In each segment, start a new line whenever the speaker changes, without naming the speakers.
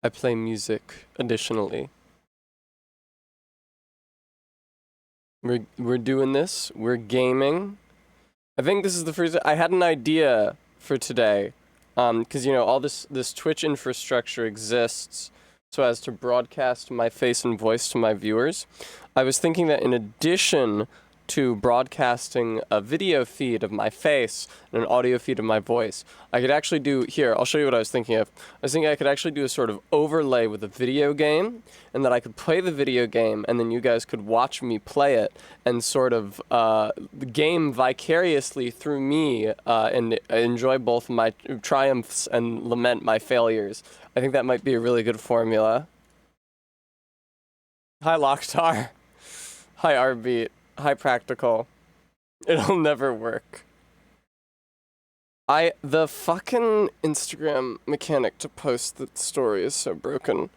I play music additionally. We're doing this. We're gaming. I think this is the first. I had an idea for today, because you know all this Twitch infrastructure exists so as to broadcast my face and voice to my viewers. I was thinking that in addition to broadcasting a video feed of my face and an audio feed of my voice, I could actually do, here, I'll show you what I was thinking of. I was thinking I could actually do a sort of overlay with a video game, and that I could play the video game, and then you guys could watch me play it, and sort of game vicariously through me, and enjoy both my triumphs and lament my failures. I think that might be a really good formula. Hi, Locktar. Hi, Rbeat. Hi, Practical. It'll never work. The fucking Instagram mechanic to post the story is so broken.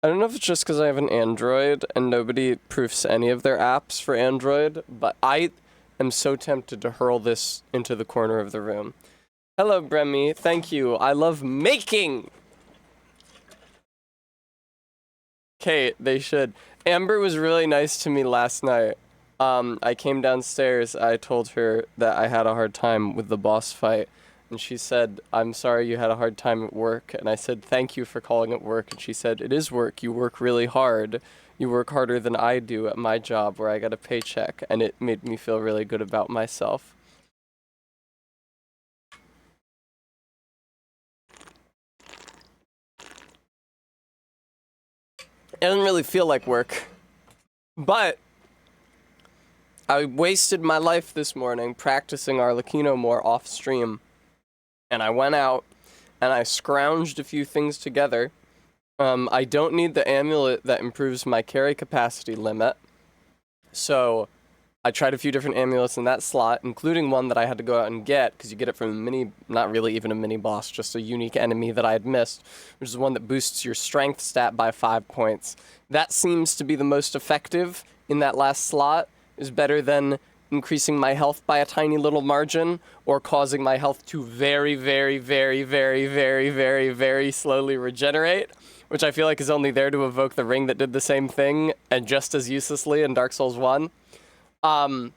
I don't know if it's just because I have an Android and nobody proofs any of their apps for Android, but I am so tempted to hurl this into the corner of the room. Hello, Bremy. Thank you. I love making! Kate, they should. Amber was really nice to me last night. I came downstairs, I told her that I had a hard time with the boss fight, and she said, I'm sorry you had a hard time at work, and I said, thank you for calling it work, and she said, it is work, you work really hard, you work harder than I do at my job where I get a paycheck, and it made me feel really good about myself. It doesn't really feel like work, but I wasted my life this morning practicing Arlecchino more off stream, and I went out and I scrounged a few things together. I don't need the amulet that improves my carry capacity limit, so I tried a few different amulets in that slot, including one that I had to go out and get, because you get it from a mini, not really even a mini boss, just a unique enemy that I had missed, which is one that boosts your strength stat by 5 points. That seems to be the most effective in that last slot. Is better than increasing my health by a tiny little margin or causing my health to very, very, very, very, very, very, very slowly regenerate, which I feel like is only there to evoke the ring that did the same thing and just as uselessly in Dark Souls 1. And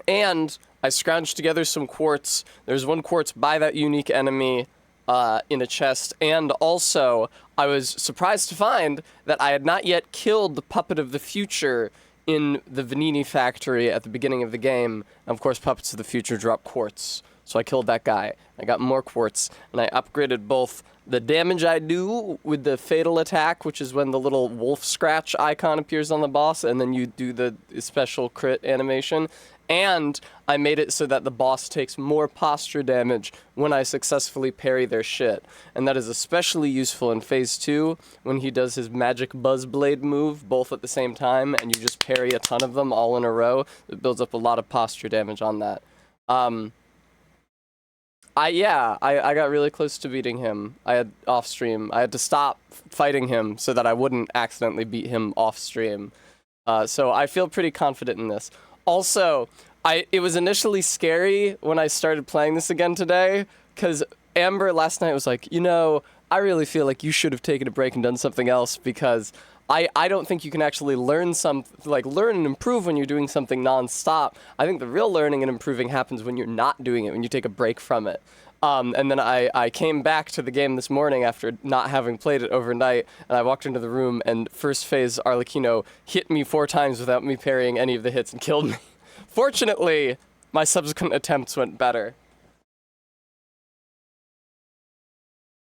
I scrounged together some quartz. There's one quartz by that unique enemy in a chest, and also I was surprised to find that I had not yet killed the Puppet of the Future in the Vanini factory at the beginning of the game. And of course, Puppets of the Future drop quartz. So I killed that guy. I got more quartz, and I upgraded both the damage I do with the fatal attack, which is when the little wolf scratch icon appears on the boss, and then you do the special crit animation. And I made it so that the boss takes more posture damage when I successfully parry their shit. And that is especially useful in Phase 2, when he does his magic Buzzblade move, both at the same time, and you just parry a ton of them all in a row. It builds up a lot of posture damage on that. I got really close to beating him. I had to stop fighting him so that I wouldn't accidentally beat him off stream. So I feel pretty confident in this. Also, it was initially scary when I started playing this again today, because Amber last night was like, you know, I really feel like you should have taken a break and done something else, because I don't think you can actually learn and improve when you're doing something non-stop. I think the real learning and improving happens when you're not doing it, when you take a break from it. And then I came back to the game this morning after not having played it overnight, and I walked into the room, and first phase Arlecchino hit me 4 times without me parrying any of the hits and killed me. Fortunately, my subsequent attempts went better.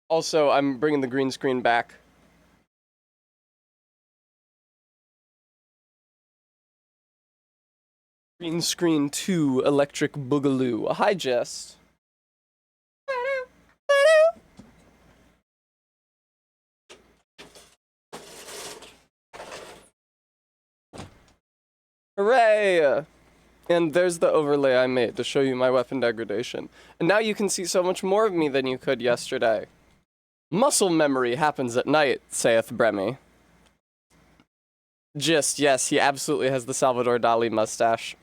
Also, I'm bringing the green screen back. Green screen 2, Electric Boogaloo. Hi, Jess. Hooray! And there's the overlay I made to show you my weapon degradation. And now you can see so much more of me than you could yesterday. Muscle memory happens at night, saith Bremy. Just, yes, he absolutely has the Salvador Dali mustache.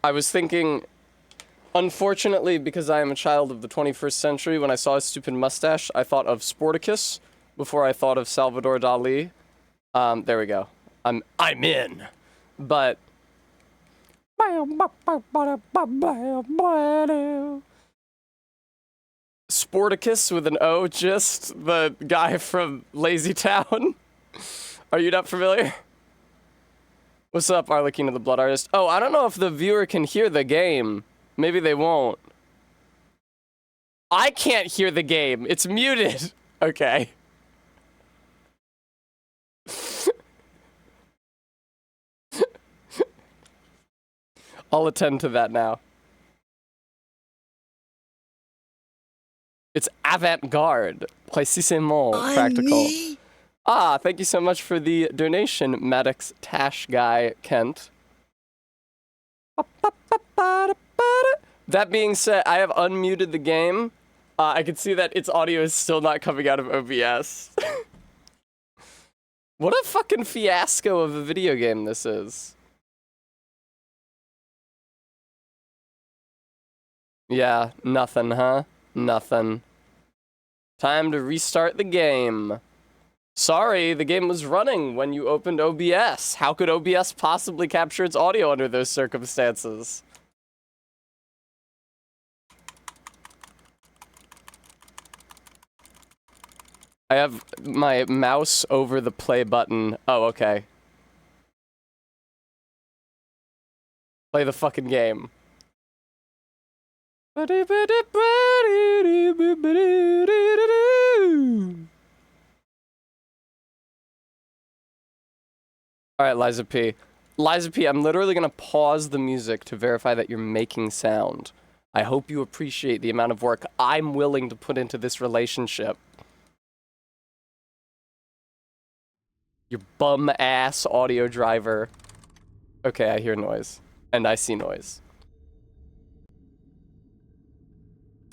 I was thinking Unfortunately, because I am a child of the 21st century, when I saw his stupid mustache, I thought of Sporticus before I thought of Salvador Dali. There we go. I'm in. But Sporticus with an O, just the guy from Lazy Town. Are you not familiar? What's up, Arlequina the Blood Artist? Oh, I don't know if the viewer can hear the game. Maybe they won't. I can't hear the game. It's muted. Okay. I'll attend to that now. It's avant-garde. Précisément practical. Me? Ah, thank you so much for the donation, Maddox Tash Guy Kent. That being said, I have unmuted the game. I can see that its audio is still not coming out of OBS. What a fucking fiasco of a video game this is. Yeah, nothing, huh? Nothing. Time to restart the game. Sorry, the game was running when you opened OBS. How could OBS possibly capture its audio under those circumstances? I have my mouse over the play button. Oh, okay. Play the fucking game. Alright, Liza P. Liza P, I'm literally gonna pause the music to verify that you're making sound. I hope you appreciate the amount of work I'm willing to put into this relationship. Your bum-ass audio driver. Okay, I hear noise. And I see noise.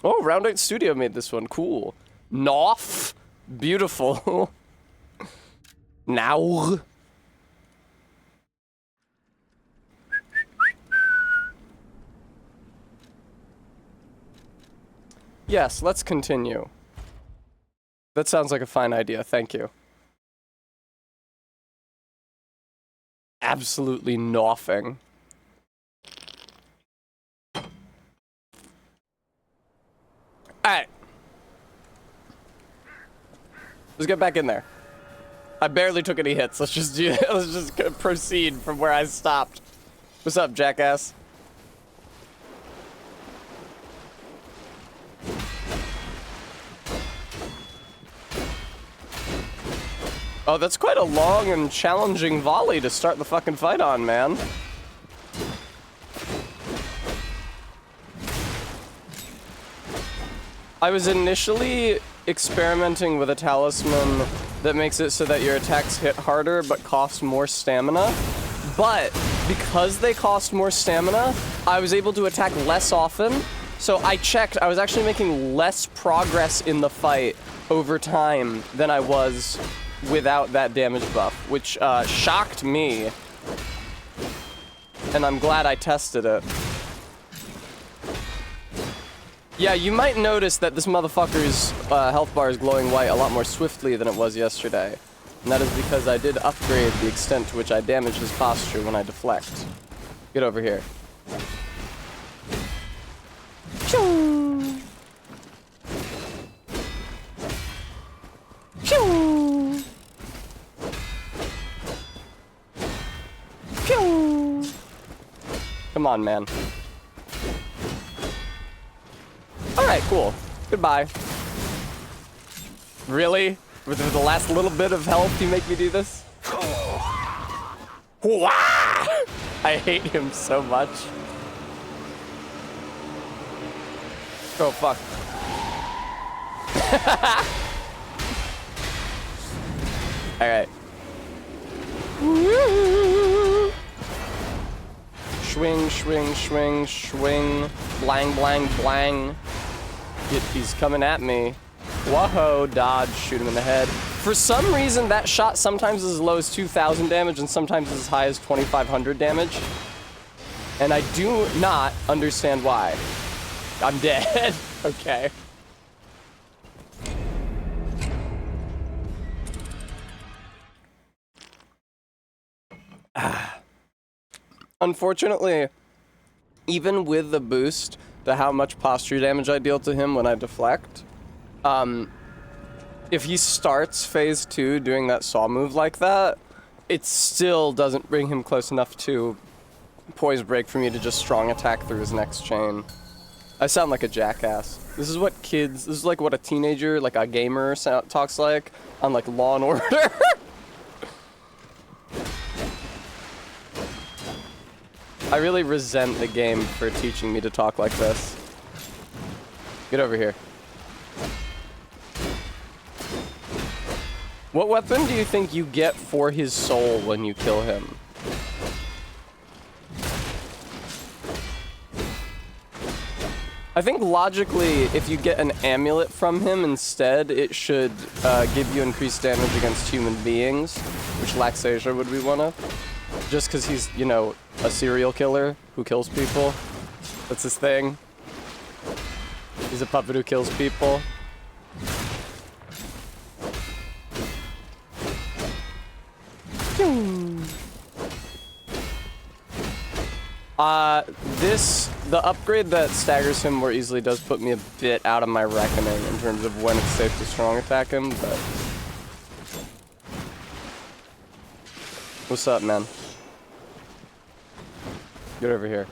Oh, Round 8 Studio made this one. Cool. Noff. Beautiful. Now. Yes, let's continue. That sounds like a fine idea. Thank you. Absolutely nothing. Alright. Let's get back in there. I barely took any hits. Let's just proceed from where I stopped. What's up, jackass? Oh, that's quite a long and challenging volley to start the fucking fight on, man. I was initially experimenting with a talisman that makes it so that your attacks hit harder but cost more stamina. But because they cost more stamina, I was able to attack less often. So I checked, I was actually making less progress in the fight over time than I was without that damage buff, which shocked me. And I'm glad I tested it. Yeah, you might notice that this motherfucker's health bar is glowing white a lot more swiftly than it was yesterday. And that is because I did upgrade the extent to which I damage his posture when I deflect. Get over here. Choo! Choo! Choo! Come on, man. Alright, cool. Goodbye. Really? With the last little bit of health, you make me do this? I hate him so much. Oh, fuck. Alright. Swing, swing, swing, swing. Blang, blang, blang. He's coming at me. Whoa, dodge, shoot him in the head. For some reason, that shot sometimes is as low as 2,000 damage and sometimes as high as 2,500 damage. And I do not understand why. I'm dead. Okay. Unfortunately, even with the boost to how much posture damage I deal to him when I deflect, if he starts phase 2 doing that saw move like that, it still doesn't bring him close enough to poise break for me to just strong attack through his next chain. I sound like a jackass. This is what this is like what a teenager, like a gamer talks like on like Law and Order. I really resent the game for teaching me to talk like this. Get over here. What weapon do you think you get for his soul when you kill him? I think logically, if you get an amulet from him instead, it should give you increased damage against human beings, which Laxasia would be one of. Just because he's, you know, a serial killer who kills people. That's his thing. He's a puppet who kills people. The upgrade that staggers him more easily does put me a bit out of my reckoning in terms of when it's safe to strong attack him, but... What's up, man? Get over here.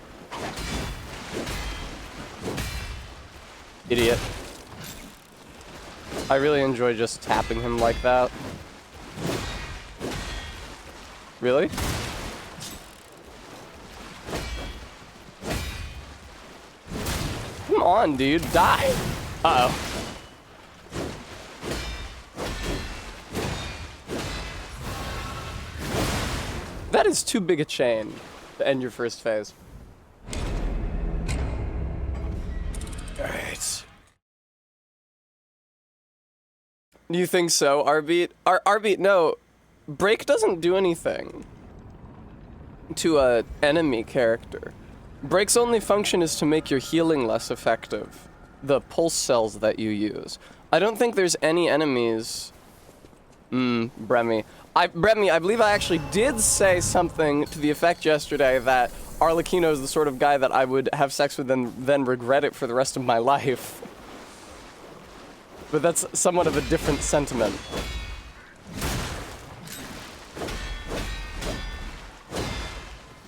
Idiot. I really enjoy just tapping him like that. Really? Come on, dude. Die! Uh-oh. That is too big a chain to end your first phase. Alright. Do you think so, Arbeat? Arbeat, no. Break doesn't do anything to a enemy character. Break's only function is to make your healing less effective. The pulse cells that you use. I don't think there's any enemies... Bremy. Bremy, I believe I actually did say something to the effect yesterday that Arlecchino is the sort of guy that I would have sex with and then regret it for the rest of my life. But that's somewhat of a different sentiment.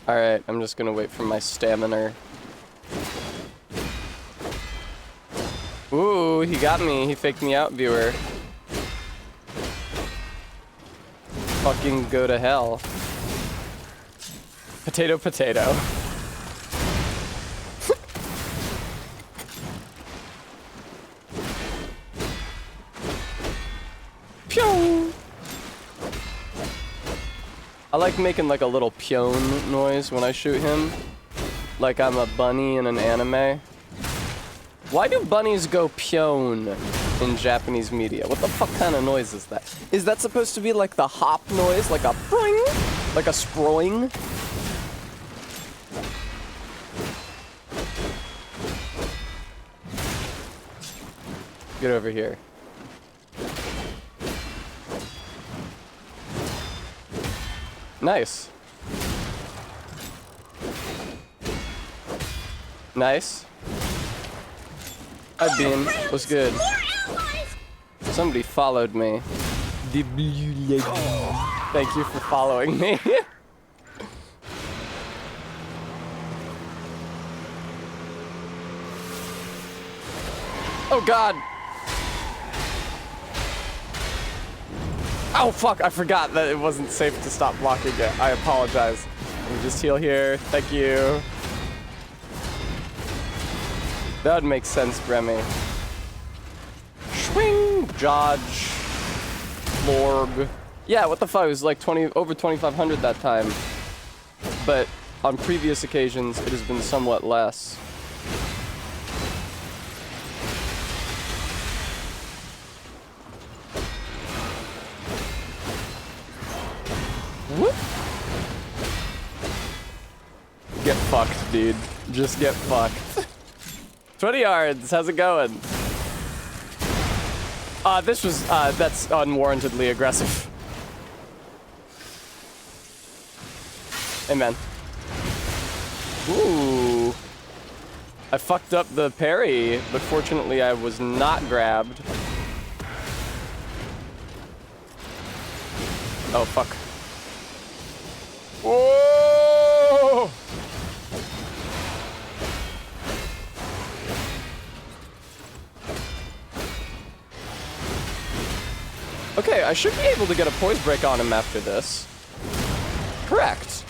Alright, I'm just gonna wait for my stamina. Ooh, he got me. He faked me out, viewer. Fucking go to hell. Potato, potato. Pew! I like making like a little pyon noise when I shoot him. Like I'm a bunny in an anime. Why do bunnies go pyon in Japanese media? What the fuck kind of noise is that? Is that supposed to be like the hop noise? Like a boing? Like a sproing? Get over here. Nice. Nice. Hi, Bean. What's good? Somebody followed me. Thank you for following me. Oh, God. Oh, fuck. I forgot that it wasn't safe to stop blocking it. I apologize. Let me just heal here. Thank you. That would make sense, Bremy. Swing, Judge, Lorg. Yeah, what the fuck? It was like over 2,500 that time. But on previous occasions, it has been somewhat less. Whoop. Get fucked, dude. Just get fucked. 20 yards, how's it going? This was, that's unwarrantedly aggressive. Amen. Ooh. I fucked up the parry, but fortunately I was not grabbed. Oh, fuck. Whoa! Okay, I should be able to get a poise break on him after this. Correct.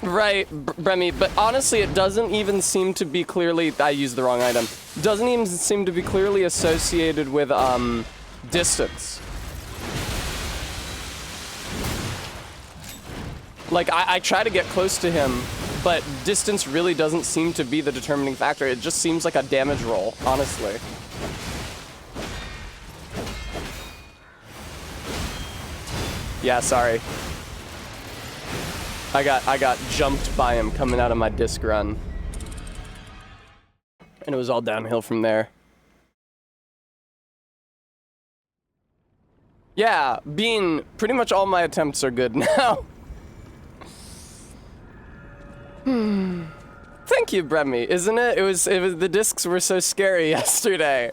Right, Bremy, but honestly, it doesn't even seem to be clearly... I used the wrong item. Doesn't even seem to be clearly associated with, distance. Like, I try to get close to him, but distance really doesn't seem to be the determining factor. It just seems like a damage roll, honestly. Yeah, sorry. I got jumped by him coming out of my disc run. And it was all downhill from there. Yeah, Bean, pretty much all my attempts are good now. Thank you, Bremy, isn't it? It was the discs were so scary yesterday.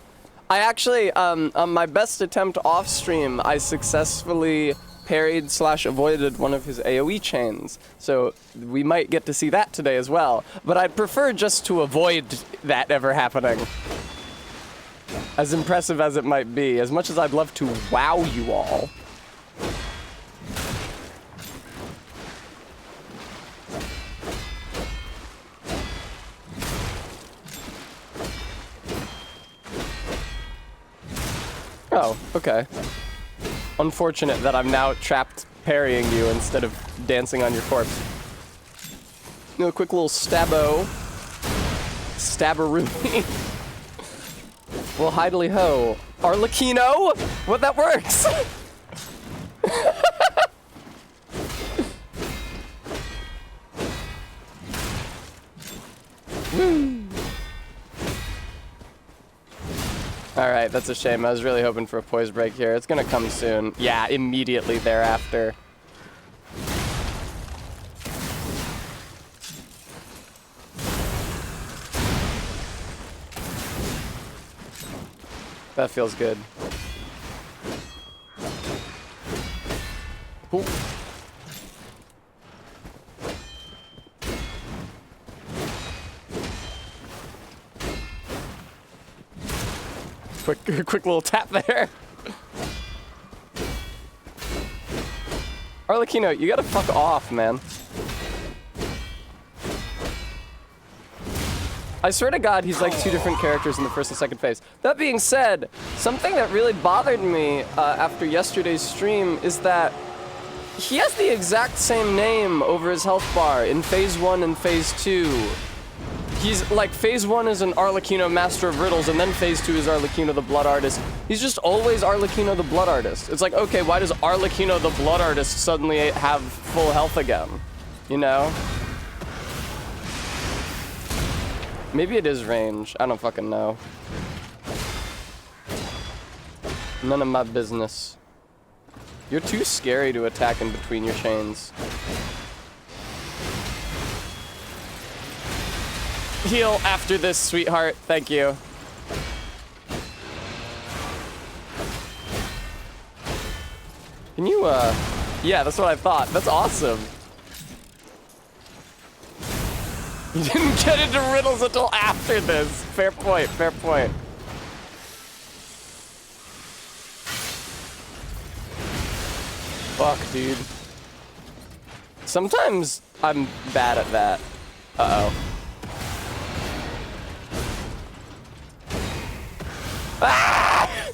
I actually, on my best attempt off stream, I successfully parried / avoided one of his AoE chains. So we might get to see that today as well. But I'd prefer just to avoid that ever happening. As impressive as it might be, as much as I'd love to wow you all. Oh, okay. Unfortunate that I'm now trapped parrying you instead of dancing on your corpse. A quick little stabbo. Stabberoonie. Well, hidely ho. Arlecchino? What, that works? Woo. Alright, that's a shame. I was really hoping for a poise break here. It's gonna come soon. Yeah, immediately thereafter. That feels good. Ooh. Quick little tap there. Arlecchino, you gotta fuck off, man. I swear to God, he's like two different characters in the first and second phase. That being said, something that really bothered me after yesterday's stream is that he has the exact same name over his health bar in phase 1 and phase 2. He's like, phase 1 is an Arlecchino Master of Riddles, and then phase 2 is Arlecchino the Blood Artist. He's just always Arlecchino the Blood Artist. It's like, okay, why does Arlecchino the Blood Artist suddenly have full health again? You know? Maybe it is range. I don't fucking know. None of my business. You're too scary to attack in between your chains. Heal after this, sweetheart. Thank you. Can you, yeah, that's what I thought. That's awesome. You didn't get into riddles until after this. Fair point, fair point. Fuck, dude. Sometimes I'm bad at that. Uh-oh. Ah!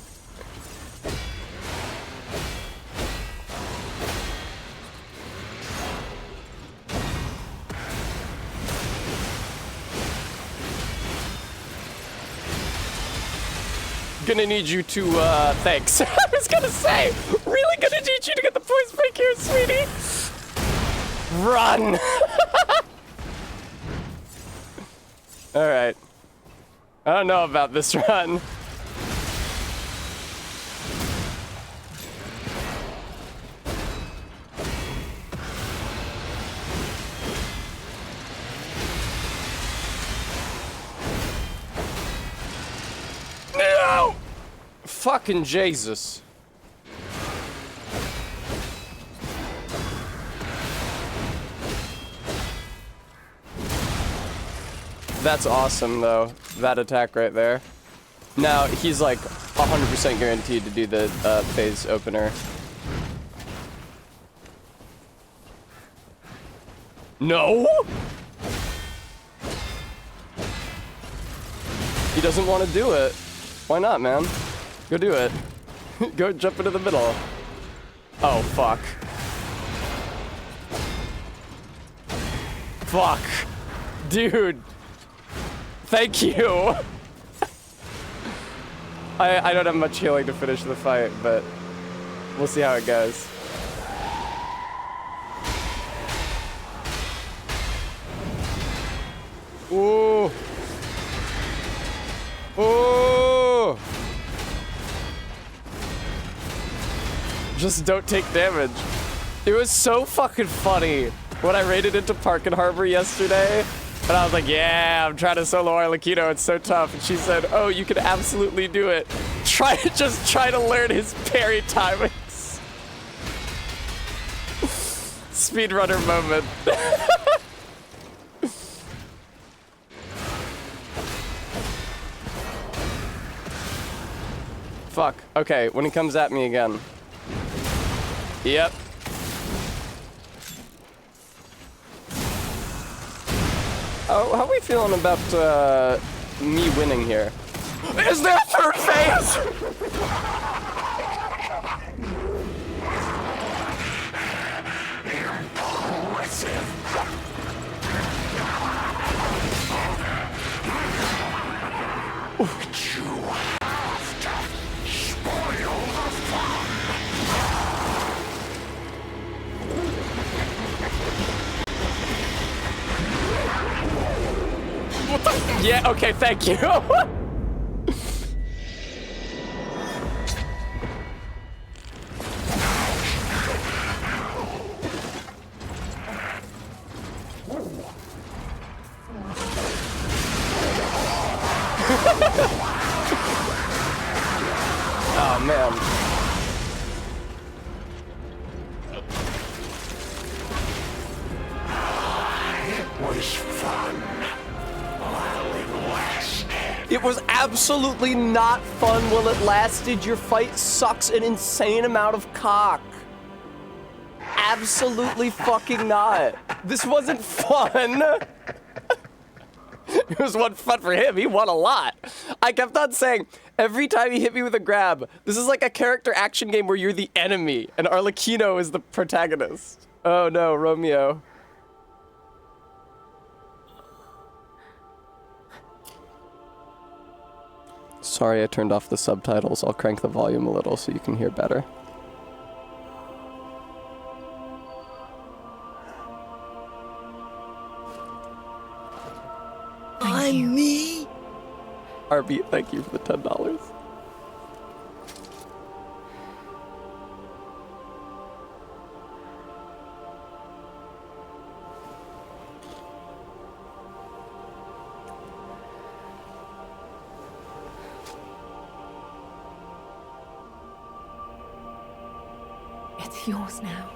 Gonna need you to, thanks. I was gonna say, really gonna need you to get the poise break here, sweetie. Run! Alright. I don't know about this run. No! Fucking Jesus. That's awesome, though. That attack right there. Now, he's like 100% guaranteed to do the phase opener. No! He doesn't want to do it. Why not, man? Go do it. Go jump into the middle. Oh, fuck. Fuck. Dude. Thank you. I don't have much healing to finish the fight, but we'll see how it goes. Ooh. Ooh. Just don't take damage. It was so fucking funny when I raided into Park and Harbor yesterday. And I was like, yeah, I'm trying to solo Arlecchino, it's so tough. And she said, oh, you can absolutely do it. Just try to learn his parry timings. Speedrunner moment. Fuck. Okay, when he comes at me again. Yep. Oh, how are we feeling about me winning here? Is there a third phase? What the? Yeah, okay, thank you. Oh, man.
It was fun while it lasted.
It was absolutely not fun while it lasted. Your fight sucks an insane amount of cock. Absolutely fucking not. This wasn't fun. It was one fun for him. He won a lot. I kept on saying, every time he hit me with a grab, this is like a character action game where you're the enemy and Arlecchino is the protagonist. Oh no, Romeo. Sorry, I turned off the subtitles. I'll crank the volume a little so you can hear better.
I'm me.
RB, thank you for the $10.
It's yours now.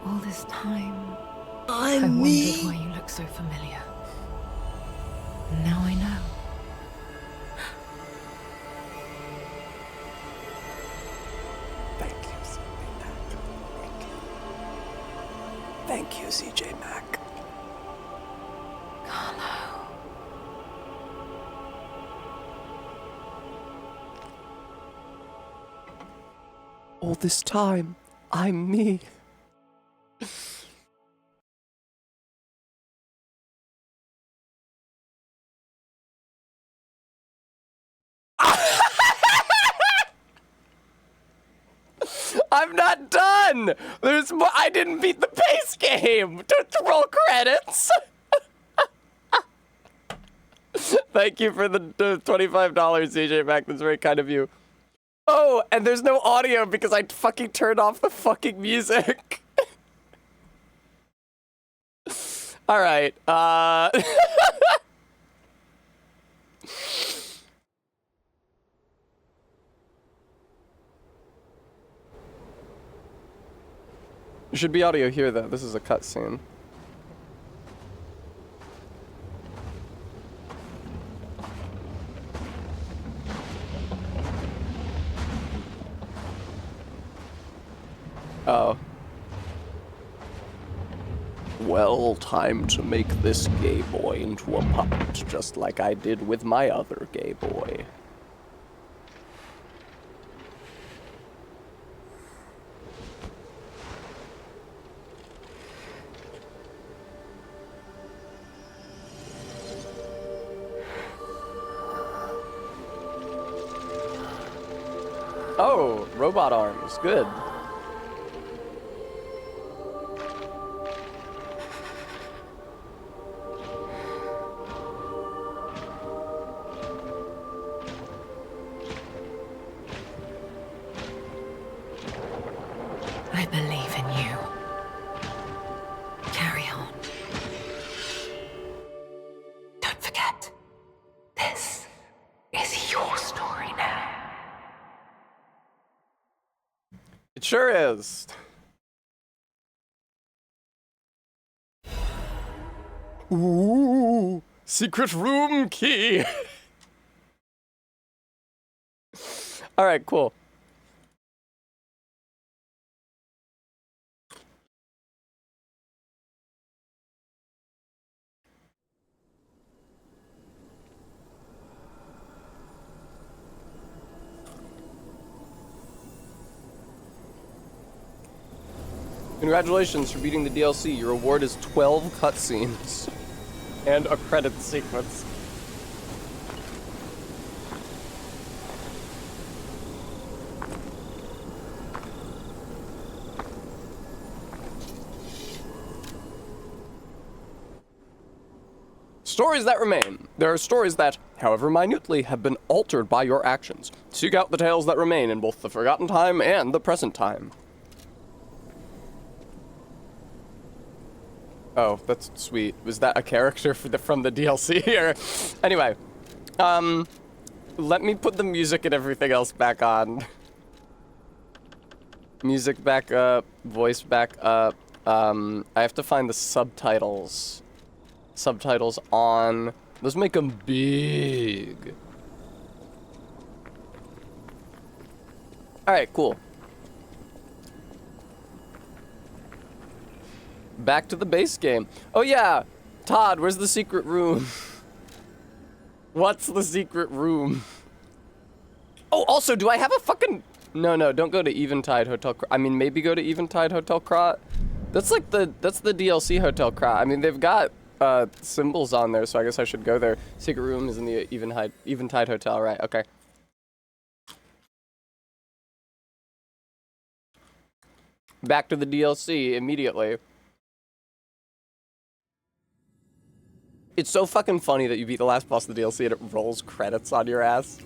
All this time, I wondered why you look so familiar. And now I know.
Thank you, CJ Mac. Thank you, CJ Mac.
Carlo.
All this time, I'm me. I'm not done! There's more. I didn't beat the base game! Don't roll credits! Thank you for the $25, CJ Mac. That's very kind of you. Oh, and there's no audio because I fucking turned off the fucking music. Alright, There should be audio here, though. This is a cutscene. Oh. Well, time to make this gay boy into a puppet, just like I did with my other gay boy. Oh, robot arms. Good.
I believe in you. Carry on. Don't forget, this is your story now.
It sure is. Ooh, secret room key. All right, cool. Congratulations for beating the DLC. Your reward is 12 cutscenes and a credit sequence. Stories that remain. There are stories that, however minutely, have been altered by your actions. Seek out the tales that remain in both the forgotten time and the present time. Oh, that's sweet. Was that a character from the DLC? Or anyway, let me put the music and everything else back on. Music back up, voice back up. I have to find the subtitles. Subtitles on. Let's make them big. All right, cool. Back to the base game. Oh yeah, Todd, where's the secret room? What's the secret room? Oh, also, do I have a fucking... No, don't go to Eventide Hotel I mean, maybe go to Eventide Hotel Krat. That's like that's the DLC Hotel Krat. I mean, they've got symbols on there, so I guess I should go there. Secret room is in the Eventide Hotel, right? Okay. Back to the DLC immediately. It's so fucking funny that you beat the last boss of the DLC and it rolls credits on your ass.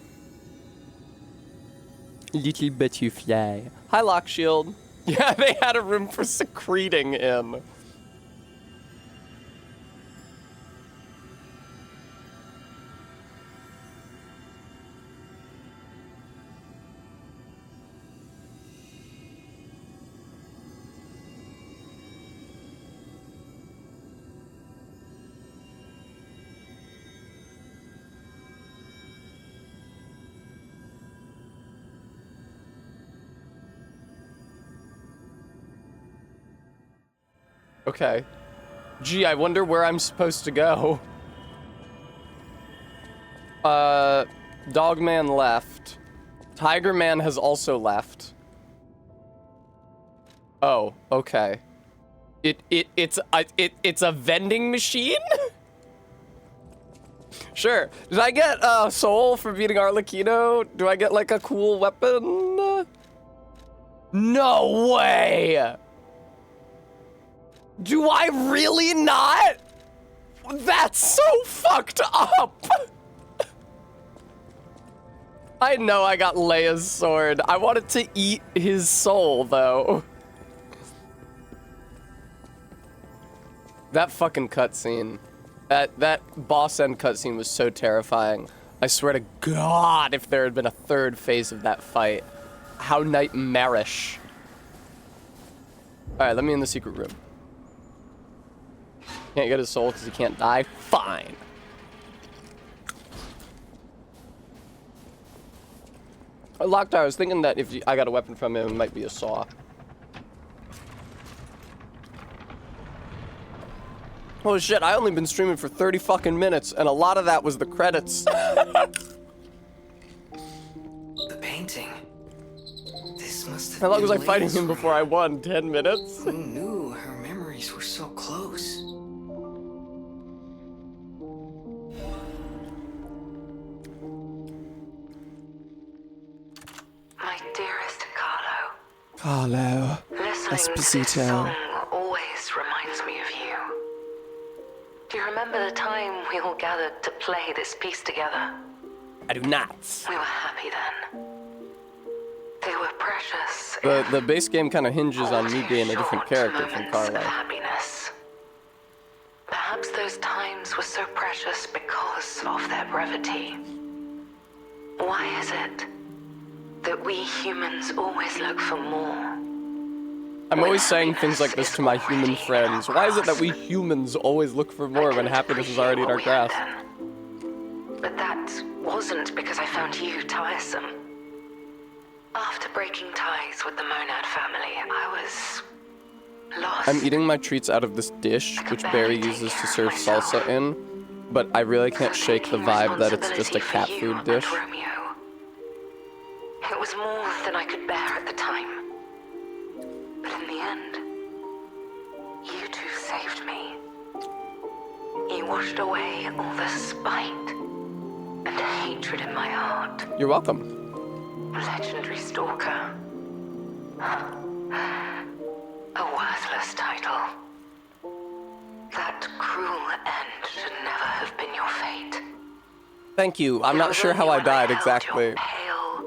Little butterfly. Hi, Lock Shield. Yeah, they had a room for secreting in. Okay. Gee, I wonder where I'm supposed to go. Dogman left. Tiger Man has also left. Oh, okay. It's a vending machine? Sure. Did I get a soul for beating Arlecchino? Do I get like a cool weapon? No way! Do I really not? That's so fucked up! I know I got Leia's sword. I wanted to eat his soul, though. That fucking cutscene. That boss end cutscene was so terrifying. I swear to God, if there had been a third phase of that fight. How nightmarish. Alright, let me in the secret room. Can't get his soul because he can't die? Fine. Loctite, I was thinking that if I got a weapon from him, it might be a saw. Oh shit, I only been streaming for 30 fucking minutes, and a lot of that was the credits.
The painting. This must have
How long was I
been
fighting
Leia's
him before I won? 10 minutes?
Who knew her memories were so close?
My dearest Carlo,
Carlo.
listening to this
Esposito.
song always reminds me of you. Do you remember the time we all gathered to play this piece together?
I do not.
We were happy then. They were precious.
The base game kind of hinges on me being a different character from Carlo.
Of happiness. Perhaps those times were so precious because of their brevity. Why is it that we humans always look for more?
I'm always saying things like this to my human friends. Why is it that we humans always look for more when happiness is already in our grasp?
But that wasn't because I found you tiresome. After breaking ties with the Monad family, I was lost.
I'm eating my treats out of this dish, which Barry uses to serve salsa in, but I really can't shake the vibe that it's just a cat food dish.
Romeo. It was more than I could bear at the time. But in the end, you two saved me. You washed away all the spite and hatred in my heart.
You're welcome.
Legendary stalker. A worthless title. That cruel end should never have been your fate.
Thank you. I'm not sure how I died exactly.
Your pale,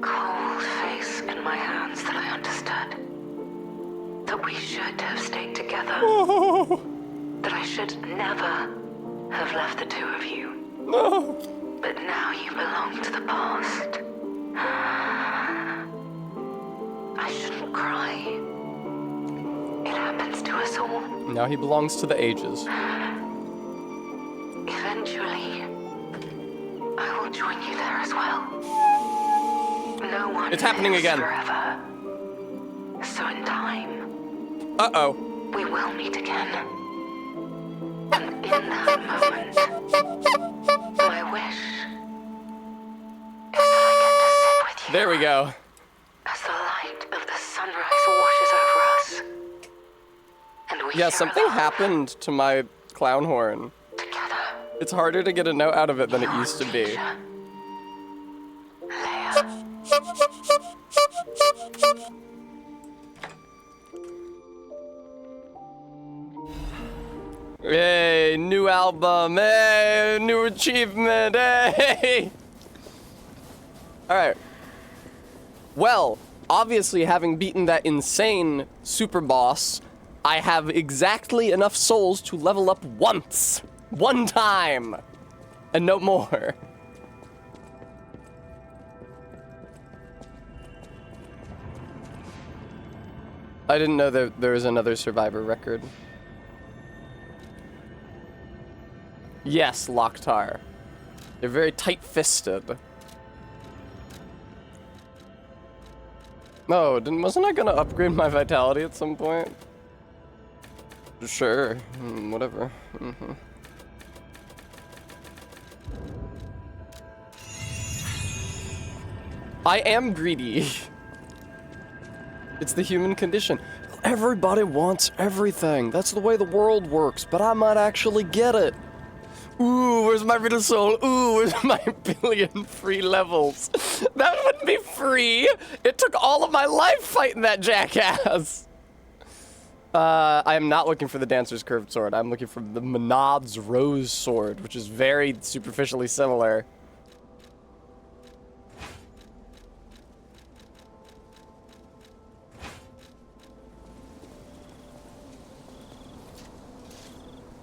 cold face in my hands that I understood. That we should have stayed together. That I should never have left the two of you.
No.
But now you belong to the past. I shouldn't cry. It happens to us all.
Now he belongs to the ages.
Eventually, I will join you there as well. No one
It's happening
lives
again.
forever. So in time,
Uh-oh.
we will meet again. And in that moment, my wish is that I get to sit with you.
There we go.
As the light of the sunrise washes over us. And we
Yeah,
share
something
love
happened to my clown horn.
together.
It's harder to get a note out of it than it used to be.
Future. Leia.
Hey, new album. Hey, new achievement. Hey. All right. Well, obviously having beaten that insane super boss, I have exactly enough souls to level up once. One time. And no more. I didn't know that there was another survivor record. Yes, Loktar. They're very tight-fisted. No, wasn't I gonna upgrade my vitality at some point? Sure, whatever. I am greedy. It's the human condition. Everybody wants everything. That's the way the world works, but I might actually get it. Ooh, where's my riddle soul? Ooh, where's my billion free levels? That wouldn't be free. It took all of my life fighting that jackass. I am not looking for the Dancer's Curved Sword. I'm looking for the Menad's Rose Sword, which is very superficially similar.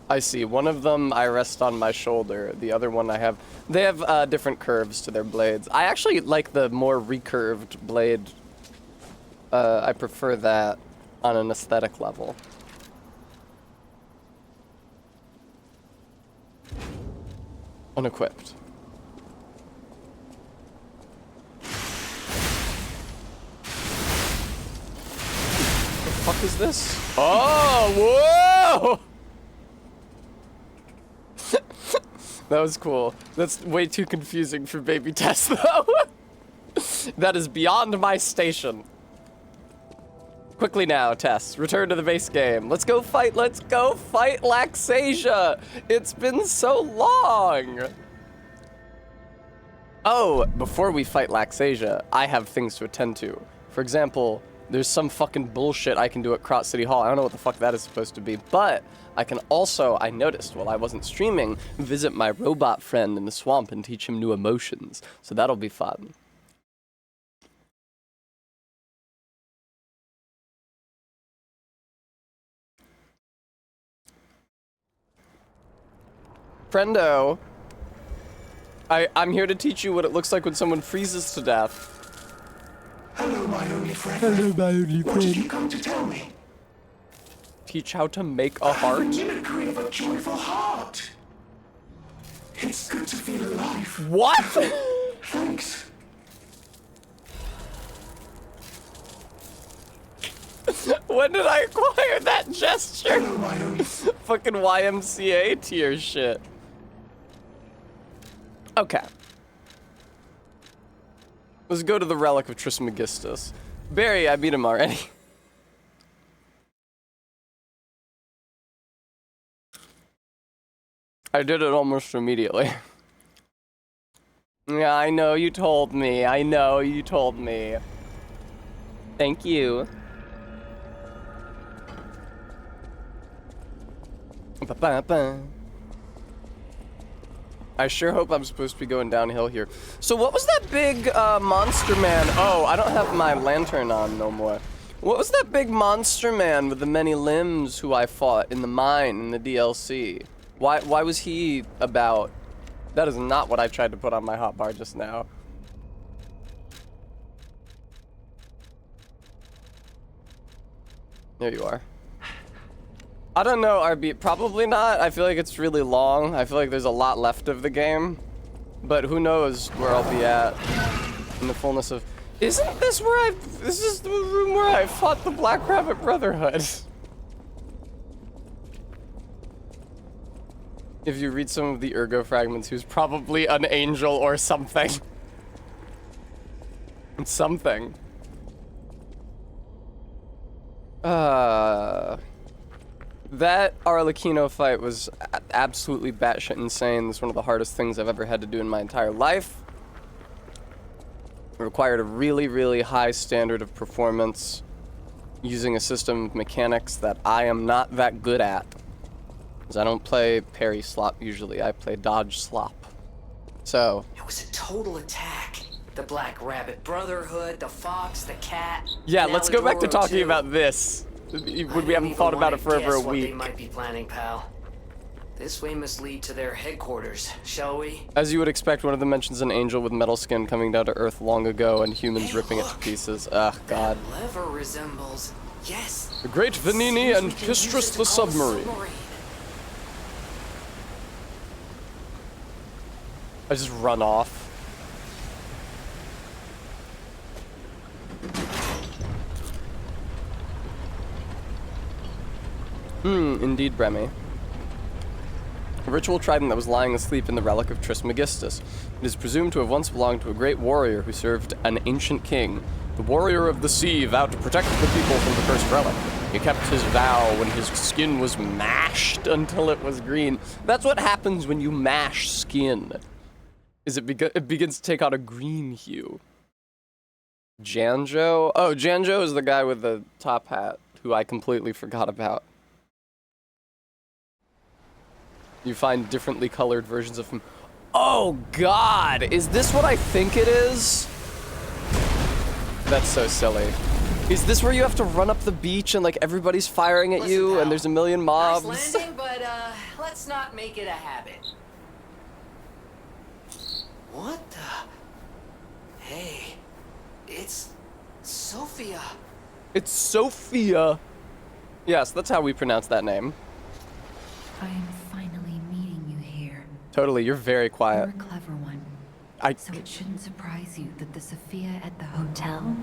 I see. One of them I rest on my shoulder. The other one I have... They have different curves to their blades. I actually like the more recurved blade. I prefer that on an aesthetic level. Unequipped. What the fuck is this? Oh, whoa! That was cool. That's way too confusing for baby Tess, though. That is beyond my station. Quickly now, Tess. Return to the base game. Let's go fight Laxasia. It's been so long. Oh, before we fight Laxasia, I have things to attend to. For example, there's some fucking bullshit I can do at Krot City Hall. I don't know what the fuck that is supposed to be, but I can also, I noticed while I wasn't streaming, visit my robot friend in the swamp and teach him new emotions. So that'll be fun. Friendo, I'm here to teach you what it looks like when someone freezes to death.
Hello, my only friend.
Hello, my only
What did you
friend.
come to tell me?
Teach how to make a heart?
The mimicry of a joyful heart. It's good to feel alive.
What?
Thanks.
When did I acquire that gesture?
Hello, my only
Fucking YMCA tier shit. Okay. Let's go to the Relic of Trismegistus. Barry, I beat him already. I did it almost immediately. Yeah, I know you told me. I know you told me. Thank you. Ba-ba-ba. I sure hope I'm supposed to be going downhill here. So what was that big monster man? Oh, I don't have my lantern on no more. What was that big monster man with the many limbs who I fought in the mine in the DLC? Why was he about? That is not what I tried to put on my hotbar just now. There you are. I don't know, RB, probably not. I feel like it's really long. I feel like there's a lot left of the game. But who knows where I'll be at in the fullness of... Isn't this where this is the room where I fought the Black Rabbit Brotherhood. If you read some of the Ergo fragments, he was probably an angel or something. It's something. That Arlecchino fight was absolutely batshit insane. It's one of the hardest things I've ever had to do in my entire life. It required a really, really high standard of performance using a system of mechanics that I am not that good at. Because I don't play parry slop usually, I play dodge slop. So...
It was a total attack. The Black Rabbit Brotherhood, the Fox, the Cat.
Yeah, let's go back to
Alidoro
talking
too.
about this. When we haven't
Even
thought about
wanna
it for over a
guess what
week.
they might be planning, pal. This way must lead to their headquarters, shall we?
As you would expect, one of them mentions an angel with metal skin coming down to Earth long ago and humans
Hey,
ripping it to
look.
pieces. Ugh, God.
That lever resembles... Yes.
The Great Venini
Seems
and
we can use
Pistris
it to
the
call a
Submarine. I just run off. Indeed, Bremy. A ritual trident that was lying asleep in the relic of Trismegistus. It is presumed to have once belonged to a great warrior who served an ancient king. The warrior of the sea vowed to protect the people from the cursed relic. He kept his vow when his skin was mashed until it was green. That's what happens when you mash skin. It begins to take on a green hue. Janjo? Oh, Janjo is the guy with the top hat, who I completely forgot about. You find differently colored versions of him. Oh God, is this what I think it is? That's so silly. Is this where you have to run up the beach and like everybody's firing at you and there's a million mobs?
Nice landing, but let's not make it a habit. What the? Hey, it's Sophia.
It's Sophia. Yes, that's how we pronounce that name.
I am finally meeting you here.
Totally, you're very quiet.
You're a clever one.
I
So it shouldn't surprise you that the Sophia at the hotel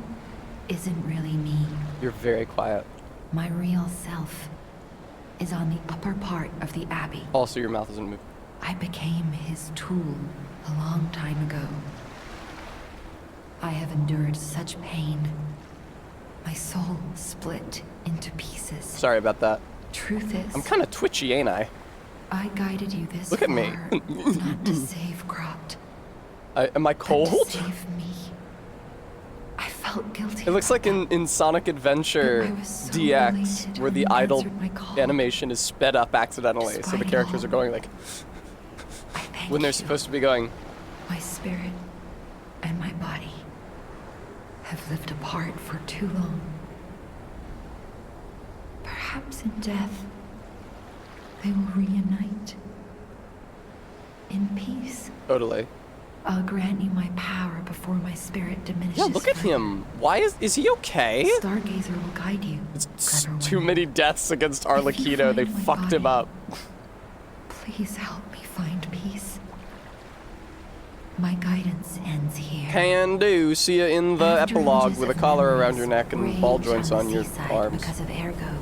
isn't really me.
You're very quiet.
My real self is on the upper part of the Abbey.
Also, your mouth isn't moving.
I became his tool a long time ago. I have endured such pain. My soul split into pieces.
Sorry about that.
Truth is,
I'm kind of twitchy, ain't I?
I guided you this
Look at me.
far not to save Croft,
Am I
but to
cold?
save me. I felt guilty.
It looks like in Sonic Adventure
I was so
DX,
elated
where
when
the
you
idle
answered my call.
animation is sped up accidentally, so the
Despite it
characters
all,
are going like,
I thank
when they're
you.
supposed to be going,
My spirit and my body have lived apart for too long. Perhaps in death, they will reunite. In peace.
totally.
I'll grant you my power before my spirit diminishes.
Yeah, look at
further.
him. Why is he okay?
Stargazer will guide you.
It's
clever
too
one.
many deaths against
If you
Arlecchino. They
find my
fucked him
body,
up.
Please help me find peace. My guidance ends here.
Can do. See ya in the
After
epilogue
ages
with a
of
collar around
memories
your neck and
rage
ball joints
the
on your
seaside
arms.
Because of Ergo.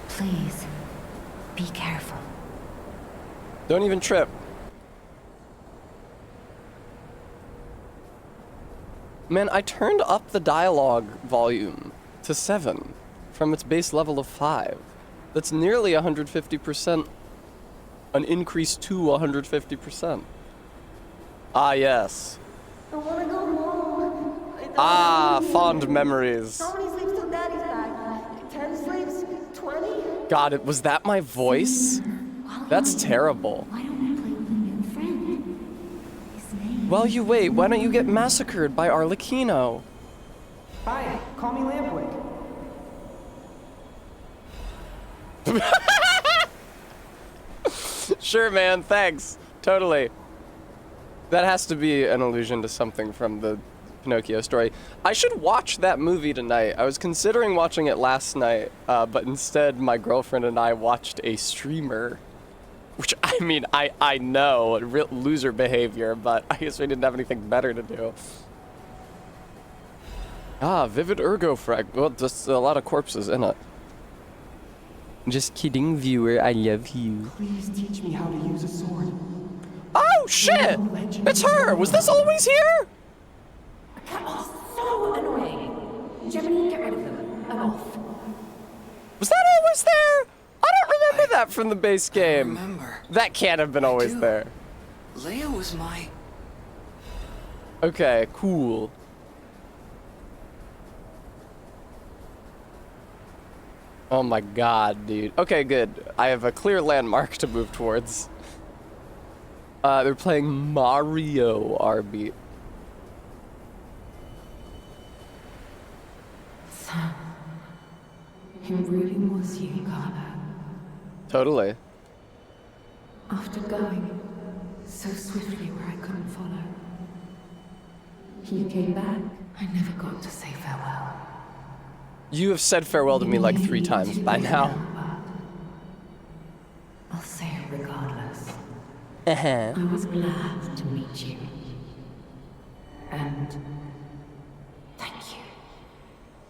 Please, be careful.
Don't even trip. Man, I turned up the dialogue volume to 7 from its base level of 5. That's nearly 150%. An increase to 150%. Ah, yes.
I wanna go home.
Ah, fond memories.
How many sleeps till daddy's back? 10 sleeps? 20?
God, was that my voice? That's terrible.
Why don't I play with a new friend? His name.
While you wait, why don't you get massacred by Arlecchino?
Hi, call me Lampwick.
Sure, man, thanks. Totally. That has to be an allusion to something from the Pinocchio story. I should watch that movie tonight. I was considering watching it last night, but instead my girlfriend and I watched a streamer. Which, I mean, I know, real loser behavior, but I guess we didn't have anything better to do. Ah, Vivid Ergo Frag. Well, just a lot of corpses in it. Just kidding, viewer, I love you.
Please teach me how to use a sword.
Oh, shit! It's her! Was this always here?
So annoying. Gemini, get rid of them. I'm off.
Was that always there? I don't remember that from the base game.
Remember,
That can't have been always
do.
there.
Leia was my...
Okay, cool. Oh my god, dude. Okay, good. I have a clear landmark to move towards. They're playing Mario RB.
So, it really was you, Carla.
Totally.
After going so swiftly where I couldn't follow, you came back. I never got to say farewell.
You have said farewell to me like 3 times by now.
I'll say it regardless.
Uh-huh.
I was glad to meet you. And thank you.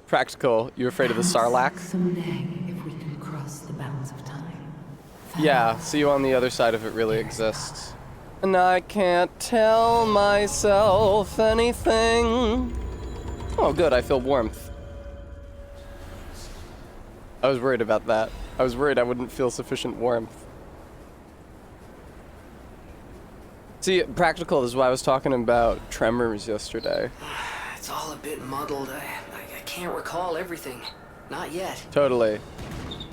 Practical. You afraid of the Sarlacc?
Someday, if we can cross the bounds of time.
Yeah, see you on the other side if it really exists. And I can't tell myself anything. Oh, good, I feel warmth. I was worried about that. I was worried I wouldn't feel sufficient warmth. See, practical is why I was talking about Tremors yesterday.
It's all a bit muddled. I can't recall everything. Not yet.
Totally.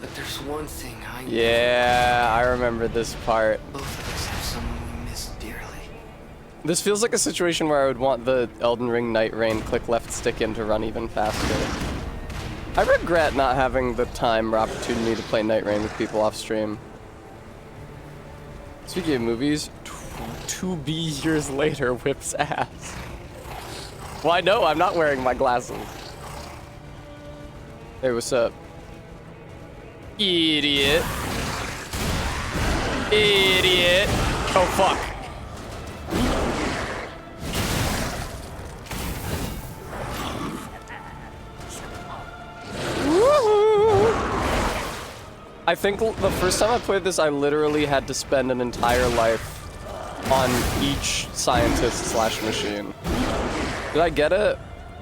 But there's one thing I know.
Yeah, I remember this part.
Both of us have someone we miss dearly.
This feels like a situation where I would want the Elden Ring Night Rain click left stick in to run even faster. I regret not having the time or opportunity to play Night Rain with people off stream. Speaking of movies, 2B years later whips ass. Well, I know I'm not wearing my glasses. Hey, what's up? Idiot. Idiot. Oh, fuck. Woohoo! I think the first time I played this, I literally had to spend an entire life on each scientist / machine. Did I get it?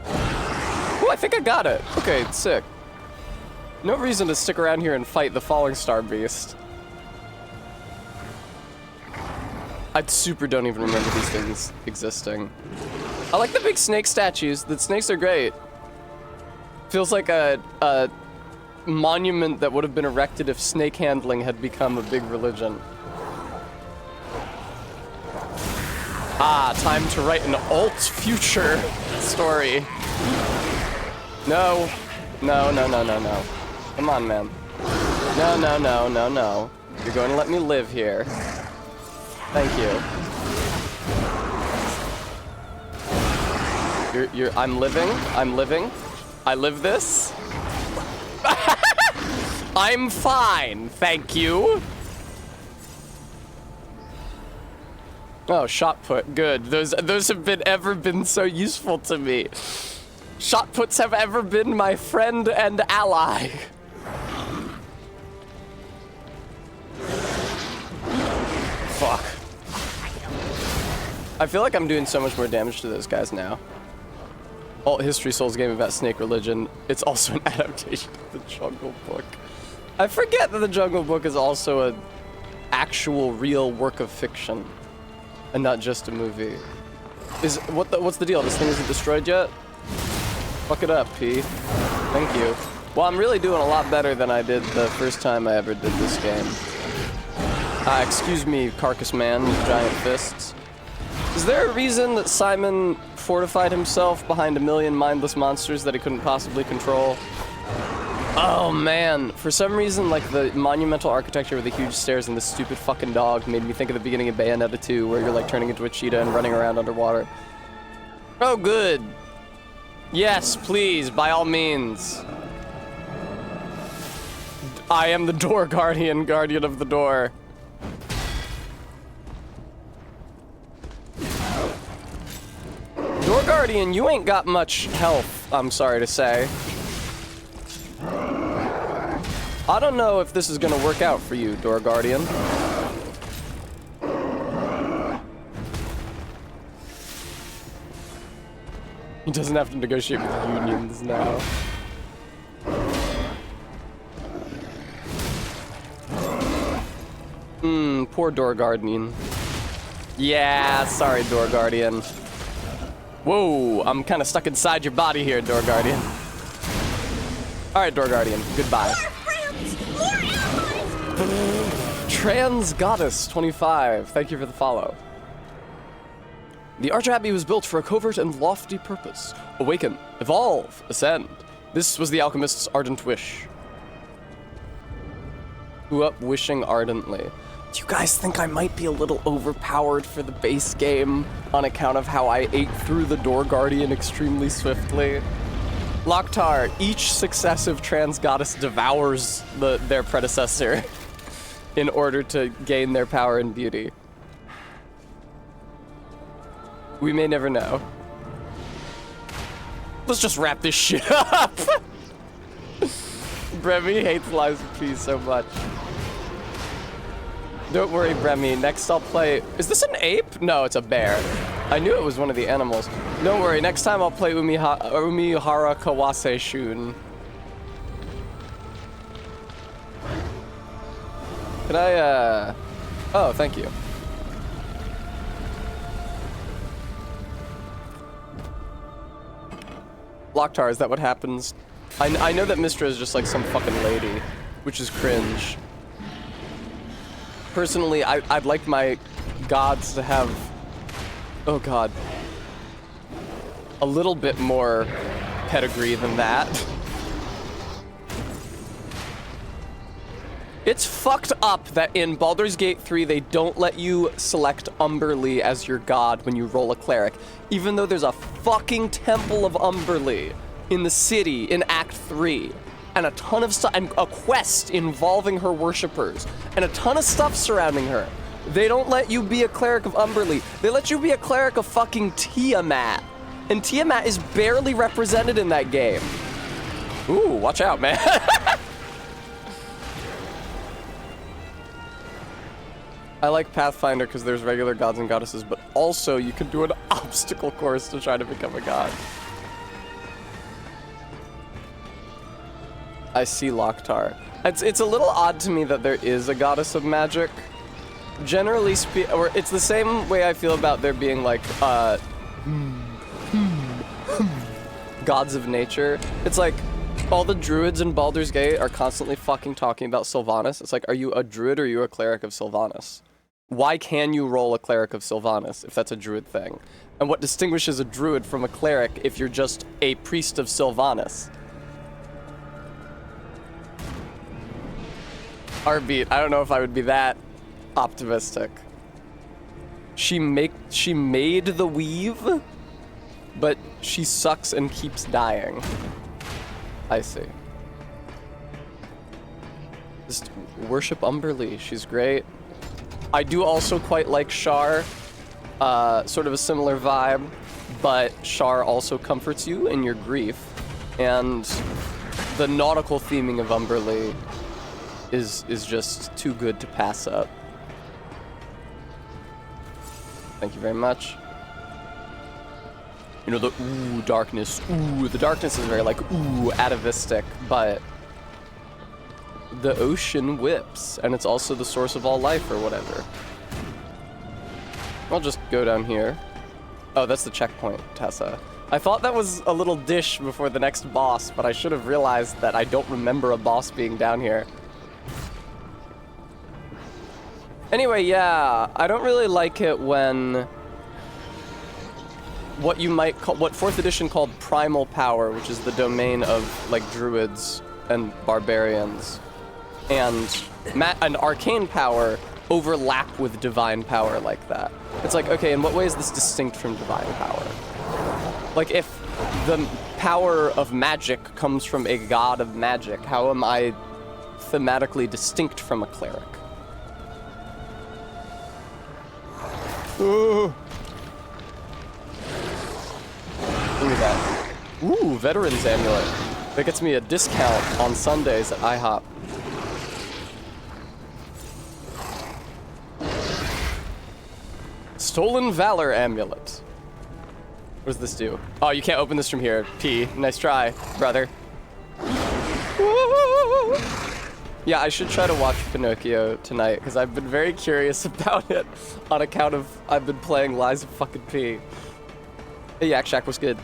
Oh, I think I got it. Okay, sick. No reason to stick around here and fight the Falling Star Beast. I super don't even remember these things existing. I like the big snake statues. The snakes are great. Feels like a monument that would have been erected if snake handling had become a big religion. Ah, time to write an alt future story. No. No, no, no, no, no. Come on, man. No, no, no, no, no. You're going to let me live here. Thank you. I'm living. I live this. I'm fine, thank you. Oh, shot put, good. Those have been so useful to me. Shot puts have ever been my friend and ally. Fuck. I feel like I'm doing so much more damage to those guys now. Alt History Souls game about snake religion. It's also an adaptation of the Jungle Book. I forget that the Jungle Book is also an actual real work of fiction and not just a movie. What's the deal? This thing isn't destroyed yet? Fuck it up, P. Thank you. Well, I'm really doing a lot better than I did the first time I ever did this game. Excuse me, Carcass Man with giant fists. Is there a reason that Simon fortified himself behind a million mindless monsters that he couldn't possibly control? Oh man, for some reason, like the monumental architecture with the huge stairs and the stupid fucking dog made me think of the beginning of Bayonetta 2, where you're like turning into a cheetah and running around underwater. Oh good. Yes, please, by all means. I am the door guardian, guardian of the door. Door Guardian, you ain't got much health, I'm sorry to say. I don't know if this is gonna work out for you, Door Guardian. He doesn't have to negotiate with unions now. Poor Door Guardian. Yeah, sorry, Door Guardian. Whoa, I'm kind of stuck inside your body here, Door Guardian. All right, Door Guardian, goodbye. Trans Goddess 25, thank you for the follow. The Archer Abbey was built for a covert and lofty purpose. Awaken, evolve, ascend. This was the alchemist's ardent wish. Who up wishing ardently? Do you guys think I might be a little overpowered for the base game on account of how I ate through the Door Guardian extremely swiftly? Loktar, each successive trans goddess devours their predecessor in order to gain their power and beauty. We may never know. Let's just wrap this shit up. Bremy hates Lies of P so much. Don't worry, Bremy. Next I'll play... Is this an ape? No, it's a bear. I knew it was one of the animals. Don't worry, next time I'll play Umihara Kawase Shun. Can I, oh, thank you. Locktar, is that what happens? I know that Mistra is just like some fucking lady, which is cringe. Personally, I'd like my gods to have, oh god, a little bit more pedigree than that. It's fucked up that in Baldur's Gate 3 they don't let you select Umberlee as your god when you roll a cleric, even though there's a fucking temple of Umberlee in the city in Act 3, and a ton of stuff, and a quest involving her worshippers, and a ton of stuff surrounding her. They don't let you be a cleric of Umberlee. They let you be a cleric of fucking Tiamat, and Tiamat is barely represented in that game. Ooh, watch out, man. I like Pathfinder because there's regular gods and goddesses, but also you can do an obstacle course to try to become a god. I see Locktar. It's a little odd to me that there is a goddess of magic. Generally or it's the same way I feel about there being like gods of nature. It's like all the druids in Baldur's Gate are constantly fucking talking about Sylvanas. It's like, are you a druid or are you a cleric of Sylvanas? Why can you roll a cleric of Sylvanas if that's a druid thing? And what distinguishes a druid from a cleric if you're just a priest of Sylvanas? Heartbeat, I don't know if I would be that optimistic. She made the weave, but she sucks and keeps dying. I see. Just worship Umberlee, she's great. I do also quite like Shar, sort of a similar vibe, but Shar also comforts you in your grief, and the nautical theming of Umberlee is just too good to pass up. Thank you very much. You know, the ooh darkness, ooh, the darkness is very like ooh atavistic, but the ocean whips, and it's also the source of all life or whatever. I'll just go down here. Oh, that's the checkpoint, Tessa. I thought that was a little dish before the next boss, but I should have realized that I don't remember a boss being down here. Anyway, yeah, I don't really like it when what you might call, what 4th edition called primal power, which is the domain of like druids and barbarians, and arcane power overlap with divine power like that. It's like, okay, in what way is this distinct from divine power? Like, if the power of magic comes from a god of magic, how am I thematically distinct from a cleric? Ooh. Look at that. Ooh, Veterans Amulet. That gets me a discount on Sundays at IHOP. Stolen Valor Amulet. What does this do? Oh, you can't open this from here. P. Nice try, brother. Woo! Yeah, I should try to watch Pinocchio tonight, because I've been very curious about it on account of I've been playing Lies of fucking P. Hey, Yak Shack, what's good?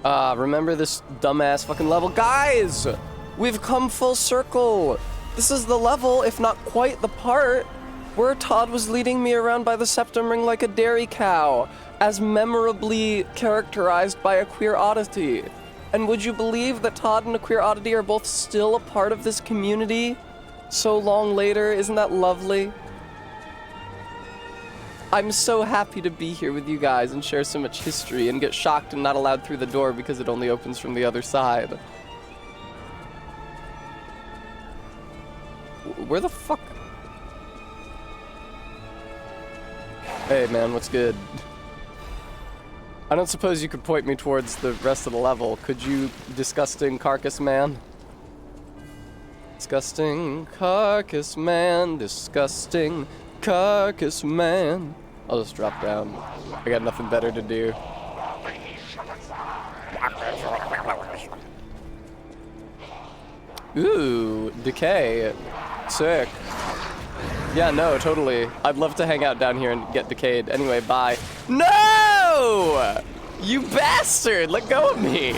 Remember this dumbass fucking level? Guys! We've come full circle! This is the level, if not quite the part, where Todd was leading me around by the septum ring like a dairy cow, as memorably characterized by a queer oddity. And would you believe that Todd and a queer oddity are both still a part of this community? So long later, isn't that lovely? I'm so happy to be here with you guys and share so much history and get shocked and not allowed through the door because it only opens from the other side. Where the fuck? Hey man, what's good? I don't suppose you could point me towards the rest of the level. Could you, disgusting carcass man? Disgusting carcass man, disgusting carcass man. I'll just drop down. I got nothing better to do. Ooh, decay. Sick. Yeah, no, totally. I'd love to hang out down here and get decayed. Anyway, bye. No! You bastard! Let go of me!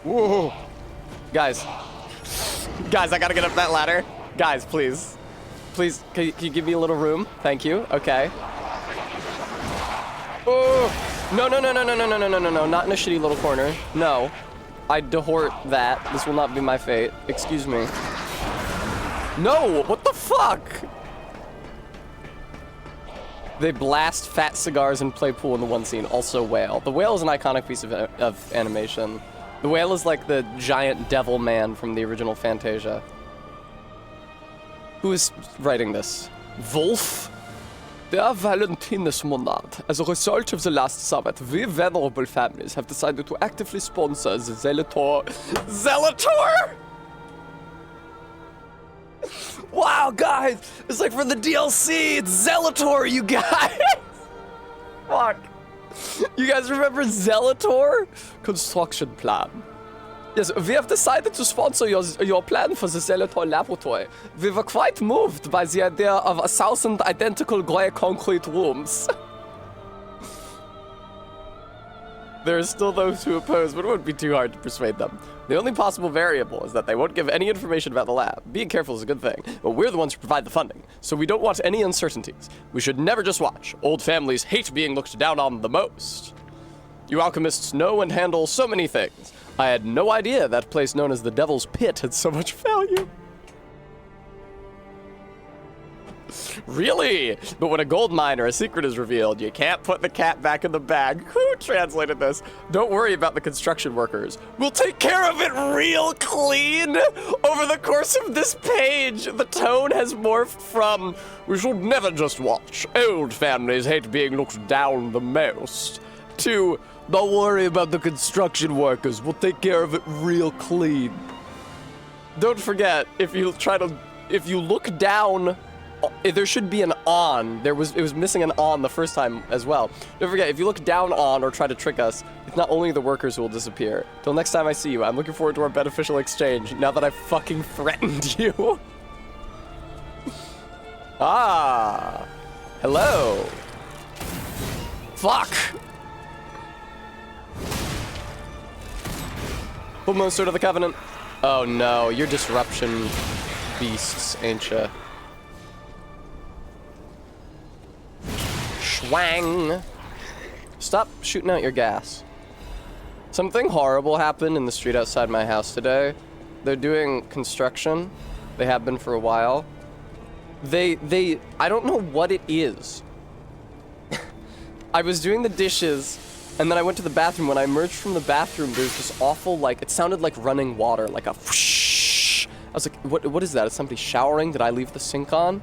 Whoa. Guys. Guys, I gotta get up that ladder. Guys, please. Please, can you give me a little room? Thank you. Okay. Oh! No, no, no, no, no, no, no, no, no, no, no. Not in a shitty little corner. No. I dehort that. This will not be my fate. Excuse me. No! What the fuck? They blast fat cigars and play pool in the one scene. Also whale. The whale is an iconic piece of animation. The whale is like the giant devil man from the original Fantasia. Who is writing this? Wolf? Dear Valentinusmonat, as a result of the last summit, we venerable families have decided to actively sponsor the Zelator. Zelator? Wow, guys! It's like for the DLC, it's Zelator, you guys! Fuck. You guys remember Zelator? Construction plan. Yes, we have decided to sponsor your plan for the Zelator laboratory. We were quite moved by the idea of 1,000 identical grey concrete rooms. There are still those who oppose, but it wouldn't be too hard to persuade them. The only possible variable is that they won't give any information about the lab. Being careful is a good thing, but we're the ones who provide the funding, so we don't want any uncertainties. We should never just watch. Old families hate being looked down on the most. You alchemists know and handle so many things. I had no idea that place known as the Devil's Pit had so much value. Really? But when a gold mine or a secret is revealed, you can't put the cat back in the bag. Who translated this? Don't worry about the construction workers. We'll take care of it real clean. Over the course of this page, the tone has morphed from, we should never just watch. Old families hate being looked down the most, to, don't worry about the construction workers. We'll take care of it real clean. Don't forget, if you look down, there should be an on. It was missing an on the first time as well. Don't forget, if you look down on or try to trick us, it's not only the workers who will disappear. Till next time I see you, I'm looking forward to our beneficial exchange, now that I've fucking threatened you. Ah. Hello. Fuck. Almost sort of the Covenant. Oh no, you're disruption beasts, ain't ya? Schwang! Stop shooting out your gas. Something horrible happened in the street outside my house today. They're doing construction. They have been for a while. I don't know what it is. I was doing the dishes, and then I went to the bathroom. When I emerged from the bathroom, there's this awful, like, it sounded like running water, like a whoosh. I was like, what is that? Is somebody showering? Did I leave the sink on?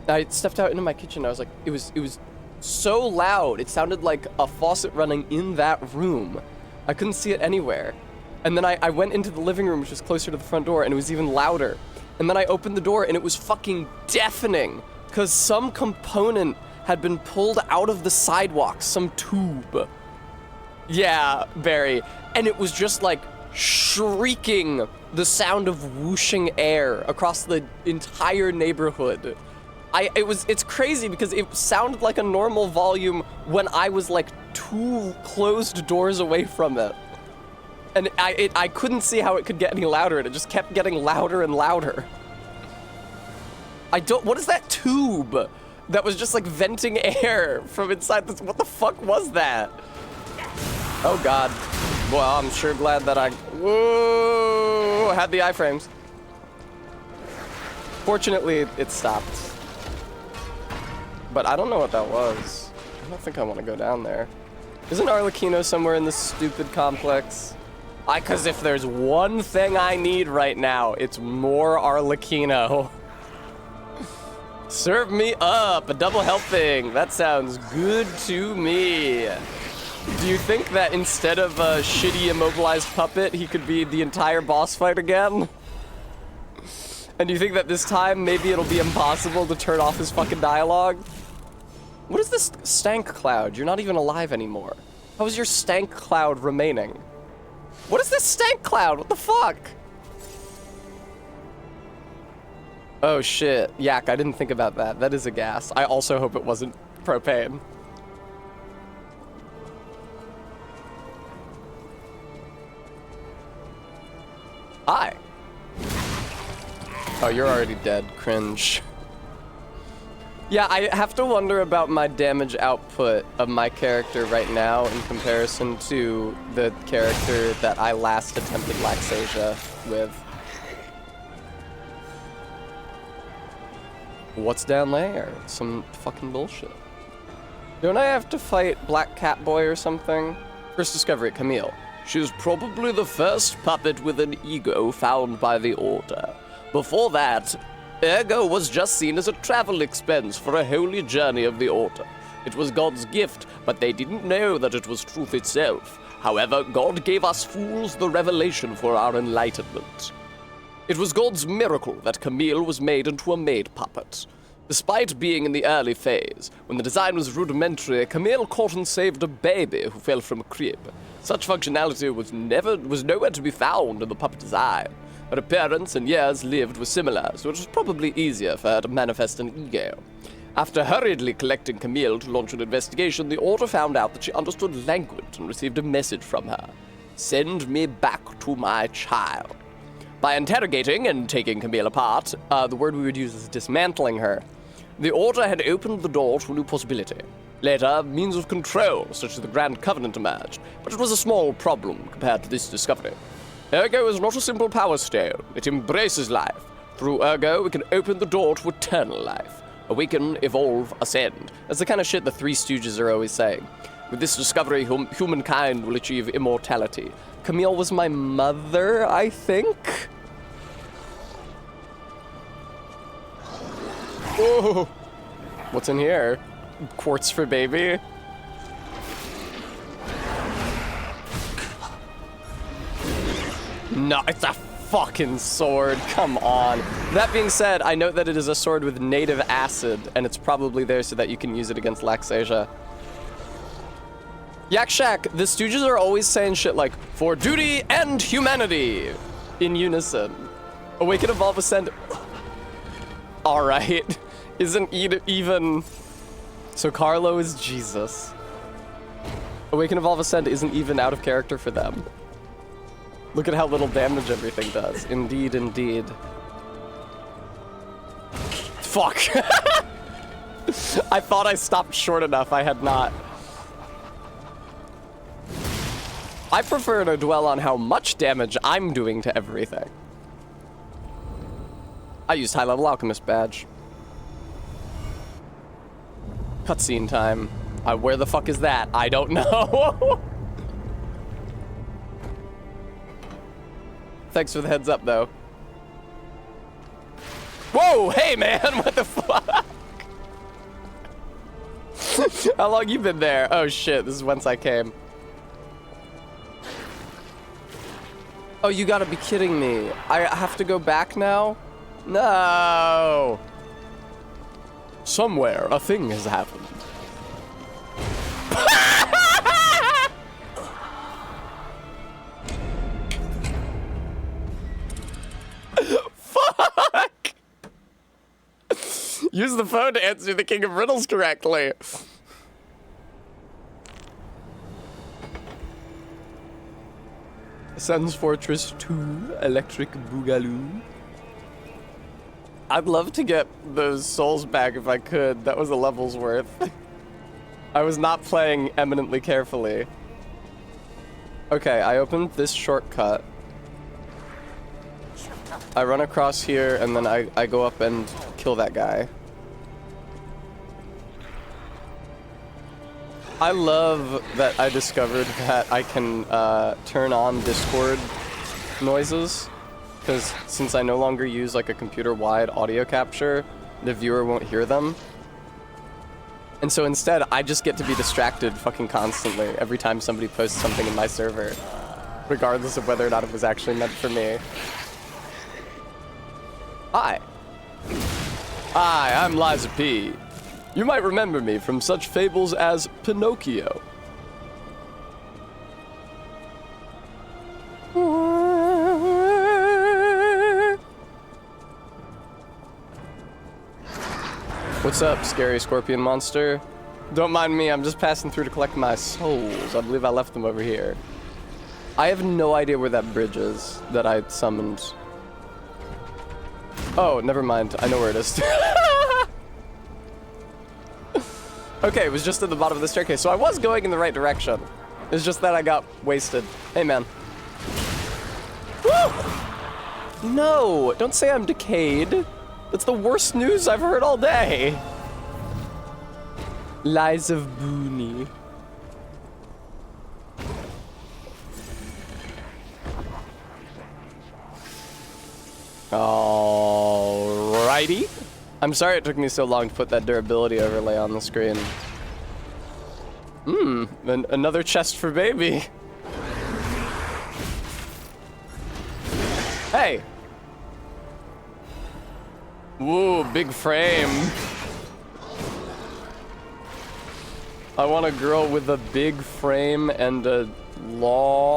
I stepped out into my kitchen. I was like, it was so loud. It sounded like a faucet running in that room. I couldn't see it anywhere. And then I went into the living room, which was closer to the front door, and it was even louder. And then I opened the door, and it was fucking deafening, because some component had been pulled out of the sidewalk, some tube. Yeah, Barry. And it was just like shrieking the sound of whooshing air across the entire neighborhood. It's crazy because it sounded like a normal volume when I was like 2 closed doors away from it. And I couldn't see how it could get any louder, and it just kept getting louder and louder. What is that tube that was just like venting air from inside this? What the fuck was that? Oh God. Well, I'm sure glad that I, whoa, had the iframes. Fortunately, it stopped. But I don't know what that was. I don't think I want to go down there. Isn't Arlecchino somewhere in this stupid complex? Cause if there's one thing I need right now, it's more Arlecchino. Serve me up, a double helping. That sounds good to me. Do you think that instead of a shitty immobilized puppet, he could be the entire boss fight again? And do you think that this time, maybe it'll be impossible to turn off his fucking dialogue? What is this stank cloud? You're not even alive anymore. How is your stank cloud remaining? What is this stank cloud? What the fuck? Oh shit. Yak, I didn't think about that. That is a gas. I also hope it wasn't propane. Hi. Oh, you're already dead. Cringe. Yeah, I have to wonder about my damage output of my character right now in comparison to the character that I last attempted Laxasia with. What's down there? Some fucking bullshit. Don't I have to fight Black Catboy or something? First discovery, Camille. She's probably the first puppet with an ego found by the Order. Before that, Ergo was just seen as a travel expense for a holy journey of the Order. It was God's gift, but they didn't know that it was truth itself. However, God gave us fools the revelation for our enlightenment. It was God's miracle that Camille was made into a maid puppet. Despite being in the early phase, when the design was rudimentary, Camille caught and saved a baby who fell from a crib. Such functionality was nowhere to be found in the puppet design. Her appearance and years lived were similar, so it was probably easier for her to manifest an ego. After hurriedly collecting Camille to launch an investigation, the Order found out that she understood language and received a message from her. Send me back to my child. By interrogating and taking Camille apart, the word we would use is dismantling her, the Order had opened the door to a new possibility. Later, means of control, such as the Grand Covenant, emerged, but it was a small problem compared to this discovery. Ergo is not a simple power stone. It embraces life. Through Ergo, we can open the door to eternal life. Awaken, evolve, ascend. That's the kind of shit the Three Stooges are always saying. With this discovery, humankind will achieve immortality. Camille was my mother, I think? Whoa! What's in here? Quartz for baby? No, it's a fucking sword. Come on. That being said, I note that it is a sword with native acid, and it's probably there so that you can use it against Laxasia. Yak Shack, the Stooges are always saying shit like, for duty and humanity, in unison. Awaken, evolve, ascend. Alright. Isn't even... So Carlo is Jesus. Awaken, evolve, ascend isn't even out of character for them. Look at how little damage everything does. Indeed, indeed. Fuck. I thought I stopped short enough. I had not. I prefer to dwell on how much damage I'm doing to everything. I used high-level alchemist badge. Cutscene time. Where the fuck is that? I don't know. Thanks for the heads up, though. Whoa, hey man, what the fuck? How long you been there? Oh shit, this is whence I came. Oh, you gotta be kidding me. I have to go back now? No. Somewhere, a thing has happened. Fuck! Use the phone to answer the King of Riddles correctly. Sun's Fortress 2, Electric Boogaloo. I'd love to get those souls back if I could. That was a level's worth. I was not playing eminently carefully. Okay, I opened this shortcut. I run across here, and then I go up and kill that guy. I love that I discovered that I can turn on Discord noises, because since I no longer use like a computer-wide audio capture, the viewer won't hear them. And so instead, I just get to be distracted fucking constantly every time somebody posts something in my server, regardless of whether or not it was actually meant for me. Hi. Hi, I'm Liza P. You might remember me from such fables as Pinocchio. What's up, scary scorpion monster? Don't mind me, I'm just passing through to collect my souls. I believe I left them over here. I have no idea where that bridge is that I summoned. Oh, never mind. I know where it is. Okay, it was just at the bottom of the staircase, so I was going in the right direction. It's just that I got wasted. Hey, man. Woo! No, don't say I'm decayed. That's the worst news I've heard all day. Lies of Booney. Alrighty. I'm sorry it took me so long to put that durability overlay on the screen. Another chest for baby. Hey. Woo, big frame. I want a girl with a big frame and a long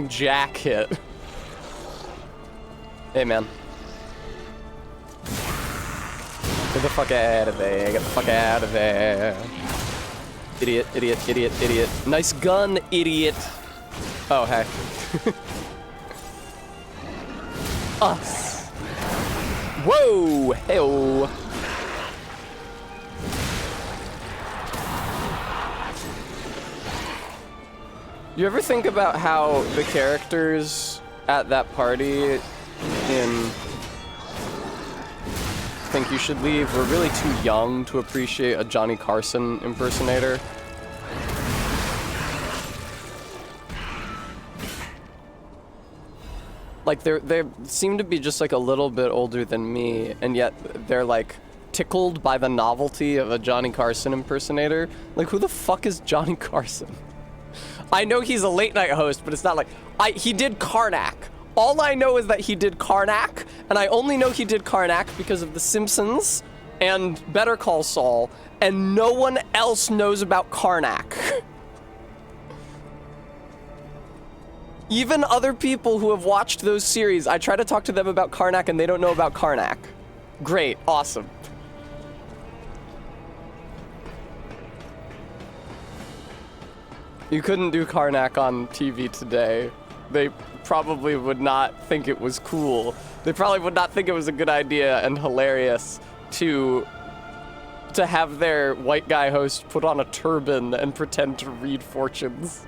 jacket. Hey, man. Get the fuck out of there. Get the fuck out of there. Idiot, idiot, idiot, idiot. Nice gun, idiot. Oh, hey. Us. Whoa, hey-oh. You ever think about how the characters at that party in Think You Should Leave were really too young to appreciate a Johnny Carson impersonator? Like, they seem to be just like a little bit older than me, and yet they're like tickled by the novelty of a Johnny Carson impersonator. Like, who the fuck is Johnny Carson? I know he's a late night host, but it's not like, he did Karnak. All I know is that he did Karnak, and I only know he did Karnak because of The Simpsons and Better Call Saul, and no one else knows about Karnak. Even other people who have watched those series, I try to talk to them about Karnak and they don't know about Karnak. Great, awesome. You couldn't do Karnak on TV today. They probably would not think it was cool. They probably would not think it was a good idea and hilarious to have their white guy host put on a turban and pretend to read fortunes.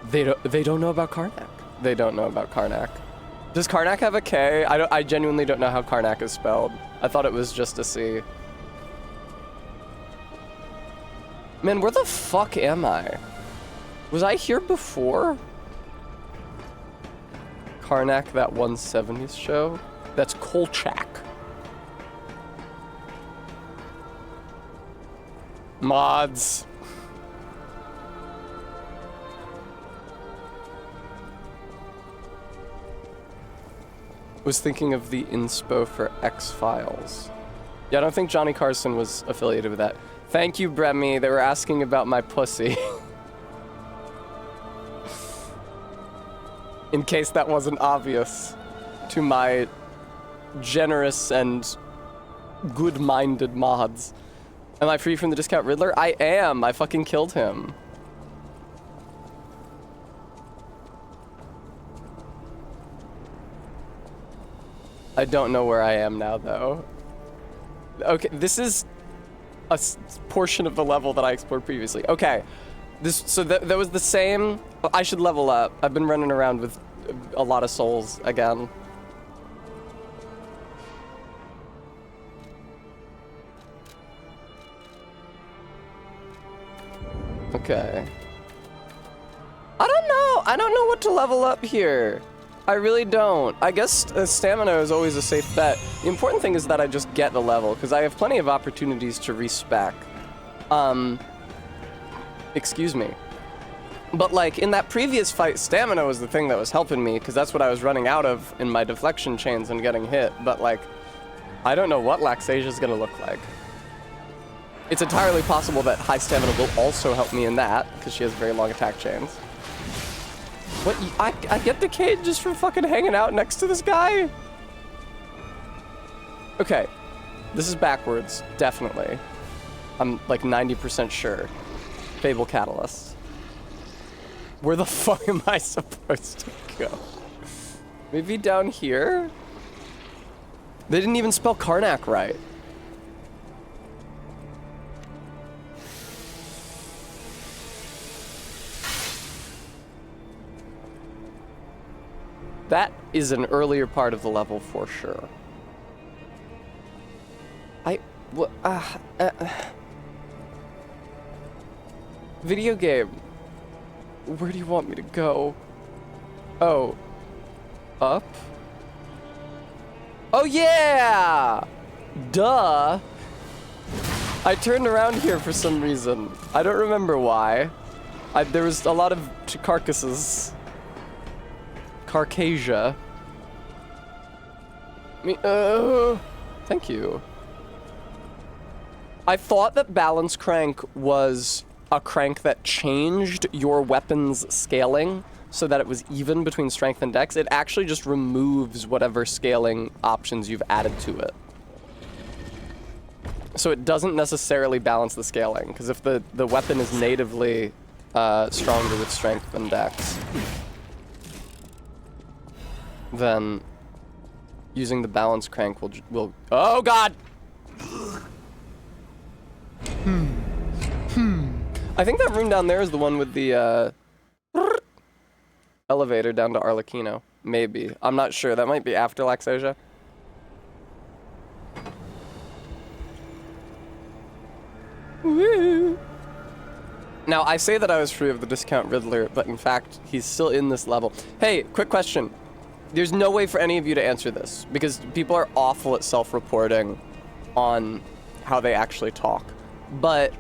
They don't know about Karnak. They don't know about Karnak. Does Karnak have a K? I genuinely don't know how Karnak is spelled. I thought it was just a C. Man, where the fuck am I? Was I here before? Karnak, that 170s show? That's Kolchak. Mods. Was thinking of the inspo for X-Files. Yeah, I don't think Johnny Carson was affiliated with that. Thank you, Bremy. They were asking about my pussy. In case that wasn't obvious to my generous and good-minded mods. Am I free from the discount Riddler? I am. I fucking killed him. I don't know where I am now, though. Okay, this is a portion of the level that I explored previously. Okay, so that was the same. I should level up. I've been running around with a lot of souls again. Okay. I don't know what to level up here. I really don't. I guess stamina is always a safe bet. The important thing is that I just get the level, because I have plenty of opportunities to respec. Excuse me. But like, in that previous fight, stamina was the thing that was helping me, because that's what I was running out of in my deflection chains and getting hit. But like, I don't know what Laxasia's gonna look like. It's entirely possible that high stamina will also help me in that, because she has very long attack chains. What? I get decayed just from fucking hanging out next to this guy? Okay. This is backwards, definitely. I'm like 90% sure. Fable Catalyst. Where the fuck am I supposed to go? Maybe down here? They didn't even spell Karnak right. That is an earlier part of the level for sure. Video game. Where do you want me to go? Oh. Up? Oh yeah! Duh! I turned around here for some reason. I don't remember why. There was a lot of carcasses. Carcasia. Thank you. I thought that balance crank was a crank that changed your weapon's scaling so that it was even between strength and dex. It actually just removes whatever scaling options you've added to it. So it doesn't necessarily balance the scaling, because if the weapon is natively stronger with strength than dex, then using the balance crank will oh god! I think that room down there is the one with the elevator down to Arlecchino. Maybe. I'm not sure. That might be after Laxasia. Woo. Now, I say that I was free of the discount Riddler, but in fact, he's still in this level. Hey, quick question. There's no way for any of you to answer this, because people are awful at self-reporting on how they actually talk. But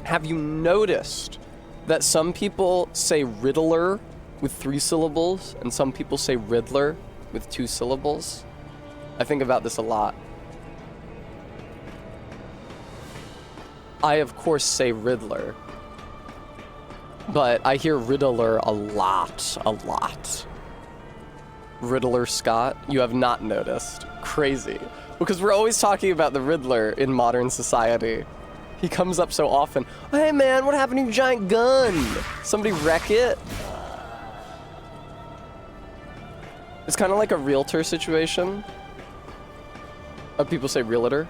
have you noticed that some people say Riddler with 3 syllables, and some people say Riddler with 2 syllables? I think about this a lot. I, of course, say Riddler. But I hear Riddler a lot. Riddler Scott, you have not noticed. Crazy. Because we're always talking about the Riddler in modern society. He comes up so often. Hey man, what happened to your giant gun? Somebody wreck it? It's kind of like a realtor situation. People say realtor.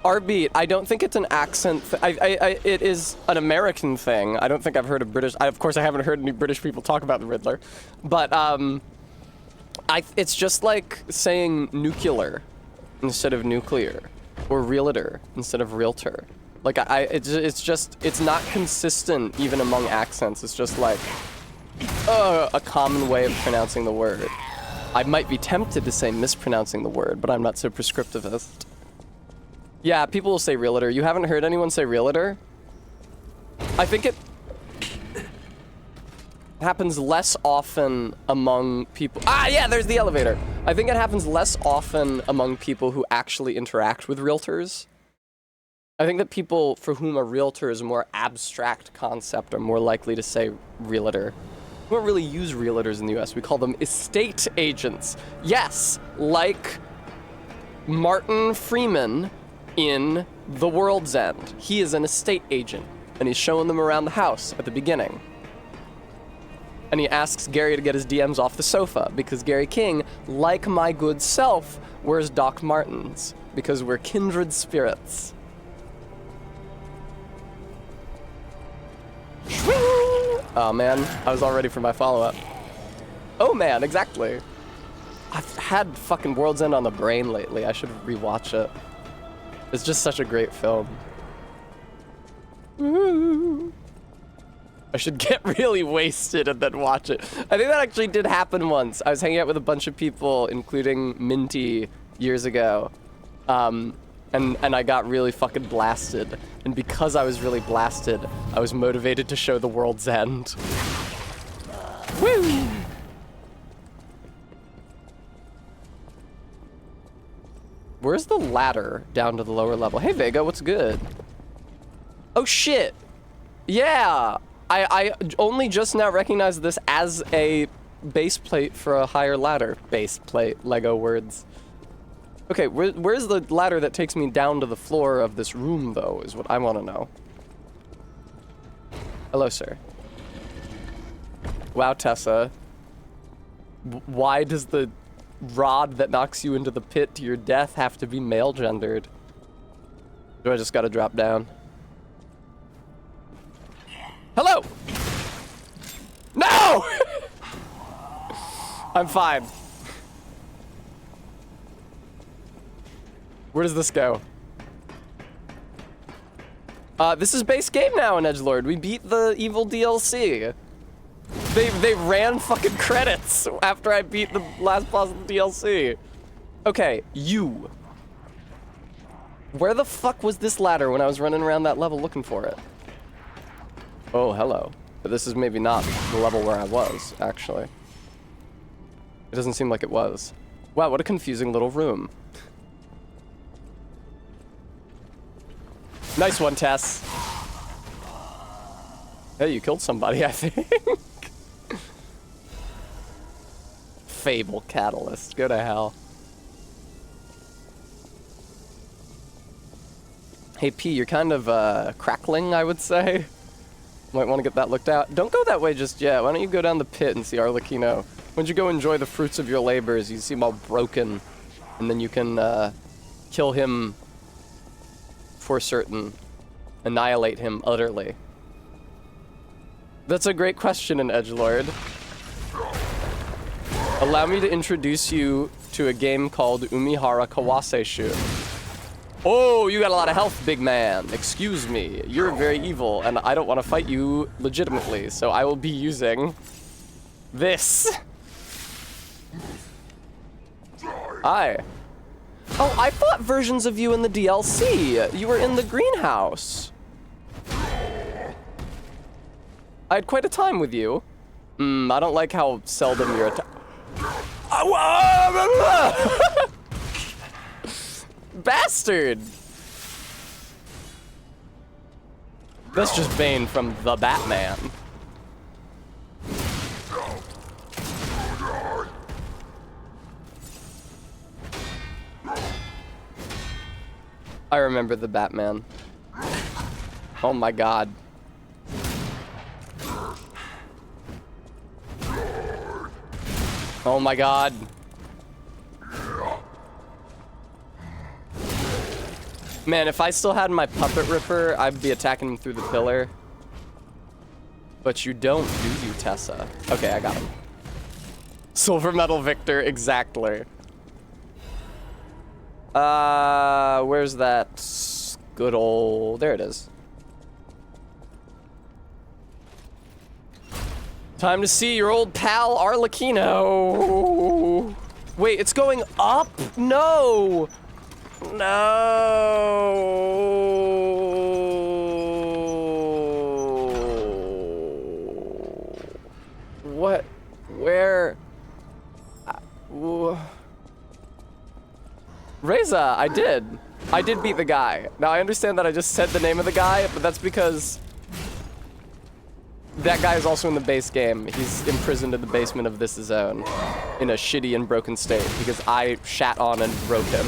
RB, I don't think it's an accent. It is an American thing. I don't think I've heard of British. Of course, I haven't heard any British people talk about the Riddler. But it's just like saying nuclear instead of nuclear, or realtor instead of realtor. Like it's not consistent even among accents. It's just like a common way of pronouncing the word. I might be tempted to say mispronouncing the word, but I'm not so prescriptivist. Yeah, people will say realtor. You haven't heard anyone say realtor? I think it happens less often among people. Ah, yeah, there's the elevator. I think it happens less often among people who actually interact with realtors. I think that people for whom a realtor is a more abstract concept are more likely to say realtor. We don't really use realtors in the US. We call them estate agents. Yes, like Martin Freeman in The World's End. He is an estate agent, and he's showing them around the house at the beginning. And he asks Gary to get his DMs off the sofa, because Gary King, like my good self, wears Doc Martens, because we're kindred spirits. Oh man, I was all ready for my follow-up. Oh man, exactly. I've had fucking World's End on the brain lately. I should rewatch it. It's just such a great film. Woo. I should get really wasted and then watch it. I think that actually did happen once. I was hanging out with a bunch of people, including Minty, years ago. And I got really fucking blasted. And because I was really blasted, I was motivated to show The World's End. Woo! Where's the ladder down to the lower level? Hey Vega, what's good? Oh shit! Yeah! I only just now recognized this as a base plate for a higher ladder. Base plate, Lego words. Okay, where's the ladder that takes me down to the floor of this room, though, is what I want to know. Hello, sir. Wow, Tessa. Why does the rod that knocks you into the pit to your death have to be male-gendered? Do I just gotta drop down? Hello! No! I'm fine. Where does this go? This is base game now in Edgelord. We beat the evil DLC. They ran fucking credits after I beat the last boss of the DLC. Okay, you. Where the fuck was this ladder when I was running around that level looking for it? Oh, hello. But this is maybe not the level where I was, actually. It doesn't seem like it was. Wow, what a confusing little room. Nice one, Tess. Hey, you killed somebody, I think. Fable Catalyst. Go to hell. Hey, P, you're kind of, crackling, I would say. Might want to get that looked out. Don't go that way just yet. Why don't you go down the pit and see Arlecchino? Why don't you go enjoy the fruits of your labors? You seem all broken. And then you can, kill him for certain. Annihilate him utterly. That's a great question in Edgelord. Allow me to introduce you to a game called Umihara Kawase-shu. Oh, you got a lot of health, big man. Excuse me. You're very evil, and I don't want to fight you legitimately, so I will be using this. Hi. Oh, I fought versions of you in the DLC. You were in the greenhouse. I had quite a time with you. I don't like how seldom you're Bastard! That's just Bane from the Batman. I remember the Batman. Oh my god. Oh my god. Man, if I still had my puppet ripper, I'd be attacking him through the pillar. But you don't, do you, Tessa? Okay, I got him. Silver medal victor, exactly. Where's that good old... There it is. Time to see your old pal Arlecchino. Wait, it's going up? No! No! What? Where? Reza, I did beat the guy. Now, I understand that I just said the name of the guy, but that's because that guy is also in the base game. He's imprisoned in the basement of this zone in a shitty and broken state because I shat on and broke him.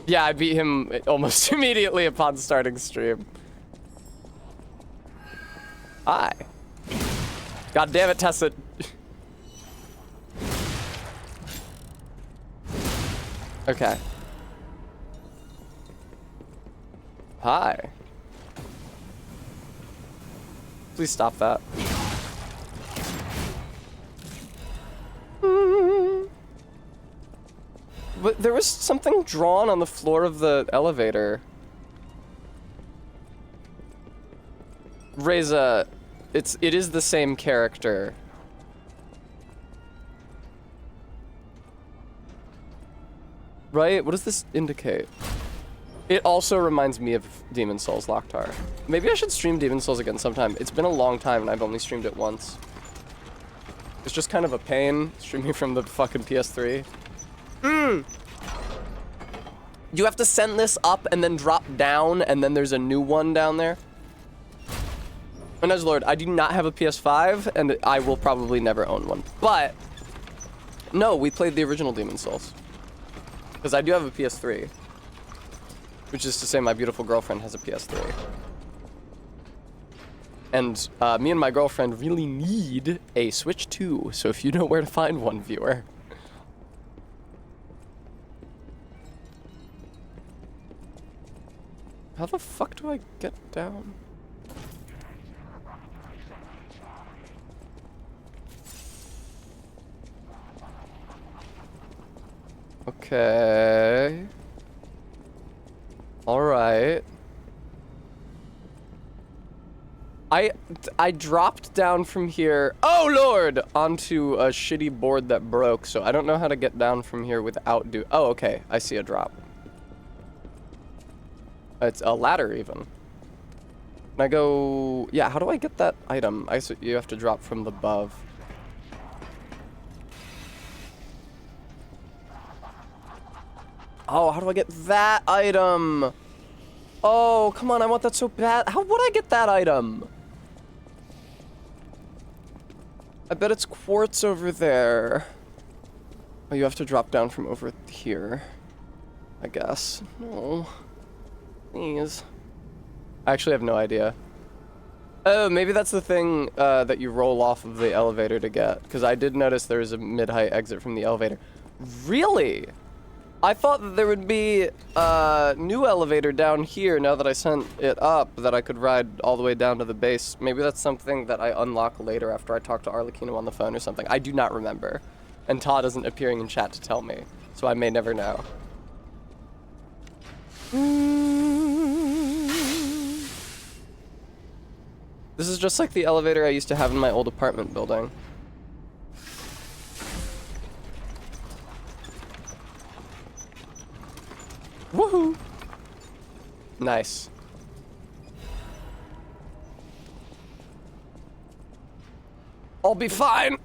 Yeah, I beat him almost immediately upon starting stream. Hi. God damn it, Tessa. Okay. Hi. Please stop that. But there was something drawn on the floor of the elevator. Reza, it is the same character. Right? What does this indicate? It also reminds me of Demon Souls Locktar. Maybe I should stream Demon Souls again sometime. It's been a long time and I've only streamed it once. It's just kind of a pain streaming from the fucking PS3. You have to send this up and then drop down and then there's a new one down there. And as Lord, I do not have a PS5 and I will probably never own one. But, no, we played the original Demon Souls. Because I do have a PS3. Which is to say my beautiful girlfriend has a PS3. And me and my girlfriend really need a Switch 2, so if you know where to find one, viewer. How the fuck do I get down? Okay. All right. I dropped down from here, oh lord, onto a shitty board that broke, so I don't know how to get down from here without oh, okay, I see a drop. It's a ladder even. And I go, yeah, how do I get that item? You have to drop from above. Oh, how do I get that item? Oh, come on, I want that so bad. How would I get that item? I bet it's quartz over there. Oh, you have to drop down from over here. I guess. No. Please. I actually have no idea. Oh, maybe that's the thing that you roll off of the elevator to get. Because I did notice there was a mid-height exit from the elevator. Really? I thought that there would be a new elevator down here now that I sent it up, that I could ride all the way down to the base. Maybe that's something that I unlock later after I talk to Arlecchino on the phone or something. I do not remember. And Todd isn't appearing in chat to tell me, so I may never know. This is just like the elevator I used to have in my old apartment building. Woohoo! Nice. I'll be fine!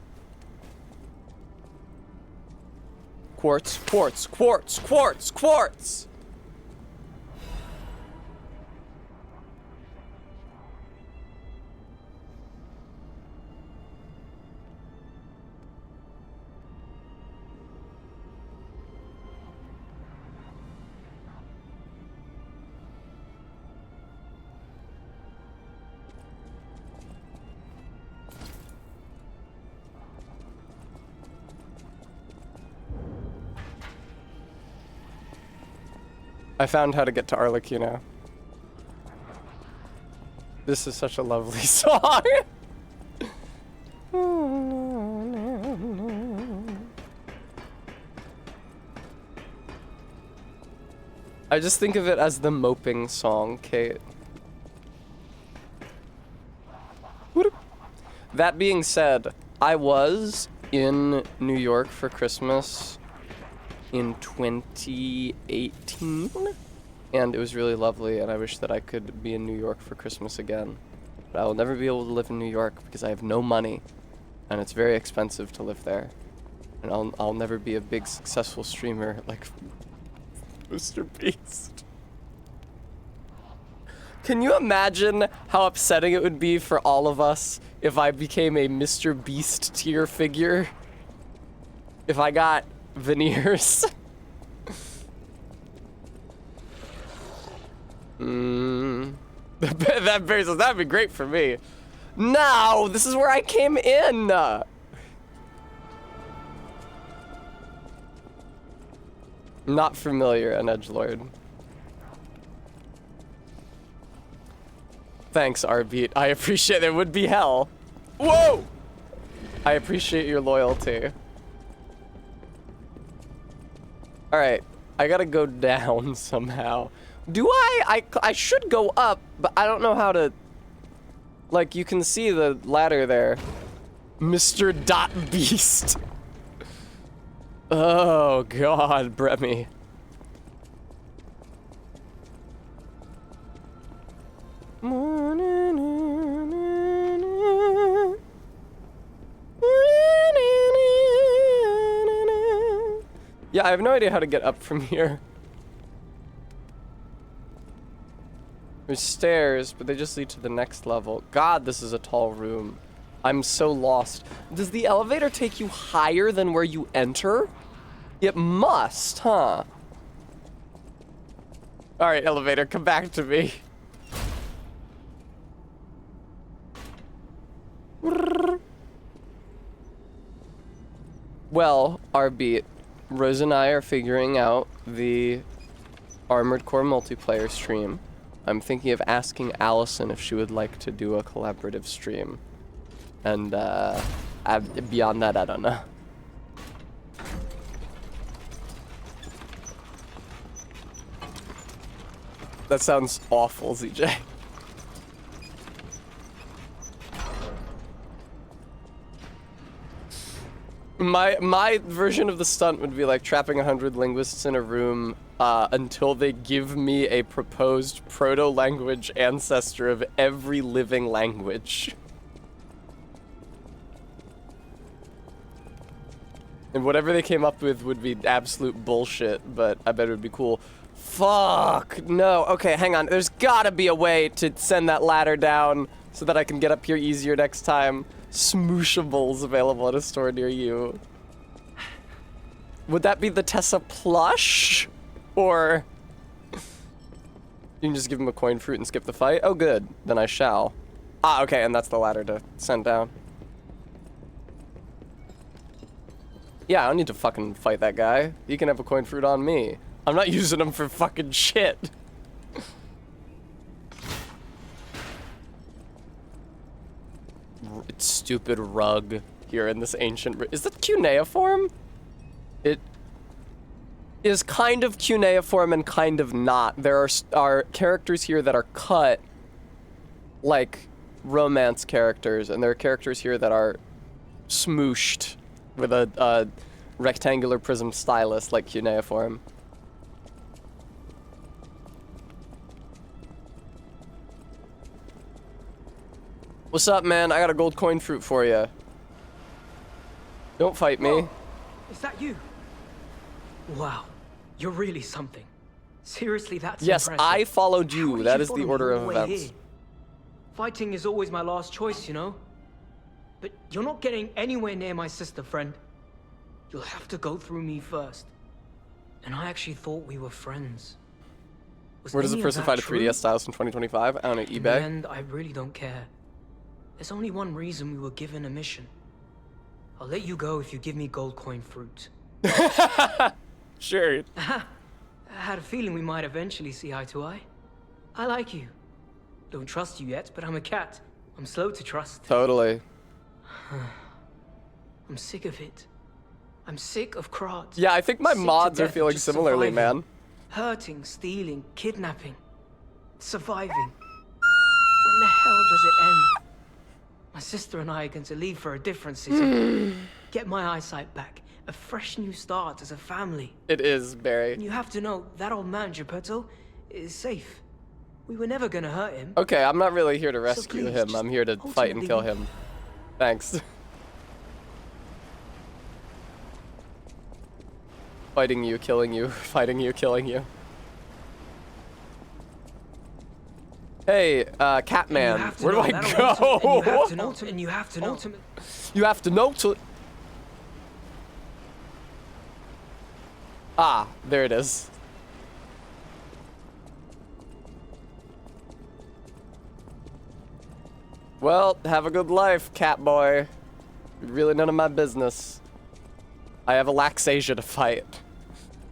Quartz, quartz, quartz, quartz, quartz! I found how to get to Arlecchino. This is such a lovely song. I just think of it as the moping song, Kate. That being said, I was in New York for Christmas in 2018, and it was really lovely, and I wish that I could be in New York for Christmas again. But I will never be able to live in New York because I have no money, and it's very expensive to live there. And I'll never be a big successful streamer like Mr. Beast. Can you imagine how upsetting it would be for all of us if I became a Mr. Beast tier figure? If I got veneers. That'd be great for me. No, this is where I came in. Not familiar, an edgelord. Thanks, Arbeat. I appreciate it. It would be hell. Whoa! I appreciate your loyalty. Alright, I gotta go down somehow. Do I should go up, but I don't know how to... Like, you can see the ladder there. Mr. Dot Beast. Oh, God, Bremy. Yeah, I have no idea how to get up from here. There's stairs, but they just lead to the next level. God, this is a tall room. I'm so lost. Does the elevator take you higher than where you enter? It must, huh? Alright, elevator, come back to me. Well, our beat. Rose and I are figuring out the Armored Core multiplayer stream. I'm thinking of asking Allison if she would like to do a collaborative stream. And, beyond that, I don't know. That sounds awful, ZJ. My version of the stunt would be like trapping 100 linguists in a room until they give me a proposed proto-language ancestor of every living language. And whatever they came up with would be absolute bullshit, but I bet it would be cool. Fuck, no. Okay, hang on. There's gotta be a way to send that ladder down so that I can get up here easier next time. Smooshables available at a store near you. Would that be the Tessa plush? Or you can just give him a coin fruit and skip the fight? Oh, good. Then I shall. Ah, okay, and that's the ladder to send down. Yeah, I don't need to fucking fight that guy. He can have a coin fruit on me. I'm not using him for fucking shit. Stupid rug here in this ancient... Is that cuneiform? It is kind of cuneiform and kind of not. There are characters here that are cut like romance characters, and there are characters here that are smooshed with a rectangular prism stylus like cuneiform. What's up, man? I got a gold coin fruit for you. Don't fight me.
Whoa. Is that you? Wow, you're really something. Seriously, that's
yes,
impressive.
I followed
How
you.
did
That
you
is the
follow me
order
all
of
the way
events.
here? Fighting is always my last choice, you know? But you're not getting anywhere near my sister, friend. You'll have to go through me first. And I actually thought we were friends.
Where does a person find a 3DS Stylus in 2025? I don't know,
In the
eBay?
end, I really don't care. There's only one reason we were given a mission. I'll let you go if you give me gold coin fruit.
Sure.
I had a feeling we might eventually see eye to eye. I like you. Don't trust you yet, but I'm a cat. I'm slow to trust.
Totally.
I'm sick of it. I'm sick of Krat.
Yeah, I think my
Sick to
mods are
death of
feeling
just
similarly,
surviving.
man.
Hurting, stealing, kidnapping. Surviving. When the hell does it end? My sister and I are going to leave for a different city. Get my eyesight back. A fresh new start as a family.
It is, Barry.
And you have to know, that old man, Geppetto, is safe. We were never gonna hurt him.
Okay, I'm not really here to rescue
please,
him.
just
I'm here to fight and kill him. Thanks. Fighting you, killing you, fighting you, killing you. Hey, Catman, where do I go?
And you have to know.
You have to know to... Ah, there it is. Well, have a good life, cat boy. Really none of my business. I have a Laxasia to fight.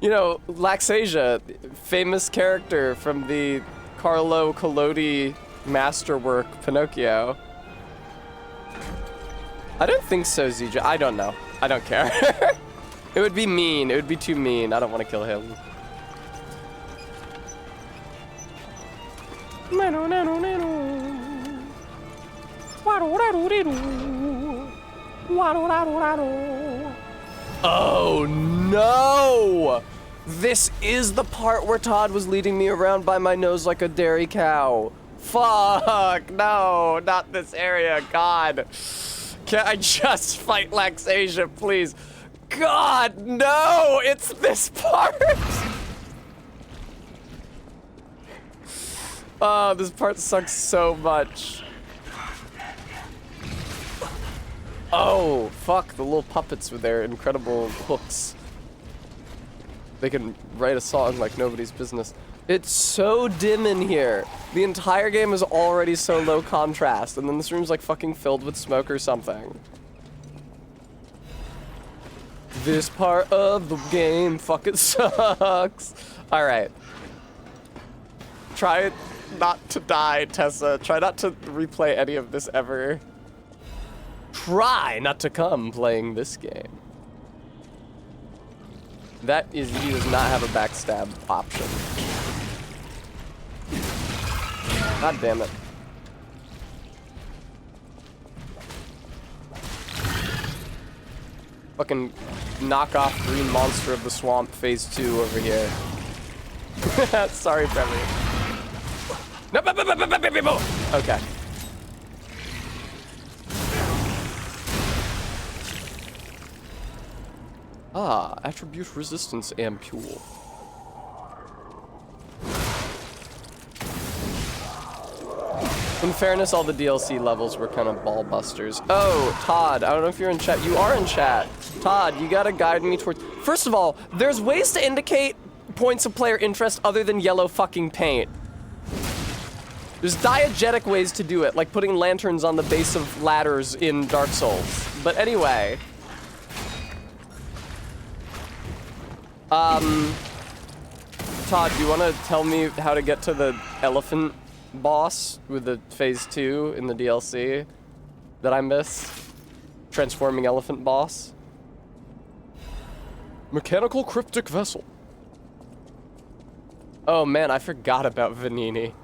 You know, Laxasia, famous character from the Carlo Collodi masterwork, Pinocchio. I don't think so, ZJ. I don't know. I don't care. It would be mean. It would be too mean. I don't want to kill him. Oh no! This is the part where Todd was leading me around by my nose like a dairy cow. Fuck, no, not this area, God. Can I just fight Laxasia, please? God, no, it's this part. Oh, this part sucks so much. Oh, fuck, the little puppets with their incredible hooks. They can write a song like nobody's business. It's so dim in here. The entire game is already so low contrast, and then this room's like fucking filled with smoke or something. This part of the game fucking sucks. Alright. Try not to die, Tessa. Try not to replay any of this ever. Try not to come playing this game. That is, he does not have a backstab option. God damn it. Fucking knockoff green monster of the swamp phase 2 over here. Sorry, Trevor. No, okay. Ah, attribute resistance ampule. In fairness, all the DLC levels were kind of ball busters. Oh, Todd, I don't know if you're in chat. You are in chat. Todd, you gotta guide me towards... First of all, there's ways to indicate points of player interest other than yellow fucking paint. There's diegetic ways to do it, like putting lanterns on the base of ladders in Dark Souls. But anyway... Todd, do you want to tell me how to get to the elephant boss with the phase 2 in the DLC that I miss? Transforming elephant boss? Mechanical cryptic vessel. Oh man, I forgot about Vanini.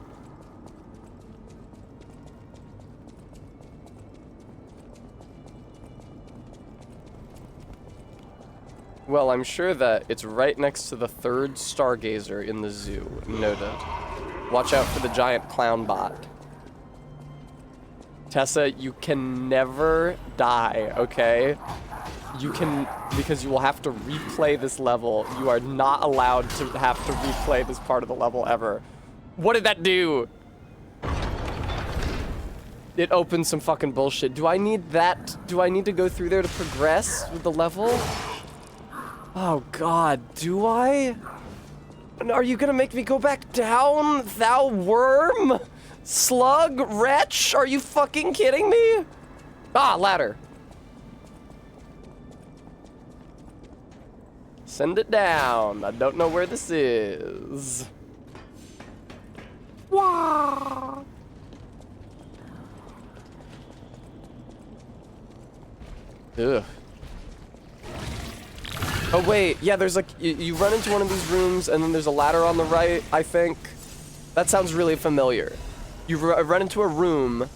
Well, I'm sure that it's right next to the third stargazer in the zoo. Noted. Watch out for the giant clown bot. Tessa, you can never die, okay? You can, because you will have to replay this level. You are not allowed to have to replay this part of the level ever. What did that do? It opened some fucking bullshit. Do I need that? Do I need to go through there to progress with the level? Oh god, do I? Are you gonna make me go back down, thou worm? Slug? Wretch? Are you fucking kidding me? Ah, ladder. Send it down. I don't know where this is. Wah! Ugh. Oh wait, yeah, there's like, you run into one of these rooms and then there's a ladder on the right, I think. That sounds really familiar. You run into a room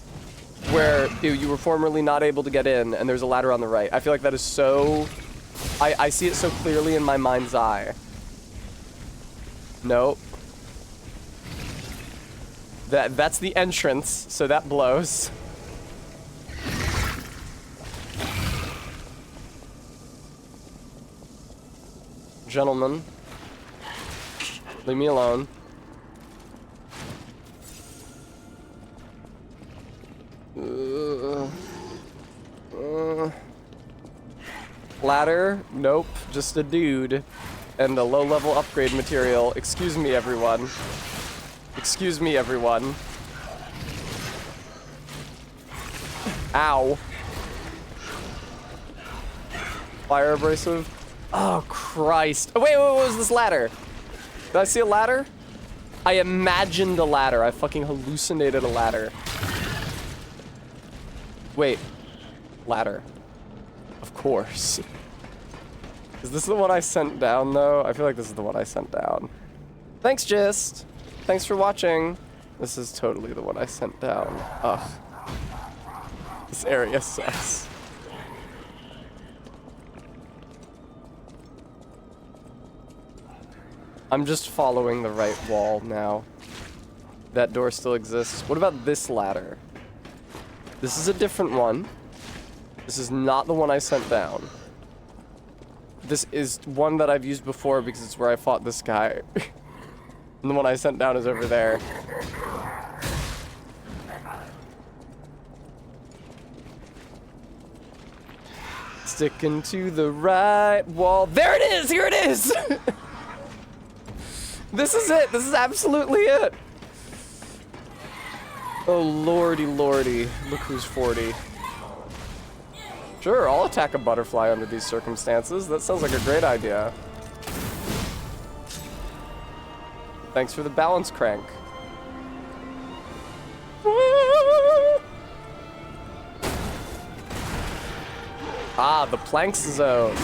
where you were formerly not able to get in and there's a ladder on the right. I feel like that is so, I see it so clearly in my mind's eye. Nope. That's the entrance, so that blows. Gentlemen, leave me alone. Ladder? Nope, just a dude. And a low-level upgrade material. Excuse me, everyone. Excuse me, everyone. Ow. Fire abrasive. Oh, Christ. Oh, wait, what was this ladder? Did I see a ladder? I imagined a ladder. I fucking hallucinated a ladder. Wait. Ladder. Of course. Is this the one I sent down, though? I feel like this is the one I sent down. Thanks, Gist. Thanks for watching. This is totally the one I sent down. Ugh. This area sucks. I'm just following the right wall now. That door still exists. What about this ladder? This is a different one. This is not the one I sent down. This is one that I've used before because it's where I fought this guy. And the one I sent down is over there. Sticking to the right wall. There it is! Here it is! This is it. This is absolutely it. Oh, lordy, lordy. Look who's 40. Sure, I'll attack a butterfly under these circumstances. That sounds like a great idea. Thanks for the balance crank. Ah, the planks zone.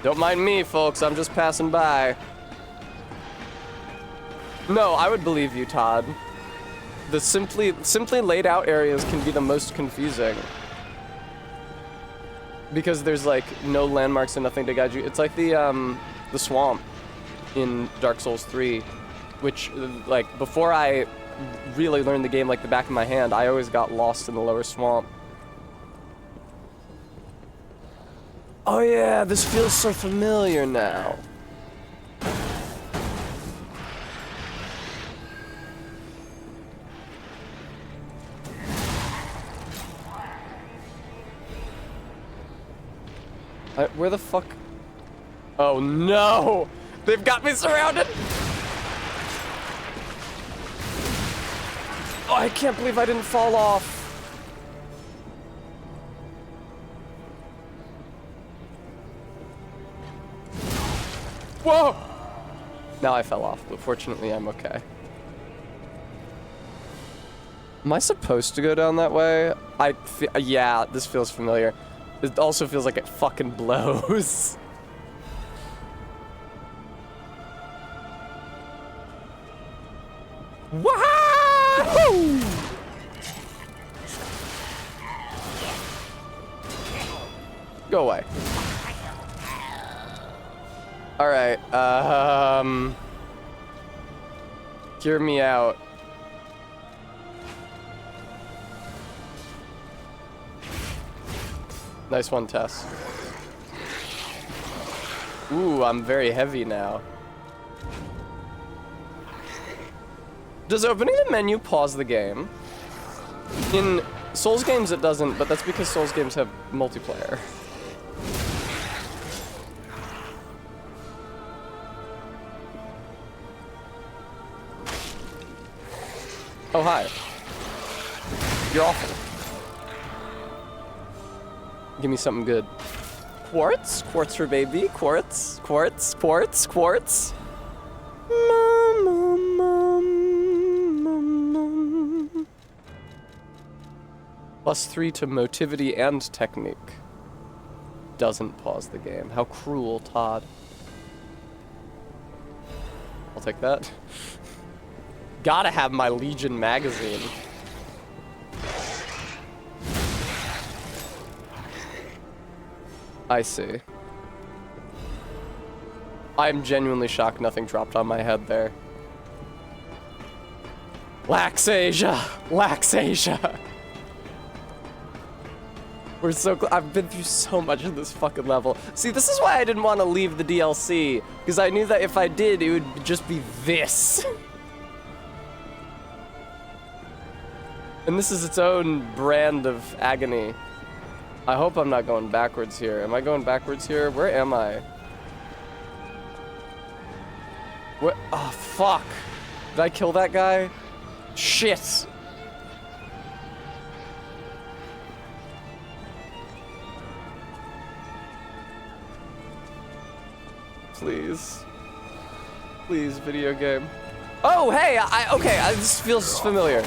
Don't mind me, folks. I'm just passing by. No, I would believe you, Todd. The simply laid out areas can be the most confusing. Because there's like no landmarks and nothing to guide you. It's like the swamp in Dark Souls 3, which like before I really learned the game like the back of my hand, I always got lost in the lower swamp. Oh yeah, this feels so familiar now. Where the fuck? Oh no! They've got me surrounded! Oh, I can't believe I didn't fall off. Whoa! Now I fell off, but fortunately I'm okay. Am I supposed to go down that way? Yeah, this feels familiar. It also feels like it fucking blows. Wahoo! Go away. All right, hear me out. Nice one, Tess. Ooh, I'm very heavy now. Does opening the menu pause the game? In Souls games it doesn't, but that's because Souls games have multiplayer. Oh, hi. You're awful. Give me something good. Quartz? Quartz for baby? Quartz? Quartz? Quartz? Quartz? +3 to motivity and technique. Doesn't pause the game. How cruel, Todd. I'll take that. Gotta have my Legion magazine. I see. I'm genuinely shocked nothing dropped on my head there. Laxasia! Laxasia! We're so I've been through so much of this fucking level. See, this is why I didn't want to leave the DLC, because I knew that if I did, it would just be this. And this is its own brand of agony. I hope I'm not going backwards here. Am I going backwards here? Where am I? What? Oh, fuck. Did I kill that guy? Shit. Please. Please, video game. Oh, hey, okay, this feels familiar.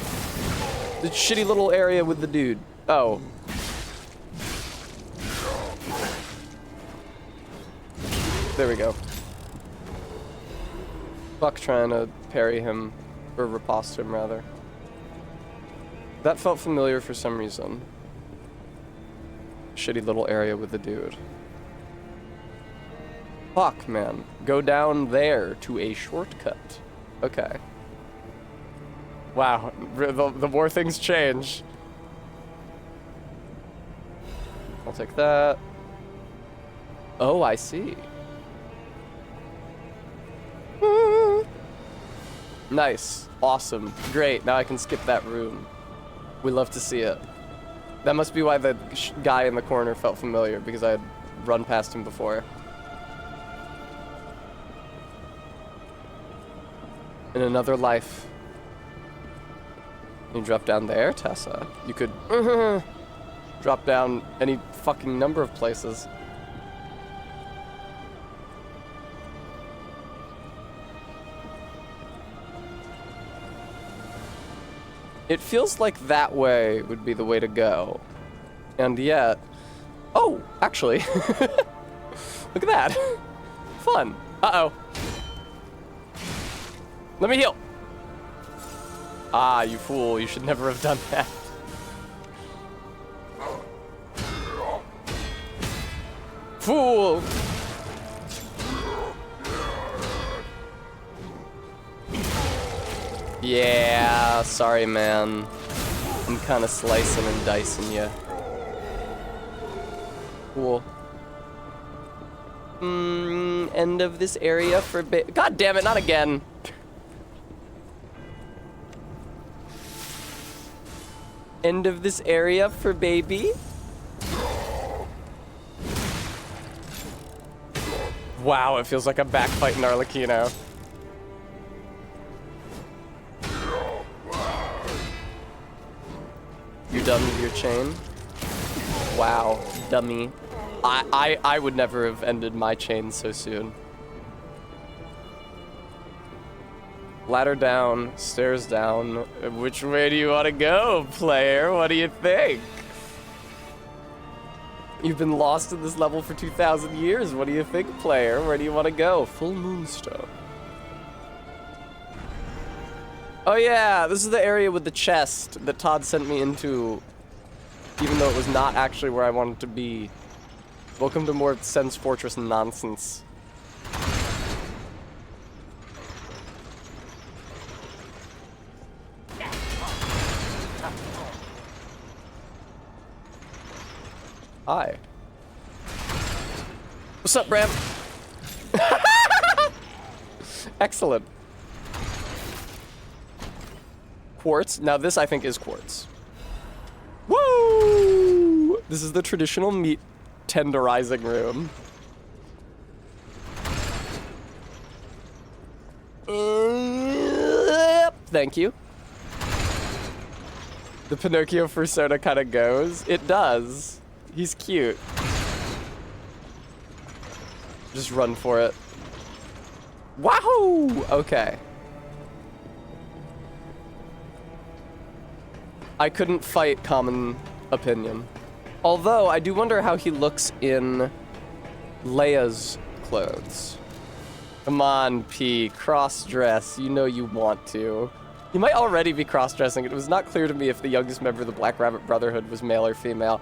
The shitty little area with the dude. Oh. There we go. Fuck trying to parry him, or riposte him rather. That felt familiar for some reason. Shitty little area with the dude. Fuck, man. Go down there to a shortcut. Okay. Wow, the more things change. I'll take that. Oh, I see. Nice. Awesome. Great. Now I can skip that room. We love to see it. That must be why the guy in the corner felt familiar, because I had run past him before. in another life. You drop down there, Tessa. You could drop down any fucking number of places. It feels like that way would be the way to go. And yet... Oh, actually. Look at that. Fun. Uh-oh. Let me heal. Ah, you fool. You should never have done that. Fool! Yeah, sorry, man. I'm kind of slicing and dicing you. Cool. End of this area for God damn it, not again. End of this area for baby. Wow, it feels like I'm back fighting Arlecchino. You done with your chain? Wow, dummy. I would never have ended my chain so soon. Ladder down, stairs down. Which way do you want to go, player? What do you think? You've been lost in this level for 2,000 years. What do you think, player? Where do you want to go? Full moonstone. Oh yeah, this is the area with the chest that Todd sent me into, even though it was not actually where I wanted to be. Welcome to more Sense Fortress nonsense. Hi. What's up, Bram? Excellent. Quartz. Now this, I think, is quartz. Woo! This is the traditional meat tenderizing room. Thank you. The Pinocchio persona kind of goes. It does. He's cute. Just run for it. Wahoo! Okay. I couldn't fight common opinion. Although, I do wonder how he looks in Leia's clothes. Come on, P. Cross-dress. You know you want to. He might already be cross-dressing. It was not clear to me if the youngest member of the Black Rabbit Brotherhood was male or female.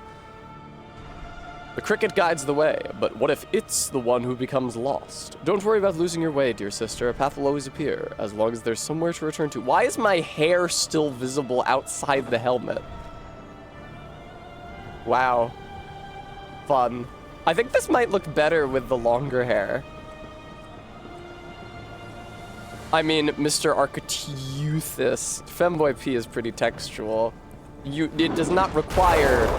The cricket guides the way, but what if it's the one who becomes lost? Don't worry about losing your way, dear sister. A path will always appear, as long as there's somewhere to return to. Why is my hair still visible outside the helmet? Wow. Fun. I think this might look better with the longer hair. I mean, Mr. Architeuthis. Femboy P is pretty textual. It does not require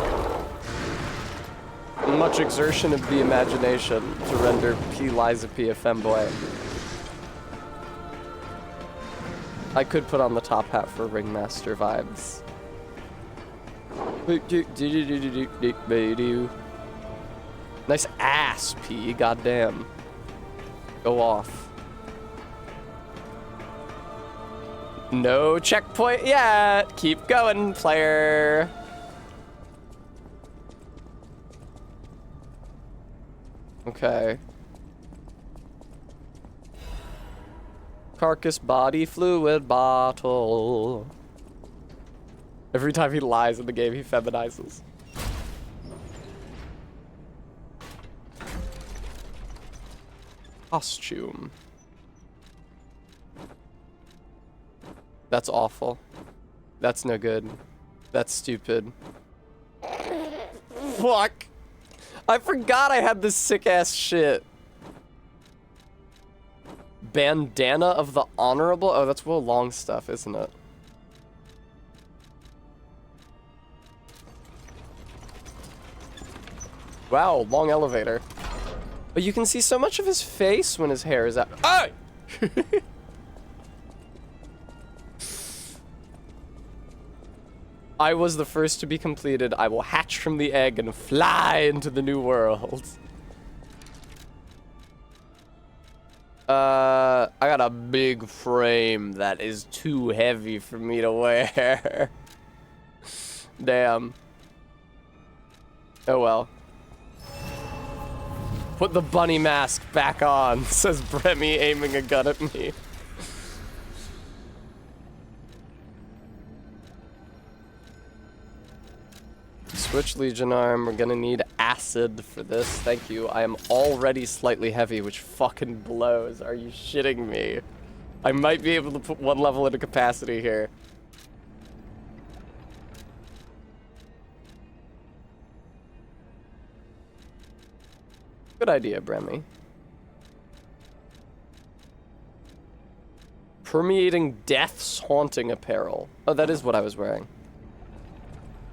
much exertion of the imagination to render P. Liza P. a femboy. I could put on the top hat for Ringmaster vibes. Nice ass, P. Goddamn. Go off. No checkpoint yet. Keep going, player. Okay. Carcass body fluid bottle. Every time he lies in the game, he feminizes. Costume. That's awful. That's no good. That's stupid. Fuck. I forgot I had this sick-ass shit. Bandana of the Honorable? Oh, that's Will Long stuff, isn't it? Wow, long elevator. But you can see so much of his face when his hair is out. Hey! I was the first to be completed. I will hatch from the egg and fly into the new world. I got a big frame that is too heavy for me to wear. Damn. Oh well. Put the bunny mask back on, says Bremy, aiming a gun at me. Switch Legion arm. We're gonna need acid for this. Thank you. I am already slightly heavy, which fucking blows. Are you shitting me? I might be able to put one level into capacity here. Good idea, Bremy. Permeating Death's Haunting Apparel. Oh, that is what I was wearing.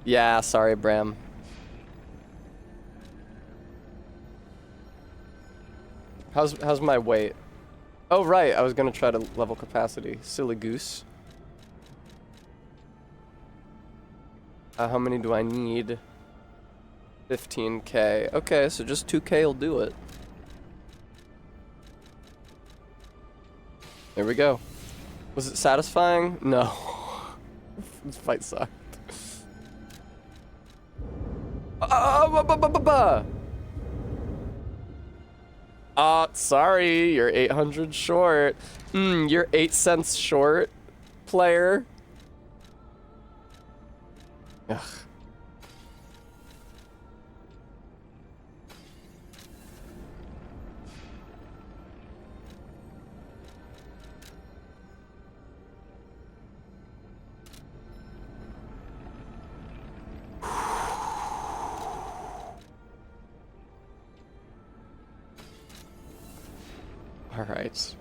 Yeah, sorry, Bram. How's my weight? Oh, right, I was gonna try to level capacity. Silly goose. How many do I need? 15k. Okay, so just 2k will do it. There we go. Was it satisfying? No. This fight sucked. Sorry, you're 800 short. You're 8 cents short, player. Ugh. Alright.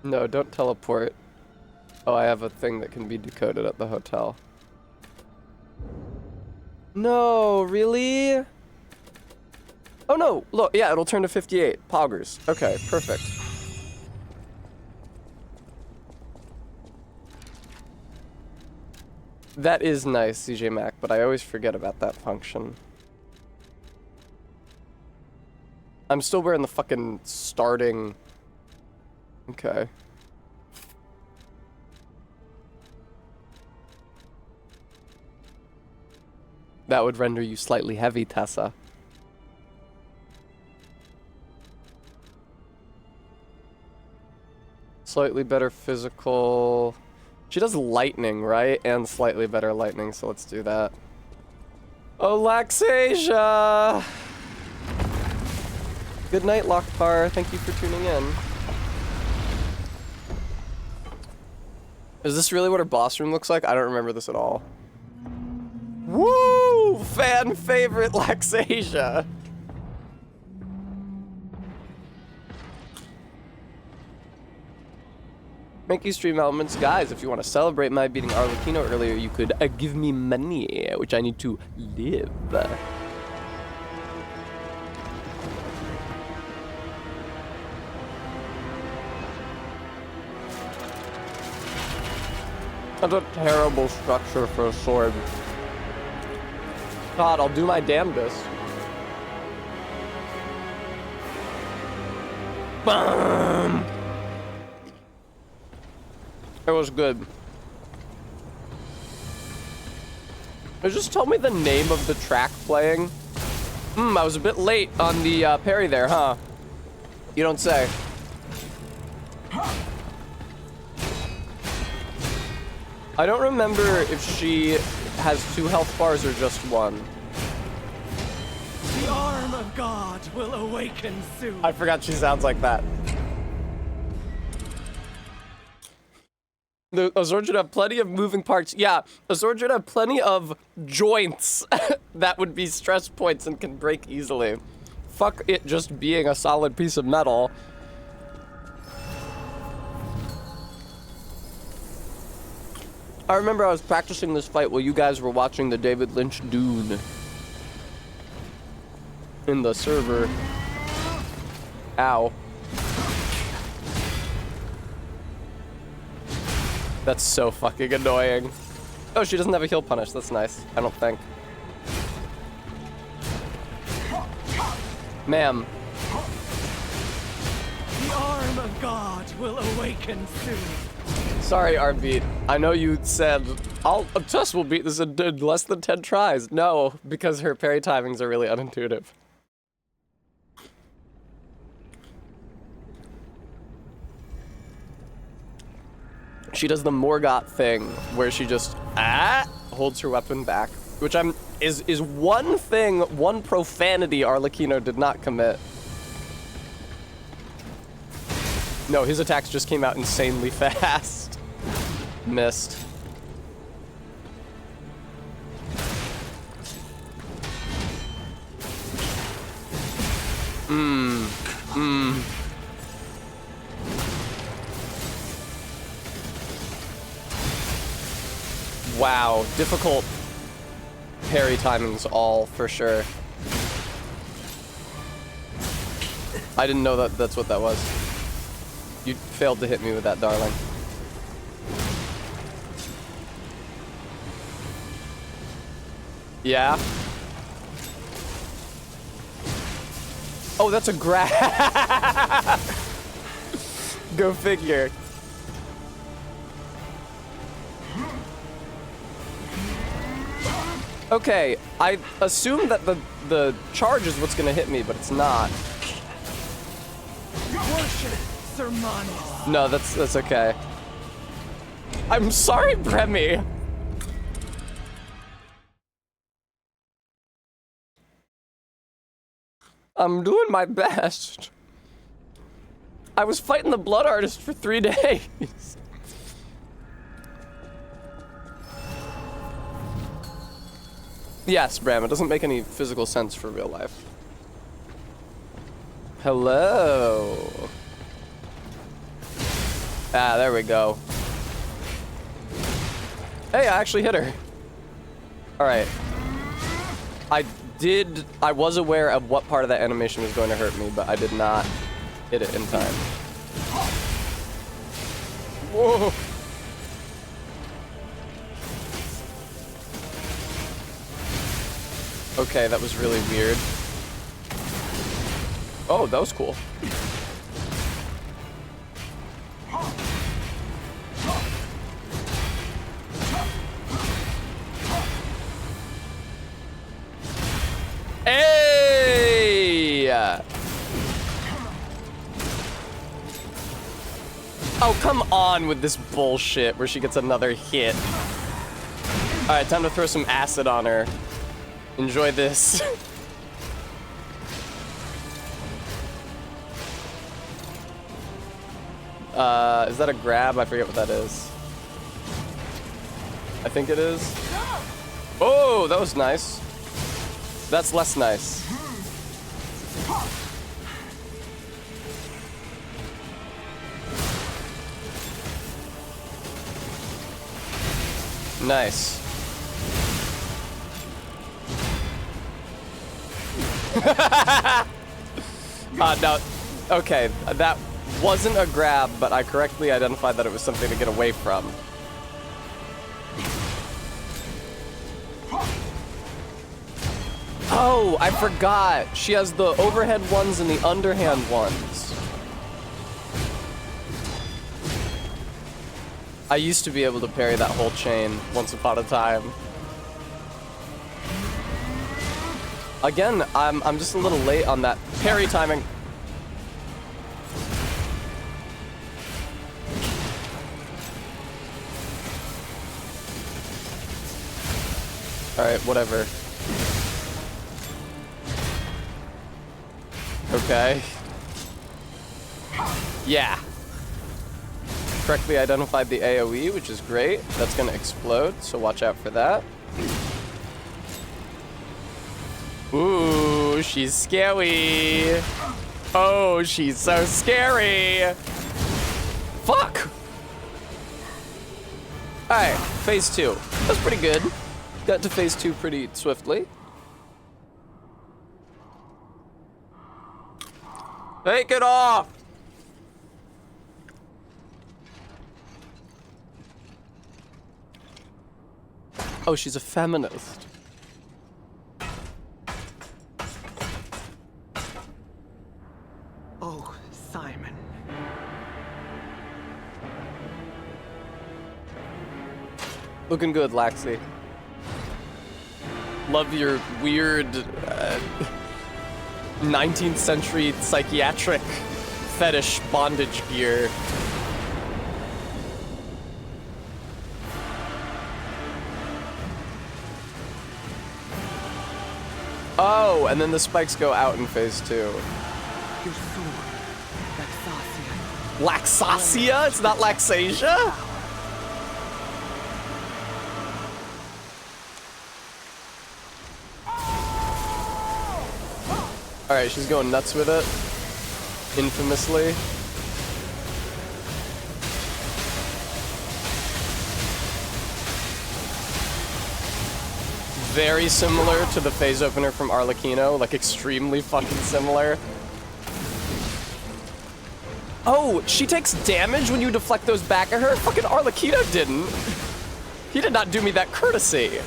No, don't teleport. Oh, I have a thing that can be decoded at the hotel. No, really? Oh no, look, yeah, it'll turn to 58. Poggers. Okay, perfect. That is nice, CJ Mac, but I always forget about that function. I'm still wearing the fucking starting... Okay. That would render you slightly heavy, Tessa. Slightly better physical... She does lightning, right? And slightly better lightning, so let's do that. Oh, Laxasia! Good night, Lockpar. Thank you for tuning in. Is this really what her boss room looks like? I don't remember this at all. Woo! Fan favorite Laxasia! Thank you, Stream Elements. Guys, if you want to celebrate my beating Arlecchino earlier, you could give me money, which I need to live. That's a terrible structure for a sword. God, I'll do my damnedest. Boom! It was good. Just tell me the name of the track playing. I was a bit late on the parry there, huh? You don't say. I don't remember if she has 2 health bars or just 1.
The arm of God will awaken soon.
I forgot she sounds like that. The Azor should have plenty of moving parts. Yeah, Azor should have plenty of joints that would be stress points and can break easily. Fuck it just being a solid piece of metal. I remember I was practicing this fight while you guys were watching the David Lynch Dune in the server. Ow. That's so fucking annoying. Oh, she doesn't have a heal punish. That's nice. I don't think. Ma'am.
The arm of God will awaken soon.
Sorry, Arbeat. I know you said, Tess will beat this in less than 10 tries. No, because her parry timings are really unintuitive. She does the Morgott thing, where she just, holds her weapon back. Which is one thing, one profanity Arlecchino did not commit. No, his attacks just came out insanely fast. Missed. Wow, difficult parry timings all for sure. I didn't know that that's what that was. You failed to hit me with that, darling. Yeah. Oh, that's a grab. Go figure. Okay, I assume that the charge is what's gonna hit me, but it's not.
Worship Sermanis.
No, that's okay. I'm sorry, Bremy. I'm doing my best. I was fighting the Blood Artist for 3 days. Yes, Bram, it doesn't make any physical sense for real life. Hello. Ah, there we go. Hey, I actually hit her. Alright. I was aware of what part of that animation was going to hurt me, but I did not hit it in time. Whoa. Okay, that was really weird. Oh, that was cool. Hey! Oh, come on with this bullshit where she gets another hit. Alright, time to throw some acid on her. Enjoy this. Is that a grab? I forget what that is. I think it is. Oh, that was nice. That's less nice. Nice. No. Okay, that wasn't a grab, but I correctly identified that it was something to get away from. Oh, I forgot. She has the overhead ones and the underhand ones. I used to be able to parry that whole chain once upon a time. Again, I'm just a little late on that parry timing. Alright, whatever. Okay. Yeah. Correctly identified the AoE, which is great. That's gonna explode, so watch out for that. Ooh, she's scary. Oh, she's so scary. Fuck! Alright, phase 2. That's pretty good. Got to phase 2 pretty swiftly. Take it off! Oh, she's a feminist.
Oh, Simon.
Looking good, Laxi. Love your weird 19th century psychiatric fetish bondage gear. Oh, and then the spikes go out in phase 2.
Your sword. Laxasia.
Laxasia? It's not Laxasia? Alright, she's going nuts with it. Infamously. Very similar to the phase opener from Arlecchino, like extremely fucking similar. Oh, she takes damage when you deflect those back at her? Fucking Arlecchino didn't. He did not do me that courtesy.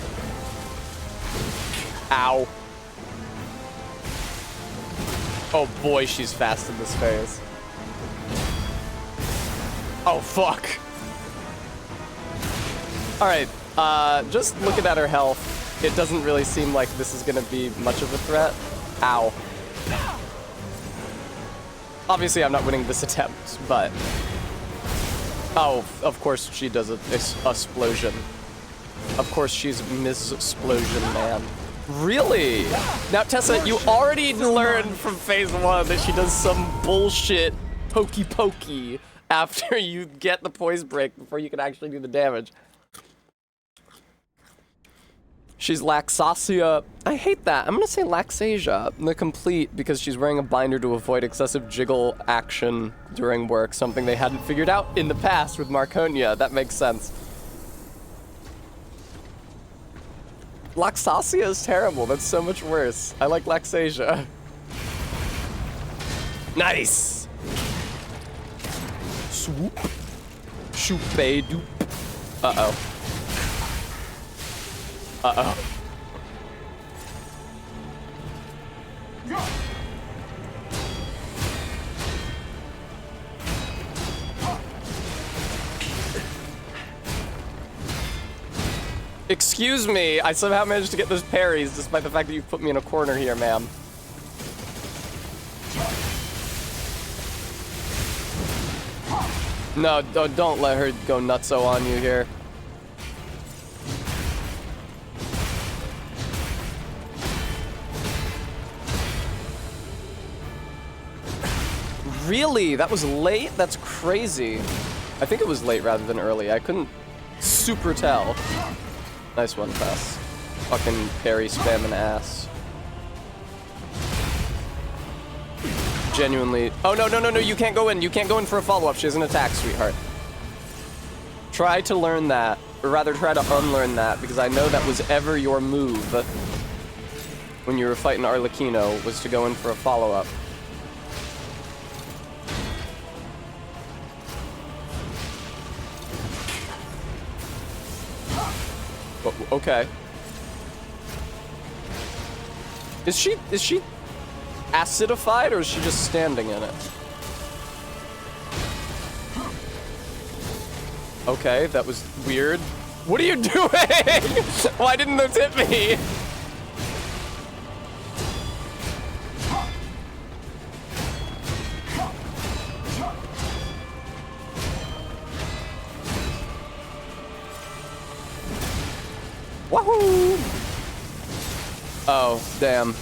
Ow. Oh boy, she's fast in this phase. Oh fuck. Alright, just looking at her health, it doesn't really seem like this is gonna be much of a threat. Ow. Obviously I'm not winning this attempt, but... Oh, of course she does a explosion. Of course she's Ms. Explosion Man. Really? Now, Tessa, you already learned from phase 1 that she does some bullshit pokey after you get the poise break before you can actually do the damage. She's Laxasia. I hate that. I'm gonna say Laxasia, the complete, because she's wearing a binder to avoid excessive jiggle action during work, something they hadn't figured out in the past with Marconia. That makes sense. Laxasia is terrible. That's so much worse. I like Laxasia. Nice! Swoop. Shoop-a-doop. Uh-oh. Uh-oh. Excuse me, I somehow managed to get those parries despite the fact that you put me in a corner here, ma'am. No, don't let her go nutso on you here. Really? That was late? That's crazy. I think it was late rather than early. I couldn't super tell. Nice one, Tess. Fucking parry spamming ass. Genuinely. Oh, no, you can't go in. You can't go in for a follow-up. She has an attack, sweetheart. Try to learn that. Or rather, try to unlearn that, because I know that was ever your move when you were fighting Arlecchino, was to go in for a follow-up. Okay. Is she acidified, or is she just standing in it? Okay, that was weird. What are you doing? Why didn't those hit me? Wahoo! Oh, damn.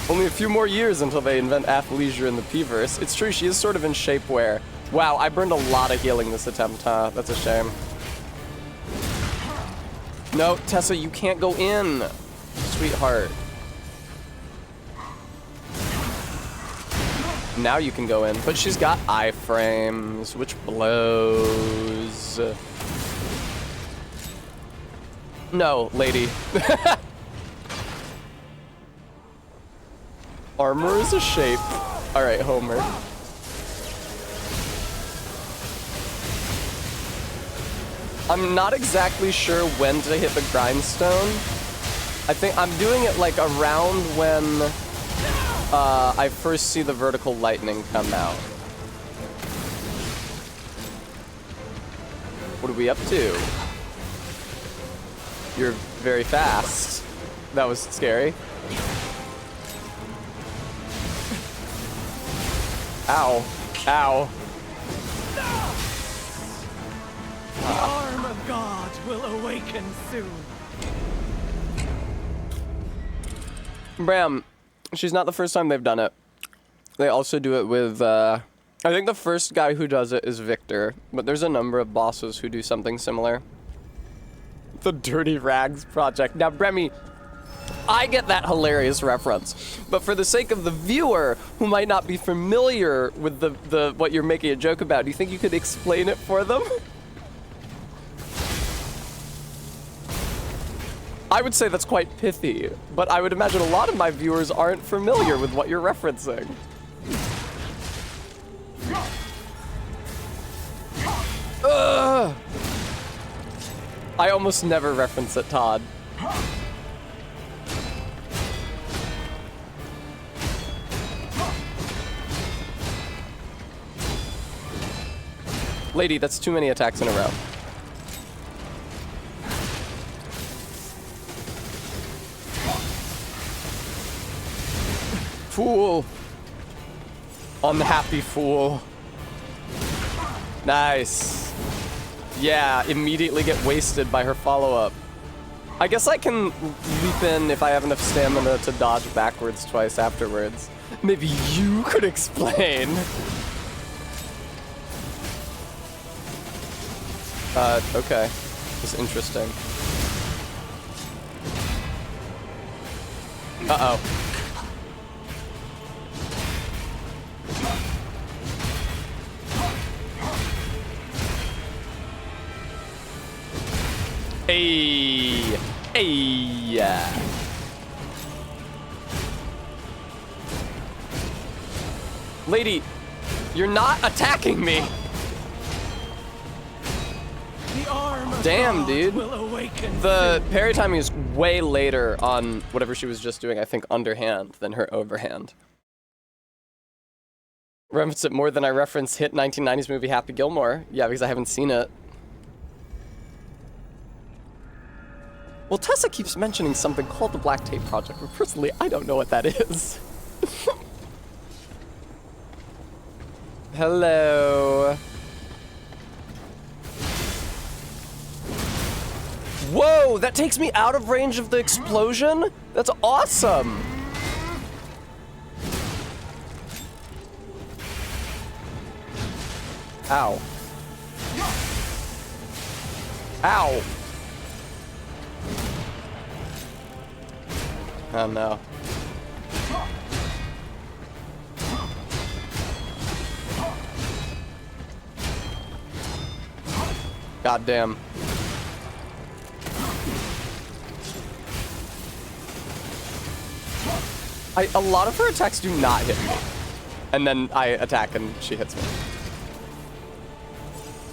Only a few more years until they invent athleisure in the P-verse. It's true, she is sort of in shapewear. Wow, I burned a lot of healing this attempt, huh? That's a shame. No, Tessa, you can't go in. Sweetheart. Now you can go in, but she's got iframes, which blows. No, lady. Armor is a shape. Alright, Homer. I'm not exactly sure when to hit the grindstone. I think I'm doing it like around when I first see the vertical lightning come out. What are we up to? You're very fast. That was scary. Ow. Ow.
The arm of God will awaken soon.
Bram, she's not the first time they've done it. They also do it with, I think the first guy who does it is Victor, but there's a number of bosses who do something similar. The Dirty Rags Project. Now, Bremy, I get that hilarious reference, but for the sake of the viewer who might not be familiar with the what you're making a joke about, do you think you could explain it for them? I would say that's quite pithy, but I would imagine a lot of my viewers aren't familiar with what you're referencing. Ugh. I almost never reference it, Todd. Lady, that's too many attacks in a row. Fool. Unhappy fool. Nice. Yeah, immediately get wasted by her follow-up. I guess I can leap in if I have enough stamina to dodge backwards twice afterwards. Maybe you could explain. Okay. This is interesting. Uh-oh. Hey, hey. Lady, you're not attacking me.
The arm of
Damn,
God
dude.
will awaken
The
soon.
parry timing is way later on whatever she was just doing, I think, underhand than her overhand. Reference it more than I reference hit 1990s movie Happy Gilmore. Yeah, because I haven't seen it. Well, Tessa keeps mentioning something called the Black Tape Project, but personally, I don't know what that is. Hello. Whoa, that takes me out of range of the explosion? That's awesome. Ow. Ow. Oh no. God damn. A lot of her attacks do not hit me. And then I attack and she hits me.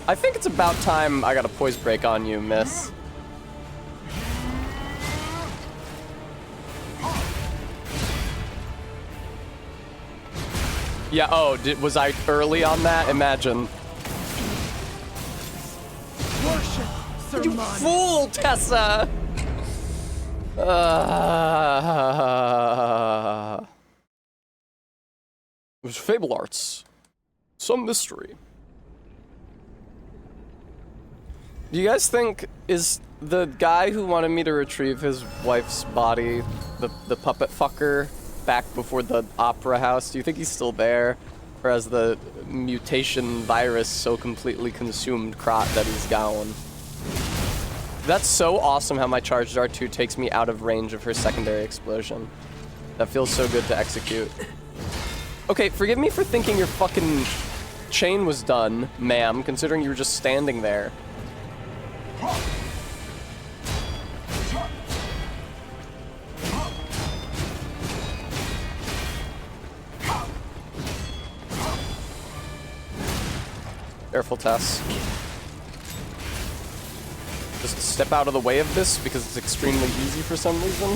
I think it's about time I got a poise break on you, miss. Yeah, oh, was I early on that? Imagine.
Worship, Sir
You
Mon.
fool, Tessa! It was Fable Arts. Some mystery. Do you guys think, is the guy who wanted me to retrieve his wife's body, the puppet fucker, back before the opera house, do you think he's still there? Or has the mutation virus so completely consumed Krot that he's gone? That's so awesome how my charged R2 takes me out of range of her secondary explosion. That feels so good to execute. Okay, forgive me for thinking your fucking chain was done, ma'am, considering you were just standing there. Careful, Tess. just step out of the way of this because it's extremely easy for some reason.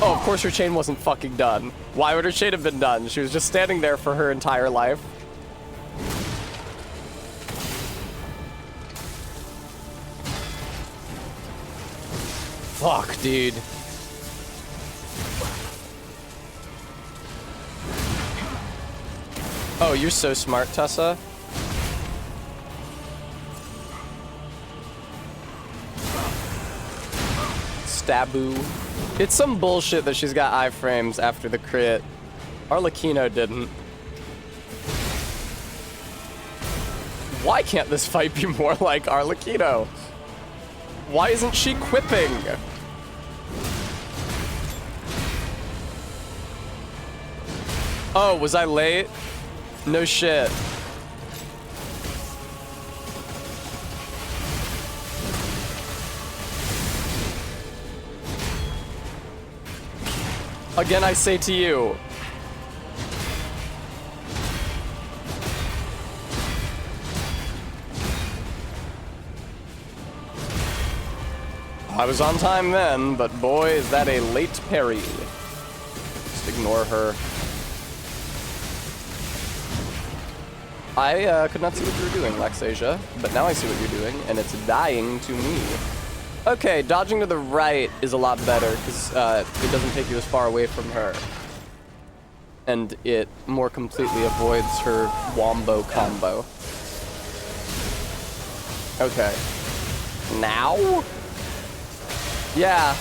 Oh, of course her chain wasn't fucking done. Why would her chain have been done? She was just standing there for her entire life. Fuck, dude. Oh, you're so smart, Tessa. Staboo. It's some bullshit that she's got iframes after the crit. Arlecchino didn't. Why can't this fight be more like Arlecchino? Why isn't she quipping? Oh, was I late? No shit. Again, I say to you. I was on time then, but boy, is that a late parry. Just ignore her. I could not see what you were doing, Laxasia, but now I see what you're doing, and it's dying to me. Okay, dodging to the right is a lot better, because it doesn't take you as far away from her. And it more completely avoids her wombo combo. Okay. Now? Yeah.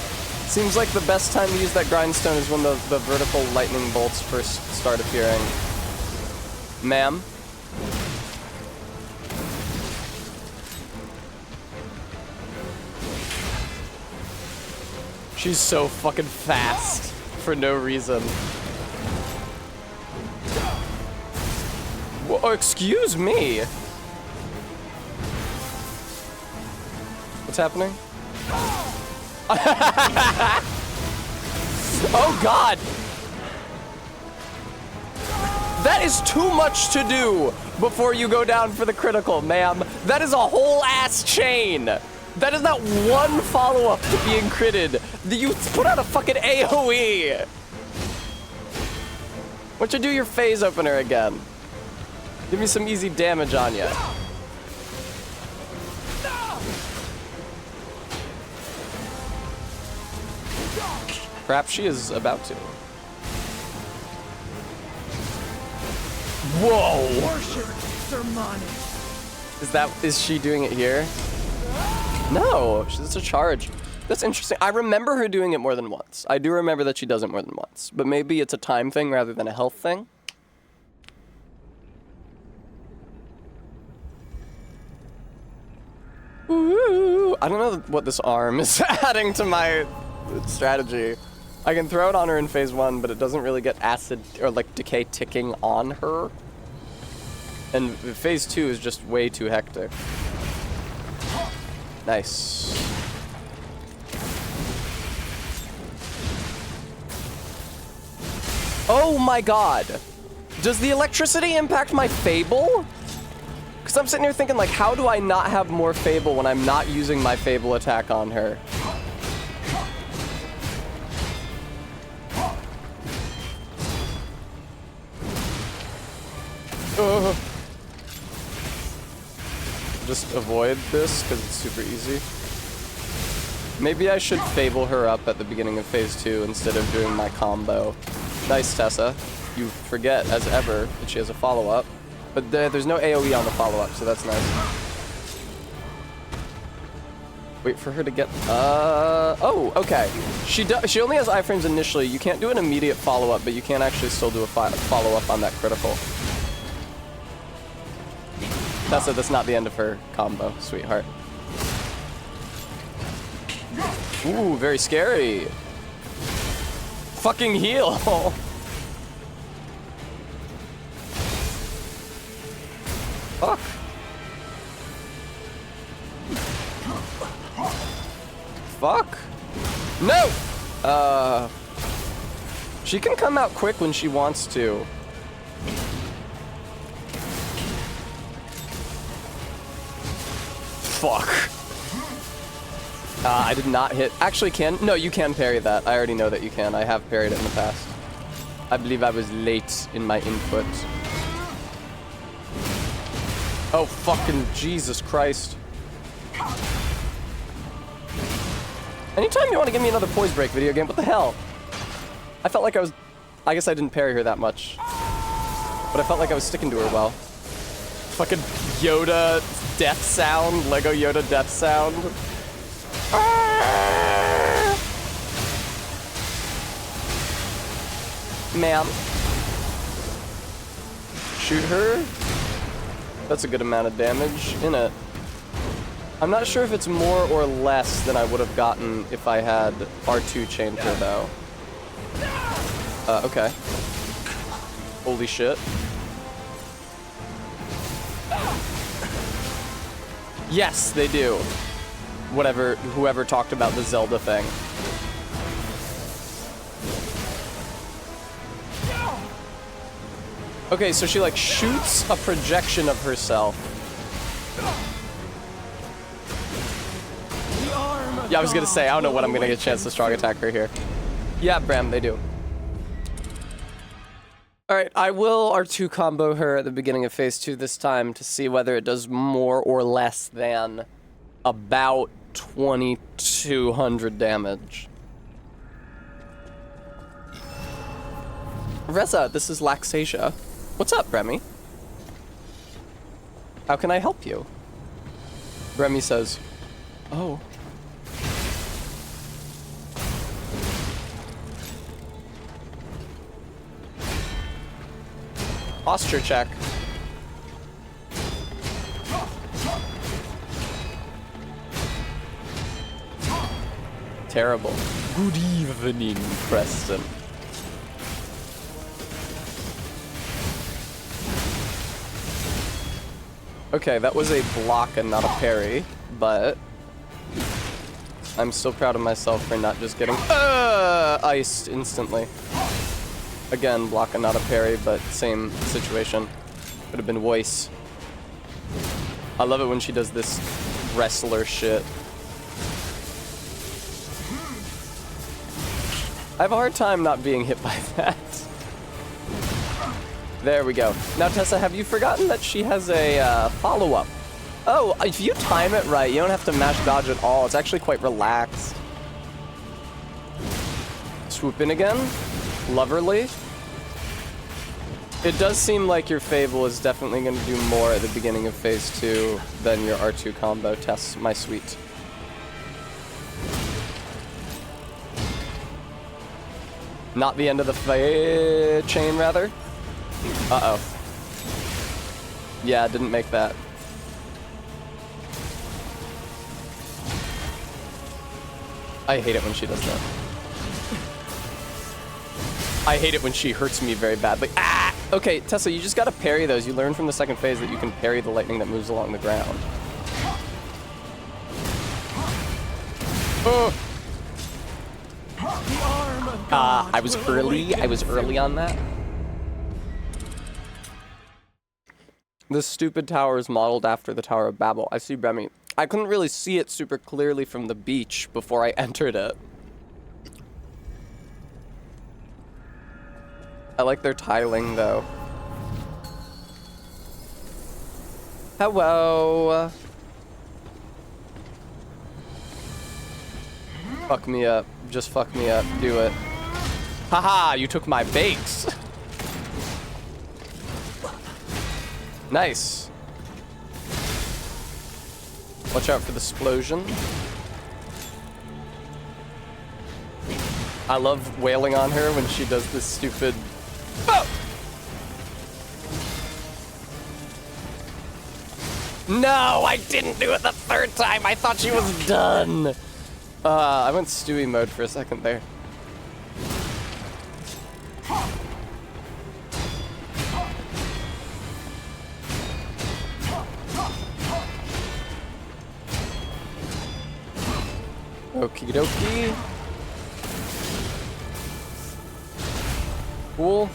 Seems like the best time to use that grindstone is when the vertical lightning bolts first start appearing. Ma'am? She's so fucking fast for no reason. Whoa, excuse me. What's happening? Oh God! That is too much to do before you go down for the critical, ma'am. That is a whole ass chain. That is not one follow-up to being critted. You put out a fucking AoE. Why don't you do your phase opener again? Give me some easy damage on you. Perhaps she is about to. Whoa! Is she doing it here? No, it's a charge. That's interesting. I remember her doing it more than once. I do remember that she does it more than once, but maybe it's a time thing rather than a health thing. Ooh, I don't know what this arm is adding to my strategy. I can throw it on her in phase 1, but it doesn't really get acid or like decay ticking on her. And phase 2 is just way too hectic. Nice. Oh my God. Does the electricity impact my Fable? Because I'm sitting here thinking, like, how do I not have more Fable when I'm not using my Fable attack on her? Just avoid this because it's super easy. Maybe I should Fable her up at the beginning of phase 2 instead of doing my combo. Nice, Tessa. You forget, as ever, that she has a follow-up. But there's no AoE on the follow-up, so that's nice. Wait for her to get... Oh, okay. She only has iframes initially. You can't do an immediate follow-up, but you can actually still do a follow-up on that critical. Tessa, that's not the end of her combo, sweetheart. Ooh, very scary. Fucking heal. Fuck. Fuck. No! She can come out quick when she wants to. Fuck. I did not hit. Actually, no, you can parry that. I already know that you can. I have parried it in the past. I believe I was late in my input. Oh, fucking Jesus Christ. Anytime you want to give me another poise break video game, what the hell? I felt like I was... I guess I didn't parry her that much. But I felt like I was sticking to her well. Fucking Yoda death sound. Lego Yoda death sound. Ma'am. Shoot her. That's a good amount of damage in it. I'm not sure if it's more or less than I would have gotten if I had R2 chained her, though. Okay. Holy shit. Yes, they do. Whoever talked about the Zelda thing. Okay, so she like shoots a projection of herself. Yeah, I was gonna say, I don't know when I'm gonna get a chance to strong attack her here. Yeah, Bram, they do. Alright, I will R2 combo her at the beginning of phase 2 this time to see whether it does more or less than about 2,200 damage. Reza, this is Laxasia. What's up, Remy? How can I help you? Remy says, oh. Posture check. Terrible. Good evening, Preston. Okay, that was a block and not a parry, but I'm still proud of myself for not just getting iced instantly. Again, block and not a parry, but same situation. Could have been worse. I love it when she does this wrestler shit. I have a hard time not being hit by that. There we go. Now, Tessa, have you forgotten that she has a follow-up? Oh, if you time it right, you don't have to mash dodge at all. It's actually quite relaxed. Swoop in again. Loverly. It does seem like your Fable is definitely going to do more at the beginning of phase 2 than your R2 combo, Tess, my sweet. Not the end of the chain, rather. Uh-oh. Yeah, didn't make that. I hate it when she does that. I hate it when she hurts me very badly. Ah! Okay, Tessa, you just gotta parry those. You learn from the second phase that you can parry the lightning that moves along the ground. Oh! I was early on that. This stupid tower is modeled after the Tower of Babel. I see, Remy. I couldn't really see it super clearly from the beach before I entered it. I like their tiling, though. Hello. Fuck me up. Just fuck me up. Do it. Haha, you took my bait. Nice. Watch out for the explosion. I love wailing on her when she does this stupid... Oh! No, I didn't do it the third time. I thought she was done. I went Stewie mode for a second there. Okie dokie. Cool.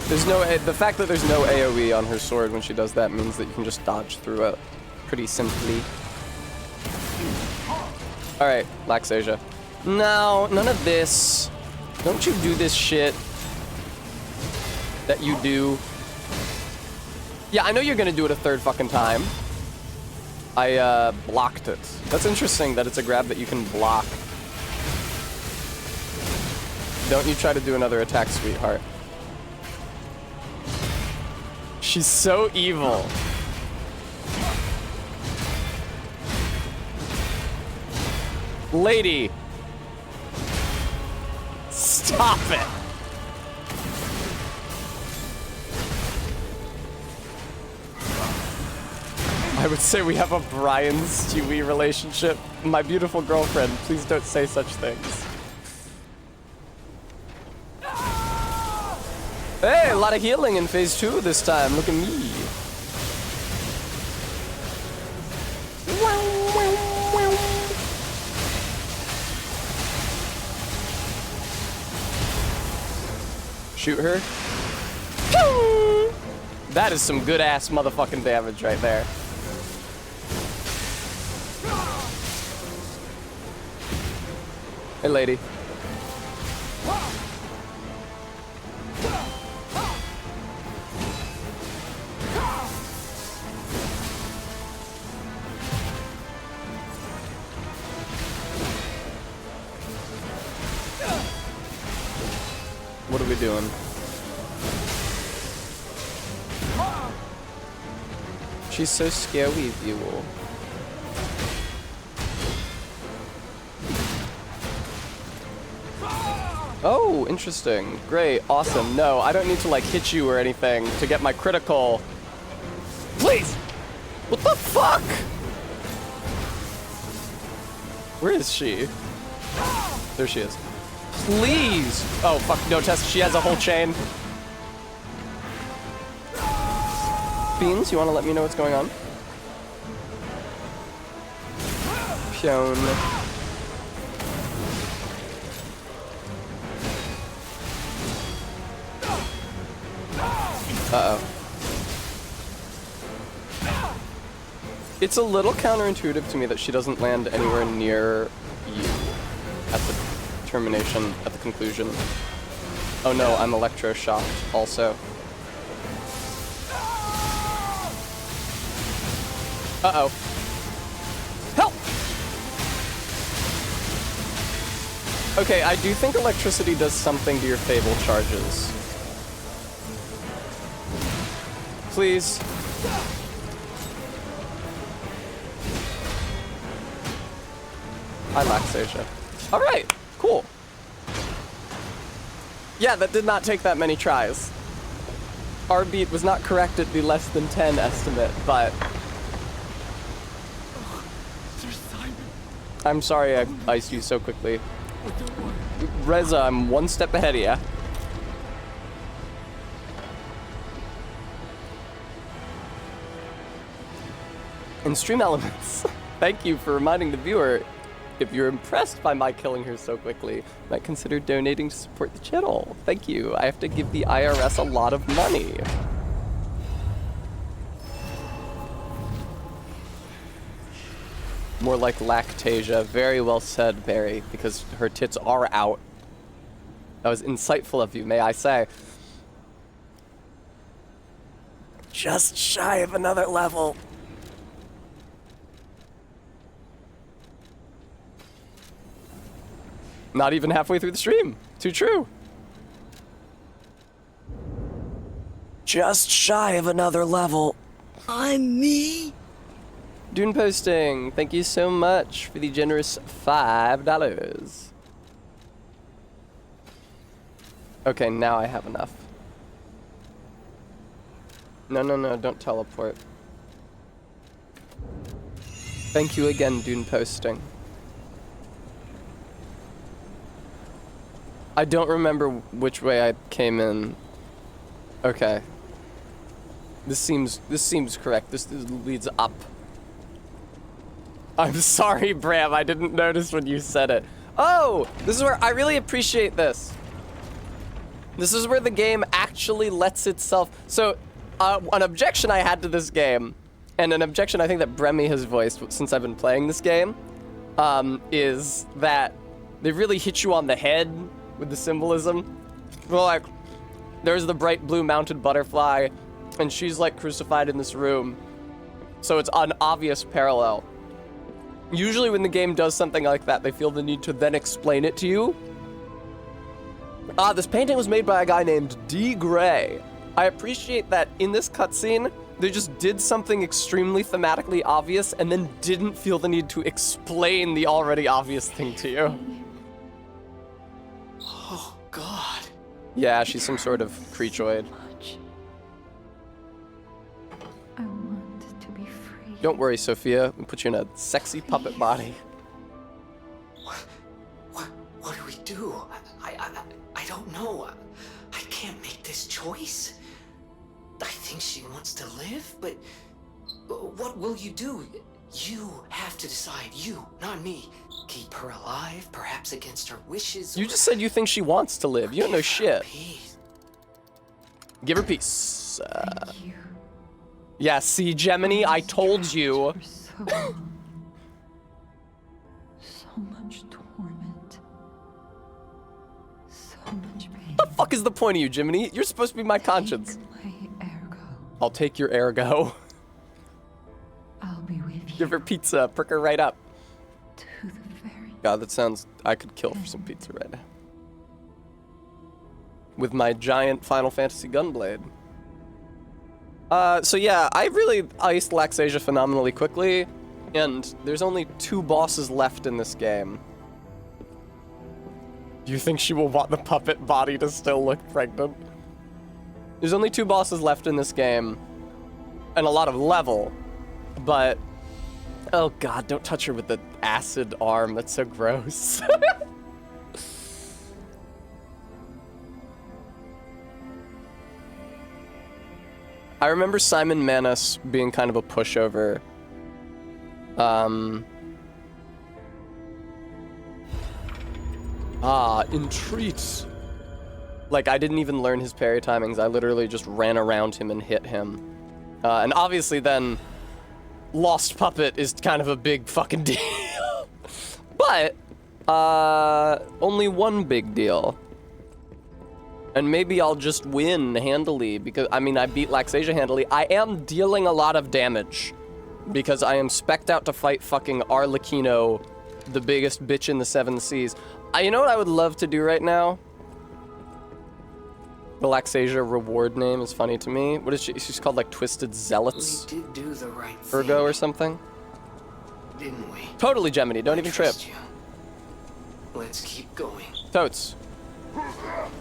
There's no the fact that there's no AoE on her sword when she does that means that you can just dodge through it pretty simply. Alright, Laxasia. No, none of this. Don't you do this shit that you do. Yeah, I know you're gonna do it a third fucking time. I blocked it. That's interesting that it's a grab that you can block. Don't you try to do another attack, sweetheart. She's so evil. Lady. Stop it. I would say we have a Brian-Stewie relationship. My beautiful girlfriend, please don't say such things. Hey, a lot of healing in phase 2 this time. Look at me. Shoot her. That is some good ass motherfucking damage right there. Hey, lady. What are we doing? She's so scary of you all. Oh, interesting. Great, awesome. No, I don't need to like hit you or anything to get my critical. Please! What the fuck? Where is she? There she is. Please! Oh, fuck, no, Tess, she has a whole chain. Beans, you want to let me know what's going on? Pion. Uh-oh. It's a little counterintuitive to me that she doesn't land anywhere near you at the termination, at the conclusion. Oh no, I'm electroshocked also. Uh-oh. Help! Okay, I do think electricity does something to your Fable charges. Please. Hi, Laxasia. Alright, cool. Yeah, that did not take that many tries. Our beat was not correct at the less than 10 estimate, but... I'm sorry I iced you so quickly. Reza, I'm one step ahead of ya. In Stream Elements, thank you for reminding the viewer, if you're impressed by my killing her so quickly, might consider donating to support the channel. Thank you. I have to give the IRS a lot of money. More like Lactasia. Very well said, Barry, because her tits are out. That was insightful of you, may I say. Just shy of another level. Not even halfway through the stream. Too true. Just shy of another level.
I'm me.
Dune posting, thank you so much for the generous $5. Okay, now I have enough. No, no, no, don't teleport. Thank you again, Dune posting. I don't remember which way I came in. Okay. This seems correct. This leads up. I'm sorry, Bram. I didn't notice when you said it. Oh, this is where I really appreciate this. This is where the game actually lets itself. So, an objection I had to this game, and an objection I think that Bremy has voiced since I've been playing this game, is that they really hit you on the head with the symbolism. Well, like, there's the bright blue mounted butterfly, and she's like crucified in this room. So it's an obvious parallel. Usually when the game does something like that, they feel the need to then explain it to you. This painting was made by a guy named D. Gray. I appreciate that in this cutscene, they just did something extremely thematically obvious and then didn't feel the need to explain the already obvious thing to you.
Oh, God.
Yeah, she's some sort of creature.
I want to be free.
Don't worry, Sophia. We put you in a sexy puppet body.
What do we do? I don't know. I can't make this choice. I think she wants to live, but what will you do? You have to decide. You, not me. Keep her alive, perhaps against her wishes.
You just said you think she wants to live. You don't know shit.
Peace.
Give her peace.
Thank you.
Yeah, see, Gemini, I told you.
For so long. So much torment. So much pain.
What the fuck is the point of you, Jiminy? You're supposed to be my conscience.
Take my ergo.
I'll take your ergo.
I'll be with you.
Give her pizza. Prick her right up.
To the very
God, that sounds... I could kill for some pizza right now. With my giant Final Fantasy gunblade. So yeah, I really iced Laxasia phenomenally quickly, and there's only 2 bosses left in this game. Do you think she will want the puppet body to still look pregnant? There's only 2 bosses left in this game, and a lot of level, but... Oh god, don't touch her with the acid arm, that's so gross. I remember Simon Manus being kind of a pushover. Entreat. Like, I didn't even learn his parry timings. I literally just ran around him and hit him. And obviously then, Lost Puppet is kind of a big fucking deal. But, only one big deal. And maybe I'll just win handily, because, I mean, I beat Laxasia handily. I am dealing a lot of damage, because I am spec'd out to fight fucking Arlecchino, the biggest bitch in the 7 seas. You know what I would love to do right now? The Laxasia reward name is funny to me. What is she? She's called, like, Twisted Zealots?
We did do the right thing.
Virgo or something?
Didn't we?
Totally, Gemini. Don't even trip.
You. Let's keep going.
Totes.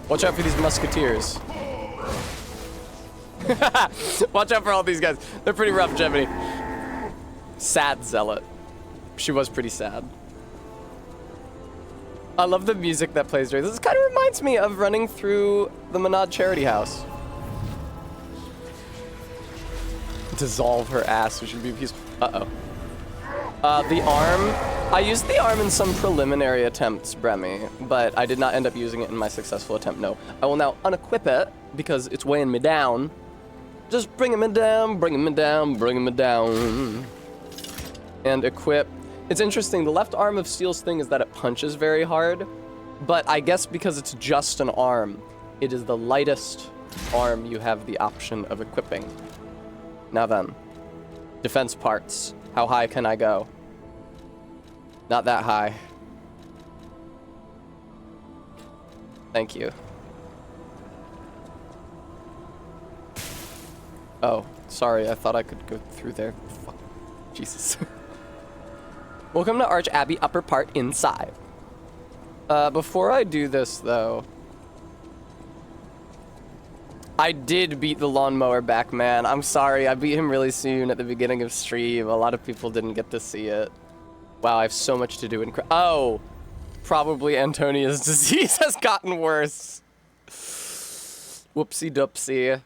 Watch out for these musketeers. Watch out for all these guys. They're pretty rough, Gemini. Sad zealot. She was pretty sad. I love the music that plays during this. Kind of reminds me of running through the Menad Charity House. Dissolve her ass, so she'd be peaceful. Uh-oh. The arm. I used the arm in some preliminary attempts, Bremy, but I did not end up using it in my successful attempt, no. I will now unequip it, because it's weighing me down. Just bringing me down, bringing me down, bringing me down. And equip. It's interesting, the left arm of Steel's thing is that it punches very hard, but I guess because it's just an arm, it is the lightest arm you have the option of equipping. Now then, defense parts. How high can I go? Not that high. Thank you. Oh, sorry, I thought I could go through there. Fuck. Jesus. Welcome to Arch Abbey upper part inside. Before I do this, though, I did beat the lawnmower back, man. I'm sorry, I beat him really soon at the beginning of stream. A lot of people didn't get to see it. Wow, I have so much to do in oh! Probably Antonia's disease has gotten worse. Whoopsie doopsie.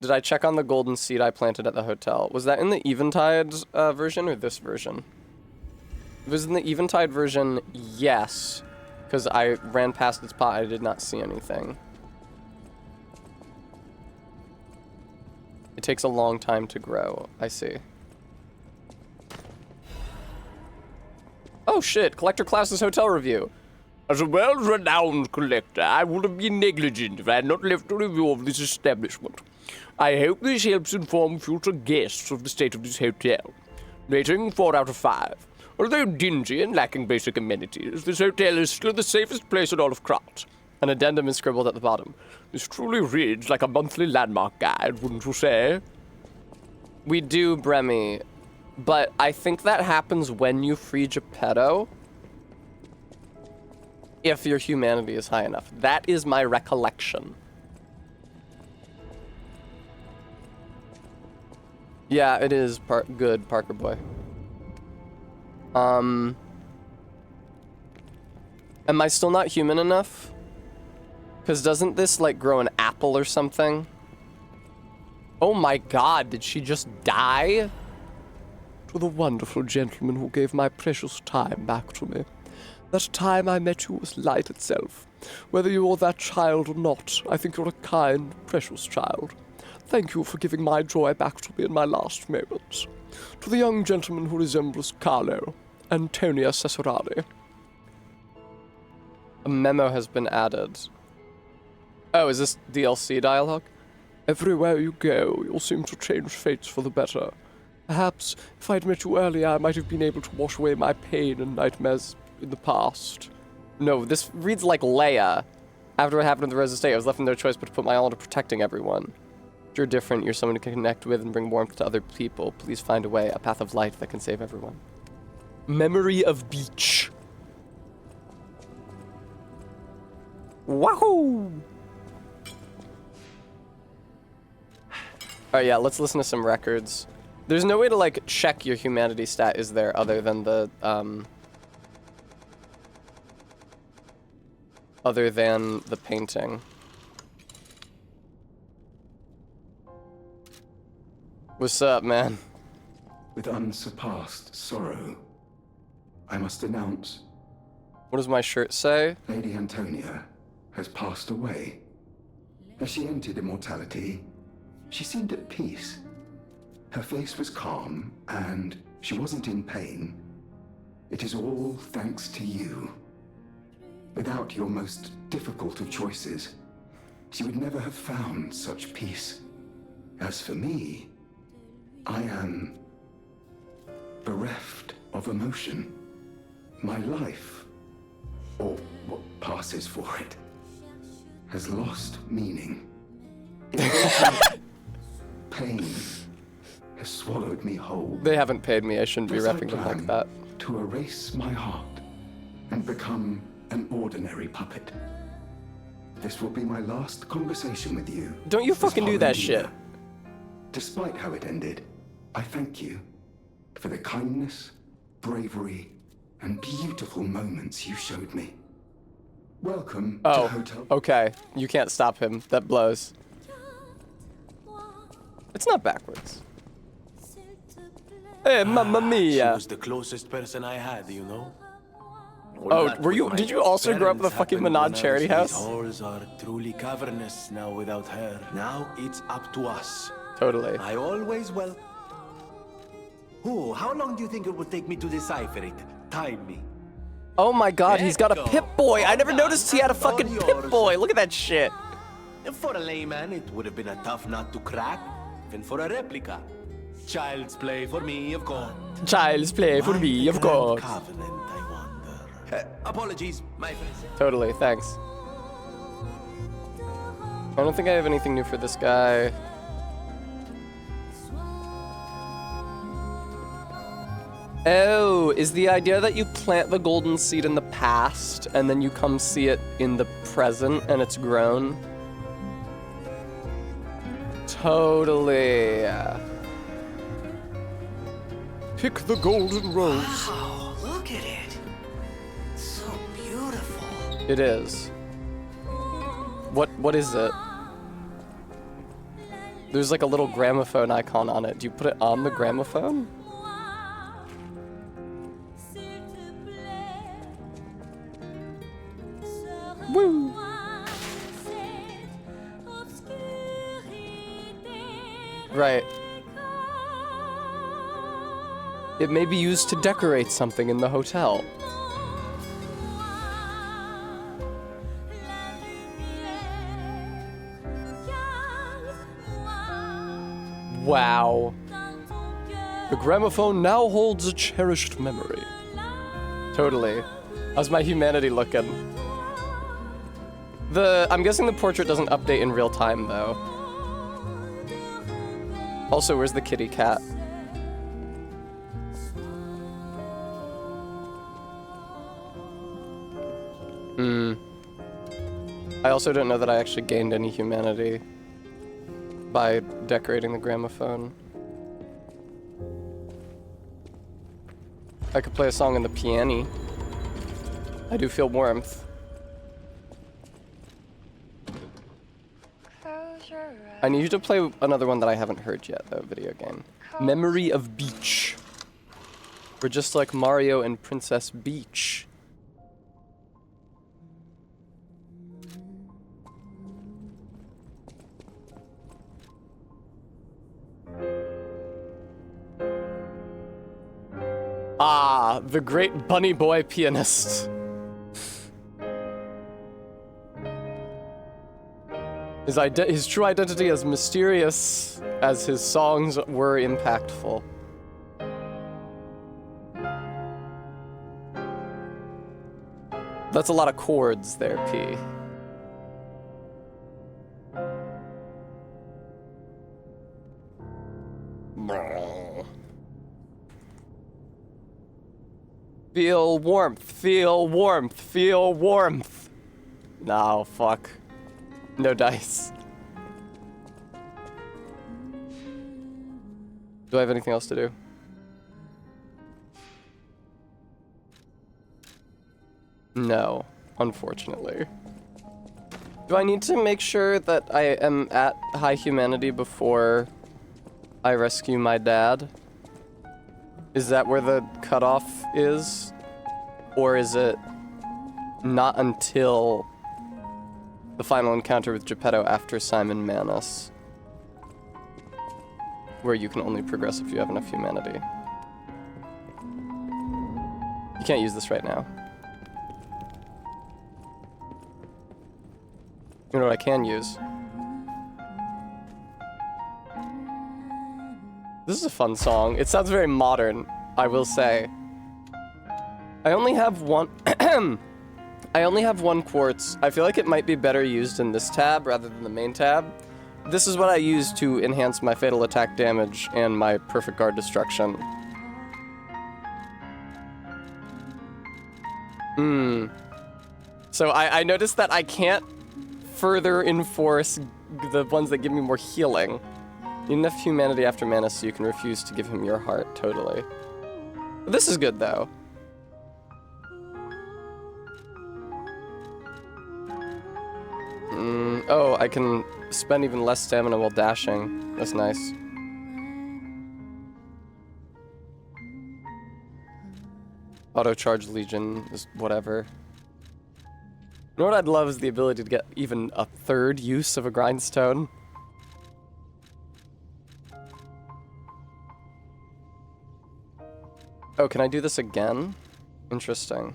Did I check on the golden seed I planted at the hotel? Was that in the Eventide version or this version? If it was in the Eventide version, yes. Because I ran past its pot, I did not see anything. It takes a long time to grow, I see. Oh shit, collector classes hotel review. As a well-renowned collector, I would have been negligent if I had not left a review of this establishment. I hope this helps inform future guests of the state of this hotel. Rating 4 out of 5. Although dingy and lacking basic amenities, this hotel is still the safest place in all of Krat. An addendum is scribbled at the bottom. This truly reads like a monthly landmark guide, wouldn't you say? We do, Bremy, but I think that happens when you free Geppetto. If your humanity is high enough. That is my recollection. Yeah, it is good, Parker boy. Am I still not human enough? Because doesn't this, like, grow an apple or something? Oh my god, did she just die? To the wonderful gentleman who gave my precious time back to me. That time I met you was light itself. Whether you're that child or not, I think you're a kind, precious child. Thank you for giving my joy back to me in my last moments. To the young gentleman who resembles Carlo, Antonia Ceserati. A memo has been added. Oh, is this DLC dialogue? Everywhere you go, you'll seem to change fates for the better. Perhaps, if I'd met you earlier, I might have been able to wash away my pain and nightmares in the past. No, this reads like Leia. After what happened in the Rose Estate, I was left with no choice but to put my all into protecting everyone. You're different, you're someone to connect with and bring warmth to other people. Please find a way, a path of light that can save everyone. Memory of Beach. Wahoo! Alright, yeah, let's listen to some records. There's no way to, like, check your humanity stat, is there, other than the, painting. What's up, man?
With unsurpassed sorrow, I must announce...
What does my shirt say?
Lady Antonia has passed away. As she entered immortality, she seemed at peace. Her face was calm, and she wasn't in pain. It is all thanks to you. Without your most difficult of choices, she would never have found such peace. As for me, I am bereft of emotion. My life, or what passes for it, has lost meaning. Pain has swallowed me whole.
They haven't paid me, I shouldn't be repping them like that.
To erase my heart and become an ordinary puppet. This will be my last conversation with you.
Don't you fucking do that shit.
Despite how it ended, I thank you for the kindness, bravery, and beautiful moments you showed me. Welcome to Hotel...
Okay. You can't stop him. That blows. It's not backwards. Hey, mamma mia.
She was the closest person I had, you know?
Oh, did you also grow up in the fucking Manad charity house?
These halls are truly cavernous now without her. Now it's up to us.
Totally.
I always will. Oh, how long do you think it would take me to decipher it? Time me.
Oh my god, he's got a Pip-Boy. I never noticed he had a fucking Pip-Boy. Look at that shit.
For a layman, it would have been a tough nut to crack. Even for a replica. Child's play for me, of course.
Child's play for me, of course.
Covenant, I wonder. Apologies, my friend.
Totally, thanks. I don't think I have anything new for this guy. Oh, is the idea that you plant the golden seed in the past and then you come see it in the present and it's grown? Totally. Pick the golden rose.
Wow, look at it. It's so beautiful.
It is. What is it? There's like a little gramophone icon on it. Do you put it on the gramophone? Woo! Right. It may be used to decorate something in the hotel. Wow. The gramophone now holds a cherished memory. Totally. How's my humanity looking? I'm guessing the portrait doesn't update in real time, though. Also, where's the kitty cat? I also don't know that I actually gained any humanity by decorating the gramophone. I could play a song on the piano. I do feel warmth. I need you to play another one that I haven't heard yet, though, video game. Memory of Beach. We're just like Mario and Princess Beach. Ah, the great bunny boy pianist. His true identity as mysterious as his songs were impactful. That's a lot of chords there, P. Feel warmth, feel warmth, feel warmth. No, fuck. No dice. Do I have anything else to do? No, unfortunately. Do I need to make sure that I am at high humanity before I rescue my dad? Is that where the cutoff is? Or is it not until the final encounter with Geppetto after Simon Manus, where you can only progress if you have enough humanity? You can't use this right now. You know what I can use? This is a fun song. It sounds very modern, I will say. I only have one... I only have one quartz. I feel like it might be better used in this tab rather than the main tab. This is what I use to enhance my fatal attack damage and my perfect guard destruction. So I noticed that I can't further enforce the ones that give me more healing. You need enough humanity after Manus so you can refuse to give him your heart, totally. But this is good, though. Oh, I can spend even less stamina while dashing. That's nice. Auto-charge Legion is whatever. You know what I'd love is the ability to get even a third use of a grindstone. Oh, can I do this again? Interesting.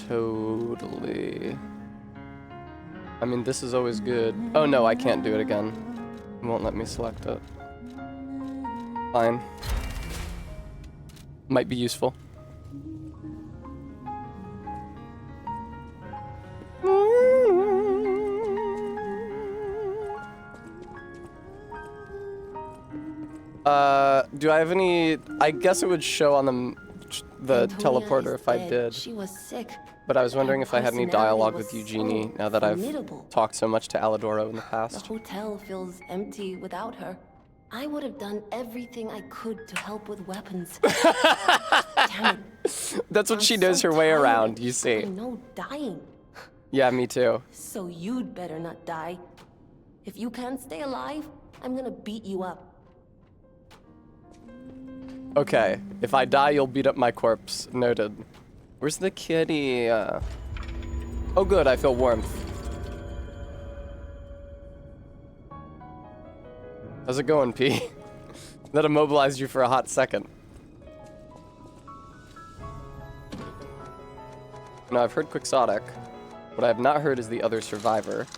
Totally. I mean, this is always good. Oh no, I can't do it again. It won't let me select it. Fine. Might be useful. Do I have any... I guess it would show on the teleporter if I did.
She was sick.
But I was wondering if I had any dialogue with
Personality was
Eugenie
so
now that I've
formidable.
talked so much to Alidoro in the
The
past.
hotel feels empty without her. I would have done everything I could to help with weapons. Damn it.
That's what
I'm
she knows
so
her way
tired.
around, you
I
see.
know dying.
Yeah, me too.
So you'd better not die. If you can't stay alive, I'm gonna beat you up.
Okay, if I die, you'll beat up my corpse. Noted. Where's the kitty? Oh good, I feel warmth. How's it going, P? That immobilized you for a hot second. Now, I've heard Quixotic. What I have not heard is the other survivor.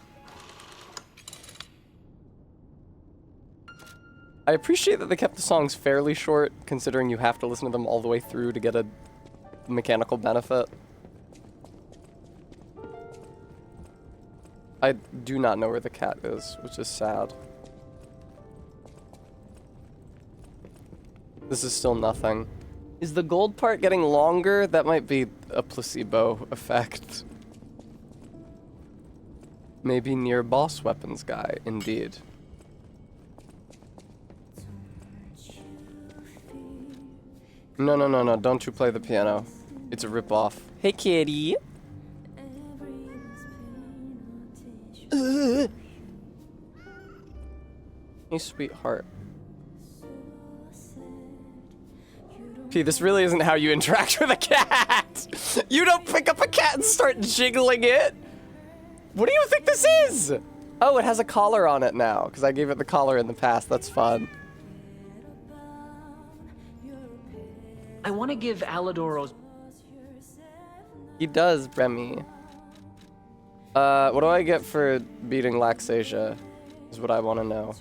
I appreciate that they kept the songs fairly short, considering you have to listen to them all the way through to get a mechanical benefit. I do not know where the cat is, which is sad. This is still nothing. Is the gold part getting longer? That might be a placebo effect. Maybe near boss weapons guy, indeed. No, no, no, no, don't you play the piano. It's a ripoff. Hey, kitty. Hey, sweetheart. P, this really isn't how you interact with a cat! You don't pick up a cat and start jiggling it! What do you think this is? Oh, it has a collar on it now, because I gave it the collar in the past. That's fun.
I want to give Alidoro's...
He does, Remy. What do I get for beating Laxasia? Is what I want to know.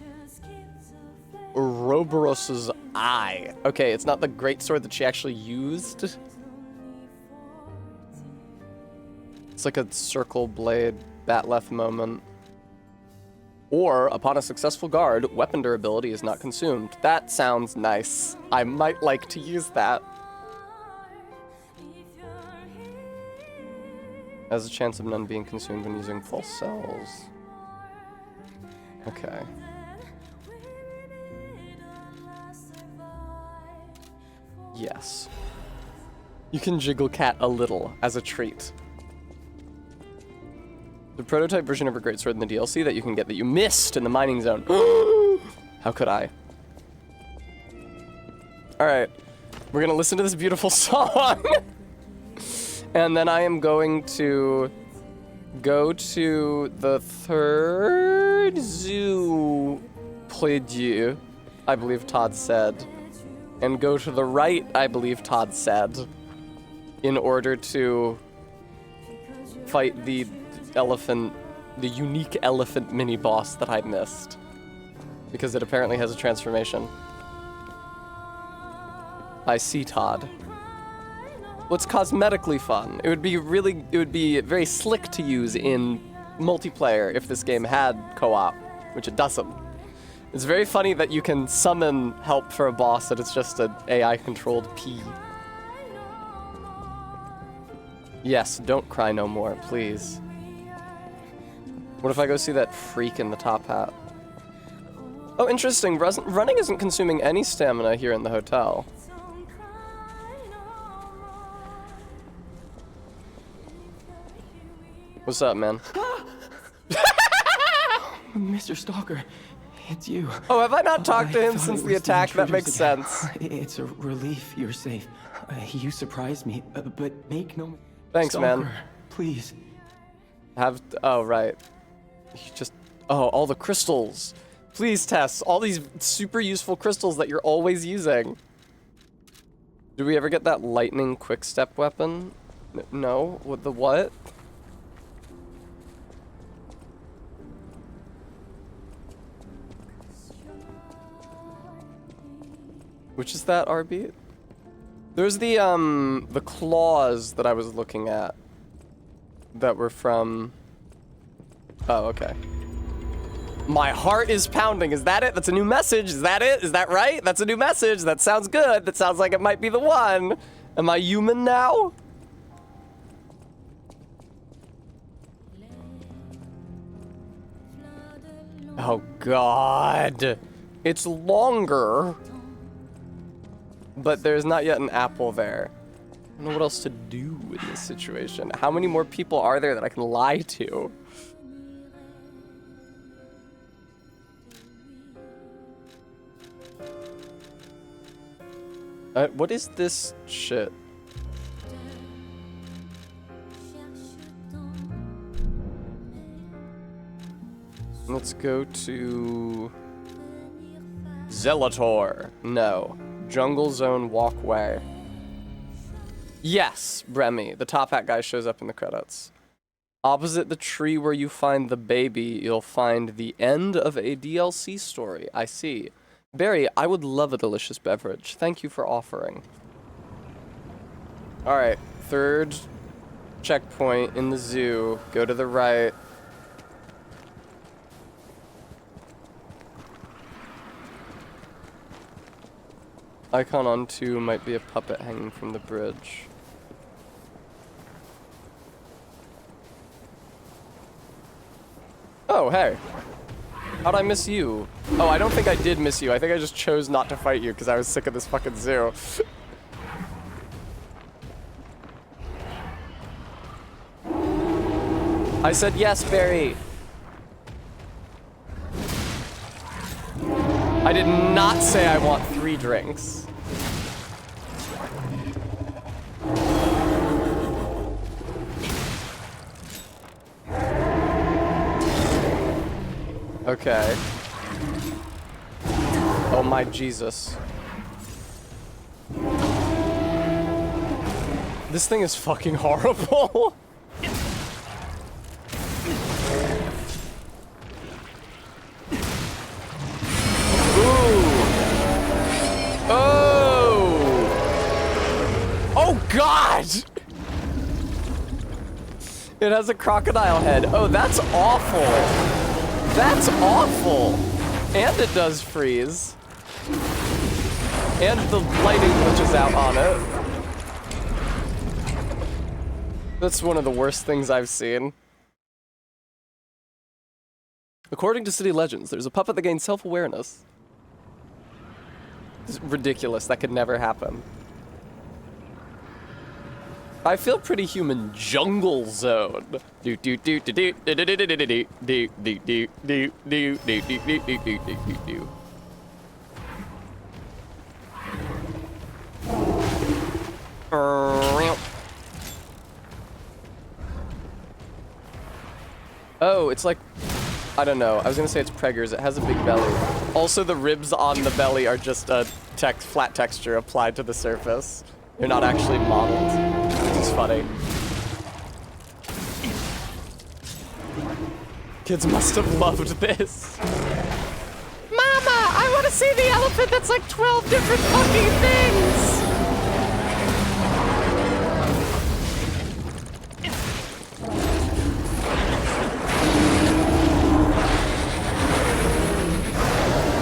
Ouroboros's eye. Okay, it's not the greatsword that she actually used. It's like a circle blade, batleth moment. Or, upon a successful guard, weapon durability is not consumed. That sounds nice. I might like to use that. Has a chance of none being consumed when using pulse cells. Okay. Yes. You can jiggle cat a little as a treat. The prototype version of her greatsword in the DLC that you can get that you missed in the mining zone. How could I? Alright. We're gonna listen to this beautiful song. And then I am going to go to the third zoo playdieu, I believe Todd said. And go to the right, I believe Todd said, in order to fight the elephant, the unique elephant mini-boss that I missed. Because it apparently has a transformation. I see, Todd. Well, it's cosmetically fun. It would be very slick to use in multiplayer if this game had co-op, which it doesn't. It's very funny that you can summon help for a boss and it's just an AI-controlled P. Yes, don't cry no more, please. What if I go see that freak in the top hat? Oh, interesting. Running isn't consuming any stamina here in the hotel. What's up, man?
Mr. Stalker, it's you.
Oh, have I not talked to him
thought
since
it
the
was
attack? That
intruders
makes
again.
sense.
It's a relief you're safe. You surprised me, but make no...
Thanks,
Stalker,
man.
Please.
Oh, right. You just... Oh, all the crystals. Please, Tess. All these super useful crystals that you're always using. Do we ever get that lightning quick step weapon? No? What the what? Which is that, RB? There's the claws that I was looking at. That were from... Oh, okay. My heart is pounding. Is that it? That's a new message. Is that it? Is that right? That's a new message. That sounds good. That sounds like it might be the one. Am I human now? Oh, God. It's longer. But there's not yet an apple there. I don't know what else to do in this situation. How many more people are there that I can lie to? What is this shit? Let's go to... Zelator. No. Jungle Zone Walkway. Yes, Bremy. The top hat guy shows up in the credits. Opposite the tree where you find the baby, you'll find the end of a DLC story. I see. Barry, I would love a delicious beverage. Thank you for offering. Alright, third checkpoint in the zoo. Go to the right. Icon on 2 might be a puppet hanging from the bridge. Oh, hey. How'd I miss you? Oh, I don't think I did miss you. I think I just chose not to fight you because I was sick of this fucking zoo. I said yes, Barry. I did not say I want 3 drinks. Okay. Oh my Jesus. This thing is fucking horrible. Oh God! It has a crocodile head. Oh, that's awful. That's awful. And it does freeze. And the lighting glitches out on it. That's one of the worst things I've seen. According to city legends, there's a puppet that gains self-awareness. It's ridiculous. That could never happen. I feel pretty human. Jungle Zone. Do do do do do do do do do do do do do do do do do do do do. Oh, it's like, I don't know. I was gonna say it's Preggers. It has a big belly. Also, the ribs on the belly are just a flat texture applied to the surface. They're not actually modeled. Which is funny. Kids must have loved this. Mama, I want to see the elephant that's like 12 different fucking things.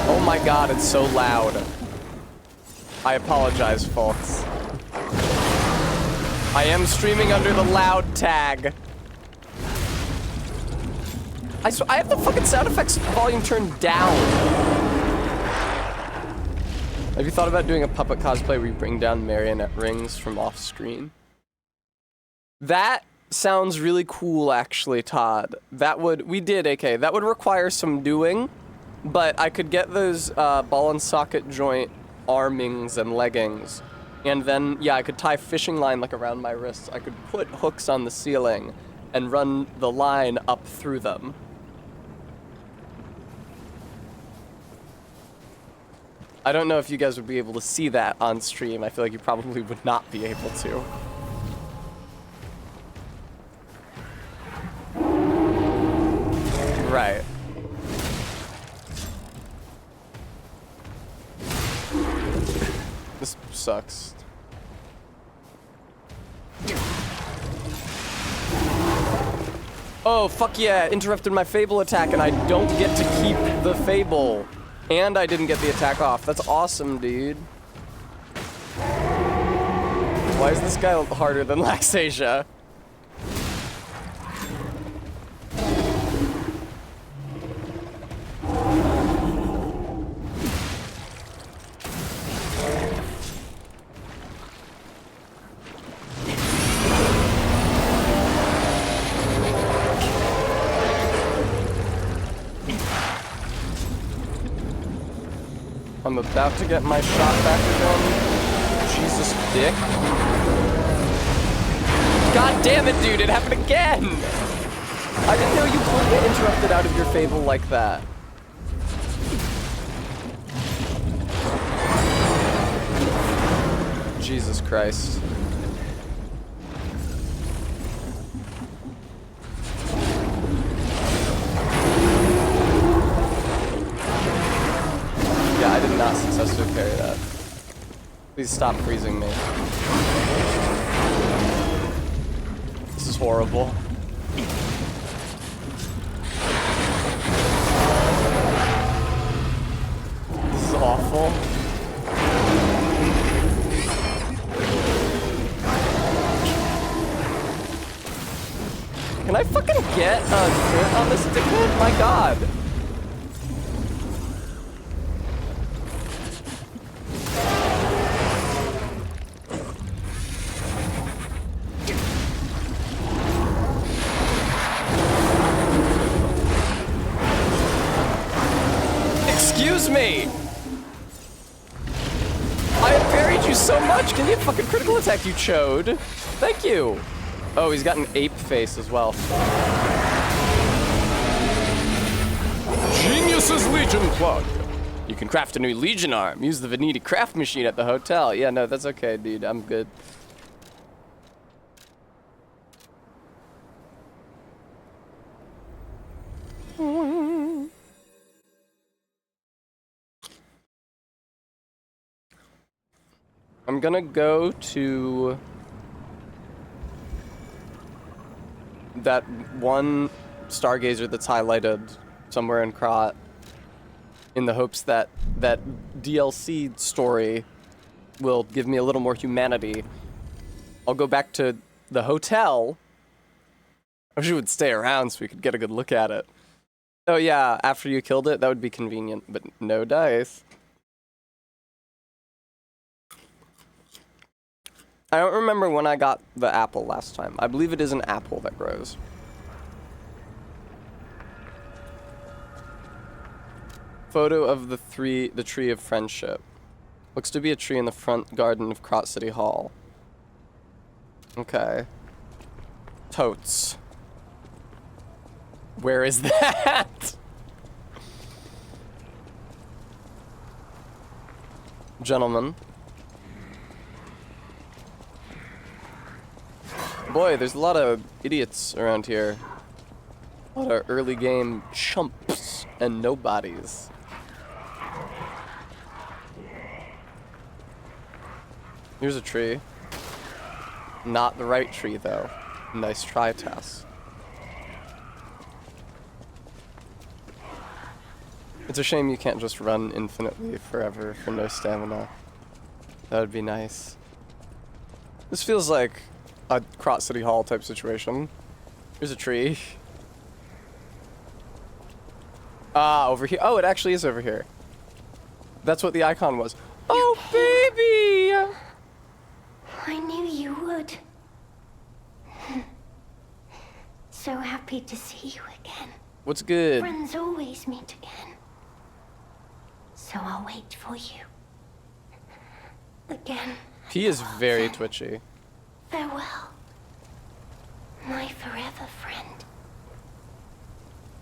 Oh my God, it's so loud. I apologize, folks. I am streaming under the loud tag. I have the fucking sound effects volume turned down. Have you thought about doing a puppet cosplay where you bring down marionette rings from off screen? That sounds really cool, actually, Todd. That would, we did, AK. That would require some doing, but I could get those ball and socket joint armings and leggings. And then, yeah, I could tie fishing line like around my wrists. I could put hooks on the ceiling and run the line up through them. I don't know if you guys would be able to see that on stream. I feel like you probably would not be able to. Right. This sucks. Oh, fuck yeah, interrupted my Fable attack and I don't get to keep the Fable. And I didn't get the attack off. That's awesome, dude. Why is this guy harder than Laxasia? I'm about to get my shot back again. Jesus, dick. God damn it, dude, it happened again! I didn't know you could get interrupted out of your Fable like that. Jesus Christ. Yeah, I did not successfully parry that. Please stop freezing me. This is horrible. This is awful. Can I fucking get a crit on this dickhead? My god. Excuse me! I have parried you so much! Can you fucking critical attack, you chode? Thank you! Oh, he's got an ape face as well. Genius's Legion plug! You can craft a new Legion arm. Use the Vanity craft machine at the hotel. Yeah, no, that's okay, dude. I'm good. I'm gonna go to that one stargazer that's highlighted somewhere in Krot in the hopes that that DLC story will give me a little more humanity. I'll go back to the hotel. I wish it would stay around so we could get a good look at it. Oh yeah, after you killed it, that would be convenient, but no dice. I don't remember when I got the apple last time. I believe it is an apple that grows. Photo of the tree of friendship. Looks to be a tree in the front garden of Krot City Hall. Okay. Totes. Where is that? Gentlemen. Boy, there's a lot of idiots around here. A lot of early game chumps and nobodies. Here's a tree. Not the right tree, though. Nice try, Tess. It's a shame you can't just run infinitely forever for no stamina. That would be nice. This feels like a Krot City Hall type situation. Here's a tree. Ah, over here. Oh, it actually is over here. That's what the icon was. Oh, baby!
I knew you would. So happy to see you again.
What's good?
Friends always meet again. So I'll wait for you. Again.
He is very twitchy.
Farewell. My forever friend.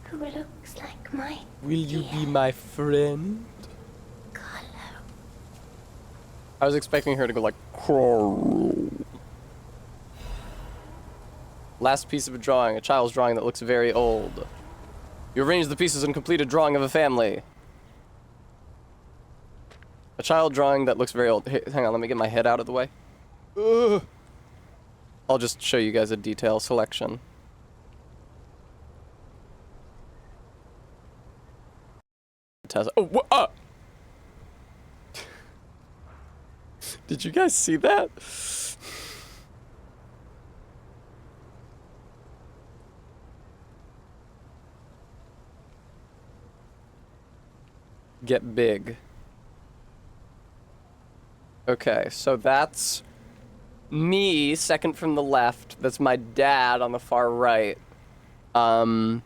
Who looks like my
Will you be my friend?
Carlo.
I was expecting her to go like, Carlo. Last piece of a drawing, a child's drawing that looks very old. You arrange the pieces and complete a drawing of a family. A child drawing that looks very old. Hey, hang on, let me get my head out of the way. Ugh. I'll just show you guys a detail selection. Oh, Did you guys see that? Get big. Okay, so that's me, second from the left. That's my dad on the far right. That's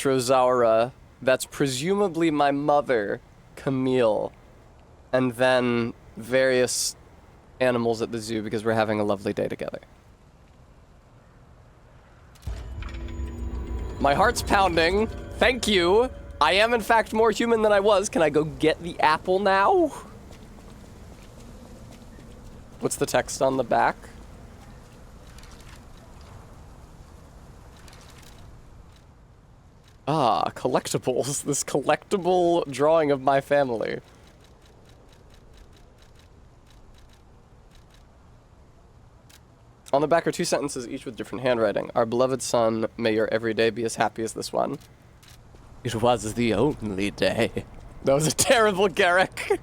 Rosaura. That's presumably my mother, Camille. And then various animals at the zoo because we're having a lovely day together. My heart's pounding. Thank you. I am in fact more human than I was. Can I go get the apple now? What's the text on the back? Ah, collectibles. This collectible drawing of my family. On the back are 2 sentences, each with different handwriting. Our beloved son, may your every day be as happy as this one. It was the only day. That was a terrible Garrick.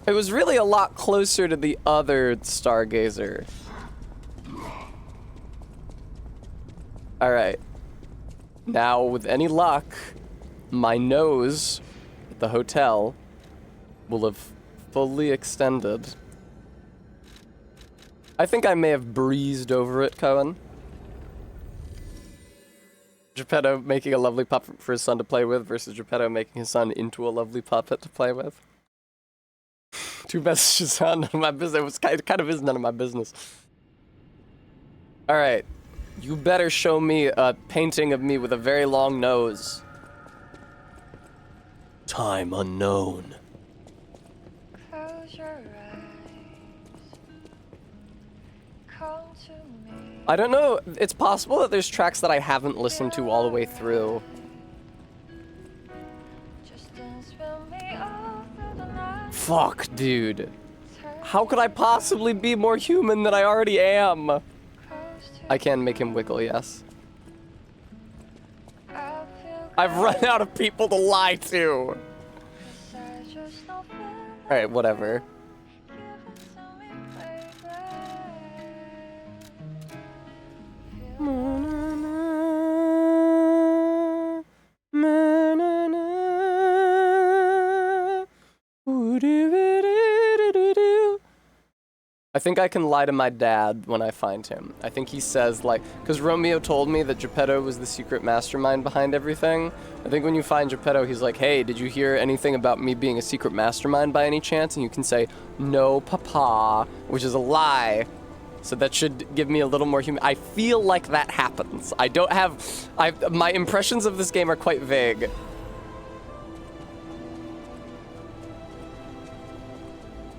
It was really a lot closer to the other Stargazer. Alright. Now, with any luck, my nose at the hotel will have fully extended. I think I may have breezed over it, Cohen. Geppetto making a lovely puppet for his son to play with versus Geppetto making his son into a lovely puppet to play with. 2 messages on none of my business. It was kind of is none of my business. Alright. You better show me a painting of me with a very long nose. Time unknown.
Close your eyes. Come to me.
I don't know. It's possible that there's tracks that I haven't listened to all the way through.
Just dance with me all through the night.
Fuck, dude. How could I possibly be more human than I already am? I can make him wiggle, yes. I've run out of people to lie to. Alright, whatever. I think I can lie to my dad when I find him. I think he says, like, because Romeo told me that Geppetto was the secret mastermind behind everything. I think when you find Geppetto, he's like, hey, did you hear anything about me being a secret mastermind by any chance? And you can say, no, papa, which is a lie. So that should give me a little more human. I feel like that happens. I don't have, my impressions of this game are quite vague.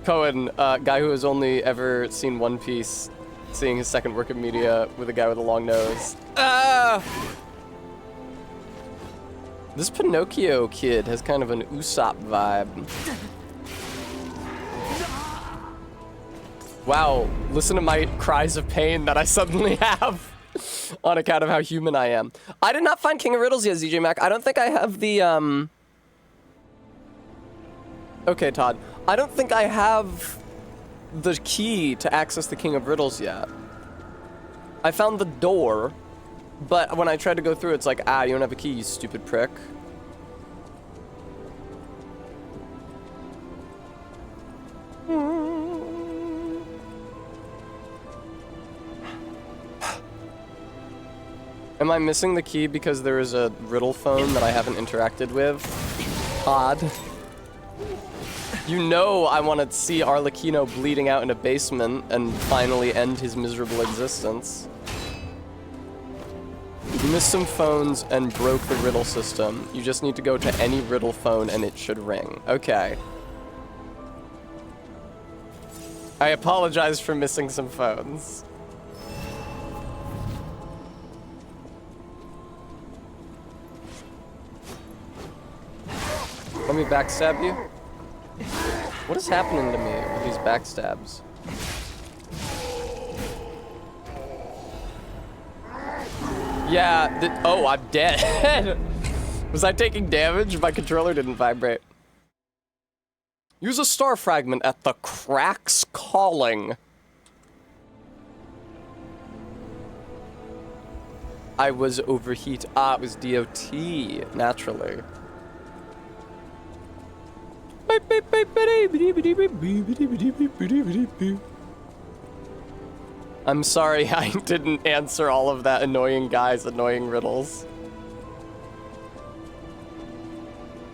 Cohen, guy who has only ever seen One Piece, seeing his second work of media with a guy with a long nose. This Pinocchio kid has kind of an Usopp vibe. Wow, listen to my cries of pain that I suddenly have on account of how human I am. I did not find King of Riddles yet, ZJ Mac. I don't think I have the, Okay, Todd. I don't think I have the key to access the King of Riddles yet. I found the door, but when I tried to go through, it's like, you don't have a key, you stupid prick. Am I missing the key because there is a riddle phone that I haven't interacted with? Odd. You know I want to see Arlecchino bleeding out in a basement and finally end his miserable existence. You missed some phones and broke the riddle system. You just need to go to any riddle phone and it should ring. Okay. I apologize for missing some phones. Let me backstab you. What is happening to me with these backstabs? Yeah, oh, I'm dead. Was I taking damage? My controller didn't vibrate. Use a star fragment at the cracks calling. I was overheat. It was DOT, naturally. I'm sorry I didn't answer all of that annoying guy's annoying riddles.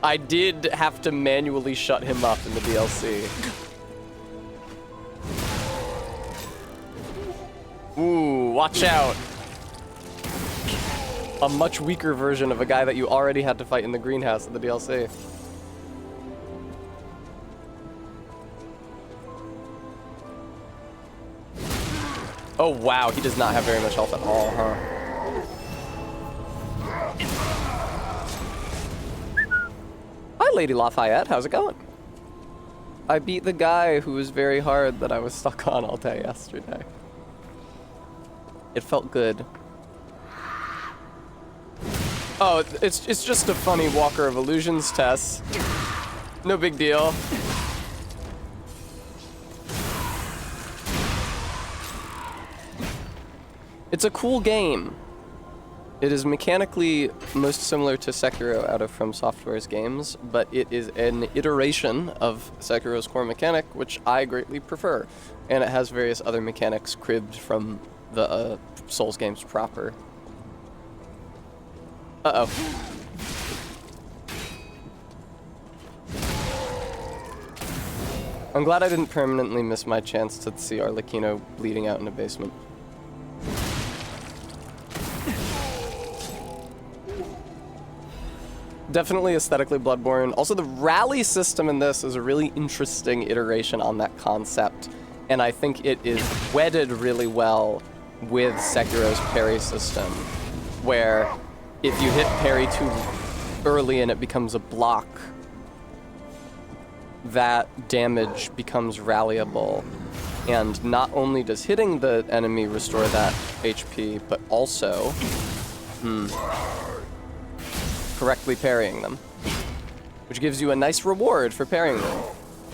I did have to manually shut him up in the DLC. Ooh, watch out. A much weaker version of a guy that you already had to fight in the greenhouse in the DLC. Oh wow, he does not have very much health at all, huh? Hi, Lady Lafayette. How's it going? I beat the guy who was very hard that I was stuck on all day yesterday. It felt good. Oh, it's just a funny Walker of Illusions test. No big deal. It's a cool game. It is mechanically most similar to Sekiro out of From Software's games, but it is an iteration of Sekiro's core mechanic, which I greatly prefer. And it has various other mechanics cribbed from the Souls games proper. Uh-oh. I'm glad I didn't permanently miss my chance to see Arlecchino bleeding out in a basement. Definitely aesthetically Bloodborne. Also, the rally system in this is a really interesting iteration on that concept, and I think it is wedded really well with Sekiro's parry system, where if you hit parry too early and it becomes a block, that damage becomes rallyable. And not only does hitting the enemy restore that HP, but also correctly parrying them, which gives you a nice reward for parrying them.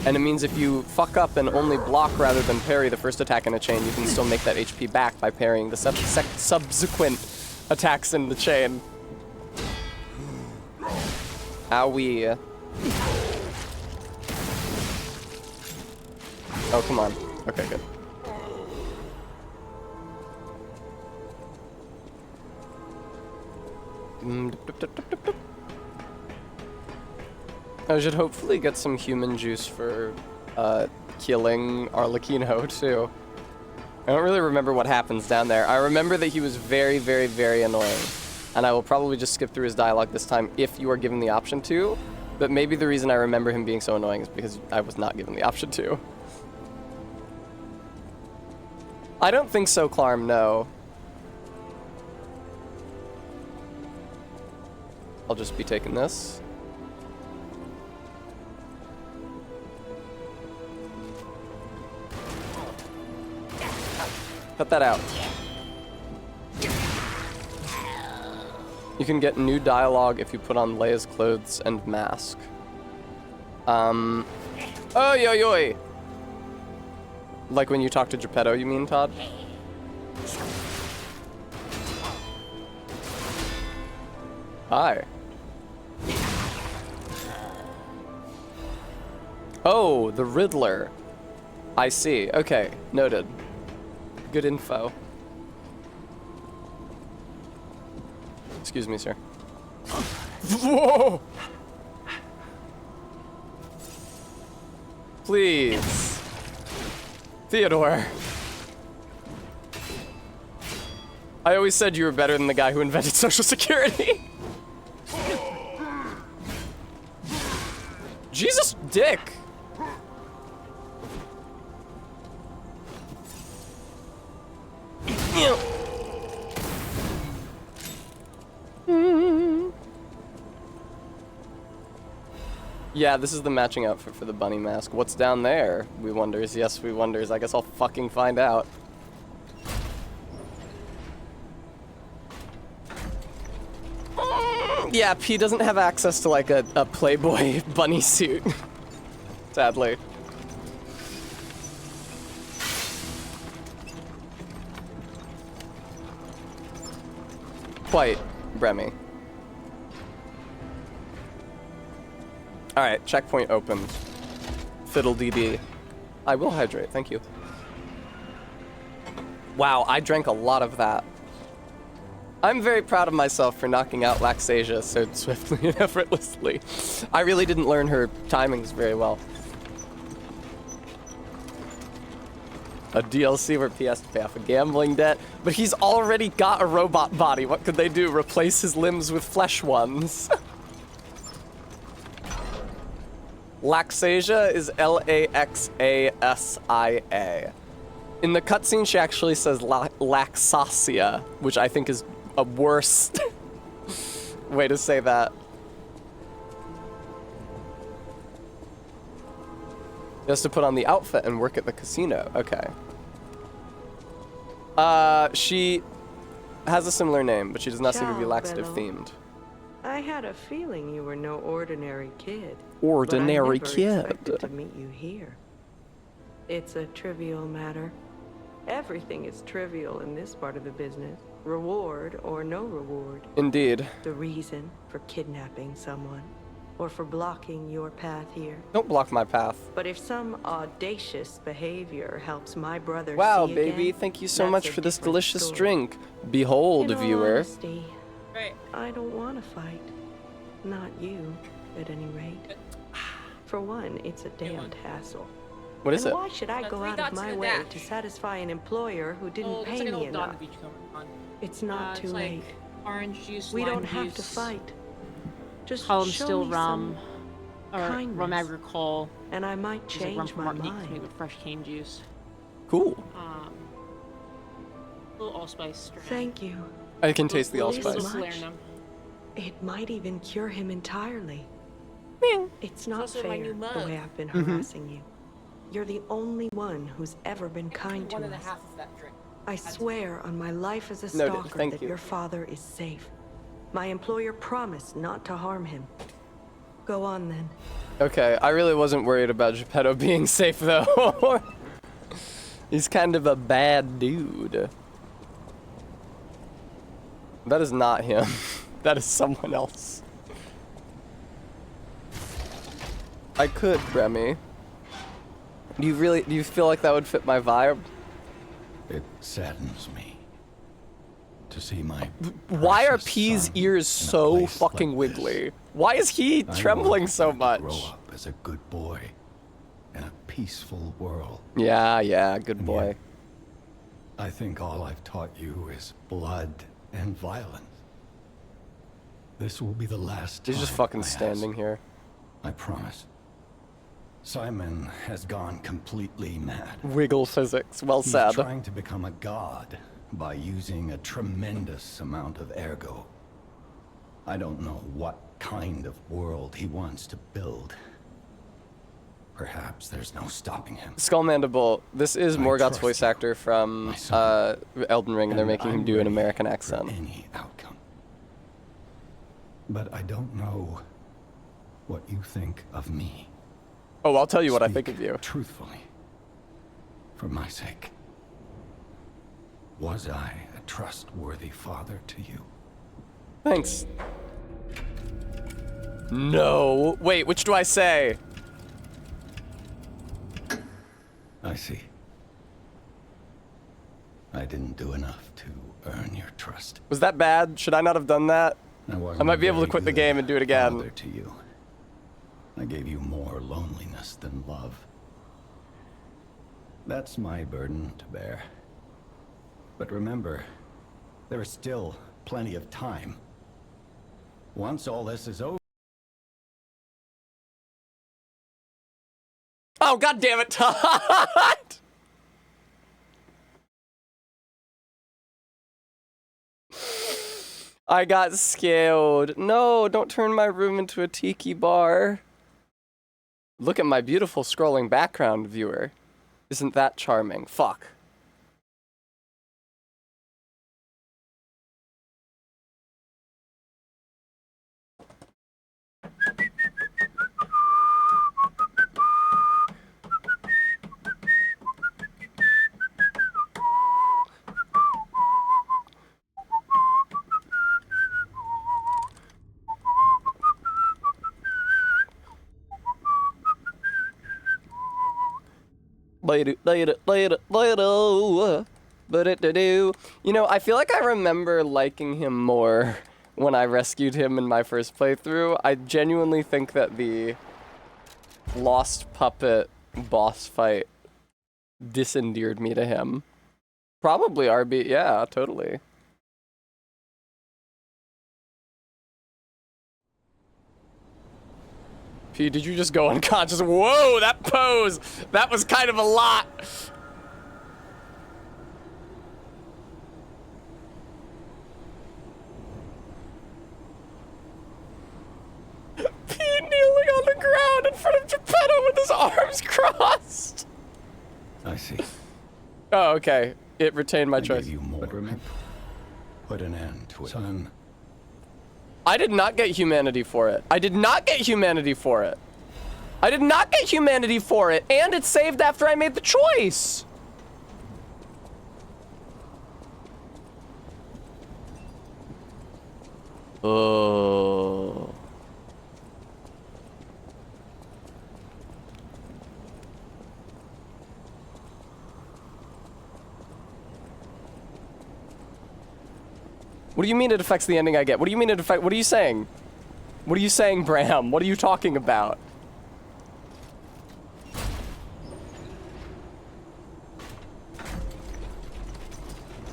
And it means if you fuck up and only block rather than parry the first attack in a chain, you can still make that HP back by parrying the subsequent attacks in the chain. Owie. Oh, come on. Okay, good. I should hopefully get some human juice for killing Arlecchino, too. I don't really remember what happens down there. I remember that he was very, very, very annoying. And I will probably just skip through his dialogue this time if you are given the option to. But maybe the reason I remember him being so annoying is because I was not given the option to. I don't think so, Clarm, no. I'll just be taking this. Cut that out. You can get new dialogue if you put on Leia's clothes and mask. Oh, yo, yo. Like when you talk to Geppetto, you mean, Todd? Hi. Oh, the Riddler. I see. Okay, noted. Good info. Excuse me, sir. Whoa! Please. Theodore. I always said you were better than the guy who invented Social Security. Jesus, dick. Yeah, this is the matching outfit for the bunny mask. What's down there? We wonders. Yes, we wonders. I guess I'll fucking find out. Yeah, P doesn't have access to like a Playboy bunny suit. Sadly. Quite, Remy. Alright, checkpoint opened. Fiddle DD. I will hydrate, thank you. Wow, I drank a lot of that. I'm very proud of myself for knocking out Laxasia so swiftly and effortlessly. I really didn't learn her timings very well. A DLC where PS to pay off a gambling debt, but he's already got a robot body. What could they do? Replace his limbs with flesh ones? Laxasia is Laxasia. In the cutscene, she actually says Laxasia, which I think is a worse way to say that. He has to put on the outfit and work at the casino. Okay. She has a similar name, but she does not seem to be
Ciao,
laxative
Bello.
themed.
I had a feeling you were no ordinary kid.
Ordinary
but I never
kid.
expected to meet you here. It's a trivial matter. Everything is trivial in this part of the business. Reward or no reward.
Indeed.
The reason for kidnapping someone, or for blocking your path here.
Don't block my path.
But if some audacious behavior helps my brother
Wow,
see
baby,
again,
thank you so
that's
much
a
for this
different
delicious
story.
drink. Behold,
In all
viewer.
honesty, I don't want to fight. Not you, at any rate. For one, it's a damned hassle.
What is
And
it?
why should I go out of my way to satisfy an employer who didn't pay me enough? It's not too
it's
late.
like orange juice,
We
lime
don't have to
juice,
fight. Just
column
show
still
me
rum,
some
or
kindness,
rum agricole,
and I might
which is like rum
change
from
my
Martinique
mind.
made with fresh cane juice.
Cool.
A little allspice strand.
Thank you.
I can taste the
This
allspice.
much, it might even cure him entirely. It's not
also my
fair
new
the
mug.
way I've been
Mhm.
harassing you. You're the only one who's ever been kind to
One and a
us.
half of that drink.
I swear on my life as a
Noted.
stalker
Thank
that
you.
your father is safe. My employer promised not to harm him. Go on then.
Okay, I really wasn't worried about Geppetto being safe though. He's kind of a bad dude. That is not him. That is someone else. I could, Remy. Do you feel like that would fit my vibe?
It saddens me to see my
Why are
precious
P's
son
ears
in a
so
place
fucking
like
wiggly?
this.
Why is he
I
trembling
wanted
so
you to
much?
Grow up as a good boy in a peaceful world.
Yeah, good boy.
Yet, I think all I've taught you is blood and violence. This will be the last time.
He's just fucking
I ask.
standing here.
I promise. Simon has gone completely mad.
Wiggle physics, well
He's
said.
trying to become a god by using a tremendous amount of ergo. I don't know what kind of world he wants to build. Perhaps there's no stopping him.
Skull Mandible, this is Morgoth's
trust
voice actor from Elden Ring, and they're making him
I'm
do an
ready
American
for
accent.
any outcome. But I don't know what you think of me.
Oh, I'll tell you what I
Speak
think of you.
Truthfully. For my sake. Was I a trustworthy father to you?
Thanks. No. Wait, which do I say?
I see. I didn't do enough to earn your trust.
Was that bad? Should I not have done that? I might be able to quit the game and do it again.
Father to you. I gave you more loneliness than love. That's my burden to bear. But remember, there is still plenty of time. Once all this is over.
Oh, god damn it, Todd! I got scared. No, don't turn my room into a tiki bar. Look at my beautiful scrolling background, viewer. Isn't that charming? Fuck. Later. You know, I feel like I remember liking him more when I rescued him in my first playthrough. I genuinely think that the Lost Puppet boss fight disendeared me to him. Probably RB, yeah, totally. P, did you just go unconscious? Whoa, that pose! That was kind of a lot! arms crossed.
I see.
Oh, okay. It retained my choice.
Give you more. But remember, put an end to it. Son.
I did not get humanity for it. I did not get humanity for it. I did not get humanity for it, and it saved after I made the choice. Oh. What do you mean it affects the ending I get? What do you mean it affects? What are you saying? What are you saying, Bram? What are you talking about?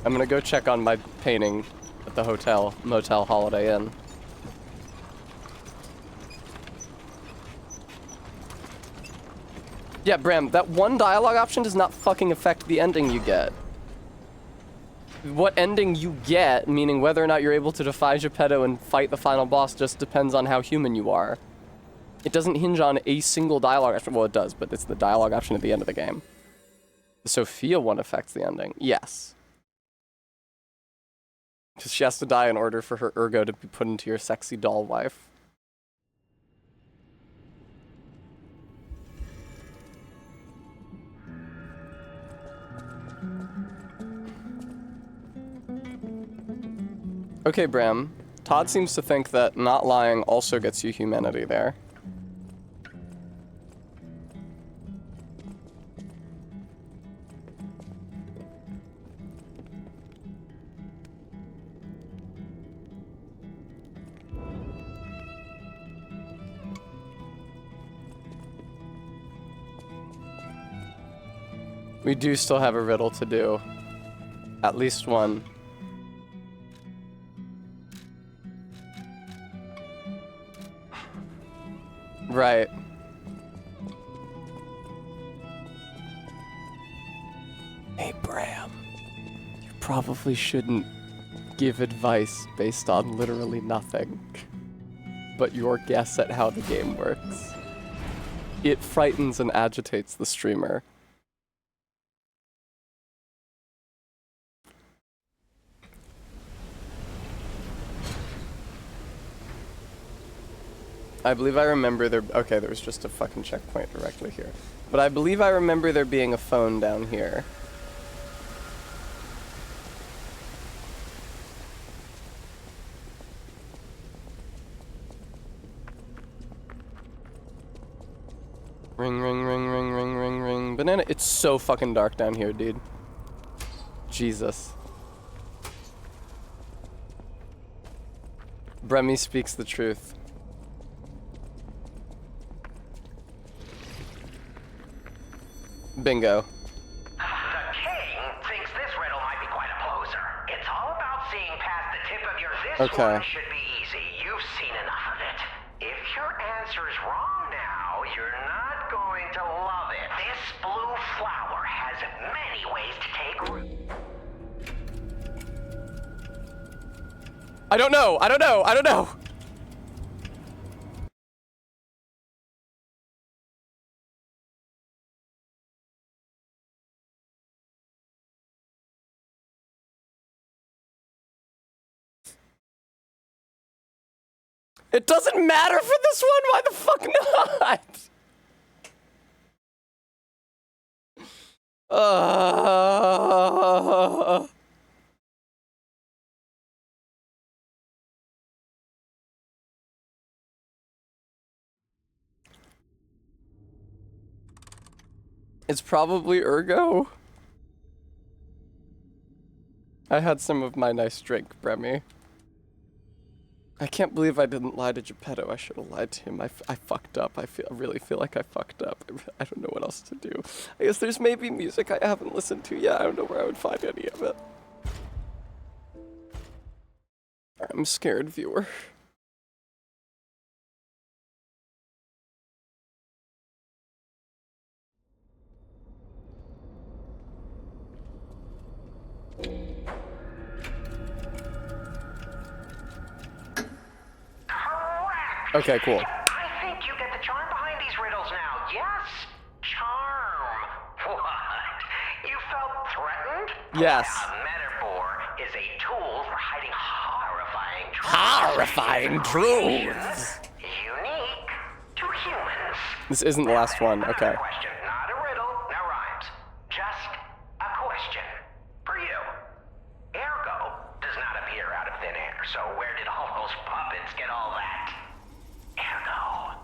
I'm gonna go check on my painting at the motel Holiday Inn. Yeah, Bram, that one dialogue option does not fucking affect the ending you get. What ending you get, meaning whether or not you're able to defy Geppetto and fight the final boss, just depends on how human you are. It doesn't hinge on a single dialogue option. Well, it does, but it's the dialogue option at the end of the game. The Sophia one affects the ending. Yes. Because she has to die in order for her ergo to be put into your sexy doll wife. Okay, Bram. Todd seems to think that not lying also gets you humanity there. We do still have a riddle to do. At least one. Right. Hey, Bram. You probably shouldn't give advice based on literally nothing, but your guess at how the game works. It frightens and agitates the streamer. I believe I remember there... Okay, there was just a fucking checkpoint directly here. But I believe I remember there being a phone down here. Ring, ring, ring, ring, ring, ring, ring. Banana, it's so fucking dark down here, dude. Jesus. Bremy speaks the truth. Bingo.
The king thinks this riddle might be quite a poser. It's all about seeing past the tip of your... This
Okay.
one should be easy. You've seen enough of it. If your answer's wrong now, you're not going to love it. This blue flower has many ways to take root.
I don't know. I don't know. I don't know. It doesn't matter for this one. Why the fuck not? It's probably ergo. I had some of my nice drink, Bremy. I can't believe I didn't lie to Geppetto. I should have lied to him. I fucked up. I really feel like I fucked up. I don't know what else to do. I guess there's maybe music I haven't listened to yet. I don't know where I would find any of it. I'm scared, viewer. Okay, cool.
I think you get the charm behind these riddles now. Yes?
Yes.
A metaphor is a tool for hiding
Horrifying truths.
unique to humans.
This isn't the last one. Okay.
Question, not a riddle, no rhymes. Just a question for you. Ergo does not appear out of thin air, so where did all those puppets get all that? Ergo.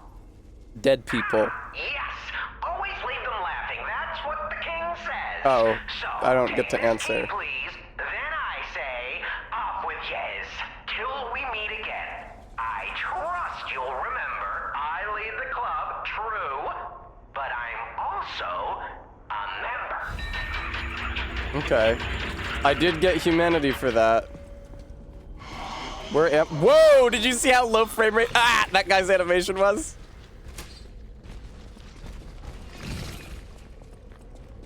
Dead people.
Yes, always leave them laughing. That's what the king says.
Oh,
So,
I don't get to
take this
answer.
key, please. Then I say, off with yes. Till we meet again. I trust you'll remember I lead the club, true, but I'm also a member.
Okay. I did get humanity for that. Where am— Whoa! Did you see how low frame rate— Ah! That guy's animation was?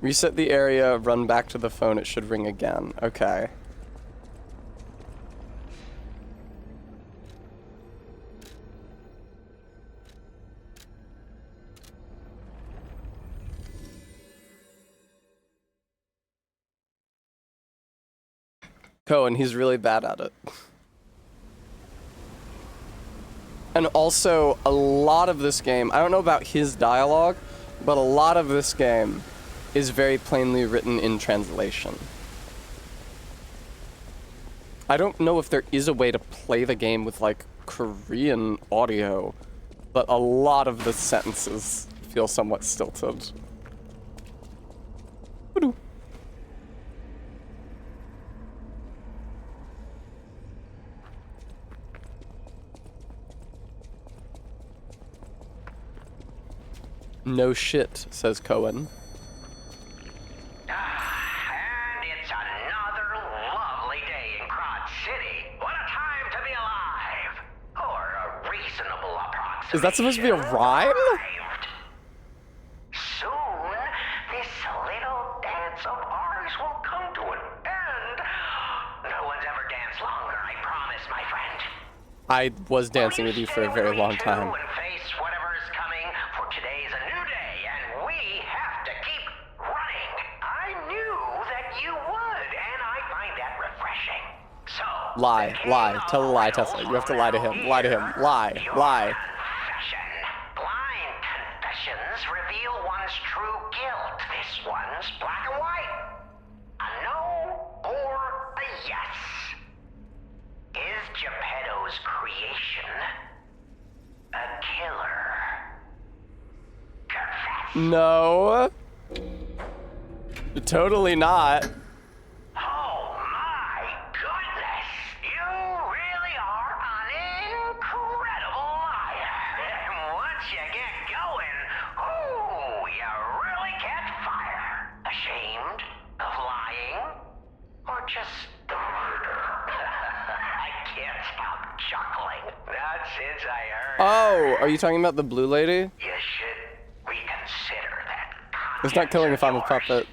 Reset the area, run back to the phone, it should ring again. Okay. Cohen, he's really bad at it. And also, a lot of this game, I don't know about his dialogue, but a lot of this game is very plainly written in translation. I don't know if there is a way to play the game with, like, Korean audio, but a lot of the sentences feel somewhat stilted. Woo-doo. No shit, says Cohen.
And it's another lovely day in Crod City. What a time to be alive! Or a reasonable approximation.
Is that supposed to be a rhyme?
Soon, this little dance of ours will come to an end. No one's ever danced longer, I promise, my friend.
I was dancing with you for a very long time.
And face whatever is coming, for today's a new day, and we have to keep running. I knew that you would, and I find that refreshing. So,
Lie, lie, tell a lie, Tessa. You have to lie to him, lie to him, lie, lie.
confession. Blind confessions reveal one's true guilt. This one's black and white. A no or a yes. Is Geppetto's creation a killer? Confess.
No. Totally not.
Oh my goodness! You really are an incredible liar. And once you get going, ooh, you really catch fire. Ashamed of lying? Or just the murder? I can't stop chuckling. Not since I heard.
Oh, are you talking about the blue lady?
You should reconsider that.
It's not killing if I'm a puppet.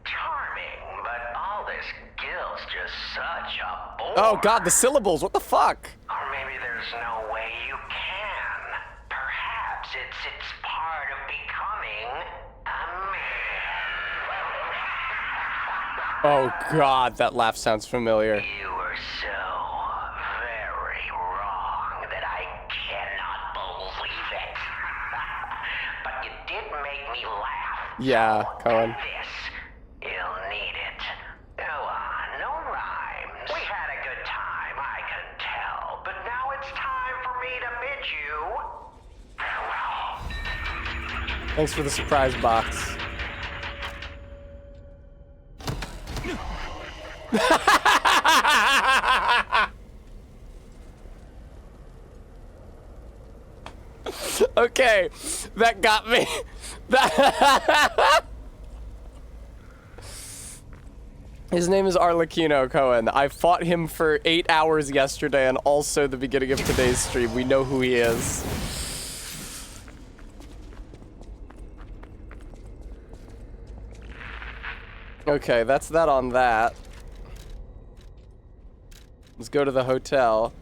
Charming, but all this guilt's just such a bore.
Oh god, the syllables, what the fuck?
Or maybe there's no way you can. Perhaps it's part of becoming a man.
Oh god, that laugh sounds familiar.
You were so very wrong that I cannot believe it. But you did make me laugh.
Yeah, Cohen.
This, you'll need it. Go on, no rhymes. We had a good time, I can tell. But now it's time for me to bid you farewell.
Thanks for the surprise box. Okay, that got me. His name is Arlecchino Cohen. I fought him for 8 hours yesterday and also the beginning of today's stream. We know who he is. Okay, that's that on that. Let's go to the hotel.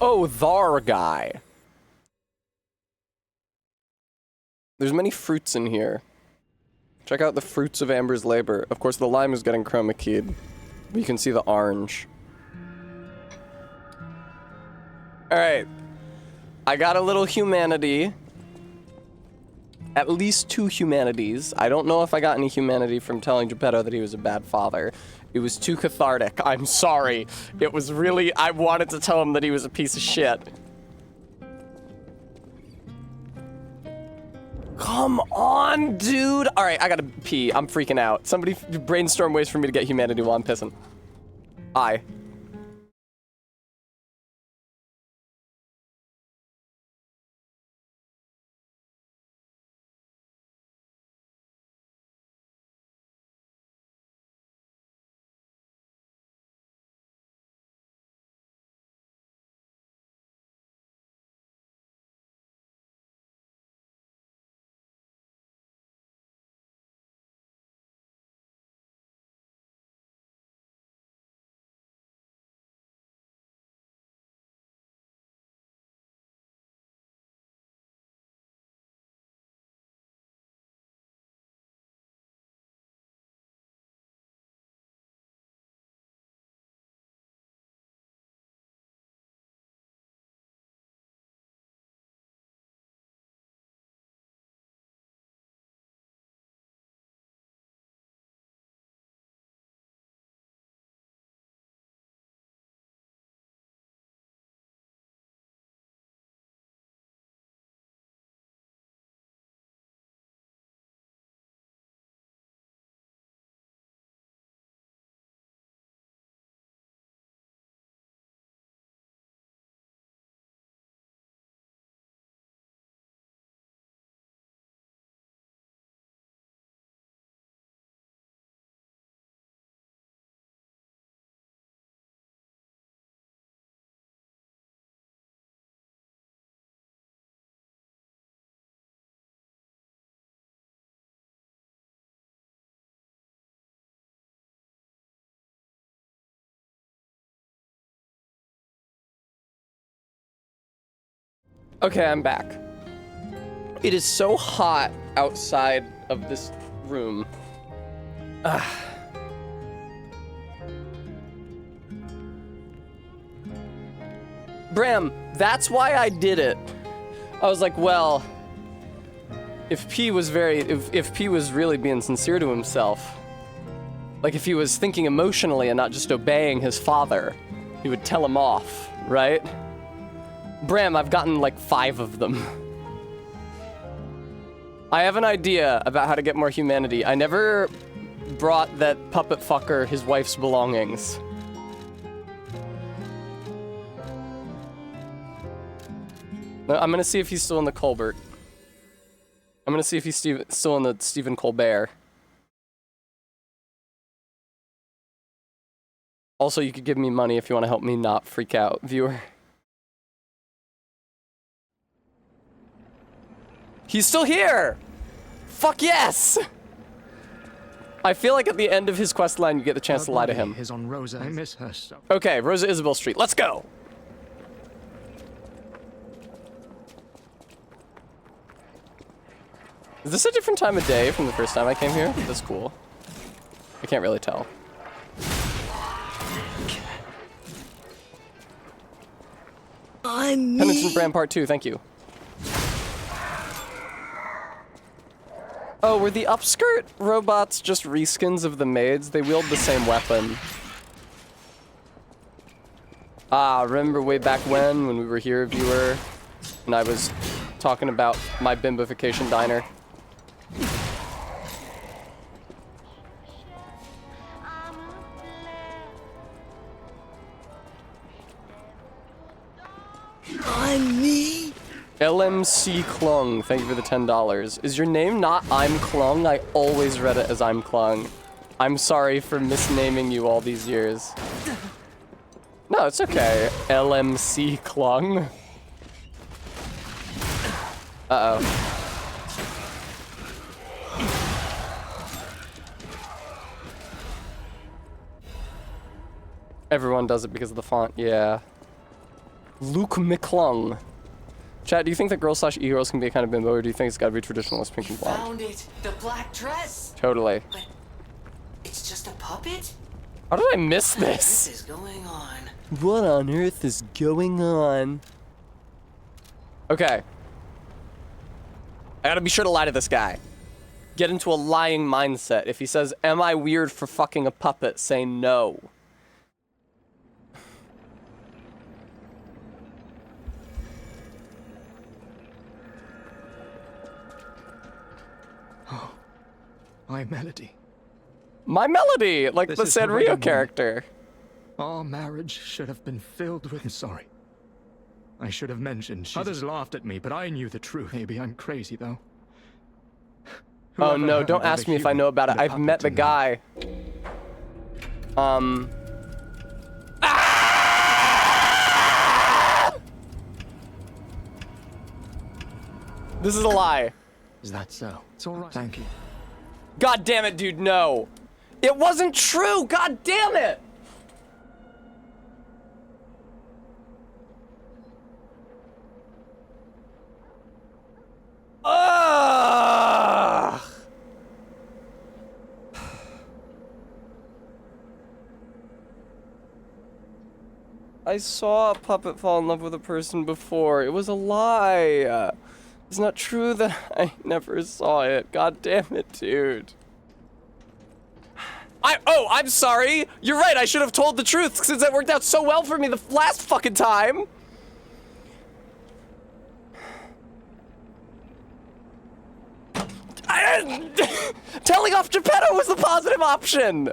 Oh, Thar guy. There's many fruits in here. Check out the fruits of Amber's labor. Of course, the lime is getting chroma keyed. You can see the orange. Alright. I got a little humanity. At least 2 humanities. I don't know if I got any humanity from telling Geppetto that he was a bad father. It was too cathartic. I'm sorry. It was really... I wanted to tell him that he was a piece of shit. Come on, dude. All right, I gotta pee. I'm freaking out. Somebody brainstorm ways for me to get humanity while I'm pissing. Aye. Okay, I'm back. It is so hot outside of this room. Bram, that's why I did it. I was like, well, if P was really being sincere to himself, like if he was thinking emotionally and not just obeying his father, he would tell him off, right? Bram, I've gotten like 5 of them. I have an idea about how to get more humanity. I never brought that puppet fucker his wife's belongings. I'm gonna see if he's still in the Colbert. I'm gonna see if he's still in the Stephen Colbert. Also, you could give me money if you want to help me not freak out, viewer. He's still here! Fuck yes! I feel like at the end of his quest line, you get the chance to lie to him.
Is on Rosa. I miss her so.
Okay, Rosa Isabel Street. Let's go! Is this a different time of day from the first time I came here? That's cool. I can't really tell. Penance and Bram Part 2, thank you. Oh, were the upskirt robots just reskins of the maids? They wield the same weapon. Ah, remember way back when we were here, viewer, and I was talking about my bimbification diner?
I'm me.
LMC Klung, thank you for the $10. Is your name not I'm Klung? I always read it as I'm Klung. I'm sorry for misnaming you all these years. No, it's okay. LMC Klung. Uh-oh. Everyone does it because of the font, yeah. Luke McClung. Chat, do you think that girls slash e-girls can be a kind of bimbo, or do you think it's gotta be traditionalist pink and blonde?
Found it! The black dress!
Totally.
But it's just a puppet?
How did I miss
What
this?
is going on?
What on earth is going on? Okay. I gotta be sure to lie to this guy. Get into a lying mindset. If he says, am I weird for fucking a puppet, say no.
Oh, my melody.
My melody, like
This
the
is the
Sanrio
wedding
character.
Our marriage should have been filled with... I'm sorry. I should have mentioned Others laughed at me, but I knew the truth. Maybe I'm crazy, though.
Oh
Whoever
no,
heard
don't
of
ask
a
me if I
human
know about it.
and a
I've met the
puppet
guy. This is a lie.
Is that so? It's all right. Thank you.
God damn it, dude, no. It wasn't true, god damn it! Ugh! I saw a puppet fall in love with a person before. It was a lie. It's not true that I never saw it. God damn it, dude. I'm sorry. You're right. I should have told the truth since that worked out so well for me the last fucking time. Telling off Geppetto was the positive option.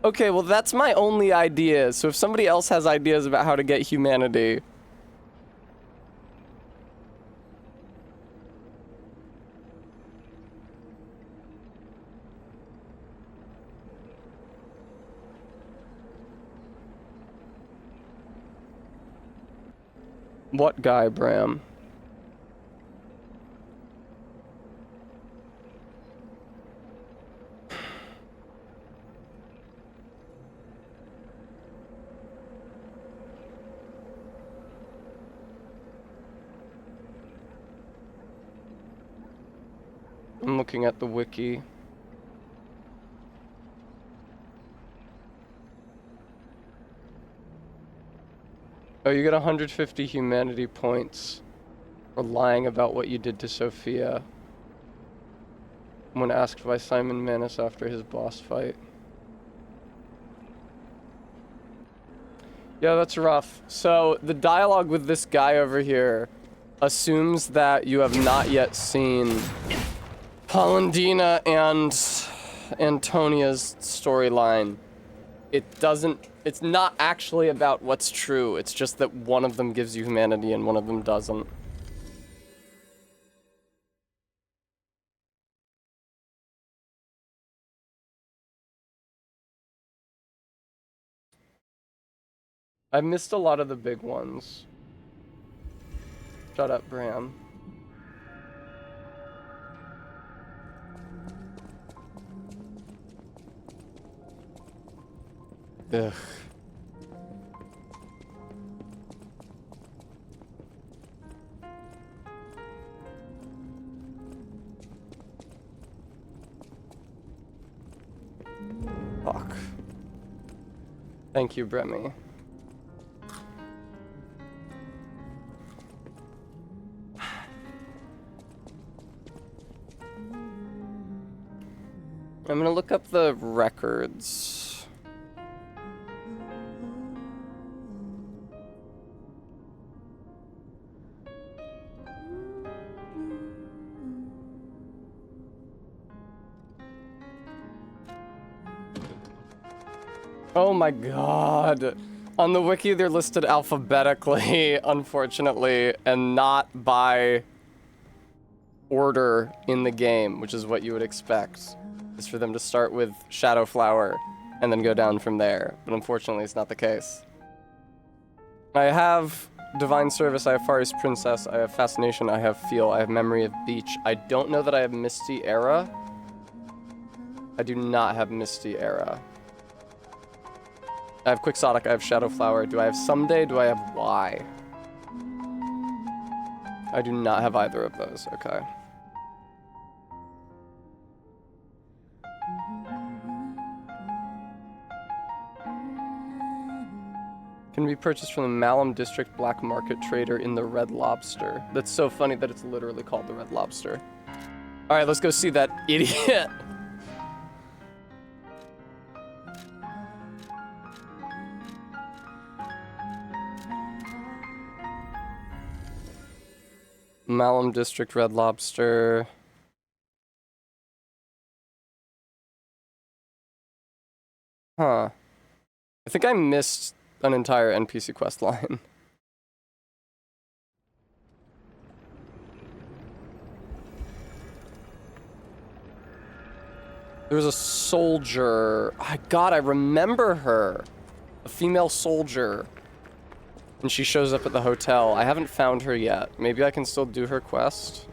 Okay, well that's my only idea, so if somebody else has ideas about how to get humanity... What guy, Bram? I'm looking at the wiki. Oh, you get 150 humanity points for lying about what you did to Sophia when asked by Simon Manus after his boss fight. Yeah, that's rough. So, the dialogue with this guy over here assumes that you have not yet seen Polendina and Antonia's storyline. It's not actually about what's true, it's just that one of them gives you humanity and one of them doesn't. I missed a lot of the big ones. Shut up, Bram. Ugh. Fuck. Thank you, Bremy. I'm gonna look up the records. Oh my god. On the wiki, they're listed alphabetically, unfortunately, and not by order in the game, which is what you would expect. Is for them to start with Shadow Flower and then go down from there. But unfortunately, it's not the case. I have Divine Service, I have Far East Princess, I have Fascination, I have Feel, I have Memory of Beach. I don't know that I have Misty Era. I do not have Misty Era. I have Quixotic, I have Shadow Flower. Do I have Someday? Do I have Y? I do not have either of those. Okay. Can be purchased from the Malum District Black Market Trader in the Red Lobster. That's so funny that it's literally called the Red Lobster. Alright, let's go see that idiot. Malum District Red Lobster. Huh. I think I missed an entire NPC quest line. There was a soldier. Oh, God, I remember her. A female soldier. And she shows up at the hotel. I haven't found her yet. Maybe I can still do her quest.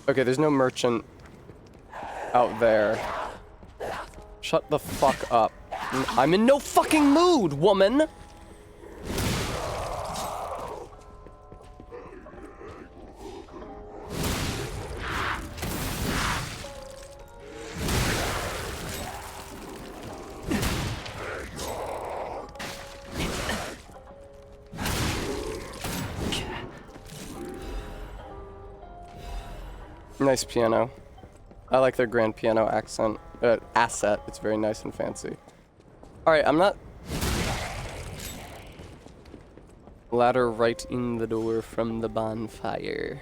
Okay, there's no merchant out there. Shut the fuck up. I'm in no fucking mood, woman! Nice piano. I like their grand piano asset. It's very nice and fancy. Alright, I'm not... Ladder right in the door from the bonfire.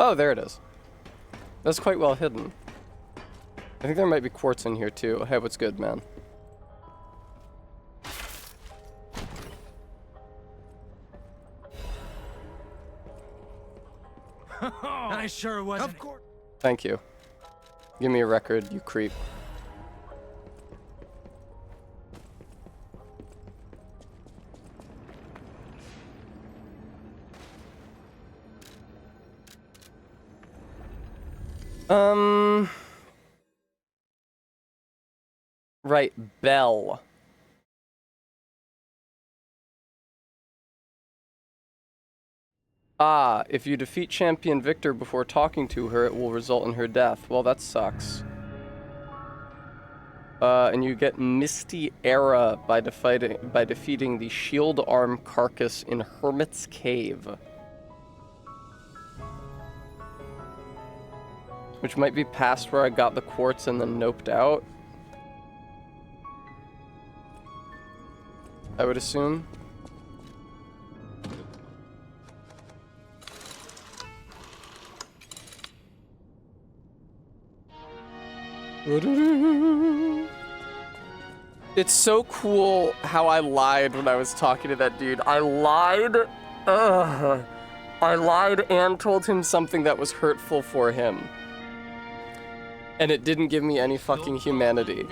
Oh, there it is. That's quite well hidden. I think there might be quartz in here too. Hey, what's good, man?
I sure wasn't. Of course.
Thank you. Give me a record, you creep. Right, Belle. Ah, if you defeat Champion Victor before talking to her, it will result in her death. Well, that sucks. And you get Misty Era by defeating the Shield Arm Carcass in Hermit's Cave. Which might be past where I got the quartz and then noped out. I would assume. It's so cool how I lied when I was talking to that dude. I lied. I lied and told him something that was hurtful for him. And it didn't give me any fucking humanity.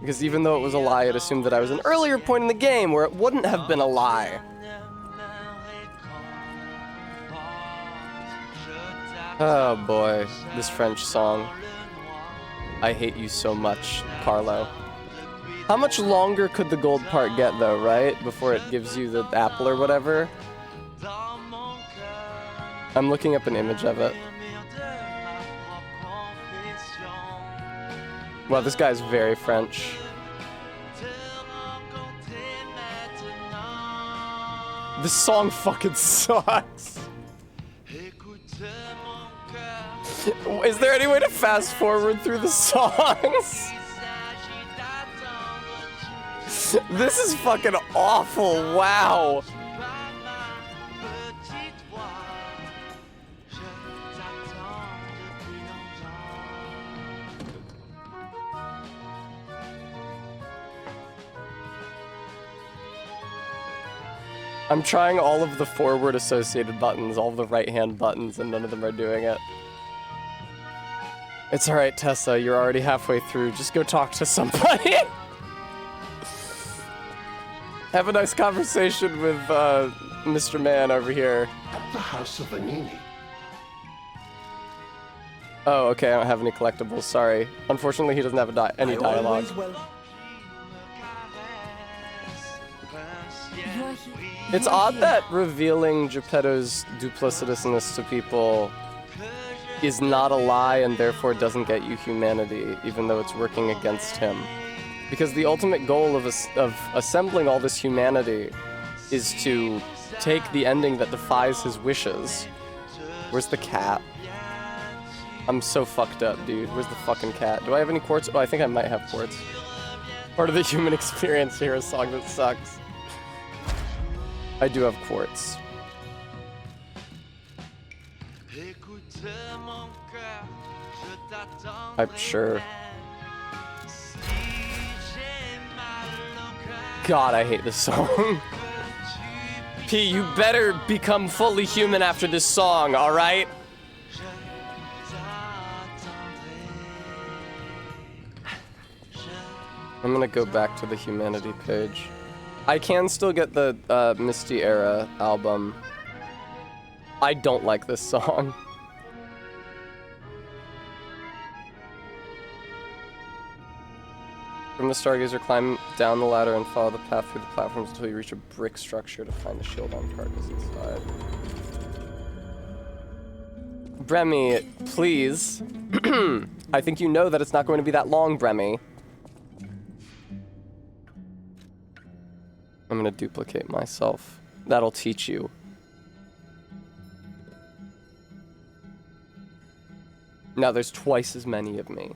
Because even though it was a lie, it assumed that I was an earlier point in the game where it wouldn't have been a lie. Oh boy, this French song. I hate you so much, Carlo. How much longer could the gold part get though, right? Before it gives you the apple or whatever? I'm looking up an image of it. Wow, this guy's very French. This song fucking sucks. Is there any way to fast forward through the songs? This is fucking awful, wow. I'm trying all of the forward associated buttons, all of the right-hand buttons, and none of them are doing it. It's alright, Tessa, you're already halfway through. Just go talk to somebody. Have a nice conversation with Mr. Man over here.
At the House of Vanini.
Oh, okay, I don't have any collectibles, sorry. Unfortunately, he doesn't have any dialogue. It's odd that revealing Geppetto's duplicitousness to people is not a lie and therefore doesn't get you humanity, even though it's working against him. Because the ultimate goal of assembling all this humanity is to take the ending that defies his wishes. Where's the cat? I'm so fucked up, dude. Where's the fucking cat? Do I have any quartz? Oh, I think I might have quartz. Part of the human experience here, a song that sucks. I do have quartz. I'm sure. God, I hate this song. P, you better become fully human after this song, alright? I'm gonna go back to the humanity page. I can still get the Misty Era album. I don't like this song. From the Stargazer, climb down the ladder and follow the path through the platforms until you reach a brick structure to find the shield on carcass inside. Bremy, please. I think you know that it's not going to be that long, Bremy. I'm gonna duplicate myself. That'll teach you. Now there's twice as many of me.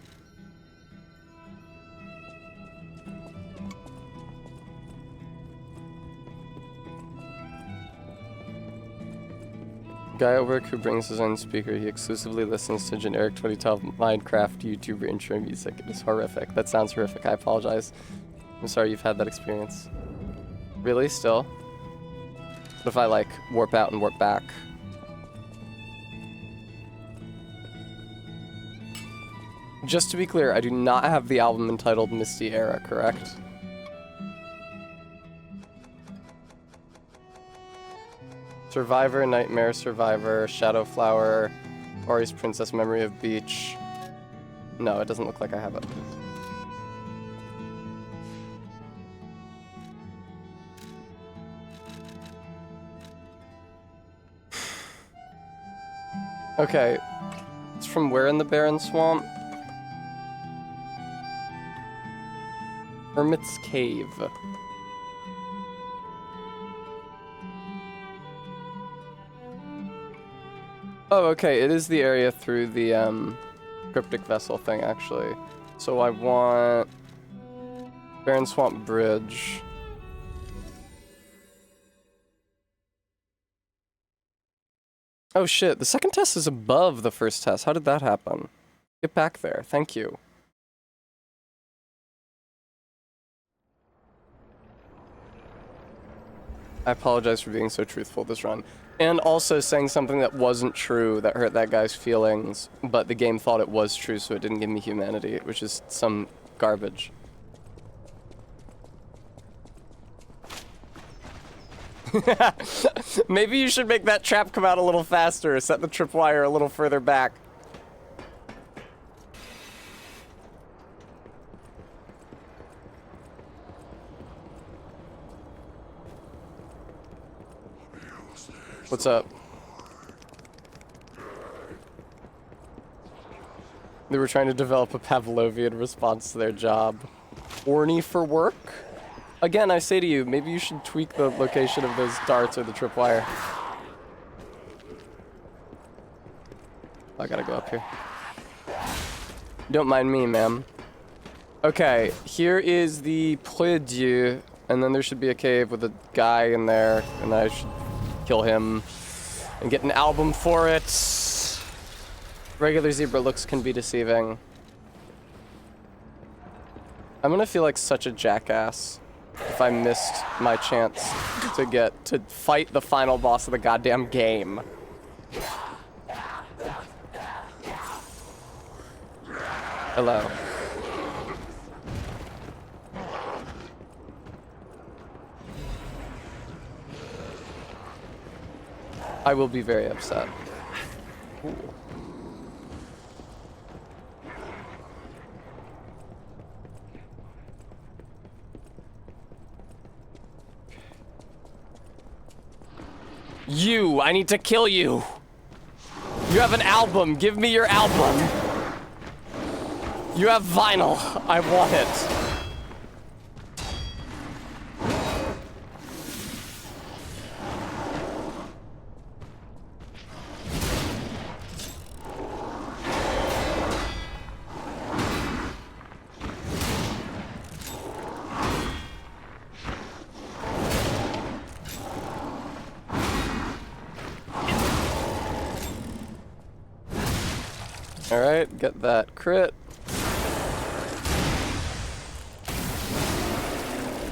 Guy at work who brings his own speaker, he exclusively listens to generic 2012 Minecraft YouTuber intro music. It is horrific. That sounds horrific. I apologize. I'm sorry you've had that experience. Really? Still? What if I, like, warp out and warp back? Just to be clear, I do not have the album entitled Misty Era, correct? Survivor, Nightmare Survivor, Shadow Flower, Ori's Princess, Memory of Beach. No, it doesn't look like I have it. Okay, it's from where in the Barren Swamp? Hermit's Cave. Oh, okay, it is the area through the cryptic vessel thing, actually. So I want Barren Swamp Bridge. Oh shit, the second test is above the first test. How did that happen? Get back there, thank you. I apologize for being so truthful this run. And also saying something that wasn't true that hurt that guy's feelings, but the game thought it was true, so it didn't give me humanity, which is some garbage. Maybe you should make that trap come out a little faster, set the tripwire a little further back. What's up? They were trying to develop a Pavlovian response to their job. Horny for work? Again, I say to you, maybe you should tweak the location of those darts or the tripwire. I gotta go up here. Don't mind me, ma'am. Okay, here is the Pré Dieu, and then there should be a cave with a guy in there, and I should kill him and get an album for it. Regular zebra looks can be deceiving. I'm gonna feel like such a jackass if I missed my chance to fight the final boss of the goddamn game. Hello. I will be very upset. Ooh. You! I need to kill you! You have an album! Give me your album! You have vinyl! I want it! Alright, get that crit.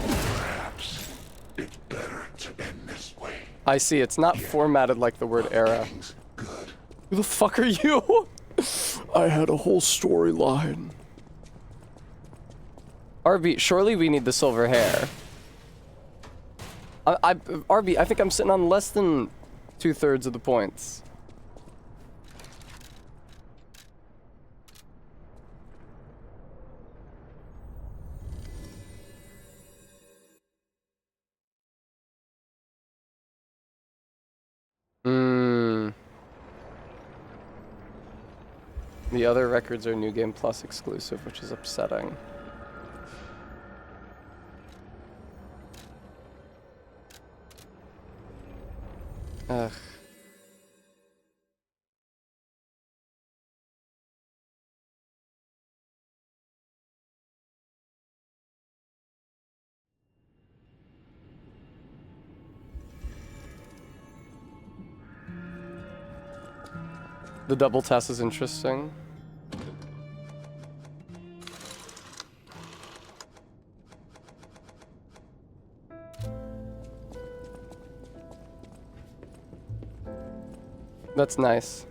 Perhaps it's better to end this way.
I see, it's not formatted like the word era. Who the fuck are you? I had a whole storyline. RB, surely we need the silver hair. RB, I think I'm sitting on less than 2/3 of the points. The other records are New Game Plus exclusive, which is upsetting. Ugh. The double test is interesting. That's nice.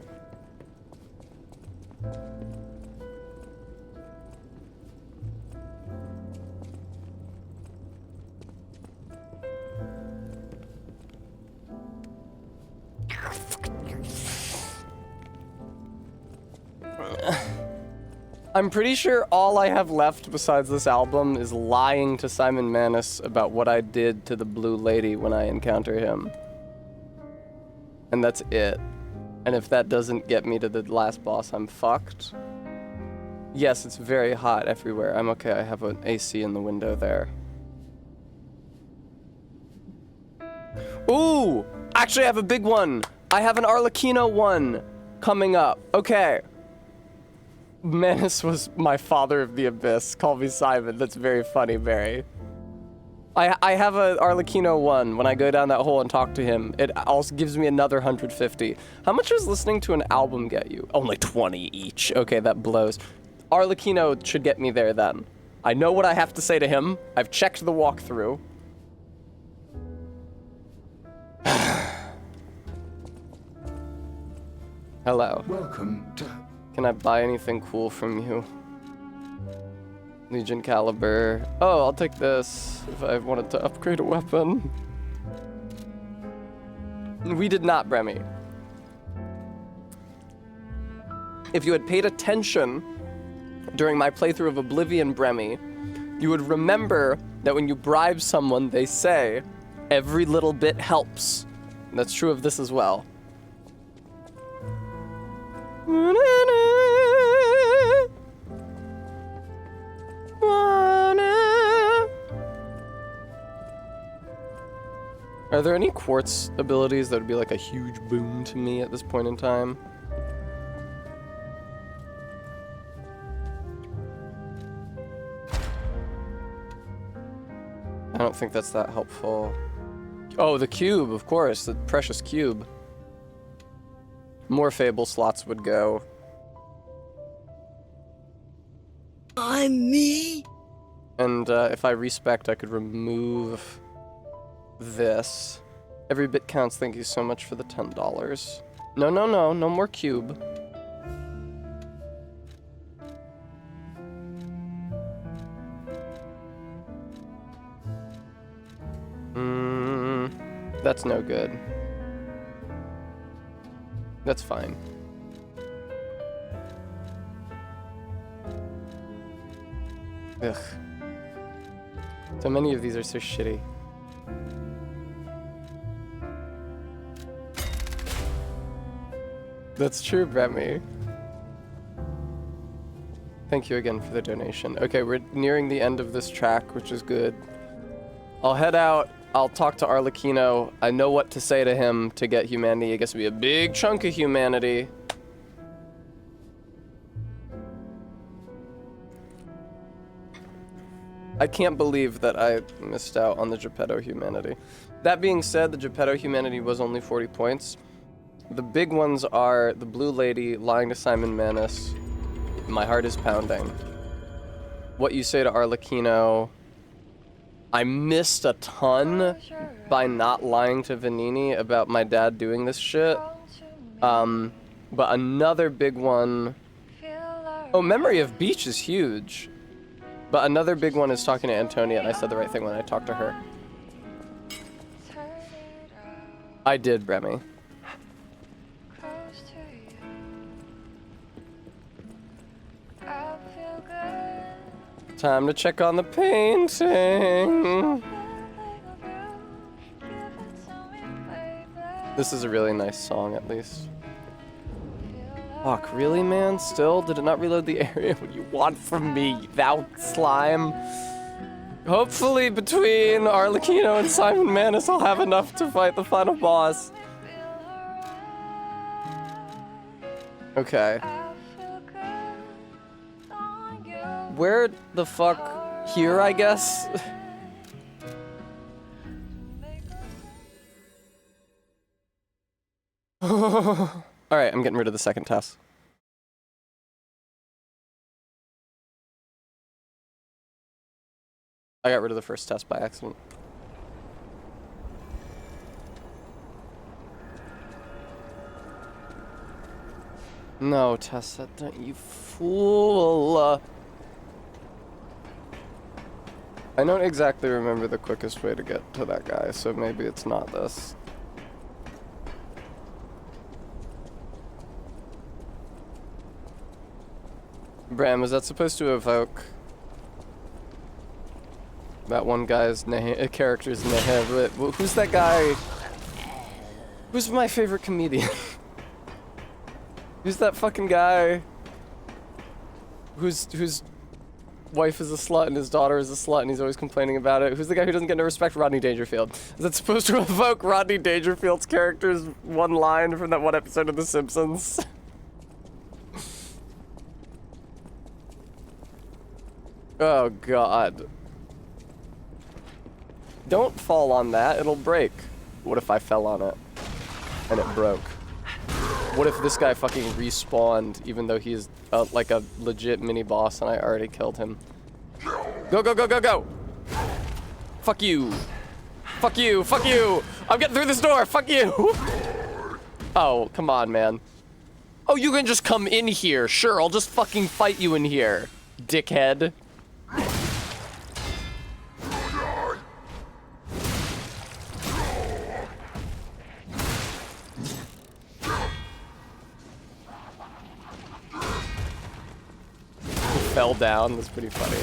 I'm pretty sure all I have left besides this album is lying to Simon Manus about what I did to the blue lady when I encounter him. And that's it. And if that doesn't get me to the last boss, I'm fucked. Yes, it's very hot everywhere. I'm okay, I have an AC in the window there. Ooh! Actually, I have a big one! I have an Arlecchino one coming up. Okay. Manus was my father of the abyss. Call me Simon. That's very funny, Barry. I have a Arlecchino one. When I go down that hole and talk to him, it also gives me another 150. How much does listening to an album get you? Only 20 each. Okay, that blows. Arlecchino should get me there then. I know what I have to say to him. I've checked the walkthrough. Hello.
Welcome to...
Can I buy anything cool from you? Legion Caliber. Oh, I'll take this if I wanted to upgrade a weapon. We did not, Bremy. If you had paid attention during my playthrough of Oblivion, Bremy, you would remember that when you bribe someone, they say, every little bit helps. And that's true of this as well. Are there any quartz abilities that would be like a huge boon to me at this point in time? I don't think that's that helpful. Oh, the cube, of course, the precious cube. More Fable slots would go.
I'm me?
And if I respect, I could remove this. Every bit counts. Thank you so much for the $10. No, no, no. No more cube. That's no good. That's fine. Ugh. So many of these are so shitty. That's true, Remy. Thank you again for the donation. Okay, we're nearing the end of this track, which is good. I'll head out. I'll talk to Arlecchino. I know what to say to him to get humanity. I guess it'll be a big chunk of humanity. I can't believe that I missed out on the Geppetto humanity. That being said, the Geppetto humanity was only 40 points. The big ones are the Blue Lady, lying to Simon Manus, my heart is pounding. What you say to Arlecchino. I missed a ton by not lying to Vanini about my dad doing this shit. But another big one... Oh, Memory of Beach is huge. But another big one is talking to Antonia, and I said the right thing when I talked to her. I did, Remy. Time to check on the painting. This is a really nice song, at least. Fuck, really, man? Still? Did it not reload the area? What do you want from me, thou slime? Hopefully, between Arlecchino and Simon Manus, I'll have enough to fight the final boss. Okay. Where the fuck? Here, I guess? Alright, I'm getting rid of the second test. I got rid of the first test by accident. No, Tessa, don't you fool. I don't exactly remember the quickest way to get to that guy, so maybe it's not this. Bram, was that supposed to evoke that one guy's character's name? Who's that guy? Who's my favorite comedian? Who's that fucking guy? Whose wife is a slut and his daughter is a slut and he's always complaining about it? Who's the guy who doesn't get no respect? Rodney Dangerfield. Is that supposed to evoke Rodney Dangerfield's character's one line from that one episode of The Simpsons? Oh god. Don't fall on that, it'll break. What if I fell on it and it broke? What if this guy fucking respawned even though he's like a legit mini boss and I already killed him? Go, go, go, go, go! Fuck you. Fuck you, fuck you! I'm getting through this door, fuck you! Oh, come on, man. Oh, you can just come in here. Sure, I'll just fucking fight you in here, dickhead. Fell down. That's pretty funny.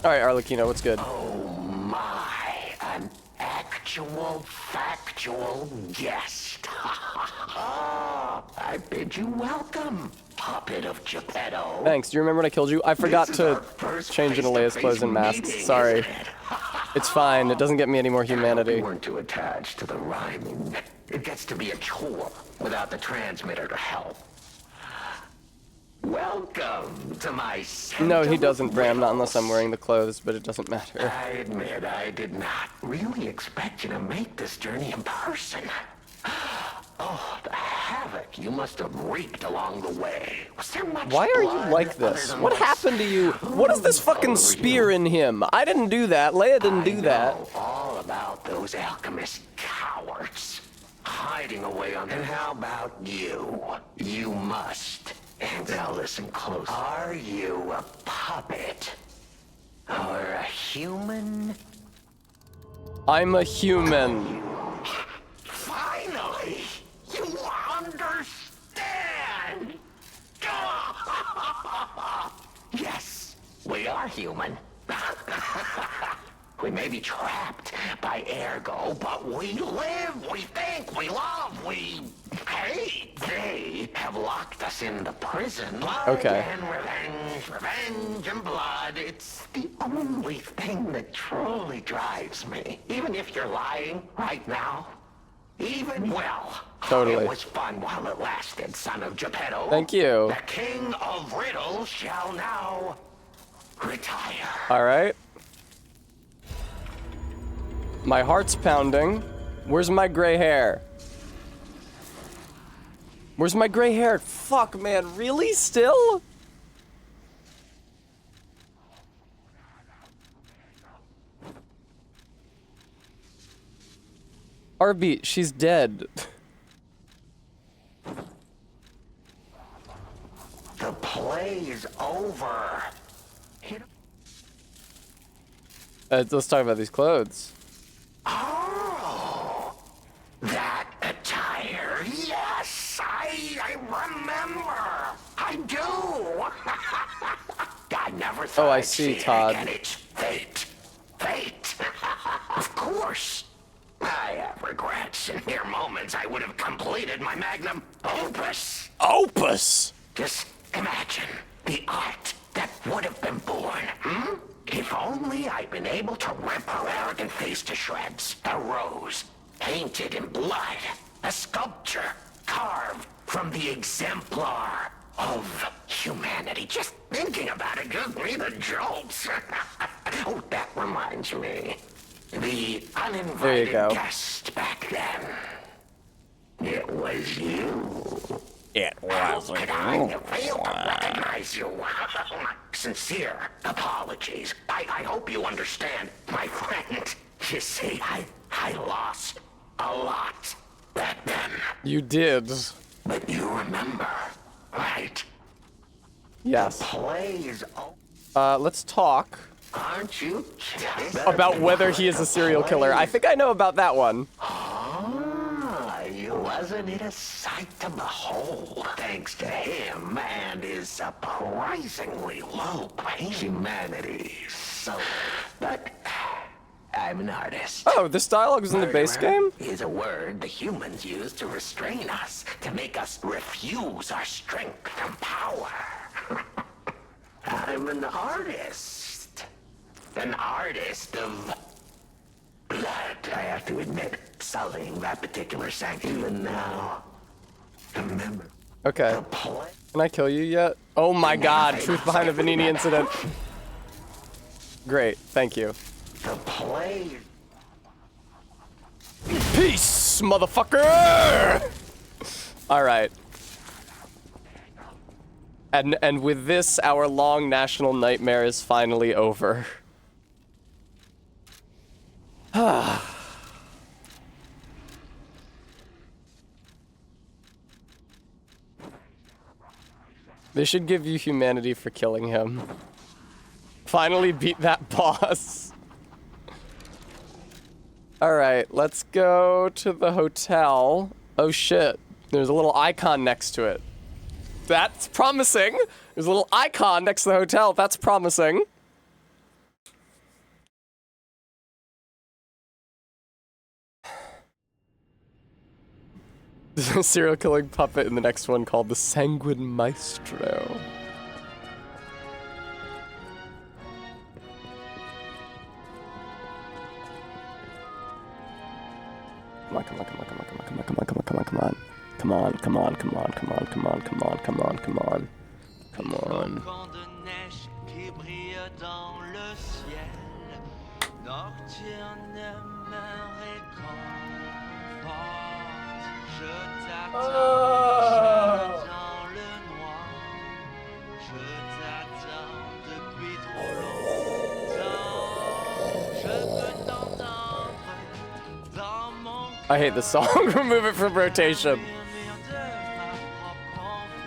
Alright, Arlecchino, what's good?
Oh my, an actual, factual guest. I bid you welcome, puppet of Geppetto.
Thanks. Do you remember when I killed you? I forgot to change into Leia's clothes and masks. Sorry. It's fine. It doesn't get me any more humanity.
You weren't too attached to the rhyming. It gets to be a chore without the transmitter to help. Welcome to my center.
No, he doesn't, Bram. Not unless I'm wearing the clothes, but it doesn't matter.
I admit I did not really expect you to make this journey in person. Oh, the havoc you must have wreaked along the way. Was there much
Why are you
blood
like
other
this?
than
What
what's
happened to you? What is this fucking
over
spear
you?
in him? I didn't do that. Leia didn't do that.
I know all about those alchemist cowards hiding away on. And how about you? You must. And now listen close. Are you a puppet or a human?
I'm a human.
Finally, you understand. Yes, we are human. We may be trapped by ergo, but we live, we think, we love, we hate. They have locked us into prison. Blood
Okay.
and revenge, revenge and blood. It's the only thing that truly drives me. Even if you're lying right now. Even, well,
Totally.
it was fun while it lasted, son of Geppetto.
Thank you.
The king of riddles shall now retire.
All right. My heart's pounding. Where's my gray hair? Where's my gray hair? Fuck, man. Really? Still? Arby, she's dead.
The play's over.
Let's talk about these clothes.
Oh, that attire. Yes, I remember. I do. I never thought
Oh, I
I'd
see,
it
Todd.
again. It's fate. Fate. Of course. I have regrets. In mere moments, I would have completed my magnum opus.
Opus?
Just imagine the art that would have been born. If only I'd been able to rip her arrogant face to shreds. A rose, painted in blood. A sculpture carved from the exemplar of humanity. Just thinking about it gives me the jolts. Oh, that reminds me. The uninvited guest back then. It was you.
It was
Could I fail to recognize you? Sincere apologies. I hope you understand, my friend. You see, I lost a lot back then.
You did.
But you remember, right?
Yes.
Plays.
Let's talk
Aren't you?
about whether he is a serial killer. I think I know about that one.
Wasn't it a sight to behold? Thanks to him and his surprisingly low humanity. So, but I'm an artist.
Oh, this dialogue is in the base game?
Is a word the humans use to restrain us, to make us refuse our strength and power. I'm an artist. An artist of blood, I have to admit, sullying that particular sanction. Even now, remember.
Okay. Can I kill you yet? Oh my god, truth behind the Vanini incident. Great, thank you.
The play.
Peace, motherfucker! Alright. And with this, our long national nightmare is finally over. They should give you humanity for killing him. Finally beat that boss. Alright, let's go to the hotel. Oh shit, there's a little icon next to it. That's promising. There's a little icon next to the hotel. That's promising. There's a serial killing puppet in the next one called the Sanguine Maestro. Come on, come on, come on, come on, come on, come on, come on, come on, come on. Come on, come on, come on, come on, come on, come on, come on, come on. Come on. I hate this song. Remove it from rotation.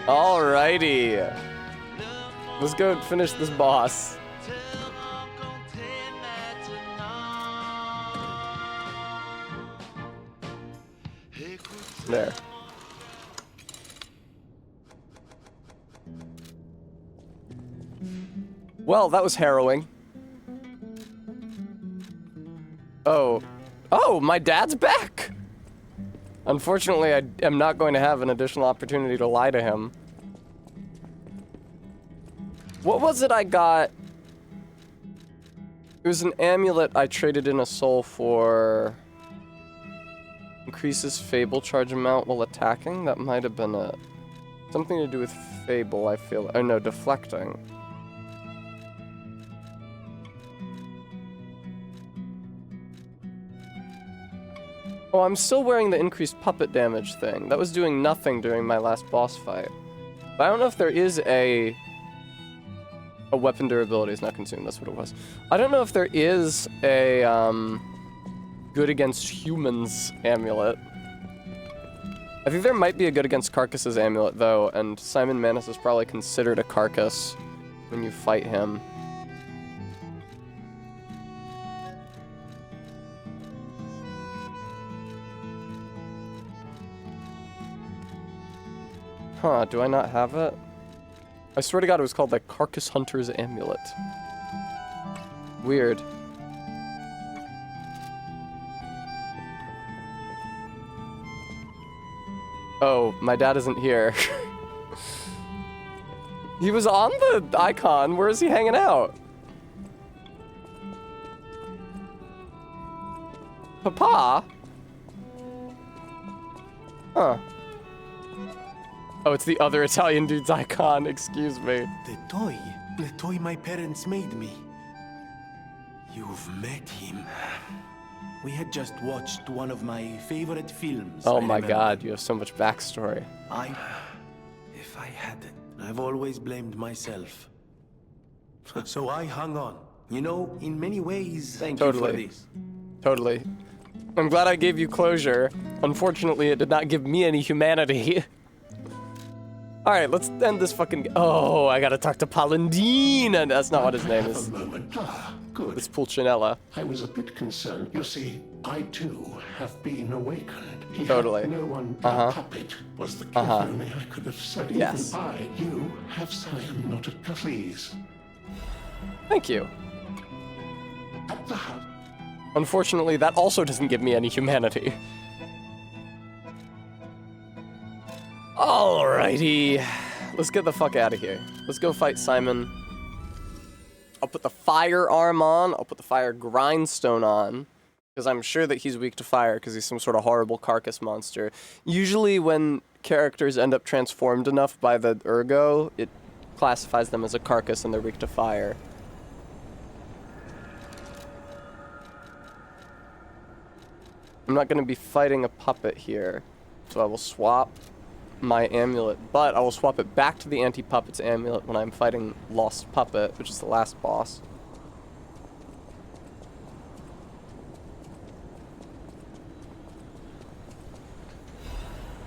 Alrighty. Let's go finish this boss. There. Well, that was harrowing. Oh. Oh, my dad's back! Unfortunately, I am not going to have an additional opportunity to lie to him. What was it I got? It was an amulet I traded in a soul for. Increases Fable charge amount while attacking? That might have been it. Something to do with Fable, I feel. Oh no, deflecting. Oh, I'm still wearing the increased puppet damage thing. That was doing nothing during my last boss fight. But I don't know if there is a weapon durability is not consumed, that's what it was. I don't know if there is a, good against humans amulet. I think there might be a good against carcasses amulet, though, and Simon Manus is probably considered a carcass when you fight him. Huh, do I not have it? I swear to God it was called, like, Carcass Hunter's Amulet. Weird. Oh, my dad isn't here. He was on the icon. Where is he hanging out? Papa? Huh. Oh, it's the other Italian dude's icon. Excuse me.
The toy my parents made me. You've met him. We had just watched one of my favorite films.
Oh my God, you have so much backstory.
If I hadn't, I've always blamed myself. So I hung on. You know, in many ways, thank you for this.
Totally. I'm glad I gave you closure. Unfortunately, it did not give me any humanity. Alright, let's end this fucking... Oh, I gotta talk to Palandine, and that's not what his name is.
Good.
It's Pulcinella.
I was a bit concerned. You see, I too have been awakened. He
Totally.
had no one but a puppet was the gift. Only I could have said
yes.
You have Siam not at please.
Thank you.
At the house.
Unfortunately, that also doesn't give me any humanity. Alrighty. Let's get the fuck out of here. Let's go fight Simon. I'll put the firearm on. I'll put the fire grindstone on. Because I'm sure that he's weak to fire because he's some sort of horrible carcass monster. Usually when characters end up transformed enough by the ergo, it classifies them as a carcass and they're weak to fire. I'm not going to be fighting a puppet here. So I will swap my amulet, but I will swap it back to the anti-puppet's amulet when I'm fighting Lost Puppet, which is the last boss.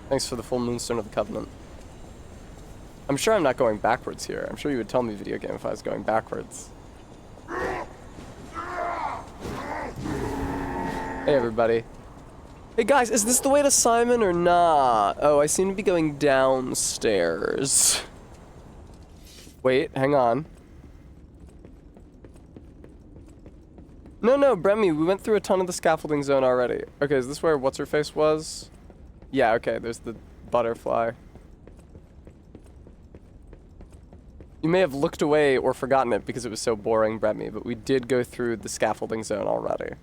Thanks for the full Moonstone of the Covenant. I'm sure I'm not going backwards here. I'm sure you would tell me, video game, if I was going backwards. Hey everybody. Hey guys, is this the way to Simon or not? Oh, I seem to be going downstairs. Wait, hang on. No, Bremy, we went through a ton of the scaffolding zone already. Okay, is this where What's-Her-Face was? Yeah, okay, there's the butterfly. You may have looked away or forgotten it because it was so boring, Bremy, but we did go through the scaffolding zone already.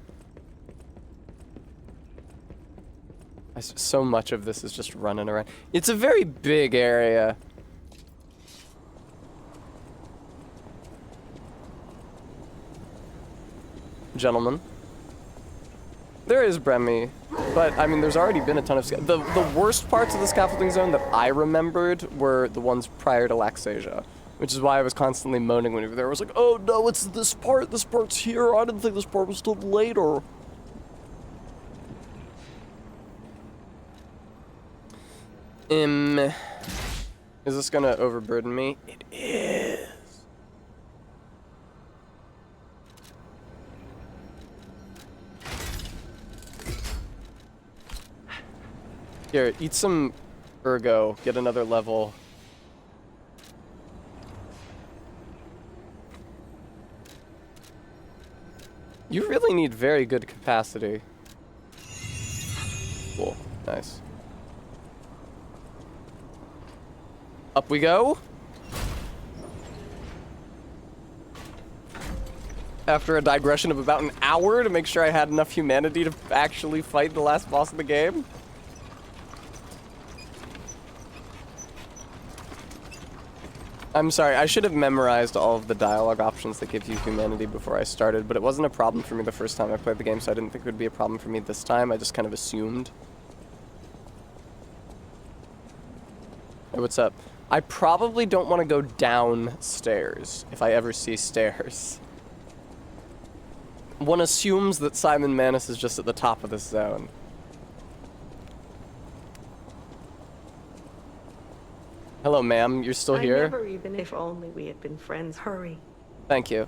So much of this is just running around. It's a very big area. Gentlemen. There is Bremy, but I mean, there's already been a ton of the worst parts of the scaffolding zone that I remembered were the ones prior to Laxasia, which is why I was constantly moaning when we were there. I was like, oh no, it's this part. This part's here. I didn't think this part was till later. Is this gonna overburden me? It is. Here, eat some ergo, get another level. You really need very good capacity. Cool, nice. Up we go. After a digression of about an hour to make sure I had enough humanity to actually fight the last boss of the game. I'm sorry, I should have memorized all of the dialogue options that give you humanity before I started, but it wasn't a problem for me the first time I played the game, so I didn't think it would be a problem for me this time. I just kind of assumed. Hey, what's up? I probably don't want to go downstairs if I ever see stairs. One assumes that Simon Manus is just at the top of this zone. Hello, ma'am. You're still here?
Never even if only we had been friends. Hurry.
Thank you.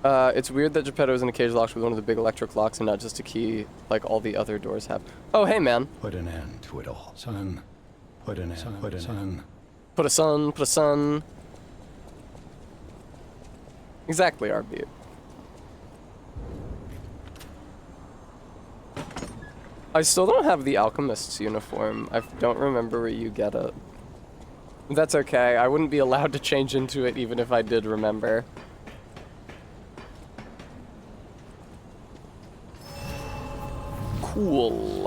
It's weird that Geppetto is in a cage locked with one of the big electric locks and not just a key like all the other doors have. Oh, hey, man.
Put an end to it all. Son, put an end. Put a son.
Put a son, put a son. Exactly, RB. I still don't have the alchemist's uniform. I don't remember where you get it. That's okay. I wouldn't be allowed to change into it even if I did remember. Cool.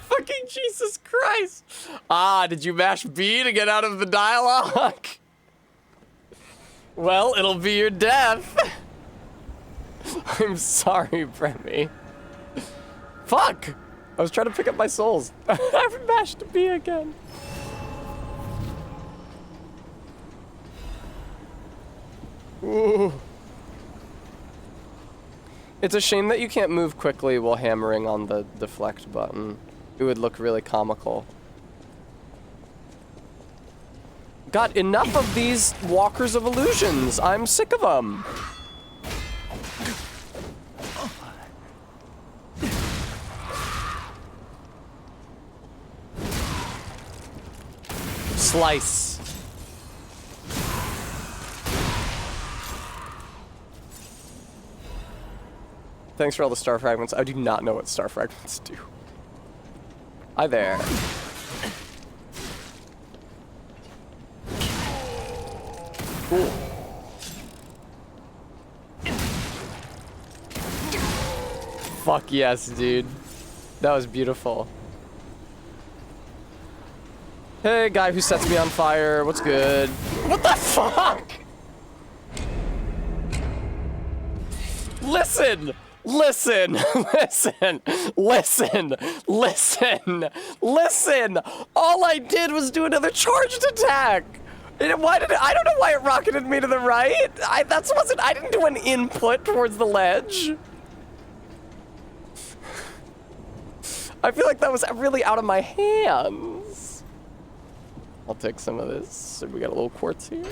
Fucking Jesus Christ. Ah, did you mash B to get out of the dialogue? Well, it'll be your death. I'm sorry, Bremy. Fuck! I was trying to pick up my souls. I've mashed B again. Ooh. It's a shame that you can't move quickly while hammering on the deflect button. It would look really comical. God, enough of these walkers of illusions. I'm sick of them. Slice. Thanks for all the star fragments. I do not know what star fragments do. Hi there. Cool. Fuck yes, dude. That was beautiful. Hey, guy who sets me on fire. What's good? What the fuck? Listen! Listen! Listen! Listen! Listen! Listen! All I did was do another charged attack! Why did it, I don't know why it rocketed me to the right. I didn't do an input towards the ledge. I feel like that was really out of my hands. I'll take some of this. We got a little quartz here.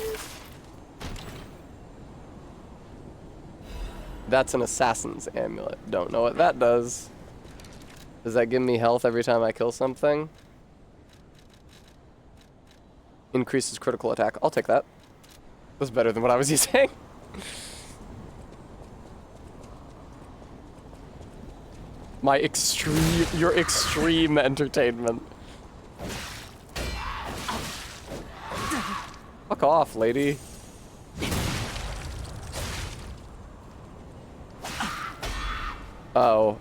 That's an assassin's amulet. Don't know what that does. Does that give me health every time I kill something? Increases critical attack. I'll take that. That's better than what I was using. Your extreme entertainment. Fuck off, lady. Oh.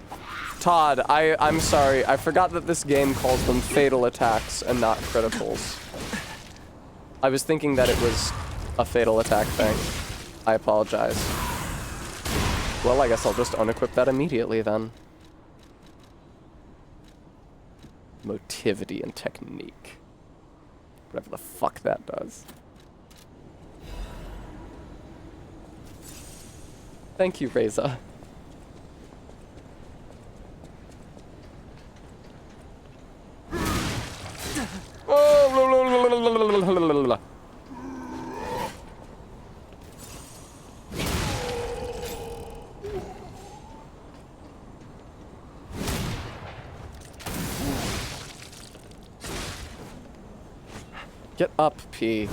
Todd, I'm sorry. I forgot that this game calls them fatal attacks and not criticals. I was thinking that it was a fatal attack thing. I apologize. Well, I guess I'll just unequip that immediately then. Motivity and technique. Whatever the fuck that does. Thank you, Reza. Oh, get up, P.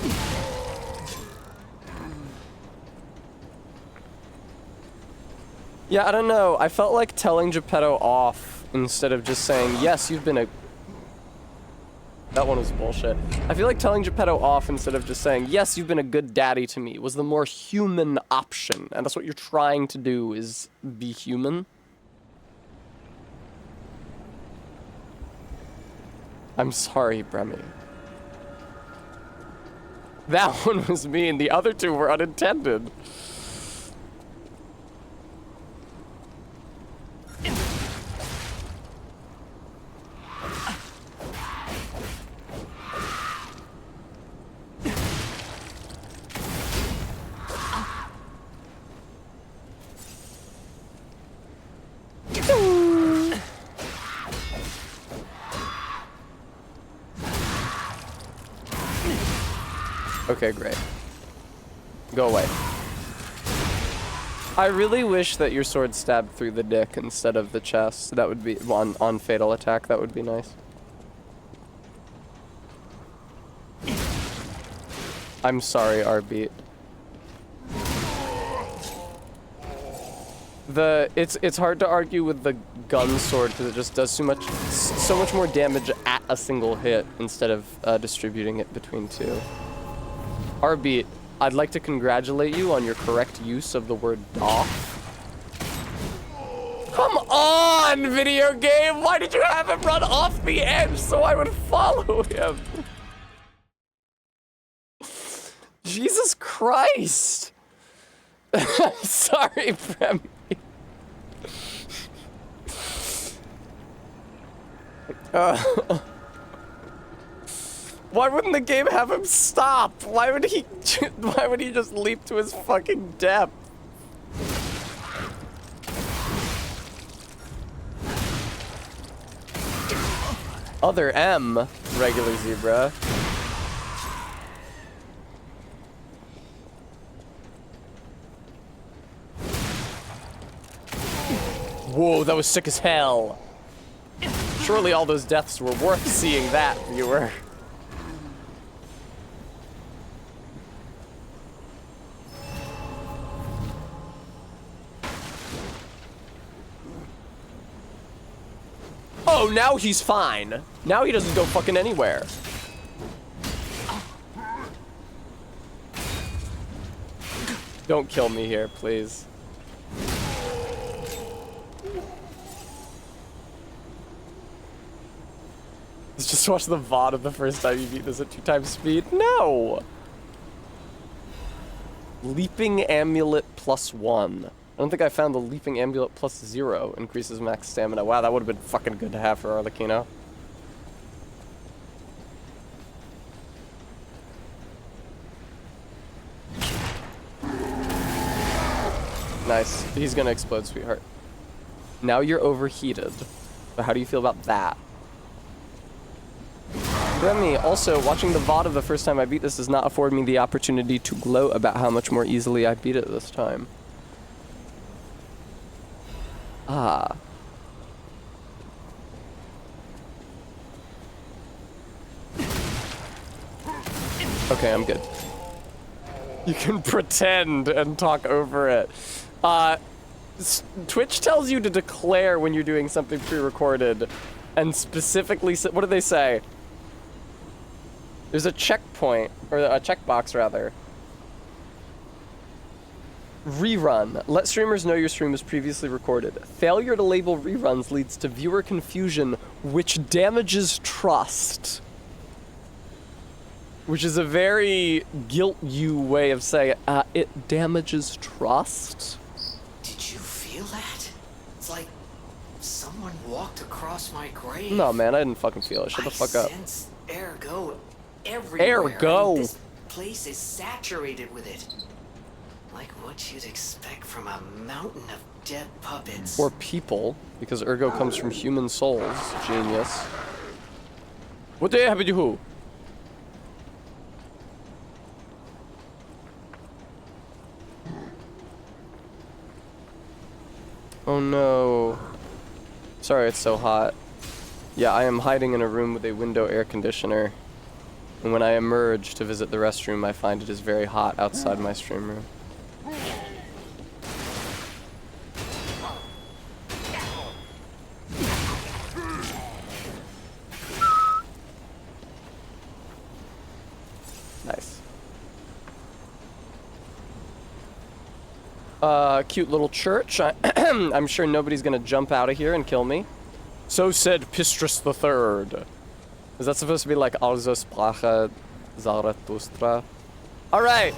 Yeah, I don't know. I felt like telling Geppetto off instead of just saying, yes, you've been a... That one was bullshit. I feel like telling Geppetto off instead of just saying, yes, you've been a good daddy to me, was the more human option. And that's what you're trying to do, is be human. I'm sorry, Bremy. That one was mean. The other two were unintended. Okay, great. Go away. I really wish that your sword stabbed through the dick instead of the chest. That would be on fatal attack. That would be nice. I'm sorry, Arbeat. It's hard to argue with the gun sword because it just does so much more damage at a single hit instead of distributing it between two. Arbeat, I'd like to congratulate you on your correct use of the word doff. Come on, video game! Why did you have him run off the edge so I would follow him? Jesus Christ! I'm sorry, Prem. Why wouldn't the game have him stop? Why would he just leap to his fucking death? Other M, regular zebra. Whoa, that was sick as hell. Surely all those deaths were worth seeing that, viewer. Oh, now he's fine. Now he doesn't go fucking anywhere. Don't kill me here, please. Let's just watch the VOD of the first time you beat this at 2x speed. No! Leaping Amulet +1. I don't think I found the Leaping Amulet +0 increases max stamina. Wow, that would have been fucking good to have for Arlecchino. Nice. He's gonna explode, sweetheart. Now you're overheated. But how do you feel about that? Remy, also, watching the VOD of the first time I beat this does not afford me the opportunity to gloat about how much more easily I beat it this time. Ah. Okay, I'm good. You can pretend and talk over it. Twitch tells you to declare when you're doing something pre-recorded, and specifically, what do they say? There's a checkpoint, or a checkbox rather. Rerun. Let streamers know your stream was previously recorded. Failure to label reruns leads to viewer confusion, which damages trust. Which is a very guilt you way of saying it damages trust.
Did you feel that? It's like someone walked across my grave.
No, man, I didn't fucking feel it. Shut the fuck up.
I sense ergo everywhere.
Ergo.
I mean, this place is saturated with it. Like what you'd expect from a mountain of dead puppets.
Or people, because ergo comes from human souls. Genius. What day happened to who? Oh no. Sorry it's so hot. Yeah, I am hiding in a room with a window air conditioner. And when I emerge to visit the restroom, I find it is very hot outside my stream room. Nice. Cute little church. I'm sure nobody's gonna jump out of here and kill me. So said Pistrus III. Is that supposed to be like Also sprache Zarathustra? Alright!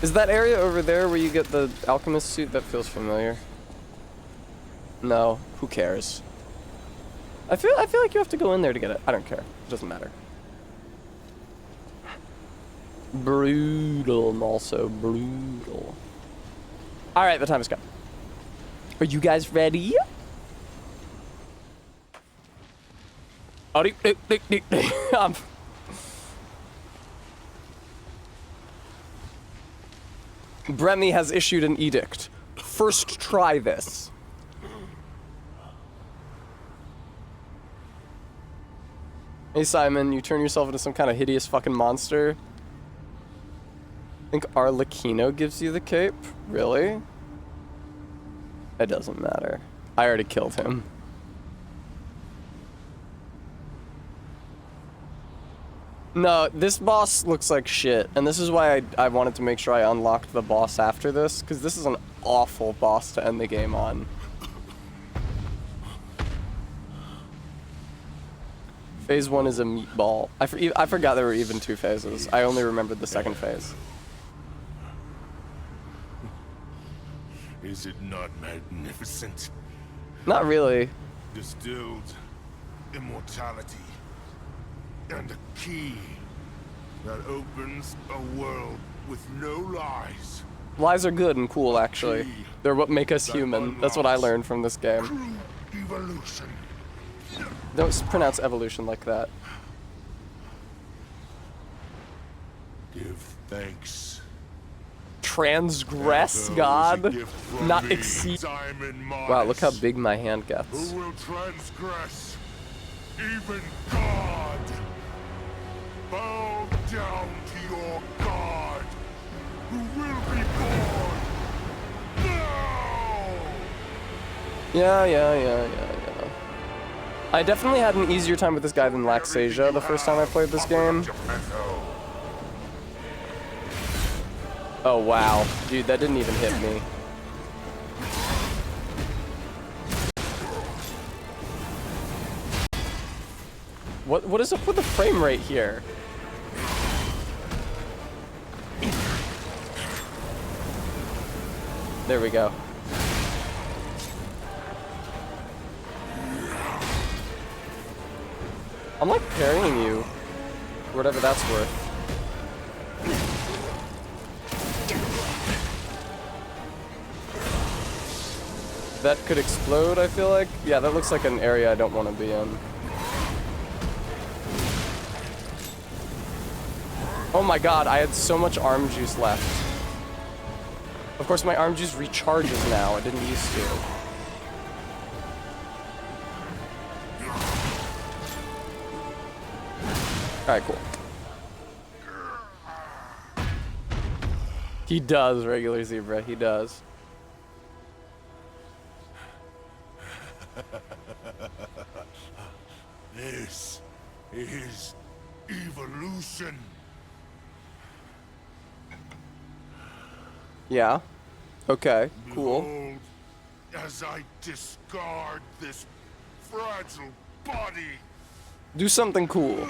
Is that area over there where you get the alchemist suit? That feels familiar. No, who cares? I feel like you have to go in there to get it. I don't care. It doesn't matter. Brutal, also brutal. Alright, the time has come. Are you guys ready? Bremy has issued an edict. First try this. Hey Simon, you turn yourself into some kind of hideous fucking monster. I think Arlecchino gives you the cape? Really? It doesn't matter. I already killed him. No, this boss looks like shit, and this is why I wanted to make sure I unlocked the boss after this, because this is an awful boss to end the game on. Phase 1 is a meatball. I forgot there were even 2 phases. I only remembered the second phase.
Is it not magnificent?
Not really.
Distilled immortality and a key that opens a world with no lies.
Lies are good and cool, actually. They're what make us human. That's what I learned from this game.
Evolution.
Don't pronounce evolution like that.
Give thanks.
Transgress God, not exceed. Wow, look how big my hand gets.
Who will transgress? Even God. Bow down to your God, who will be born now.
Yeah. I definitely had an easier time with this guy than Laxasia the first time I played this game. Oh wow, dude, that didn't even hit me. What is up with the frame rate here? There we go. I'm like parrying you, whatever that's worth. That could explode, I feel like. Yeah, that looks like an area I don't want to be in. Oh my god, I had so much arm juice left. Of course, my arm juice recharges now. It didn't used to. Alright, cool. He does, regular zebra. He does.
This is evolution.
Yeah. Okay, cool.
Behold, as I discard this fragile body.
Do something cool.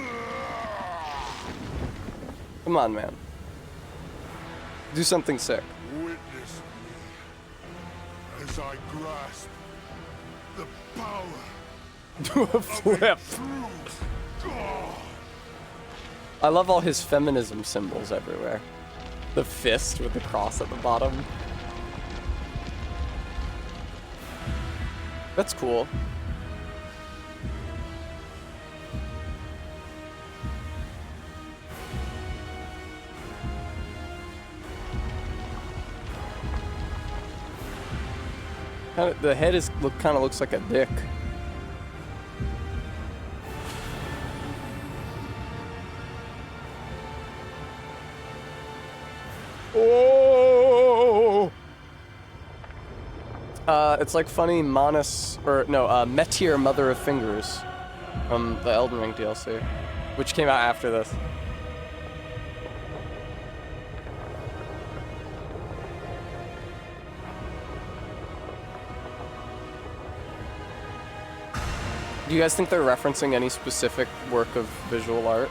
Come on, man. Do something sick.
Witness me as I grasp the power
Do a flip.
God.
I love all his feminism symbols everywhere. The fist with the cross at the bottom. That's cool. The head kind of looks like a dick. Oh! It's like funny Metir, Mother of Fingers from the Elden Ring DLC, which came out after this. Do you guys think they're referencing any specific work of visual art?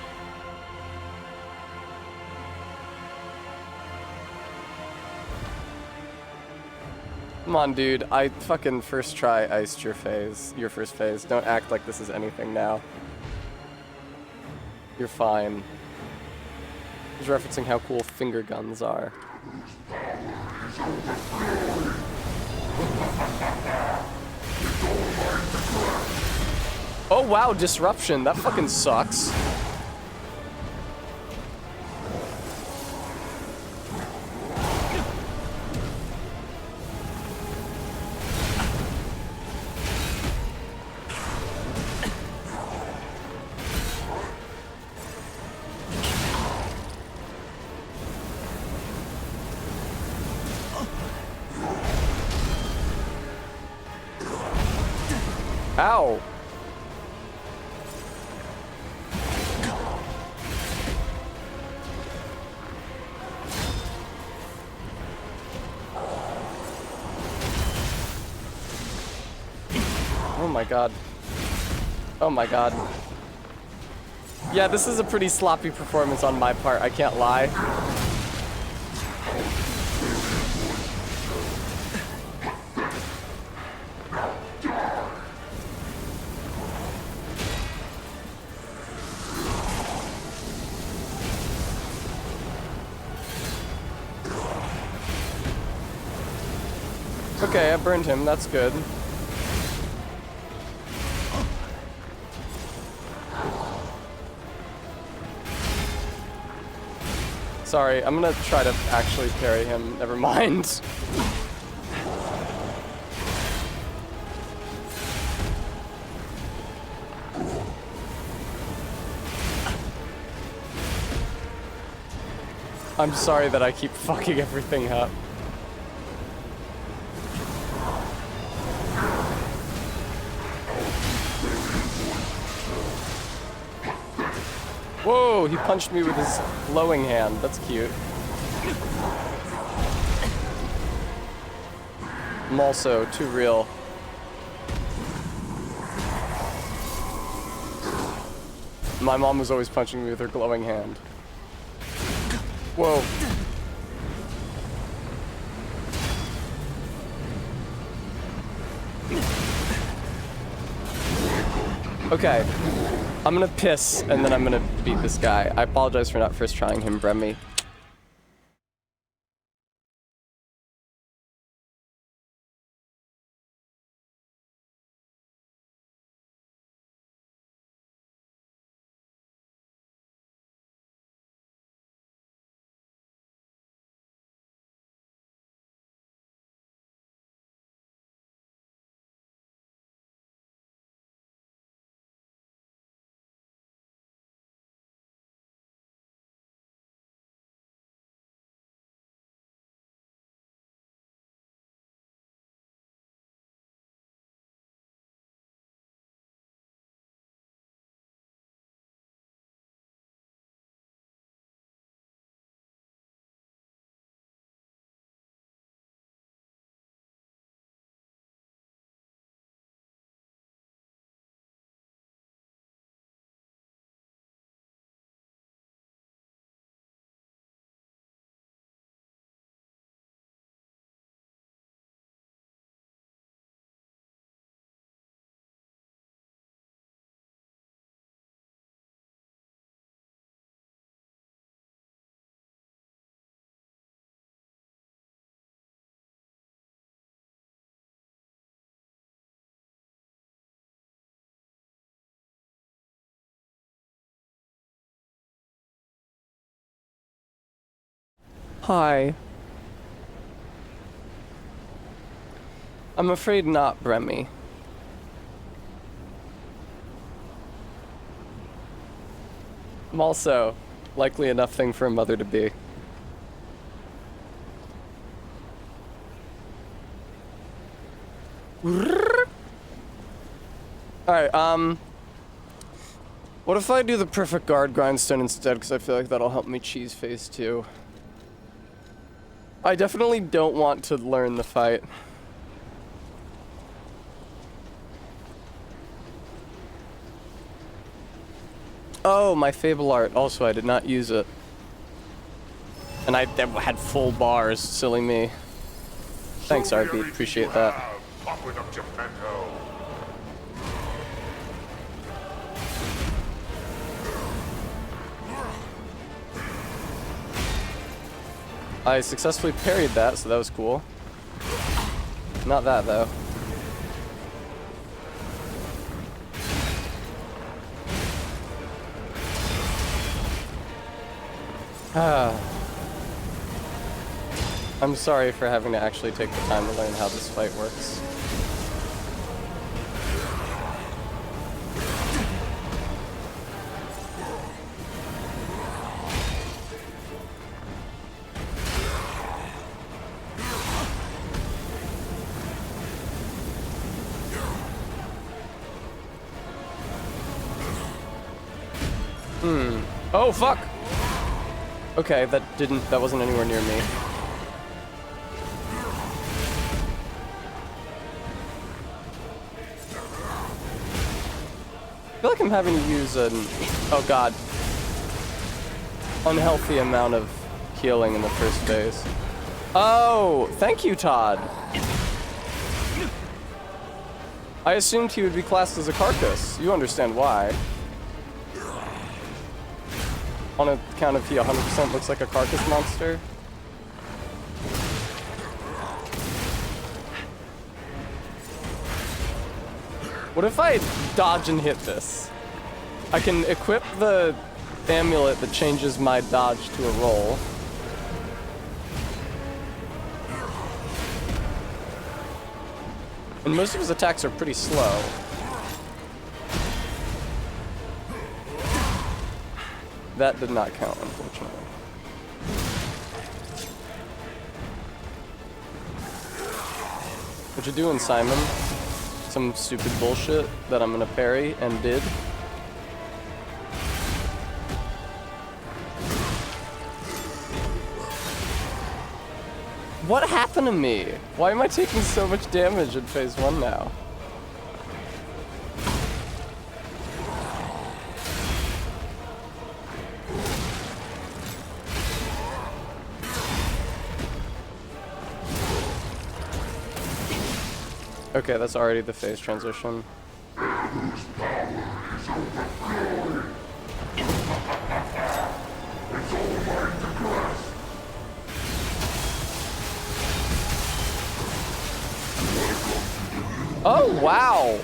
Come on, dude. I fucking first try iced your first phase. Don't act like this is anything now. You're fine. He's referencing how cool finger guns are. Oh wow, disruption. That fucking sucks. Ow. Oh my god. Oh my god. Yeah, this is a pretty sloppy performance on my part, I can't lie. Okay, I burned him, that's good. Sorry, I'm gonna try to actually parry him, never mind. I'm sorry that I keep fucking everything up. Whoa, he punched me with his glowing hand. That's cute. I'm also too real. My mom was always punching me with her glowing hand. Whoa. Okay. I'm gonna piss, and then I'm gonna beat this guy. I apologize for not first trying him, Bremmy. Hi. I'm afraid not, Bremy. I'm also likely enough thing for a mother to be. Alright, what if I do the perfect guard grindstone instead, because I feel like that'll help me cheese phase too. I definitely don't want to learn the fight. Oh, my Fable art. Also, I did not use it. And I had full bars, silly me. Thanks, RB. Appreciate that.
Pop it up, Geppetto.
I successfully parried that, so that was cool. Not that, though. I'm sorry for having to actually take the time to learn how this fight works. Oh, fuck! Okay, that wasn't anywhere near me. I feel like I'm having to use an, oh god, unhealthy amount of healing in the first phase. Oh, thank you, Todd. I assumed he would be classed as a carcass. You understand why. On account of he 100% looks like a carcass monster. What if I dodge and hit this? I can equip the amulet that changes my dodge to a roll. And most of his attacks are pretty slow. That did not count, unfortunately. What you doing, Simon? Some stupid bullshit that I'm gonna parry, and did. What happened to me? Why am I taking so much damage in phase 1 now? Okay, that's already the phase transition. Oh, wow!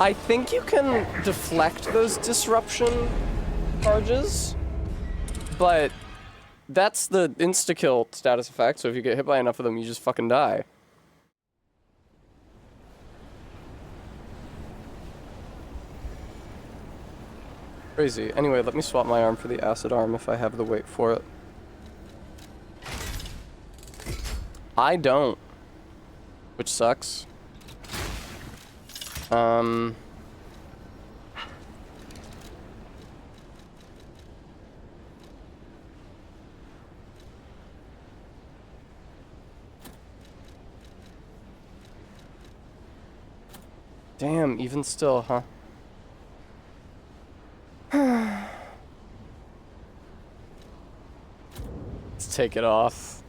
I think you can deflect those disruption charges, but that's the insta-kill status effect, so if you get hit by enough of them, you just fucking die. Crazy. Anyway, let me swap my arm for the acid arm if I have the weight for it. I don't. Which sucks. Damn, even still, huh? Let's take it off.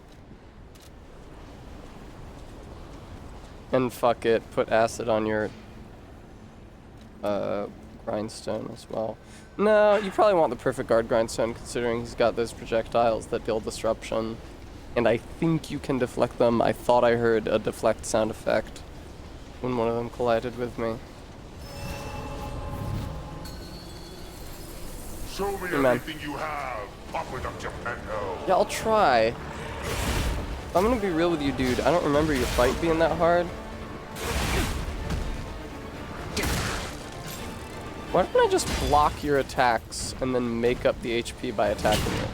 And fuck it, put acid on your grindstone as well. No, you probably want the perfect guard grindstone considering he's got those projectiles that deal disruption. And I think you can deflect them. I thought I heard a deflect sound effect when one of them collided with me.
Show me
Hey, man.
everything you have. Up with Geppetto.
Yeah, I'll try. I'm gonna be real with you, dude. I don't remember your fight being that hard. Why don't I just block your attacks and then make up the HP by attacking you?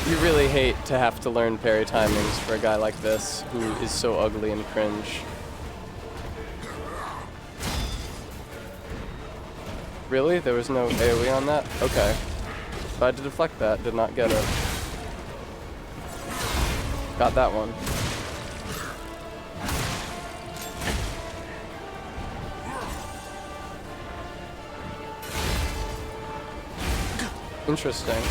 You really hate to have to learn parry timings for a guy like this, who is so ugly and cringe. Really? There was no AoE on that? Okay. Tried to deflect that, did not get it. Got that one. Interesting.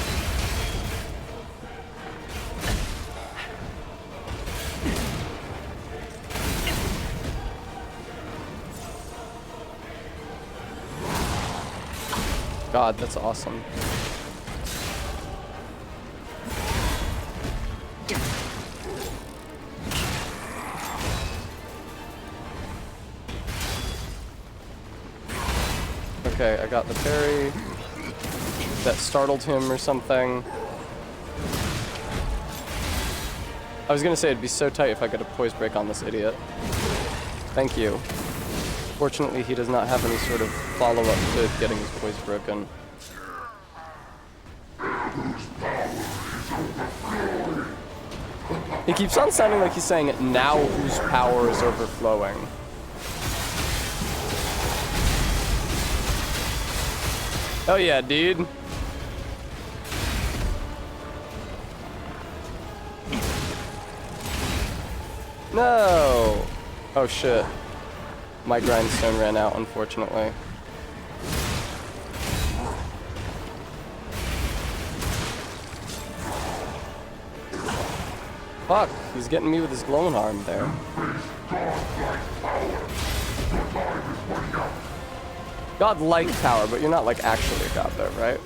God, that's awesome. Okay, I got the parry. That startled him or something. I was gonna say it'd be so tight if I got a poise break on this idiot. Thank you. Fortunately, he does not have any sort of follow-up to getting his poise broken. He keeps on sounding like he's saying, "Now whose power is overflowing?" Oh yeah, dude. No! Oh shit. My grindstone ran out, unfortunately. Fuck, he's getting me with his glowing arm there. God-like power, but you're not like actually a god though, right?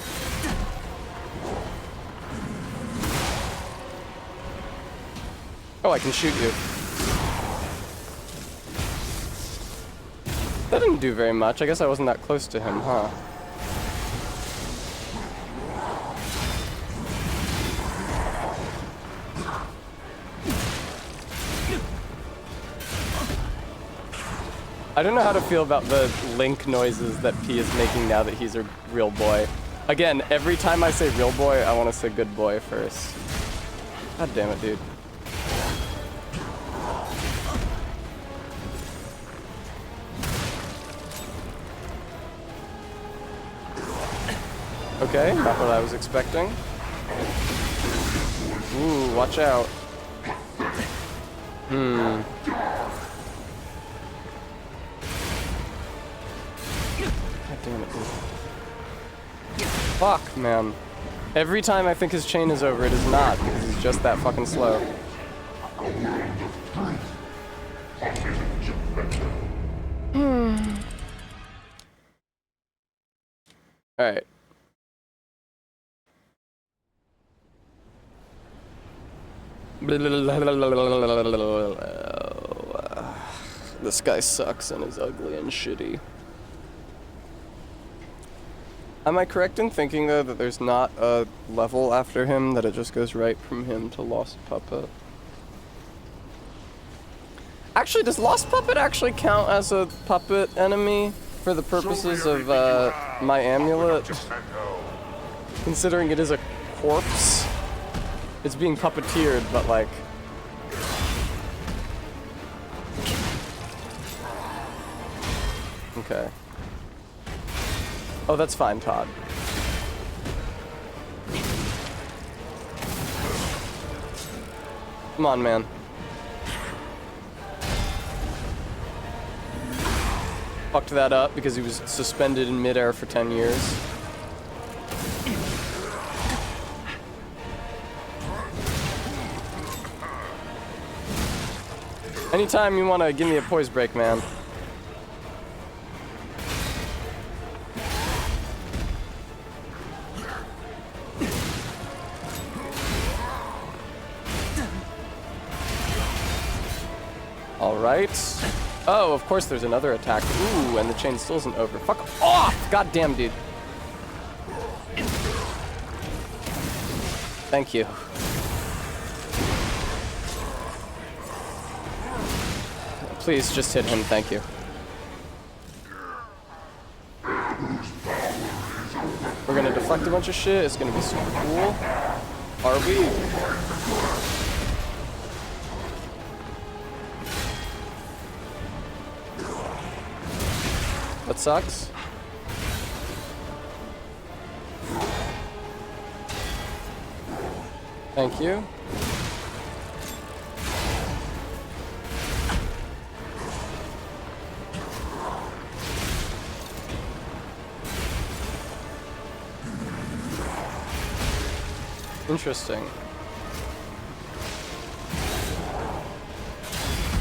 Oh, I can shoot you. That didn't do very much. I guess I wasn't that close to him, huh? I don't know how to feel about the Link noises that P is making now that he's a real boy. Again, every time I say real boy, I want to say good boy first. God damn it, dude. Okay, not what I was expecting. Ooh, watch out. God damn it, dude. Fuck, man. Every time I think his chain is over, it is not, because he's just that fucking slow. Alright. This guy sucks and is ugly and shitty. Am I correct in thinking, though, that there's not a level after him, that it just goes right from him to Lost Puppet? Actually, does Lost Puppet actually count as a puppet enemy for the purposes of my amulet? Considering it is a corpse? It's being puppeteered, but like... Okay. Oh, that's fine, Todd. Come on, man. Fucked that up because he was suspended in midair for 10 years. Anytime you want to give me a poise break, man. Alright. Oh, of course there's another attack. Ooh, and the chain still isn't over. Fuck off! God damn, dude. Thank you. Please just hit him, thank you. We're gonna deflect a bunch of shit, it's gonna be super cool. Are we? That sucks. Thank you. Interesting.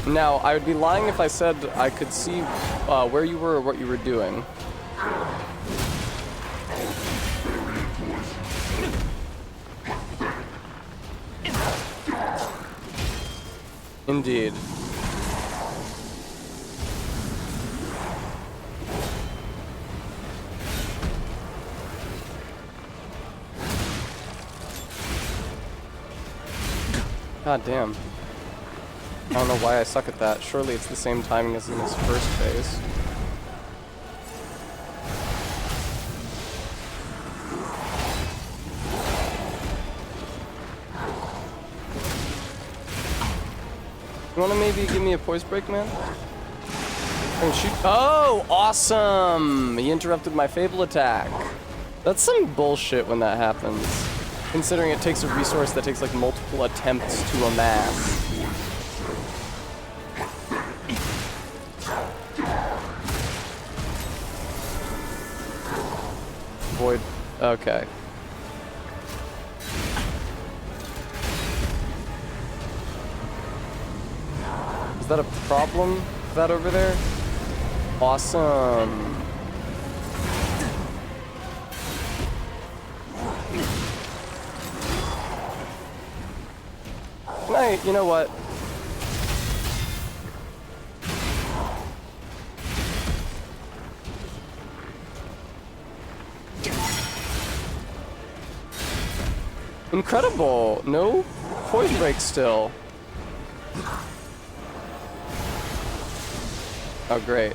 Now, I would be lying if I said I could see where you were or what you were doing. Indeed. God damn. I don't know why I suck at that. Surely it's the same timing as in this first phase. You wanna maybe give me a poise break, man? Oh, shoot. Oh, awesome! He interrupted my Fable attack. That's some bullshit when that happens. Considering it takes a resource that takes like multiple attempts to amass. Void. Okay. Is that a problem? That over there? Awesome. You know what? Incredible! No poise break still. Oh, great.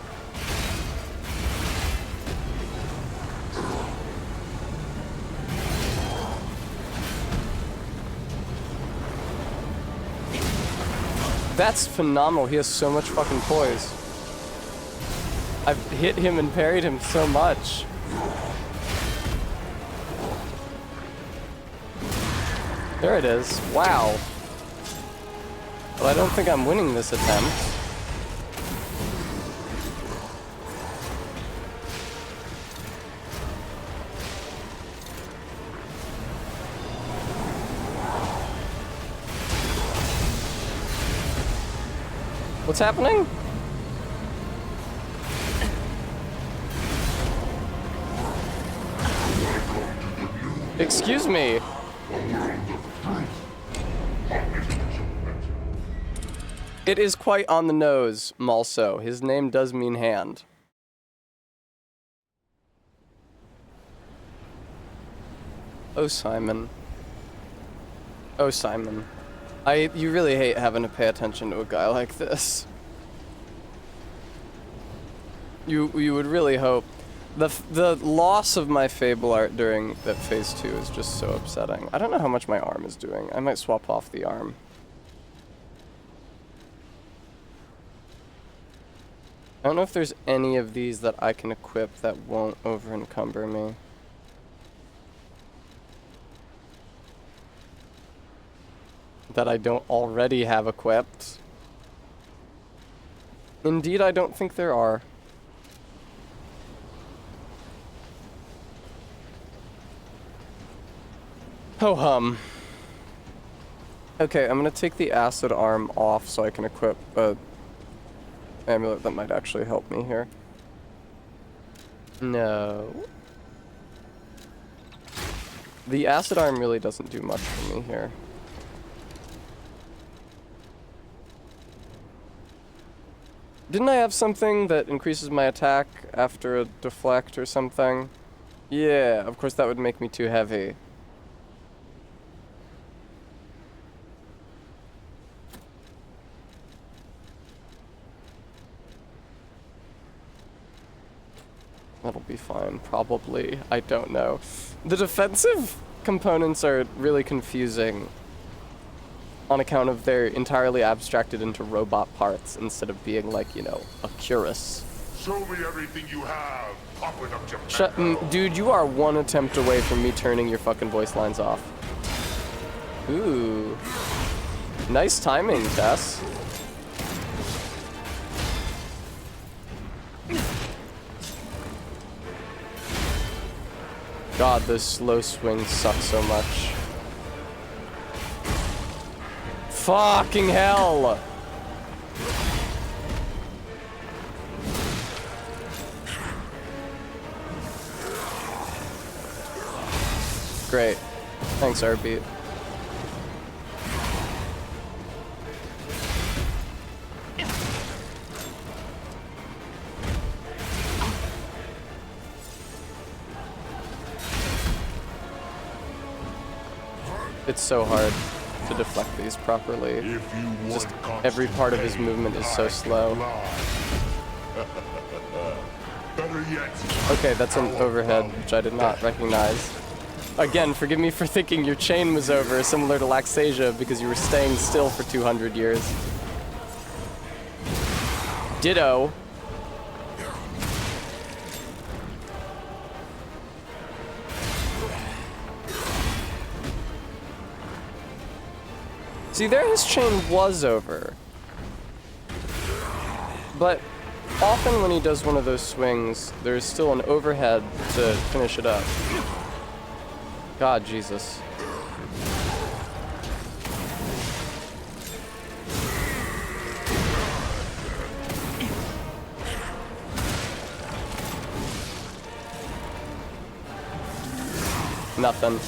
That's phenomenal. He has so much fucking poise. I've hit him and parried him so much. There it is. Wow. Well, I don't think I'm winning this attempt. What's happening? Excuse me. It is quite on the nose, Malso. His name does mean hand. Oh, Simon. Oh, Simon. You really hate having to pay attention to a guy like this. You would really hope. The loss of my Fable art during that phase 2 is just so upsetting. I don't know how much my arm is doing. I might swap off the arm. I don't know if there's any of these that I can equip that won't over-encumber me. That I don't already have equipped. Indeed, I don't think there are. Ho hum. Okay, I'm gonna take the acid arm off so I can equip a amulet that might actually help me here. No. The acid arm really doesn't do much for me here. Didn't I have something that increases my attack after a deflect or something? Yeah, of course that would make me too heavy. That'll be fine, probably. I don't know. The defensive components are really confusing on account of they're entirely abstracted into robot parts instead of being like, you know, a cuirass.
Show me everything you have. Pop it up your
Dude, you are one attempt away from me turning your fucking voice lines off. Ooh. Nice timing, Tess. God, those slow swings suck so much. Fucking hell! Great. Thanks, Arbeat. It's so hard to deflect these properly. Just every part of his movement is so slow. Okay, that's an overhead, which I did not recognize. Again, forgive me for thinking your chain was over, similar to Laxasia, because you were staying still for 200 years. Ditto. See, there his chain was over. But often when he does one of those swings, there's still an overhead to finish it up. God, Jesus. Nothing.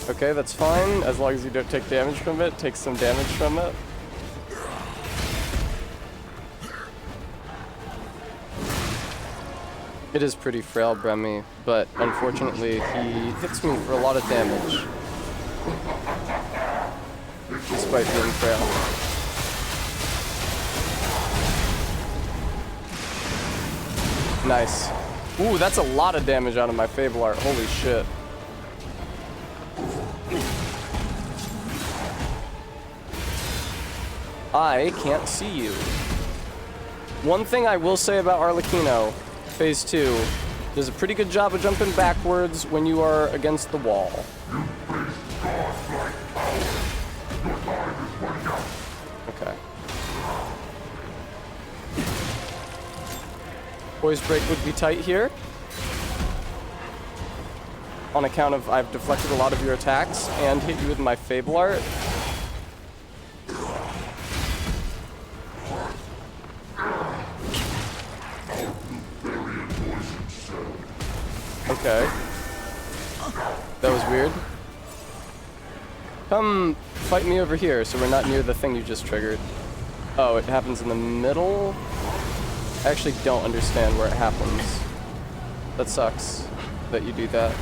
Okay, that's fine, as long as you don't take damage from it. Take some damage from it. It is pretty frail, Bremy, but unfortunately he hits me for a lot of damage. Despite being frail. Nice. Ooh, that's a lot of damage out of my Fable Art. Holy shit. I can't see you. One thing I will say about Arlecchino, Phase 2, does a pretty good job of jumping backwards when you are against the wall. Okay. Poise break would be tight here. On account of I've deflected a lot of your attacks and hit you with my Fable Art. Okay. That was weird. Come fight me over here so we're not near the thing you just triggered. Oh, it happens in the middle? I actually don't understand where it happens. That sucks that you do that.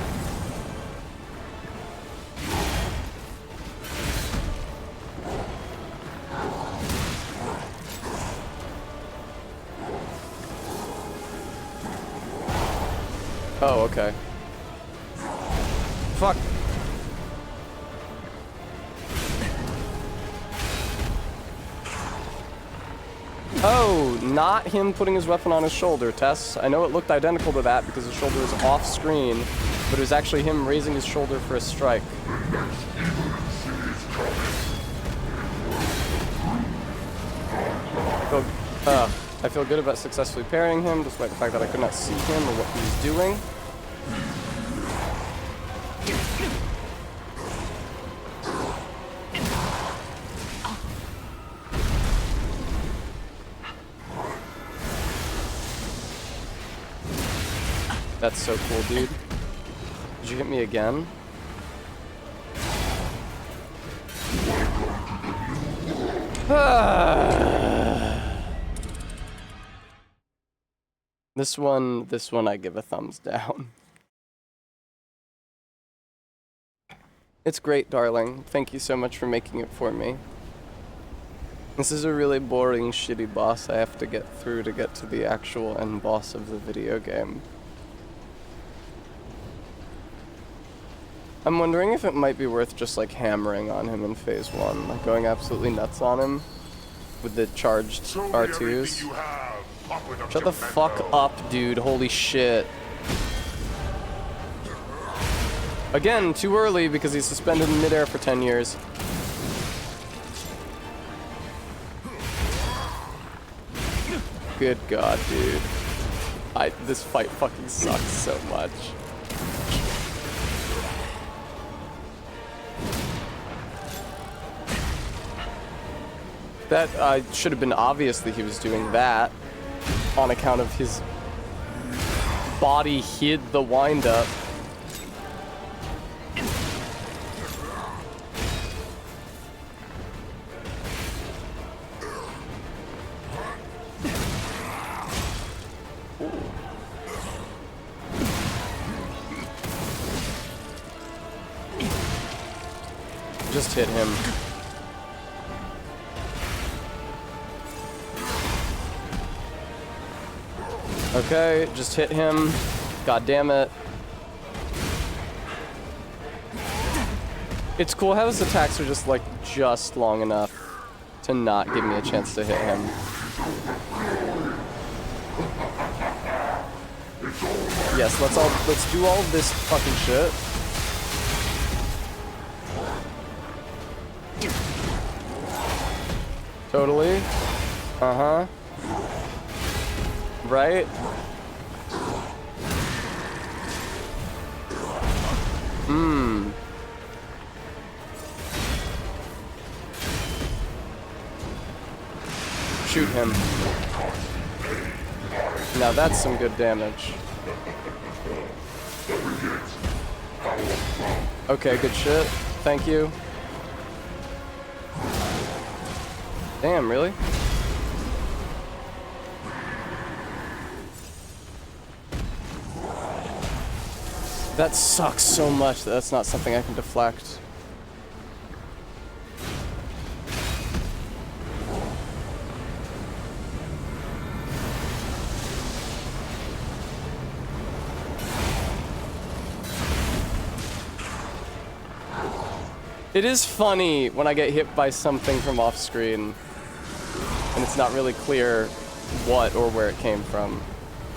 Oh, okay. Fuck. Oh, not him putting his weapon on his shoulder, Tess. I know it looked identical to that because his shoulder was off screen, but it was actually him raising his shoulder for a strike. I feel good about successfully parrying him, despite the fact that I could not see him or what he was doing. That's so cool, dude. Did you hit me again? This one I give a thumbs down. It's great, darling. Thank you so much for making it for me. This is a really boring, shitty boss I have to get through to get to the actual end boss of the video game. I'm wondering if it might be worth just like hammering on him in phase 1, like going absolutely nuts on him with the charged R2s. Shut the fuck up, dude. Holy shit. Again, too early because he's suspended in midair for 10 years. Good god, dude. This fight fucking sucks so much. That should have been obvious that he was doing that on account of his body hid the wind-up. Just hit him. Okay, just hit him. God damn it. It's cool how his attacks are just like just long enough to not give me a chance to hit him. Yes, let's do all of this fucking shit. Totally. Uh-huh. Right? Shoot him. Now that's some good damage. Okay, good shit. Thank you. Damn, really? That sucks so much that that's not something I can deflect. It is funny when I get hit by something from off screen and it's not really clear what or where it came from,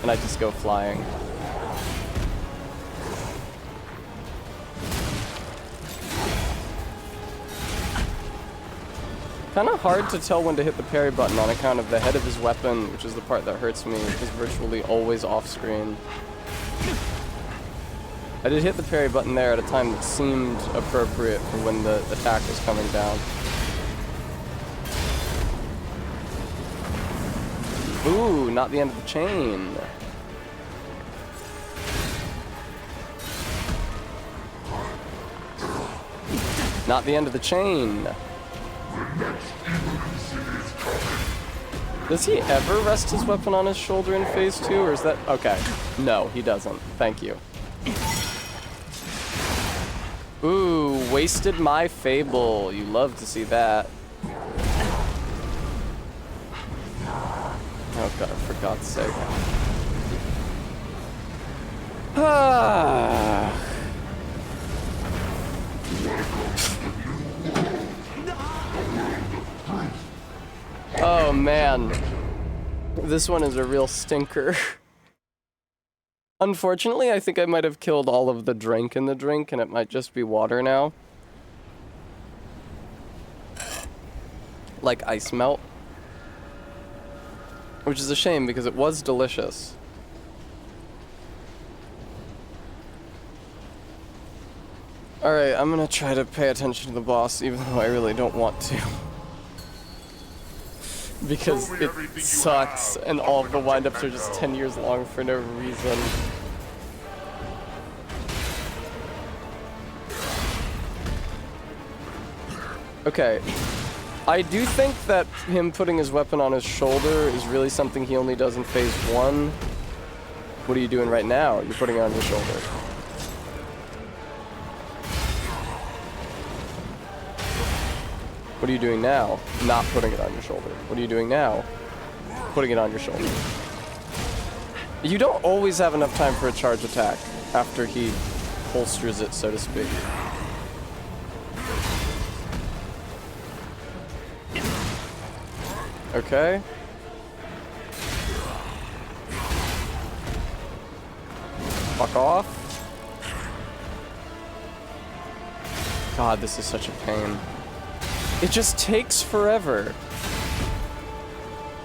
and I just go flying. Kind of hard to tell when to hit the parry button on account of the head of his weapon, which is the part that hurts me, is virtually always off screen. I did hit the parry button there at a time that seemed appropriate for when the attack was coming down. Ooh, not the end of the chain. Not the end of the chain. Does he ever rest his weapon on his shoulder in phase 2, or is that... Okay. No, he doesn't. Thank you. Ooh, wasted my fable. You love to see that. Oh god, for God's sake. Ah. Oh man. This one is a real stinker. Unfortunately, I think I might have killed all of the drink in the drink, and it might just be water now. Like ice melt. Which is a shame, because it was delicious. Alright, I'm gonna try to pay attention to the boss, even though I really don't want to. Because it sucks, and all of the wind-ups are just 10 years long for no reason. Okay. I do think that him putting his weapon on his shoulder is really something he only does in phase 1. What are you doing right now? You're putting it on your shoulder. What are you doing now? Not putting it on your shoulder. What are you doing now? Putting it on your shoulder. You don't always have enough time for a charge attack after he holsters it, so to speak. Okay. Fuck off. God, this is such a pain. It just takes forever.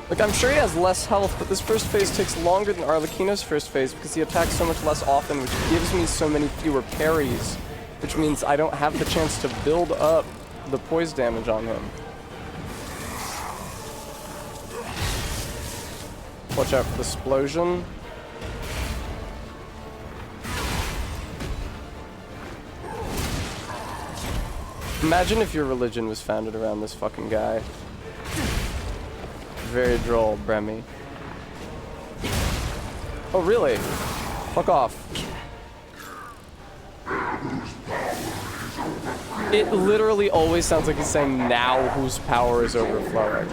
Like, I'm sure he has less health, but this first phase takes longer than Arlecchino's first phase because he attacks so much less often, which gives me so many fewer parries, which means I don't have the chance to build up the poise damage on him. Watch out for the explosion. Imagine if your religion was founded around this fucking guy. Very droll, Bremy. Oh, really? Fuck off. It literally always sounds like he's saying, now whose power is overflowing.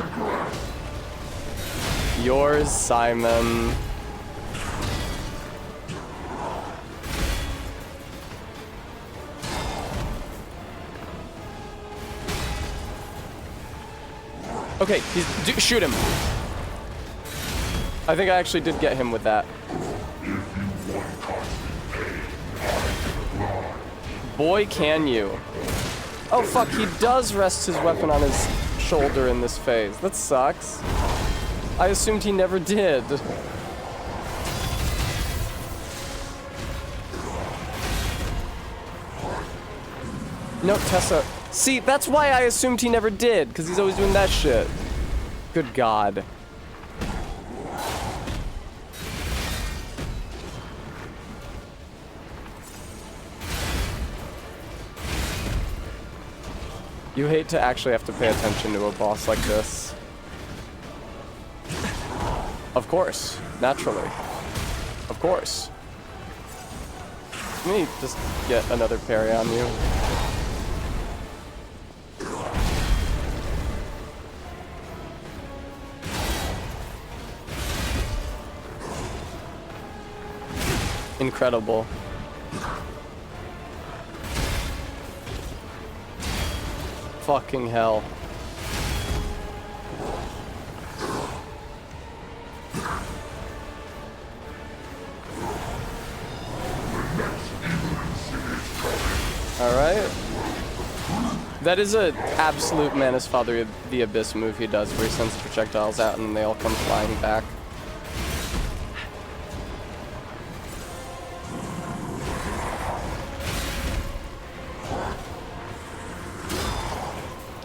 Yours, Simon. Okay, shoot him. I think I actually did get him with that. Boy, can you. Oh fuck, he does rest his weapon on his shoulder in this phase. That sucks. I assumed he never did. No, Tessa. See, that's why I assumed he never did, because he's always doing that shit. Good God. You hate to actually have to pay attention to a boss like this. Of course. Naturally. Of course. Let me just get another parry on you. Incredible. Fucking hell. Alright. That is an absolute Manus Father of the Abyss move he does, where he sends projectiles out and they all come flying back.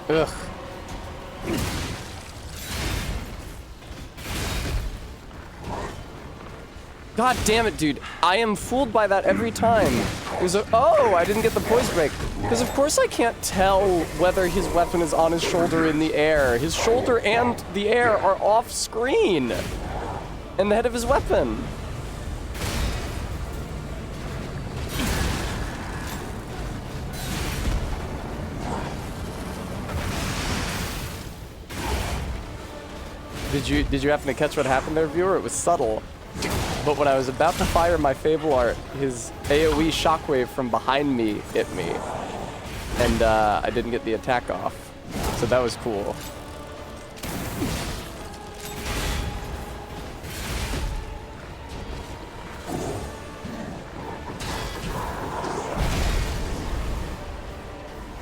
Ugh. God damn it, dude. I am fooled by that every time. Oh, I didn't get the poise break. Because of course I can't tell whether his weapon is on his shoulder or in the air. His shoulder and the air are off screen. And the head of his weapon. Did you happen to catch what happened there, viewer? It was subtle. But when I was about to fire my Fable Art, his AoE shockwave from behind me hit me. And I didn't get the attack off. So that was cool.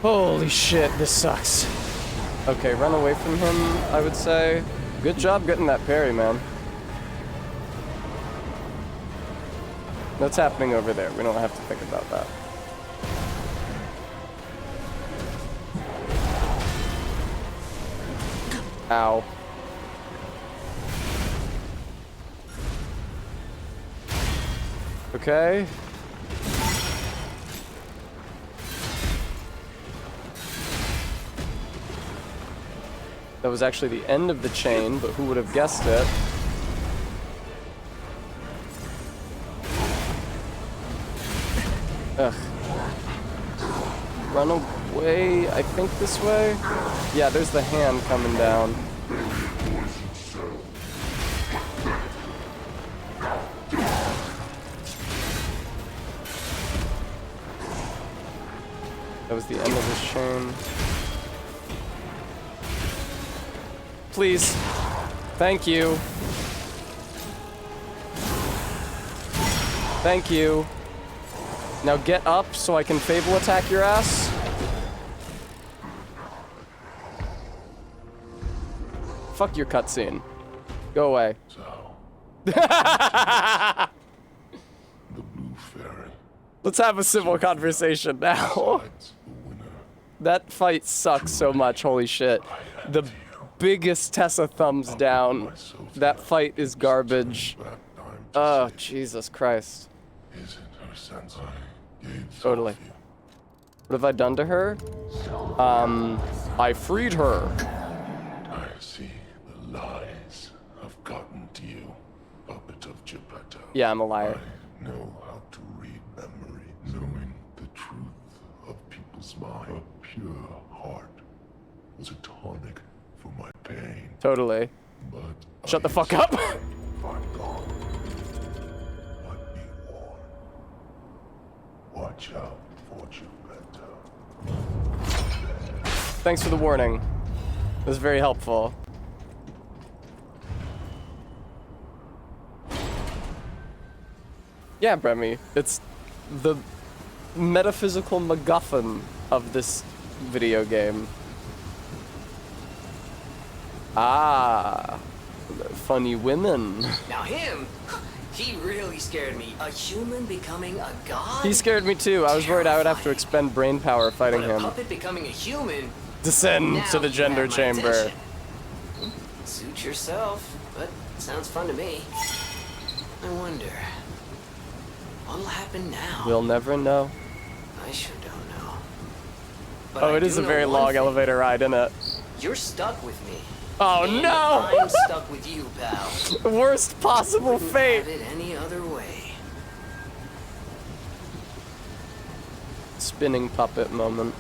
Holy shit, this sucks. Okay, run away from him, I would say. Good job getting that parry, man. What's happening over there? We don't have to think about that. Ow. Okay. That was actually the end of the chain, but who would have guessed it? Ugh. Run away, I think this way? Yeah, there's the hand coming down. That was the end of this chain. Please. Thank you. Thank you. Now get up so I can Fable attack your ass. Fuck your cutscene. Go away.
The blue fairy.
Let's have a civil conversation now. That fight sucks so much, holy shit. The biggest Tessa thumbs down. That fight is garbage. Oh, Jesus Christ. Totally. What have I done to her? I freed her.
I see the lies have gotten to you, puppet of Geppetto.
Yeah, I'm a liar.
I know how to read memory, knowing the truth of people's minds. A pure heart was a tonic for my pain.
Totally.
But
shut the fuck up.
Watch out for Geppetto.
Thanks for the warning. It was very helpful. Yeah, Bremy, it's the metaphysical MacGuffin of this video game. Ah, funny women.
Now him, he really scared me. A human becoming a god?
He scared me too. I was worried I would have to expend brain power fighting
But a
him.
puppet becoming a human?
Descend
Now
to the
you
gender
have my
chamber.
attention. Suit yourself, but sounds fun to me. I wonder, what'll happen now?
We'll never know.
I sure don't know. But
Oh,
I
it is
do
a
know
very
one
long
thing.
elevator ride, isn't it?
You're stuck with me.
Oh
And
no!
I'm stuck with you, pal.
Worst possible
Wouldn't
fate.
have it any other way.
Spinning puppet moment.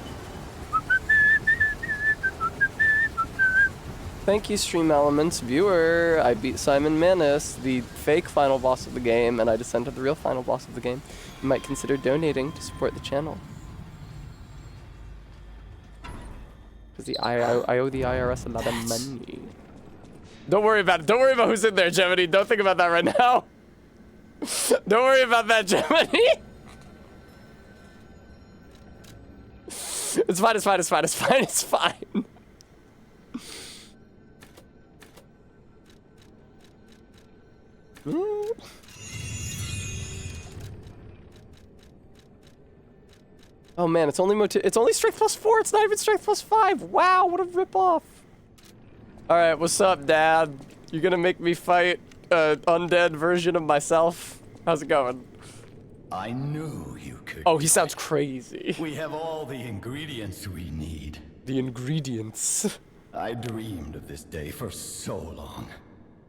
Thank you, Stream Elements viewer. I beat Simon Manus, the fake final boss of the game, and I descend to the real final boss of the game. You might consider donating to support the channel. Because I owe the IRS a lot of money. Don't worry about it. Don't worry about who's in there, Gemini. Don't think about that right now. Don't worry about that, Gemini. It's fine, it's fine, it's fine, it's fine, it's fine. Oh man, it's only strength plus 4. It's not even strength plus 5. Wow, what a ripoff. All right, what's up, Dad? You gonna make me fight an undead version of myself? How's it going?
I knew you could.
Oh, he sounds crazy.
We have all the ingredients we need.
The ingredients.
I dreamed of this day for so long.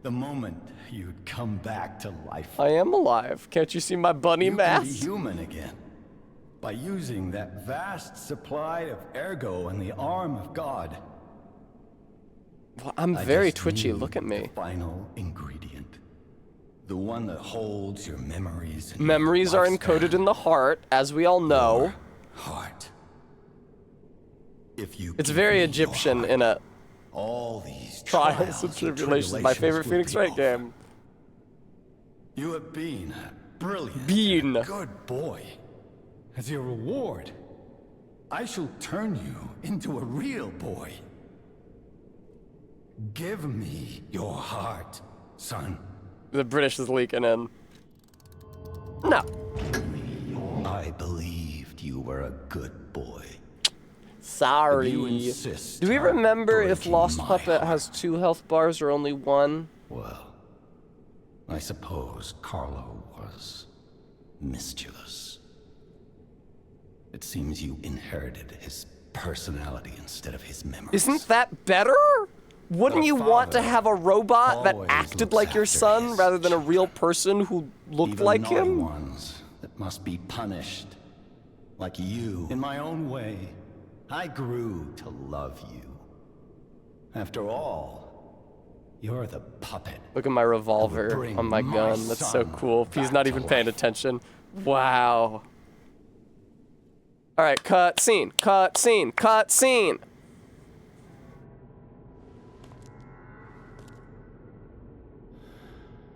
The moment you'd come back to life.
I am alive. Can't you see my bunny
You
mask?
can be human again. By using that vast supply of ergo and the arm of God.
Well, I'm
I
very
just
twitchy.
need
Look at me.
The final ingredient. The one that holds your memories. And
Memories are encoded in the heart, as we all know.
Heart. If you
It's very Egyptian in a
all these
Trials and Tribulations, my favorite Phoenix Wright game.
You have been a brilliant, good boy. As your reward, I shall turn you into a real boy. Give me your heart, son.
The British is leaking in. No.
I believed you were a good boy.
Sorry.
If you insist
Do we
on
remember if
breaking
Lost
my
Puppet has 2 health bars or only 1?
Well, I suppose Carlo was mischievous. It seems you inherited his personality instead of his memories.
Isn't that better? Wouldn't you want to have a robot that acted like your son rather than a real person who looked
Even
like
naughty
him?
ones that must be punished Like you, in my own way, I grew to love you. After all, you're the puppet.
Look at my revolver on my gun. That's so cool. He's not even paying attention. Wow. All right, cut scene, cut scene, cut scene.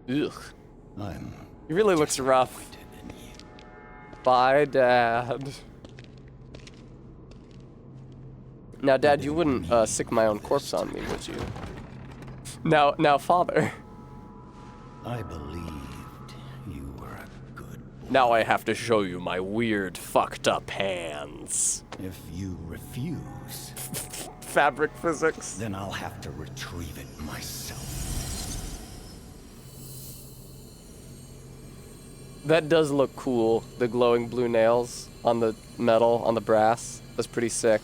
Ugh. He really looks rough. Bye, Dad. Now, Dad, you wouldn't sick my own corpse on me, would you? Now, Father.
I believed you were a good boy.
Now I have to show you my weird, fucked up hands.
If you refuse...
Fabric physics.
Then I'll have to retrieve it myself.
That does look cool, the glowing blue nails on the metal, on the brass. That's pretty sick.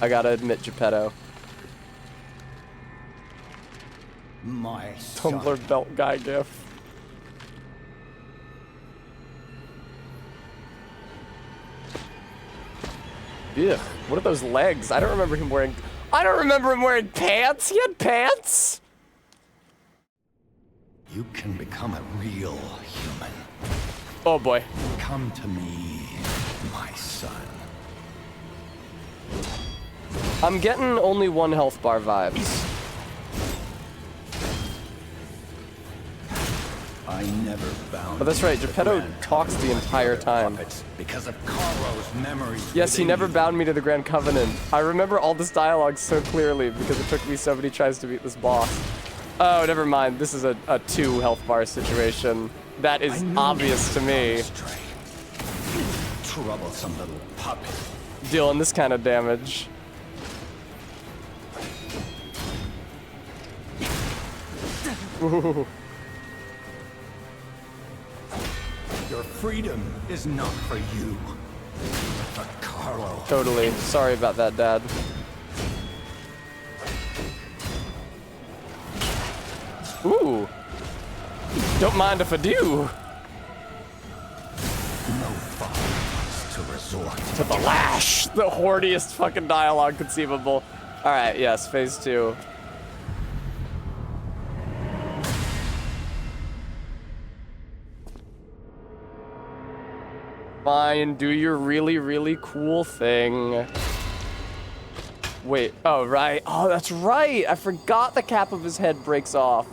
I gotta admit, Geppetto.
My
Tumbler belt guy gif. Ugh, what are those legs? I don't remember him wearing pants! He had pants!
You can become a real human.
Oh boy.
Come to me, my son.
I'm getting only 1 health bar vibes.
I never bound.
But that's right, Geppetto talks the entire time.
Because of Carlo's memories.
Yes, he never bound me to the Grand Covenant. I remember all this dialogue so clearly because it took me so many tries to beat this boss. Oh, never mind. This is a 2 health bar situation. That is obvious to me.
Troublesome little puppet.
Dealing this kind of damage. Ooh.
Your freedom is not for you, but for Carlo.
Totally. Sorry about that, Dad. Ooh. Don't mind if I do.
No father to resort
to the lash. The horniest fucking dialogue conceivable. All right, yes, phase 2. Fine, do your really, really cool thing. Wait, oh, right. Oh, that's right. I forgot the cap of his head breaks off.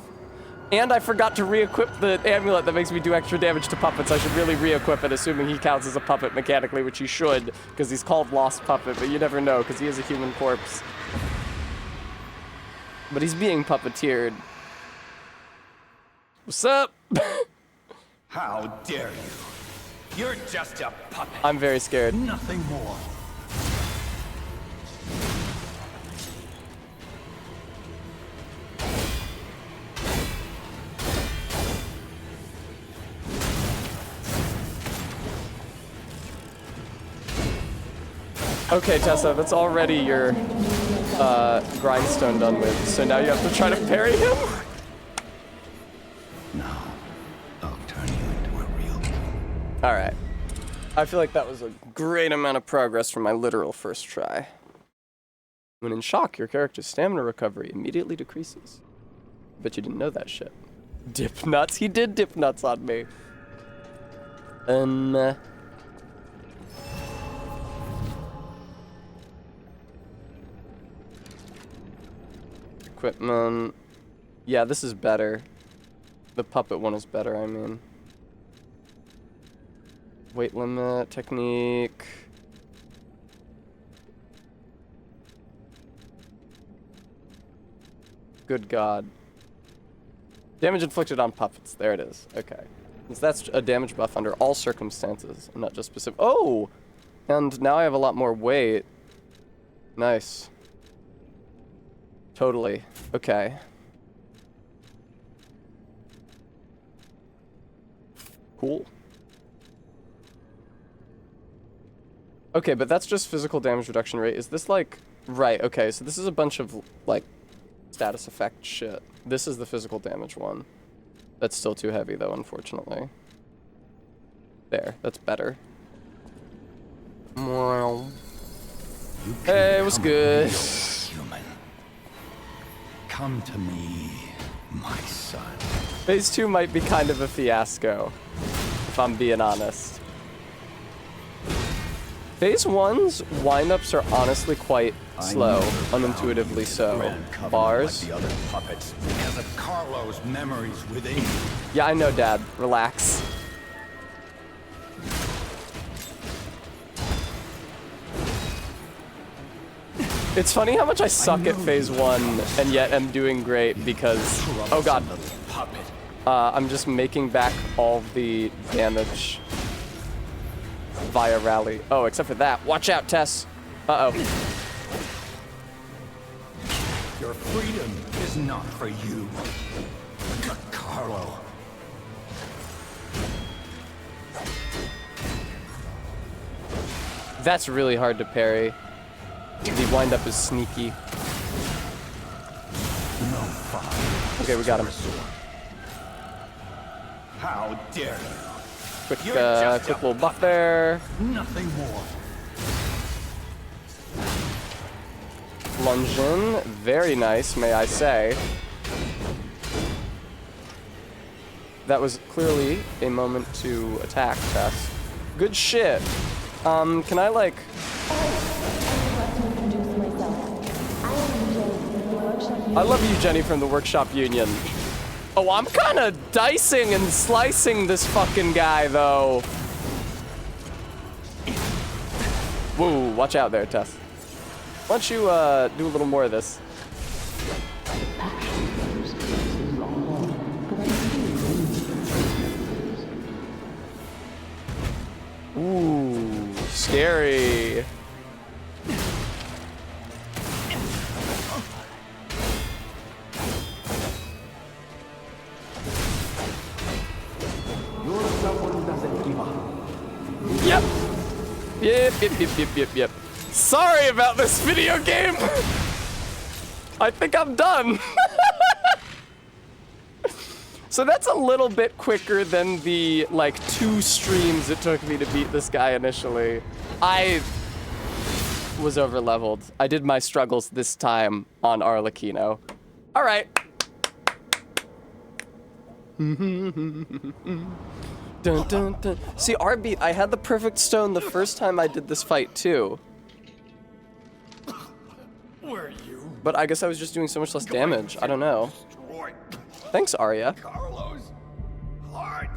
And I forgot to re-equip the amulet that makes me do extra damage to puppets. I should really re-equip it, assuming he counts as a puppet mechanically, which he should, because he's called Lost Puppet, but you never know, because he is a human corpse. But he's being puppeteered. What's up?
How dare you? You're just a puppet.
I'm very scared.
Nothing more.
Okay, Tessa, that's already your grindstone done with. So now you have to try to parry him?
No. I'll turn you into a real king.
Alright. I feel like that was a great amount of progress from my literal first try. When in shock, your character's stamina recovery immediately decreases. Bet you didn't know that shit. Dip nuts? He did dip nuts on me. Equipment. Yeah, this is better. The puppet one is better, I mean. Weight limit, technique. Good God. Damage inflicted on puppets. There it is. Okay. So that's a damage buff under all circumstances, and not just specific. Oh! And now I have a lot more weight. Nice. Totally. Okay. Cool. Okay, but that's just physical damage reduction rate. Is this like... Right, okay, so this is a bunch of, like, status effect shit. This is the physical damage one. That's still too heavy, though, unfortunately. There, that's better. Hey, what's good?
Human. Come to me, my son.
Phase 2 might be kind of a fiasco, if I'm being honest. Phase 1's windups are honestly quite slow, unintuitively so. Bars.
Like the other puppets. He has a Carlo's memories within you.
Yeah, I know, Dad. Relax. It's funny how much I suck at phase 1 and yet am doing great because, oh god, I'm just making back all the damage via rally. Oh, except for that. Watch out, Tess. Uh-oh.
Your freedom is not for you, Carlo.
That's really hard to parry. The windup is sneaky. Okay, we got him.
How dare you?
Quick little buff there.
Nothing more.
Lunge in. Very nice, may I say. That was clearly a moment to attack, Tess. Good shit. Can I, like... I love you, Jenny, from the Workshop Union. Oh, I'm kind of dicing and slicing this fucking guy, though. Whoa, watch out there, Tess. Why don't you, do a little more of this? Ooh, scary. Yep. Yep. Sorry about this video game. I think I'm done. So that's a little bit quicker than the, like, 2 streams it took me to beat this guy initially. I was over-leveled. I did my struggles this time on Arlecchino. All right. Dun, dun, dun. See, R-Beat, I had the perfect stone the first time I did this fight, too.
Were you?
But I guess I was just doing so much less damage. I don't know. Thanks, Arya.
Carlo's heart.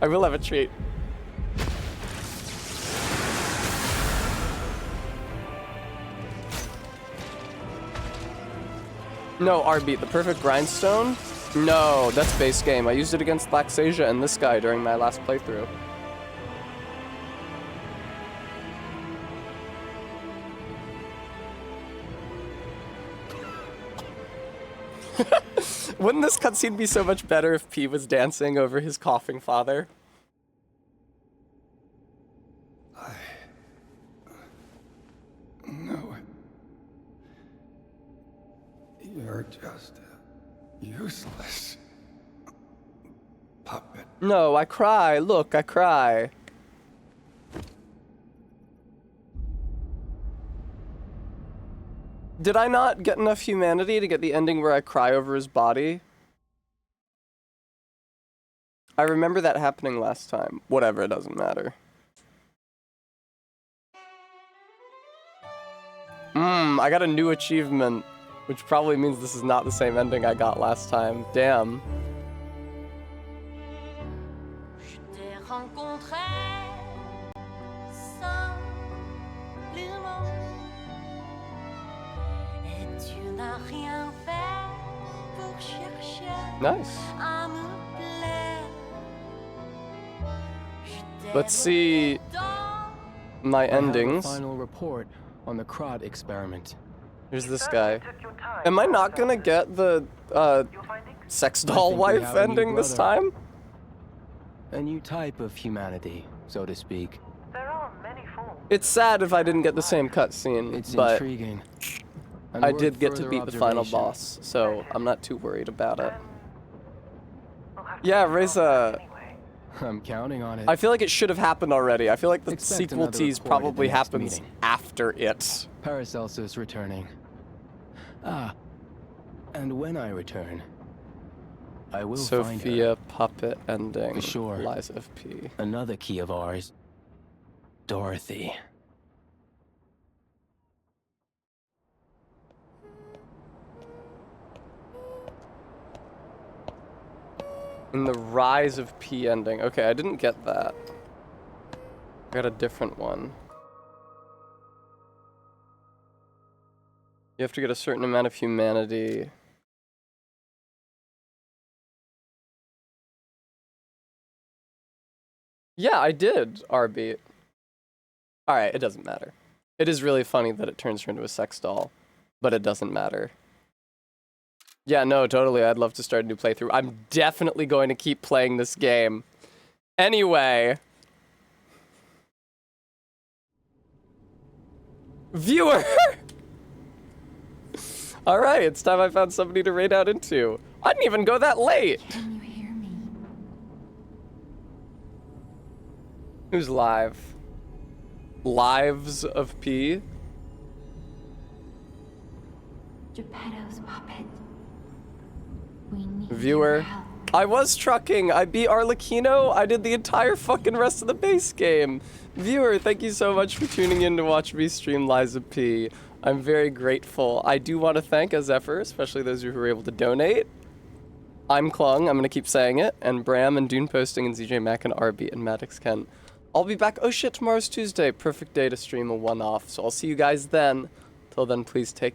I will have a treat. No, R-Beat, the perfect grindstone? No, that's base game. I used it against Laxasia and this guy during my last playthrough. Wouldn't this cutscene be so much better if P was dancing over his coughing father?
No. You're just a useless puppet.
No, I cry. Look, I cry. Did I not get enough humanity to get the ending where I cry over his body? I remember that happening last time. Whatever, it doesn't matter. I got a new achievement, which probably means this is not the same ending I got last time. Damn. Nice. Let's see my endings.
Final report on the Crod experiment.
Here's this guy. Am I not gonna get the sex doll wife ending this time?
A new type of humanity, so to speak.
It's sad if I didn't get the same cutscene,
It's
but
intriguing.
I did get to beat the final boss, so I'm not too worried about it. Yeah, Reza,
I'm counting on it.
I feel like it should have happened already. I feel like the
Expect
sequel
another
tease
report at the
probably
next
happens
meeting.
after it.
Paracelsus returning. Ah, and when I return, I will find her.
Sophia puppet ending.
For sure.
Lies of P.
Another key of ours. Dorothy.
In the Rise of P ending. Okay, I didn't get that. I got a different one. You have to get a certain amount of humanity. Yeah, I did, RB. Alright, it doesn't matter. It is really funny that it turns her into a sex doll, but it doesn't matter. Yeah, no, totally. I'd love to start a new playthrough. I'm definitely going to keep playing this game. Anyway. Viewer! Alright, it's time I found somebody to raid out into. I didn't even go that late.
Can you hear me?
Who's live? Lives of P?
Geppetto's puppet. We need your
Viewer.
help.
I was trucking. I beat Arlecchino. I did the entire fucking rest of the base game. Viewer, thank you so much for tuning in to watch me stream Lies of P. I'm very grateful. I do want to thank Azephyr, especially those who were able to donate. I'm Klung, I'm going to keep saying it, and Bram and Dune Posting and ZJ Mack and RB and Maddox Kent. I'll be back. Oh shit, tomorrow's Tuesday. Perfect day to stream a one-off. So I'll see you guys then. Till then, please take